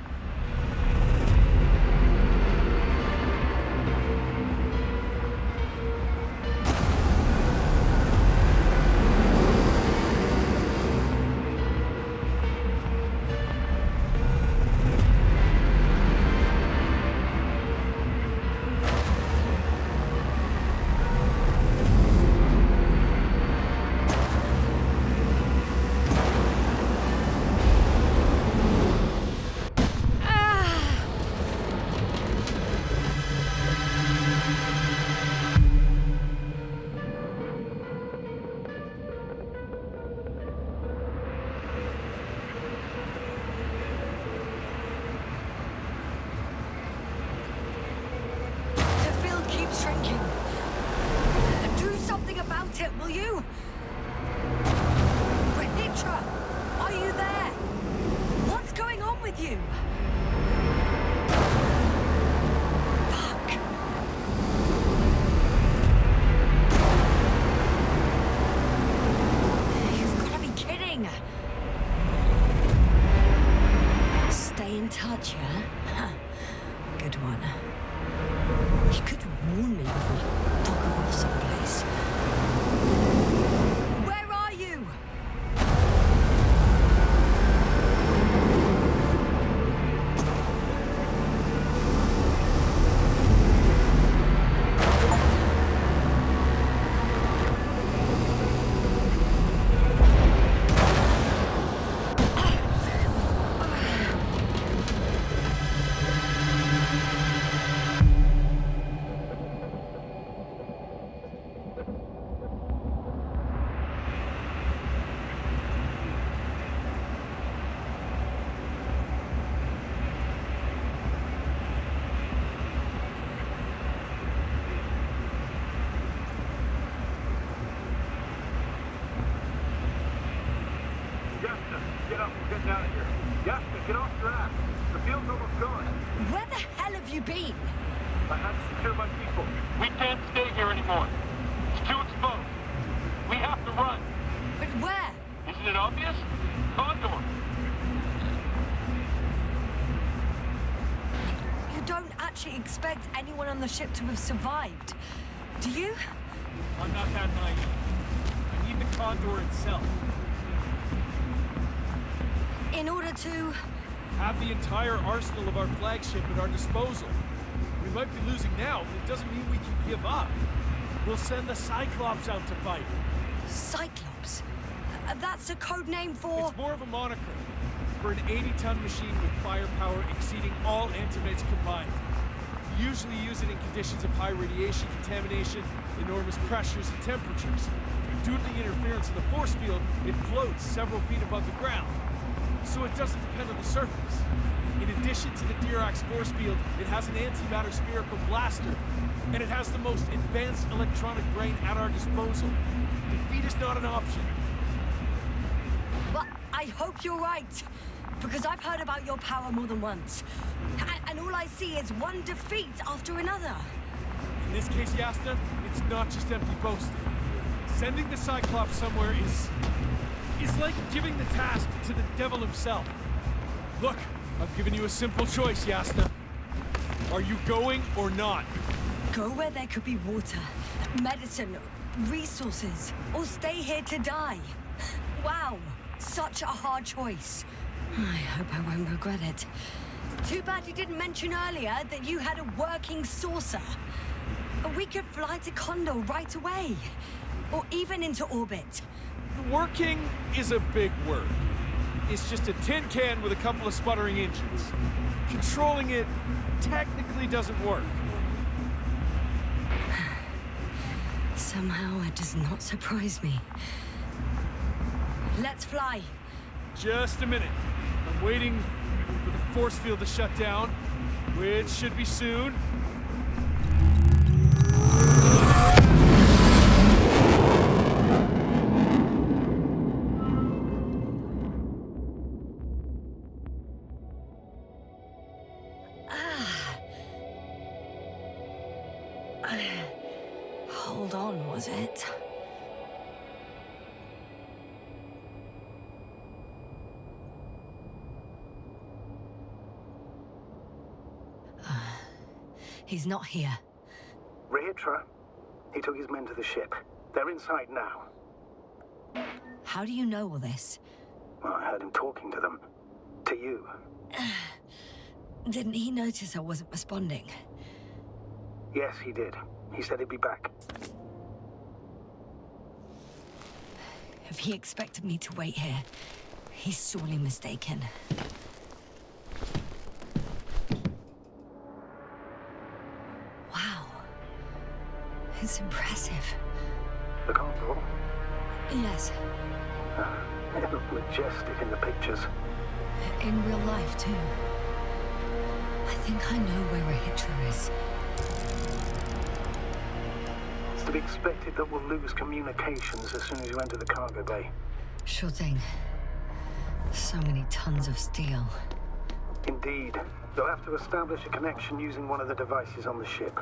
get up and get out of here. Yasta, get off your ass. The field's almost gone. Where the hell have you been? I had to secure my people. We can't stay here anymore. It's too exposed. We have to run. But where? Isn't it obvious? Condor. You don't actually expect anyone on the ship to have survived, do you? I'm not that naive. I need the Condor itself. In order to... Have the entire arsenal of our flagship at our disposal. We might be losing now, but it doesn't mean we can give up. We'll send the Cyclops out to fight. Cyclops? That's a code name for... It's more of a moniker. For an 80-ton machine with firepower exceeding all antimates combined. We usually use it in conditions of high radiation contamination, enormous pressures and temperatures. Due to the interference of the force field, it floats several feet above the ground. So it doesn't depend on the surface. In addition to the Dirac force field, it has an antimatter spherical blaster, and it has the most advanced electronic brain at our disposal. Defeat is not an option. Well, I hope you're right, because I've heard about your power more than once. And all I see is one defeat after another. In this case, Yasna, it's not just empty boasting. Sending the Cyclops somewhere is like giving the task to the devil himself. Look, I've given you a simple choice, Yasna. Are you going or not? Go where there could be water, medicine, resources, or stay here to die. Wow, such a hard choice. I hope I won't regret it. Too bad you didn't mention earlier that you had a working saucer. We could fly to Condor right away, or even into orbit. Working is a big word. It's just a tin can with a couple of sputtering engines. Controlling it technically doesn't work. Somehow it does not surprise me. Let's fly. Just a minute. I'm waiting for the force field to shut down, which should be soon. Hold on, was it? He's not here. Rehitra? He took his men to the ship. They're inside now. How do you know all this? Well, I heard him talking to them. To you. Didn't he notice I wasn't responding? Yes, he did. He said he'd be back. If he expected me to wait here, he's sorely mistaken. Wow. It's impressive. The Condor? Yes. It looked majestic in the pictures. In real life, too. I think I know where Rehitra is. It's to be expected that we'll lose communications as soon as you enter the cargo bay. Sure thing. So many tons of steel. Indeed. You'll have to establish a connection using one of the devices on the ship.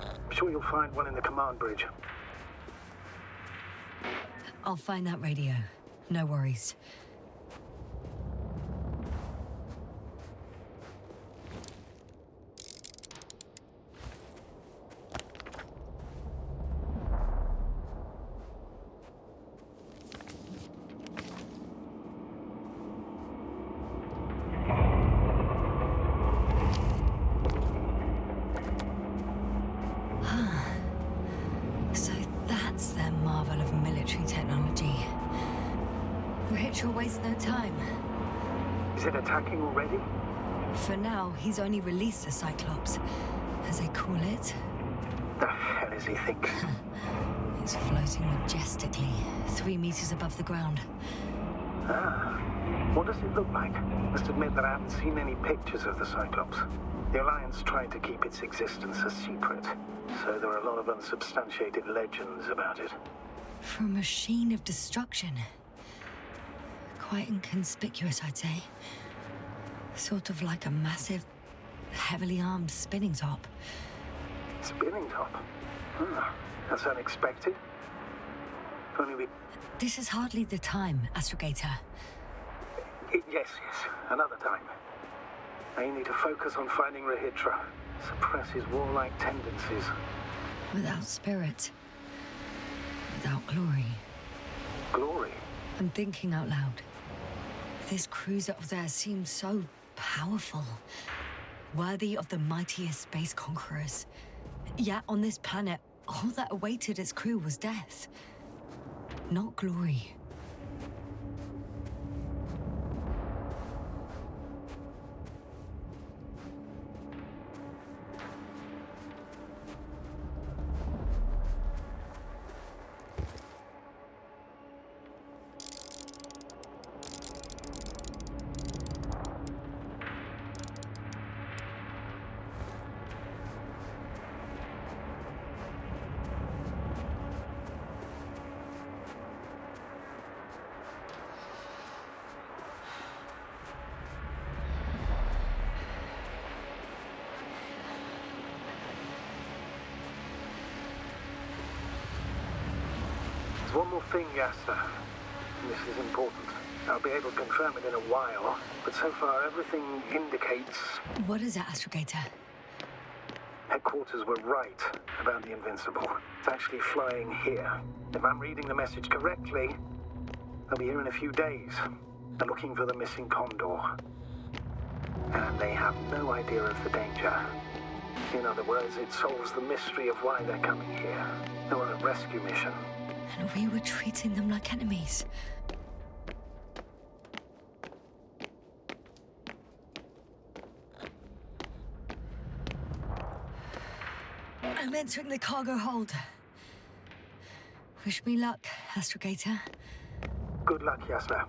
I'm sure you'll find one in the command bridge. I'll find that radio. No worries. So that's their marvel of military technology. Rehitra wastes no time. Is it attacking already? For now, he's only released the Cyclops, as they call it. The hell is he thinking? It's floating majestically, 3 meters above the ground. Ah. What does it look like? Must admit that I haven't seen any pictures of the Cyclops. The Alliance tried to keep its existence a secret, so there are a lot of unsubstantiated legends about it. For a machine of destruction. quite inconspicuous, I'd say. Sort of like a massive, heavily armed spinning top. Spinning top? That's unexpected. If only we... This is hardly the time, Astrogator. Yes, another time. I need to focus on finding Rahitra. Suppress his warlike tendencies. Without spirit. Without glory. Glory? I'm thinking out loud. This cruiser of theirs seems so powerful. Worthy of the mightiest space conquerors. Yet on this planet, all that awaited its crew was death. Not glory. One more thing, Yasta. This is important. I'll be able to confirm it in a while, but so far everything indicates... What is it, Astrogator? Headquarters were right about the Invincible. It's actually flying here. If I'm reading the message correctly, they'll be here in a few days. They're looking for the missing Condor. And they have no idea of the danger. In other words, it solves the mystery of why they're coming here. They're on a rescue mission. And we were treating them like enemies. I'm entering the cargo hold. Wish me luck, Astrogator. Good luck, Yasna.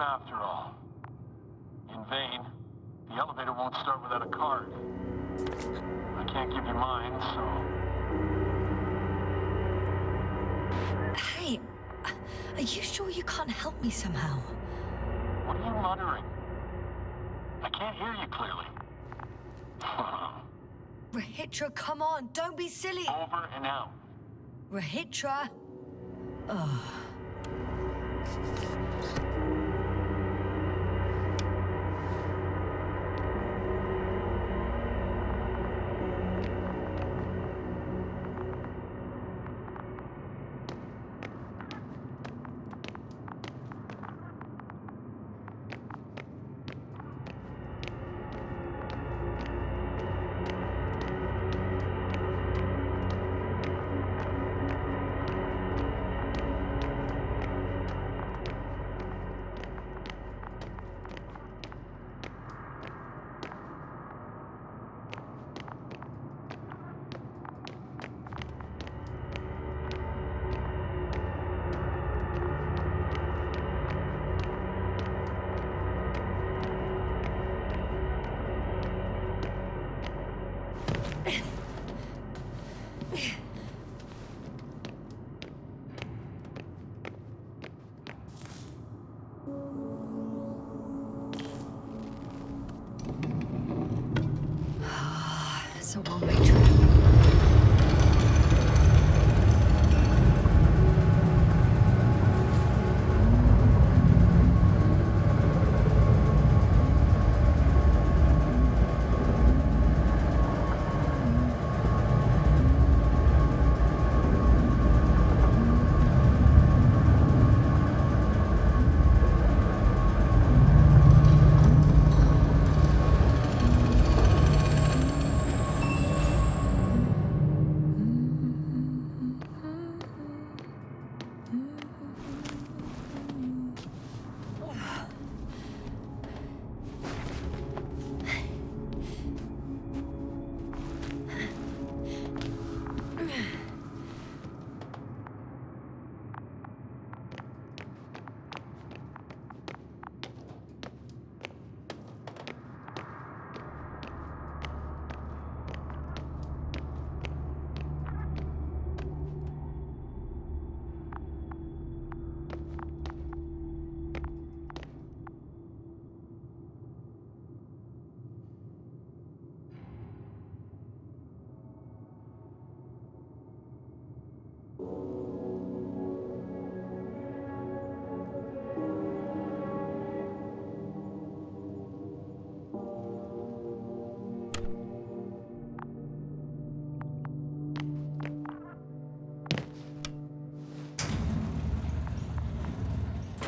After all. In vain. The elevator won't start without a card. I can't give you mine, so... Hey, are you sure you can't help me somehow? What are you muttering? I can't hear you clearly. Rahitra, come on, don't be silly! Over and out. Rahitra! Ugh. It's a one-way trip.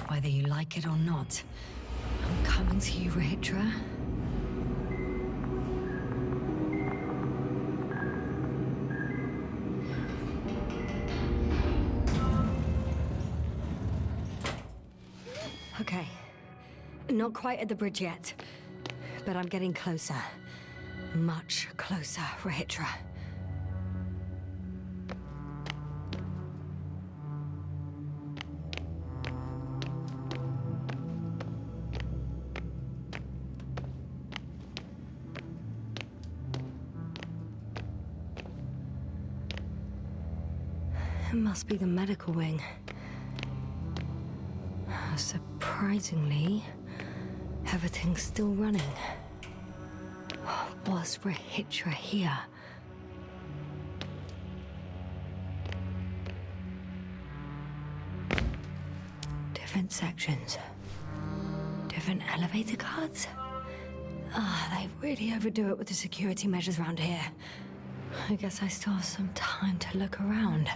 Whether you like it or not, I'm coming to you, Rahitra. Okay. Not quite at the bridge yet, but I'm getting closer. Much closer, Rahitra. It must be the medical wing. Surprisingly, everything's still running. Was Rahitra here? Different sections. Different elevator cards? They really overdo it with the security measures around here. I guess I still have some time to look around.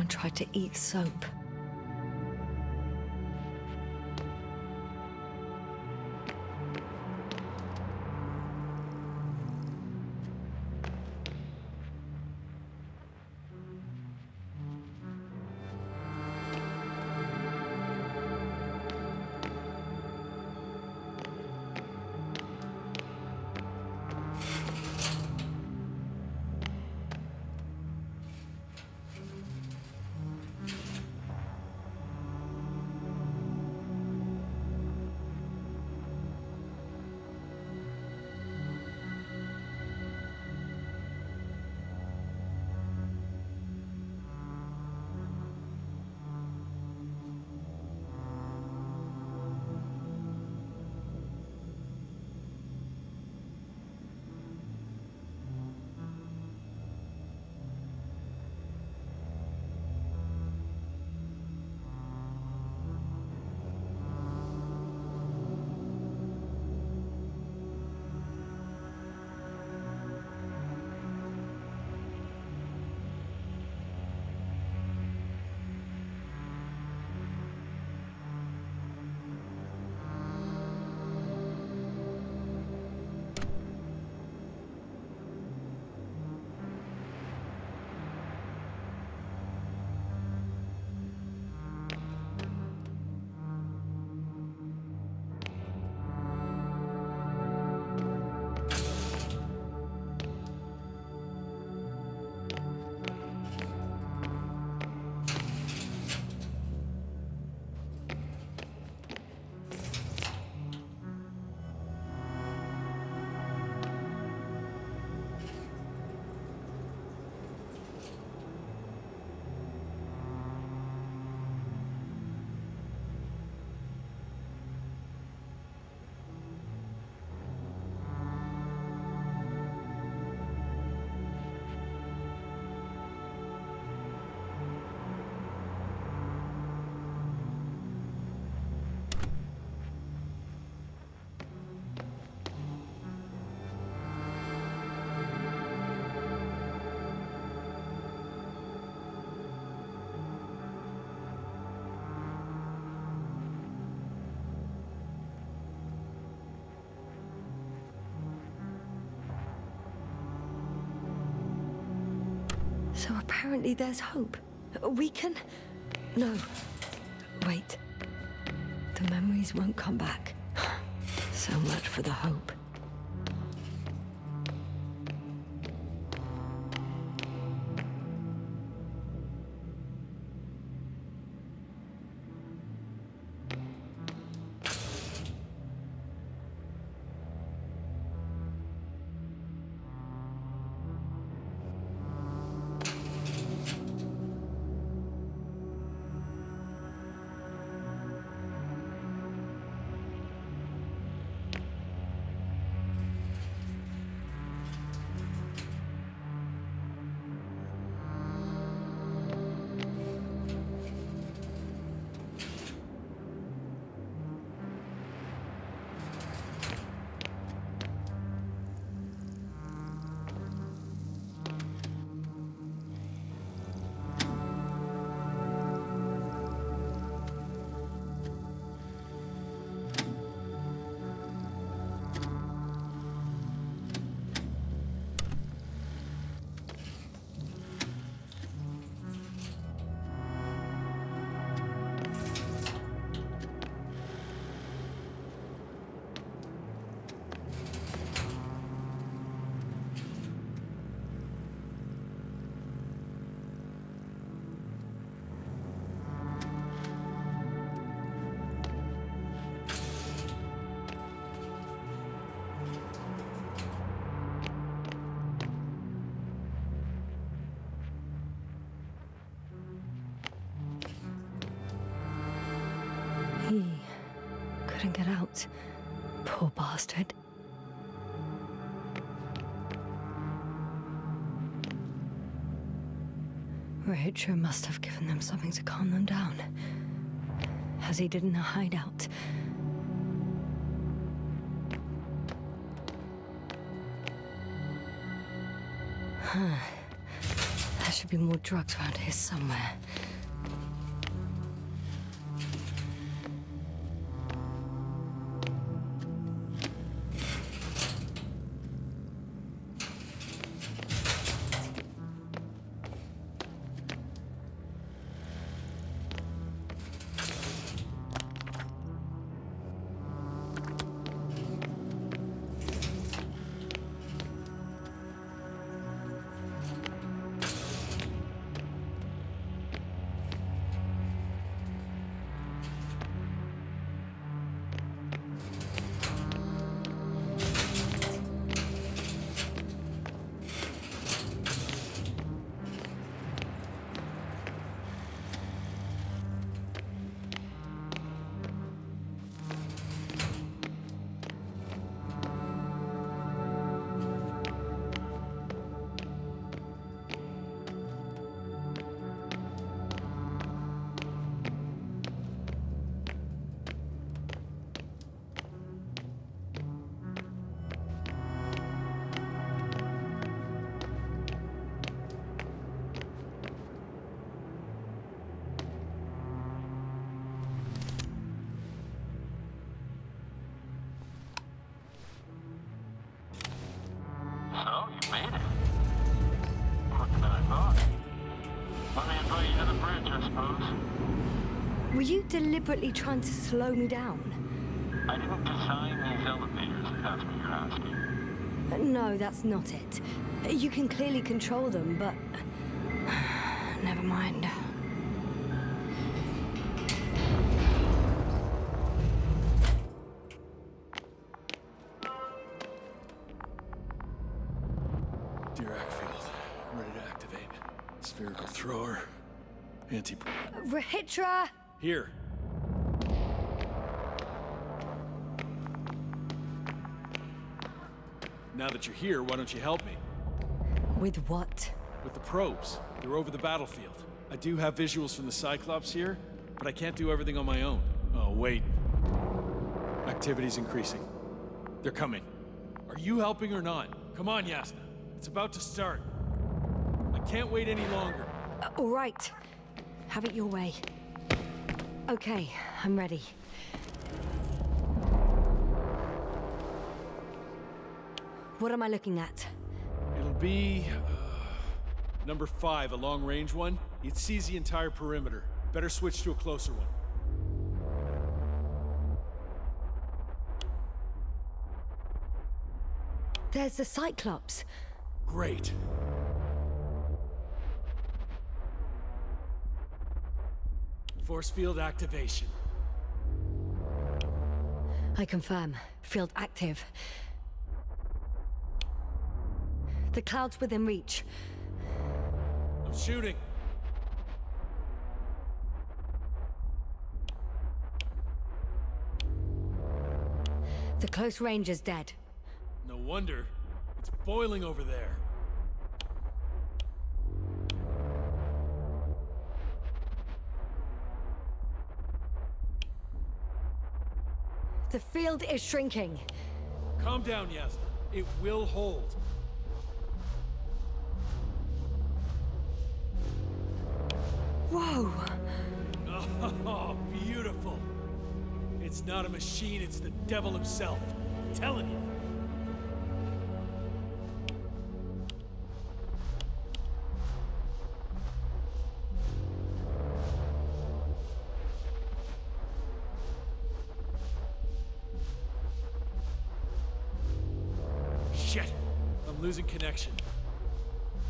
someone tried to eat soap. So apparently there's hope. We can... No. Wait. The memories won't come back. So much for the hope. He couldn't get out. Poor bastard. Rachel must have given them something to calm them down, as he did in the hideout. There should be more drugs around here somewhere. So, you made it. Quicker than I thought. Let me invite you to the bridge, I suppose. Were you deliberately trying to slow me down? I didn't design these elevators, if that's what you're asking. No, that's not it. You can clearly control them, but... never mind. Ready to activate. Spherical thrower. Rahitra! Here. Now that you're here, why don't you help me? With what? With the probes. They're over the battlefield. I do have visuals from the Cyclops here, but I can't do everything on my own. Oh, wait. Activity's increasing. They're coming. Are you helping or not? Come on, Yasna. It's about to start. I can't wait any longer. All right. Have it your way. Okay, I'm ready. What am I looking at? It'll be... number 5, a long-range one. It sees the entire perimeter. Better switch to a closer one. There's the Cyclops. Great. Force field activation. I confirm. Field active. The cloud's within reach. I'm shooting. The close range is dead. No wonder. It's boiling over there. The field is shrinking. Calm down, Yasna. It will hold. Whoa! Oh, beautiful. It's not a machine, it's the devil himself. I'm telling you. Shit! I'm losing connection.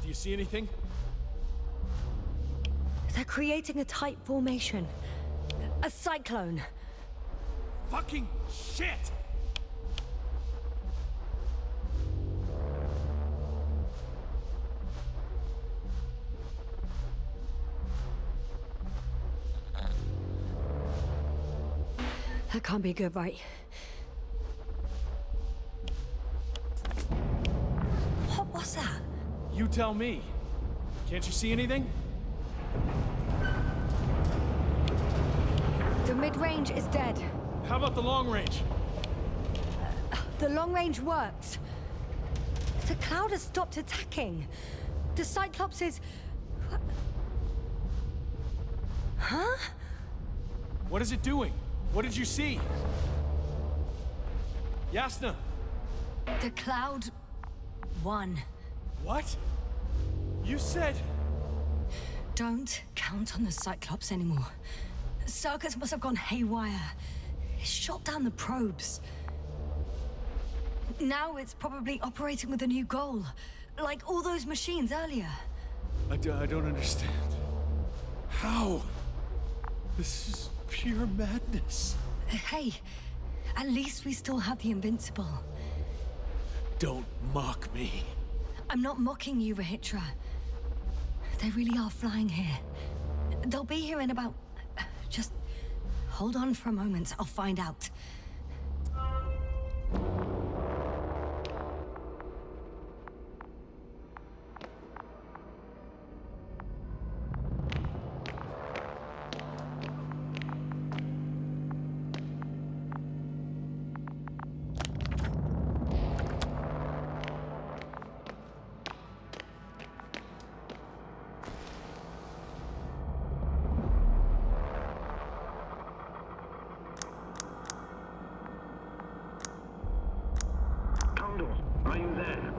Do you see anything? They're creating a tight formation. A cyclone. Fucking shit! That can't be good, right? What was that? You tell me. Can't you see anything? The mid-range is dead. How about the long range? The long range works. The cloud has stopped attacking. The Cyclops is Huh? What is it doing? What did you see? Yasna! The cloud won. What? You said... Don't count on the Cyclops anymore. Circus must have gone haywire. It shot down the probes. Now it's probably operating with a new goal. Like all those machines earlier. I don't understand. How? This is pure madness. Hey, at least we still have the Invincible. Don't mock me. I'm not mocking you, Rahitra. They really are flying here. They'll be here in about... Just hold on for a moment. I'll find out. Are you there?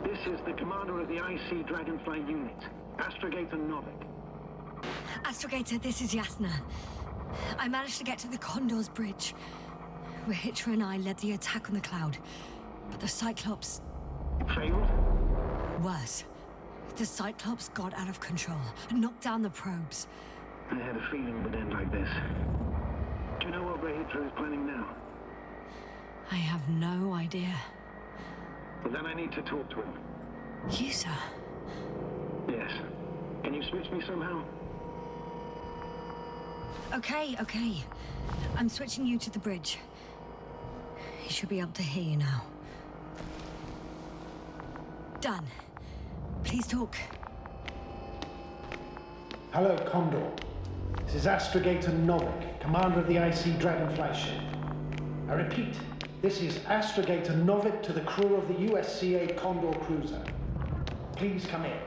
This is the commander of the IC Dragonfly unit, Astrogator Novik. Astrogator, this is Yasna. I managed to get to the Condor's bridge. Rahitra and I led the attack on the cloud, but the Cyclops... Failed? Worse. The Cyclops got out of control, knocked down the probes. I had a feeling it would end like this. Do you know what Rahitra is planning now? I have no idea. Well, then I need to talk to him. You, sir? Yes. Can you switch me somehow? Okay. I'm switching you to the bridge. He should be able to hear you now. Done. Please talk. Hello, Condor. This is Astrogator Novik, commander of the IC Dragonfly ship. I repeat, this is Astrogator Novik to the crew of the USCA Condor cruiser. Please come in.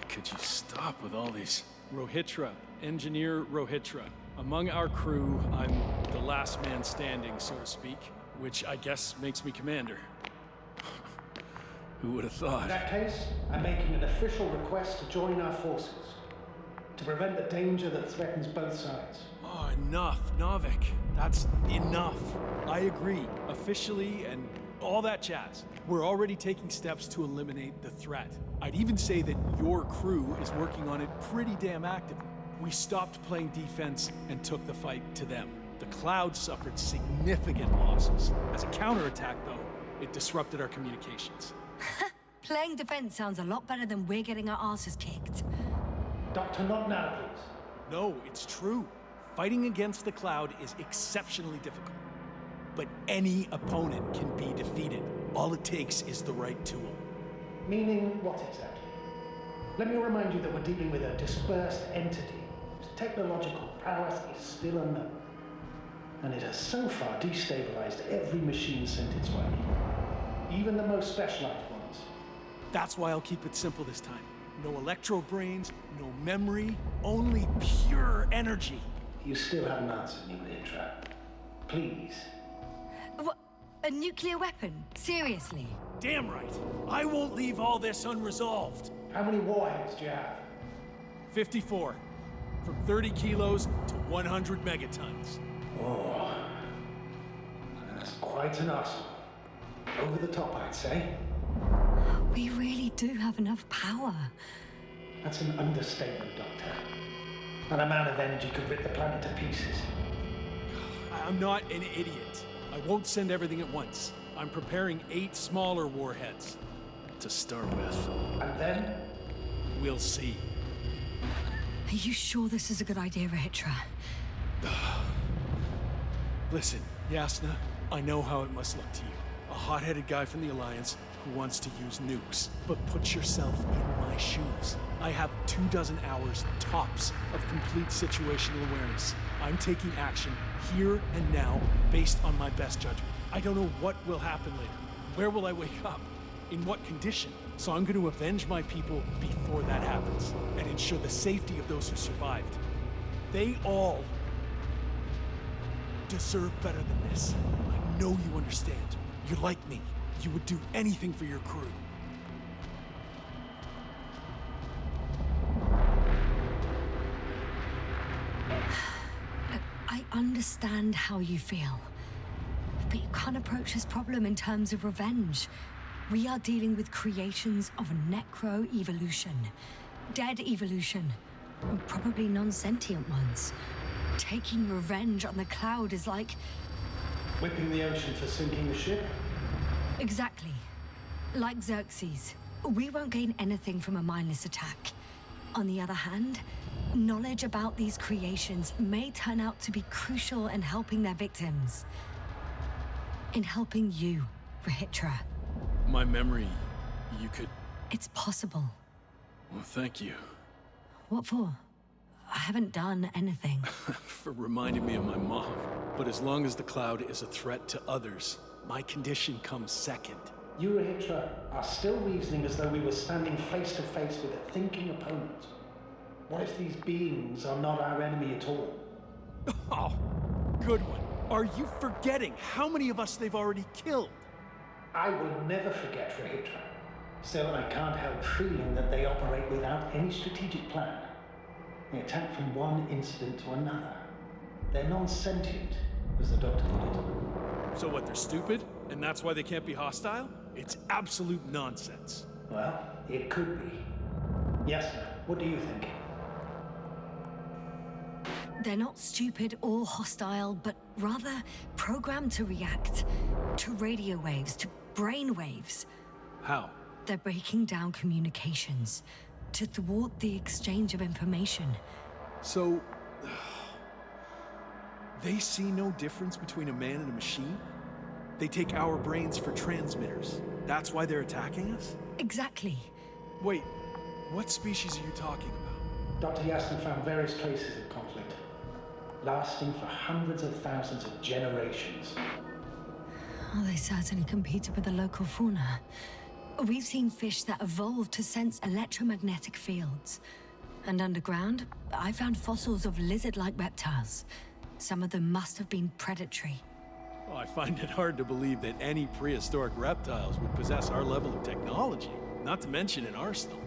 Could you stop with all these? Rohitra, Engineer Rohitra. Among our crew, I'm the last man standing, so to speak, which I guess makes me commander. Who would have thought? In that case, I'm making an official request to join our forces, to prevent the danger that threatens both sides. Oh, enough, Novik. That's enough. I agree, officially, and all that jazz. We're already taking steps to eliminate the threat. I'd even say that your crew is working on it pretty damn actively. We stopped playing defense and took the fight to them. The Cloud suffered significant losses. As a counterattack, though, it disrupted our communications. Playing defense sounds a lot better than we're getting our asses kicked. Doctor, not now, please. No, it's true. Fighting against the Cloud is exceptionally difficult. But any opponent can be defeated. All it takes is the right tool. Meaning what exactly? Let me remind you that we're dealing with a dispersed entity whose technological prowess is still unknown. And it has so far destabilized every machine sent its way. Even the most specialized ones. That's why I'll keep it simple this time. No electro brains, no memory, only pure energy. You still haven't answered me, Rahitra. Please. What? A nuclear weapon? Seriously? Damn right. I won't leave all this unresolved. How many warheads do you have? 54. From 30 kilos to 100 megatons. Oh. That's quite an arsenal. Over the top, I'd say. We really do have enough power. That's an understatement, Doctor. An amount of energy could rip the planet to pieces. I'm not an idiot. I won't send everything at once. I'm preparing 8 smaller warheads to start with. And then? We'll see. Are you sure this is a good idea, Rahitra? Listen, Yasna, I know how it must look to you. A hot-headed guy from the Alliance who wants to use nukes. But put yourself in my shoes. I have 24 hours tops of complete situational awareness. I'm taking action here and now based on my best judgment. I don't know what will happen later. Where will I wake up? In what condition? So I'm going to avenge my people before that happens and ensure the safety of those who survived. They all deserve better than this. I know you understand. You're like me. You would do anything for your crew. I understand how you feel. But you can't approach this problem in terms of revenge. We are dealing with creations of necro-evolution. Dead evolution. Probably non-sentient ones. Taking revenge on the Cloud is like... Whipping the ocean for sinking the ship? Exactly. Like Xerxes. We won't gain anything from a mindless attack. On the other hand, knowledge about these creations may turn out to be crucial in helping their victims. In helping you, Rahitra. My memory, you could... It's possible. Well, thank you. What for? I haven't done anything. For reminding me of my mom. But as long as the Cloud is a threat to others, my condition comes second. You, Rahitra, are still reasoning as though we were standing face to face with a thinking opponent. What if these beings are not our enemy at all? Oh, good one. Are you forgetting how many of us they've already killed? I will never forget, Rahitra. Still, I can't help feeling that they operate without any strategic plan. They attack from one incident to another. They're non-sentient, as the doctor put it. So what, they're stupid? And that's why they can't be hostile? It's absolute nonsense. Well, it could be. Yes, sir. What do you think? They're not stupid or hostile, but rather programmed to react. To radio waves, to brain waves. How? They're breaking down communications. To thwart the exchange of information. So... they see no difference between a man and a machine? They take our brains for transmitters. That's why they're attacking us? Exactly. Wait, what species are you talking about? Dr. Yassin found various traces of conflict, lasting for hundreds of thousands of generations. Oh, they certainly competed with the local fauna. We've seen fish that evolved to sense electromagnetic fields. And underground, I found fossils of lizard-like reptiles. Some of them must have been predatory. Well, I find it hard to believe that any prehistoric reptiles would possess our level of technology, not to mention an arsenal.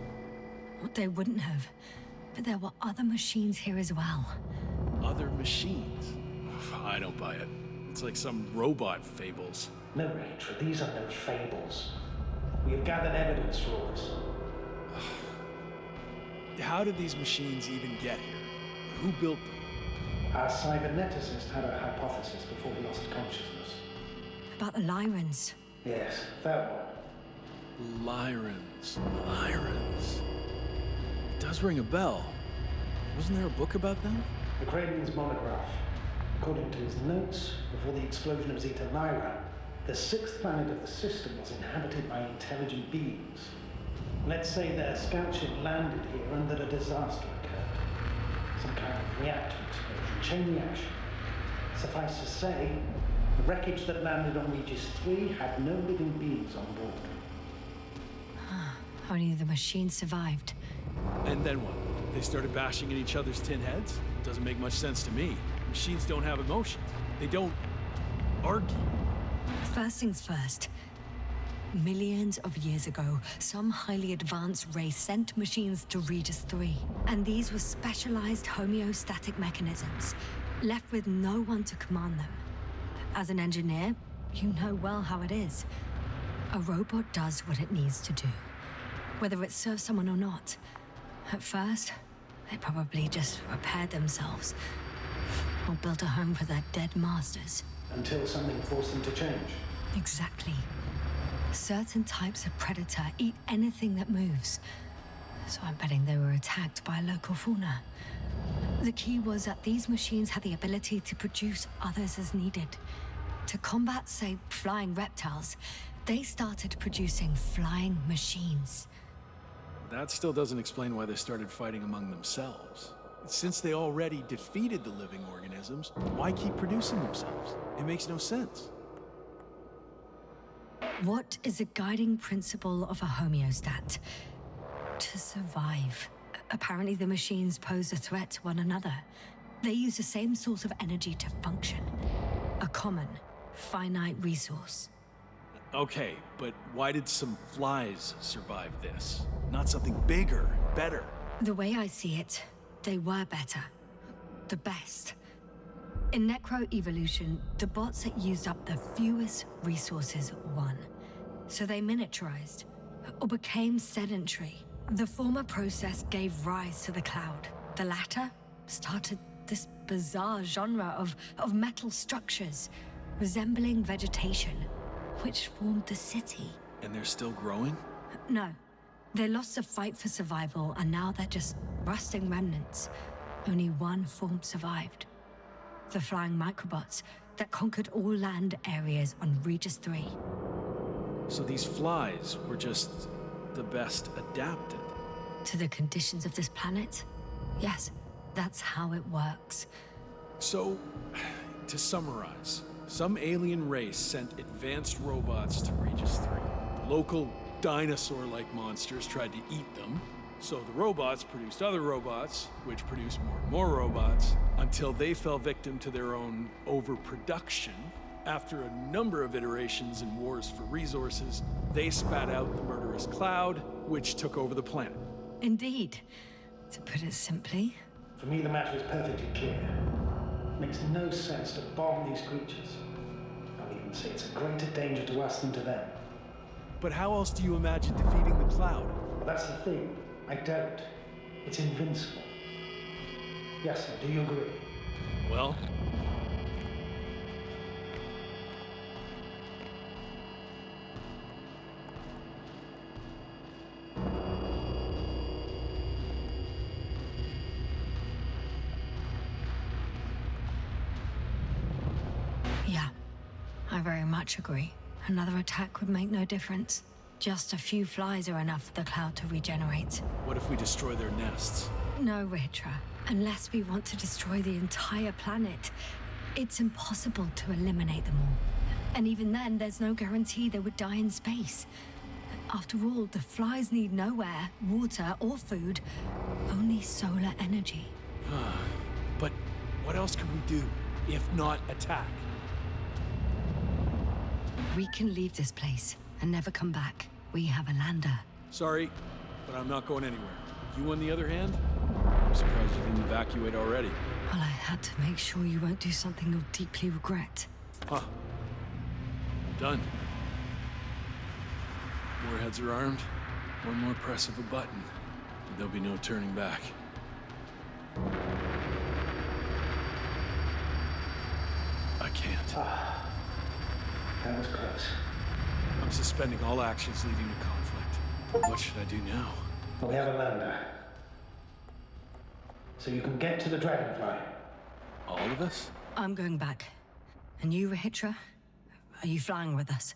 They wouldn't have. But there were other machines here as well. Other machines? I don't buy it. It's like some robot fables. No, Rachel, these are no fables. We have gathered evidence for all this. How did these machines even get here? Who built them? Our cyberneticist had a hypothesis before he lost consciousness. About the Lyrans. Yes, that one. Lyrans. It does ring a bell. Wasn't there a book about them? The Cranian's monograph. According to his notes, before the explosion of Zeta Lyra, the sixth planet of the system was inhabited by intelligent beings. Let's say their scout ship landed here and that a disaster occurred. Some kind of reactor explosion, chain reaction. Suffice to say, the wreckage that landed on Regis 3 had no living beings on board. Only the machine survived. And then what? They started bashing in each other's tin heads? Doesn't make much sense to me. Machines don't have emotions. They don't argue. First things first. Millions of years ago, some highly advanced race sent machines to Regis 3. And these were specialized homeostatic mechanisms, left with no one to command them. As an engineer, you know well how it is. A robot does what it needs to do, whether it serves someone or not. At first, they probably just repaired themselves, or built a home for their dead masters. Until something forced them to change. Exactly. Certain types of predator eat anything that moves. So I'm betting they were attacked by local fauna. The key was that these machines had the ability to produce others as needed. To combat, say, flying reptiles, they started producing flying machines. That still doesn't explain why they started fighting among themselves. Since they already defeated the living organisms, why keep producing themselves? It makes no sense. What is a guiding principle of a homeostat? To survive. Apparently the machines pose a threat to one another. They use the same source of energy to function. A common, finite resource. Okay, but why did some flies survive this? Not something bigger, better. The way I see it, they were better. The best. In necroevolution, the bots that used up the fewest resources won. So they miniaturized, or became sedentary. The former process gave rise to the cloud. The latter started this bizarre genre of metal structures, resembling vegetation, which formed the city. And they're still growing? No. They lost the fight for survival, and now they're just rusting remnants. Only one form survived. The flying microbots that conquered all land areas on Regis 3. So these flies were just the best adapted? To the conditions of this planet? Yes, that's how it works. So, to summarize, some alien race sent advanced robots to Regis 3. The local dinosaur-like monsters tried to eat them, so the robots produced other robots, which produced more and more robots, until they fell victim to their own overproduction. After a number of iterations and wars for resources, they spat out the murderous cloud, which took over the planet. Indeed. To put it simply... For me, the matter is perfectly clear. It makes no sense to bomb these creatures. I'll even say it's a greater danger to us than to them. But how else do you imagine defeating the cloud? Well, that's the thing. I don't. It's invincible. Yes, sir, do you agree? Well... Yeah, I very much agree. Another attack would make no difference. Just a few flies are enough for the cloud to regenerate. What if we destroy their nests? No, Ritra. Unless we want to destroy the entire planet, it's impossible to eliminate them all. And even then, there's no guarantee they would die in space. After all, the flies need no air, water, or food, only solar energy. But what else can we do, if not attack? We can leave this place and never come back. We have a lander. Sorry, but I'm not going anywhere. You, on the other hand? I'm surprised you didn't evacuate already. Well, I had to make sure you won't do something you'll deeply regret. Huh. I'm done. Warheads are armed. One more press of a button, and there'll be no turning back. I can't. That was close. I'm suspending all actions leading to conflict. What should I do now? We have a lander. So you can get to the Dragonfly. All of us? I'm going back. And you, Rahitra? Are you flying with us?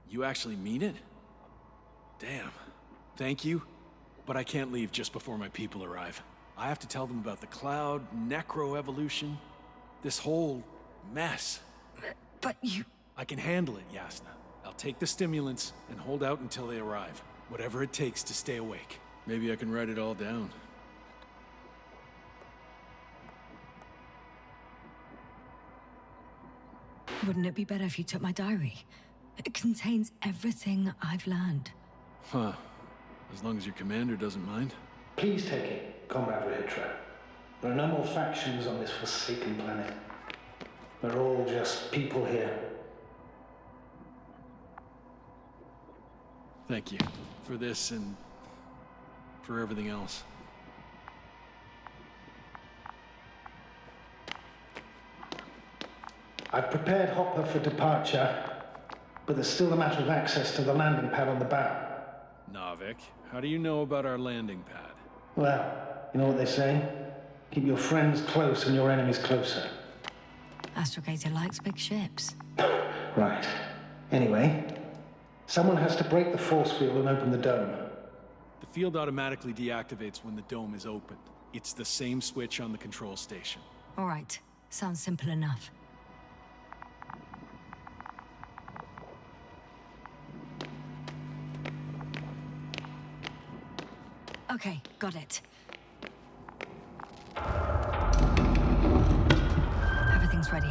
You actually mean it? Damn. Thank you. But I can't leave just before my people arrive. I have to tell them about the cloud, necroevolution, this whole mess. But you... I can handle it, Yasna. I'll take the stimulants and hold out until they arrive. Whatever it takes to stay awake. Maybe I can write it all down. Wouldn't it be better if you took my diary? It contains everything I've learned. Huh. As long as your commander doesn't mind. Please take it, Comrade Rahitra. There are no more factions on this forsaken planet. We're all just people here. Thank you. For this and for everything else. I've prepared Hopper for departure, but there's still a matter of access to the landing pad on the bow. Navik, how do you know about our landing pad? Well, you know what they say? Keep your friends close and your enemies closer. Astrogator likes big ships. Right. Anyway, someone has to break the force field and open the dome. The field automatically deactivates when the dome is opened. It's the same switch on the control station. All right. Sounds simple enough. Okay, got it.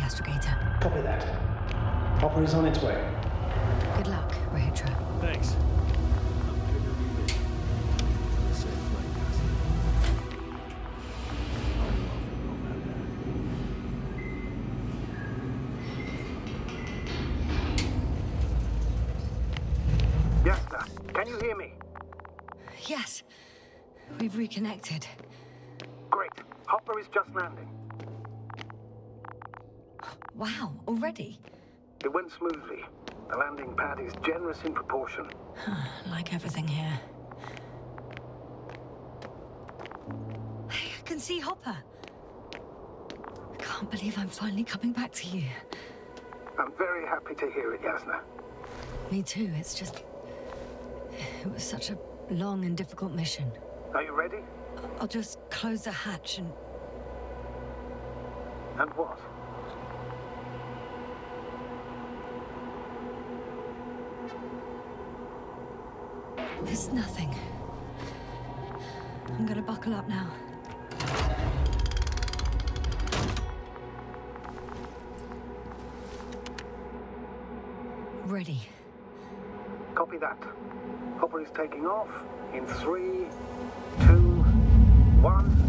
astrogator. Copy that. Hopper is on its way. Good luck, Rahitra. Thanks. Yes, sir. Can you hear me? Yes. We've reconnected. Great. Hopper is just landing. Wow, already? It went smoothly. The landing pad is generous in proportion. Like everything here. Hey, I can see Hopper. I can't believe I'm finally coming back to you. I'm very happy to hear it, Yasna. Me too, it's just... It was such a long and difficult mission. Are you ready? I'll just close the hatch and... And what? It's nothing. I'm gonna buckle up now. Ready. Copy that. Hopper is taking off in 3, 2, 1...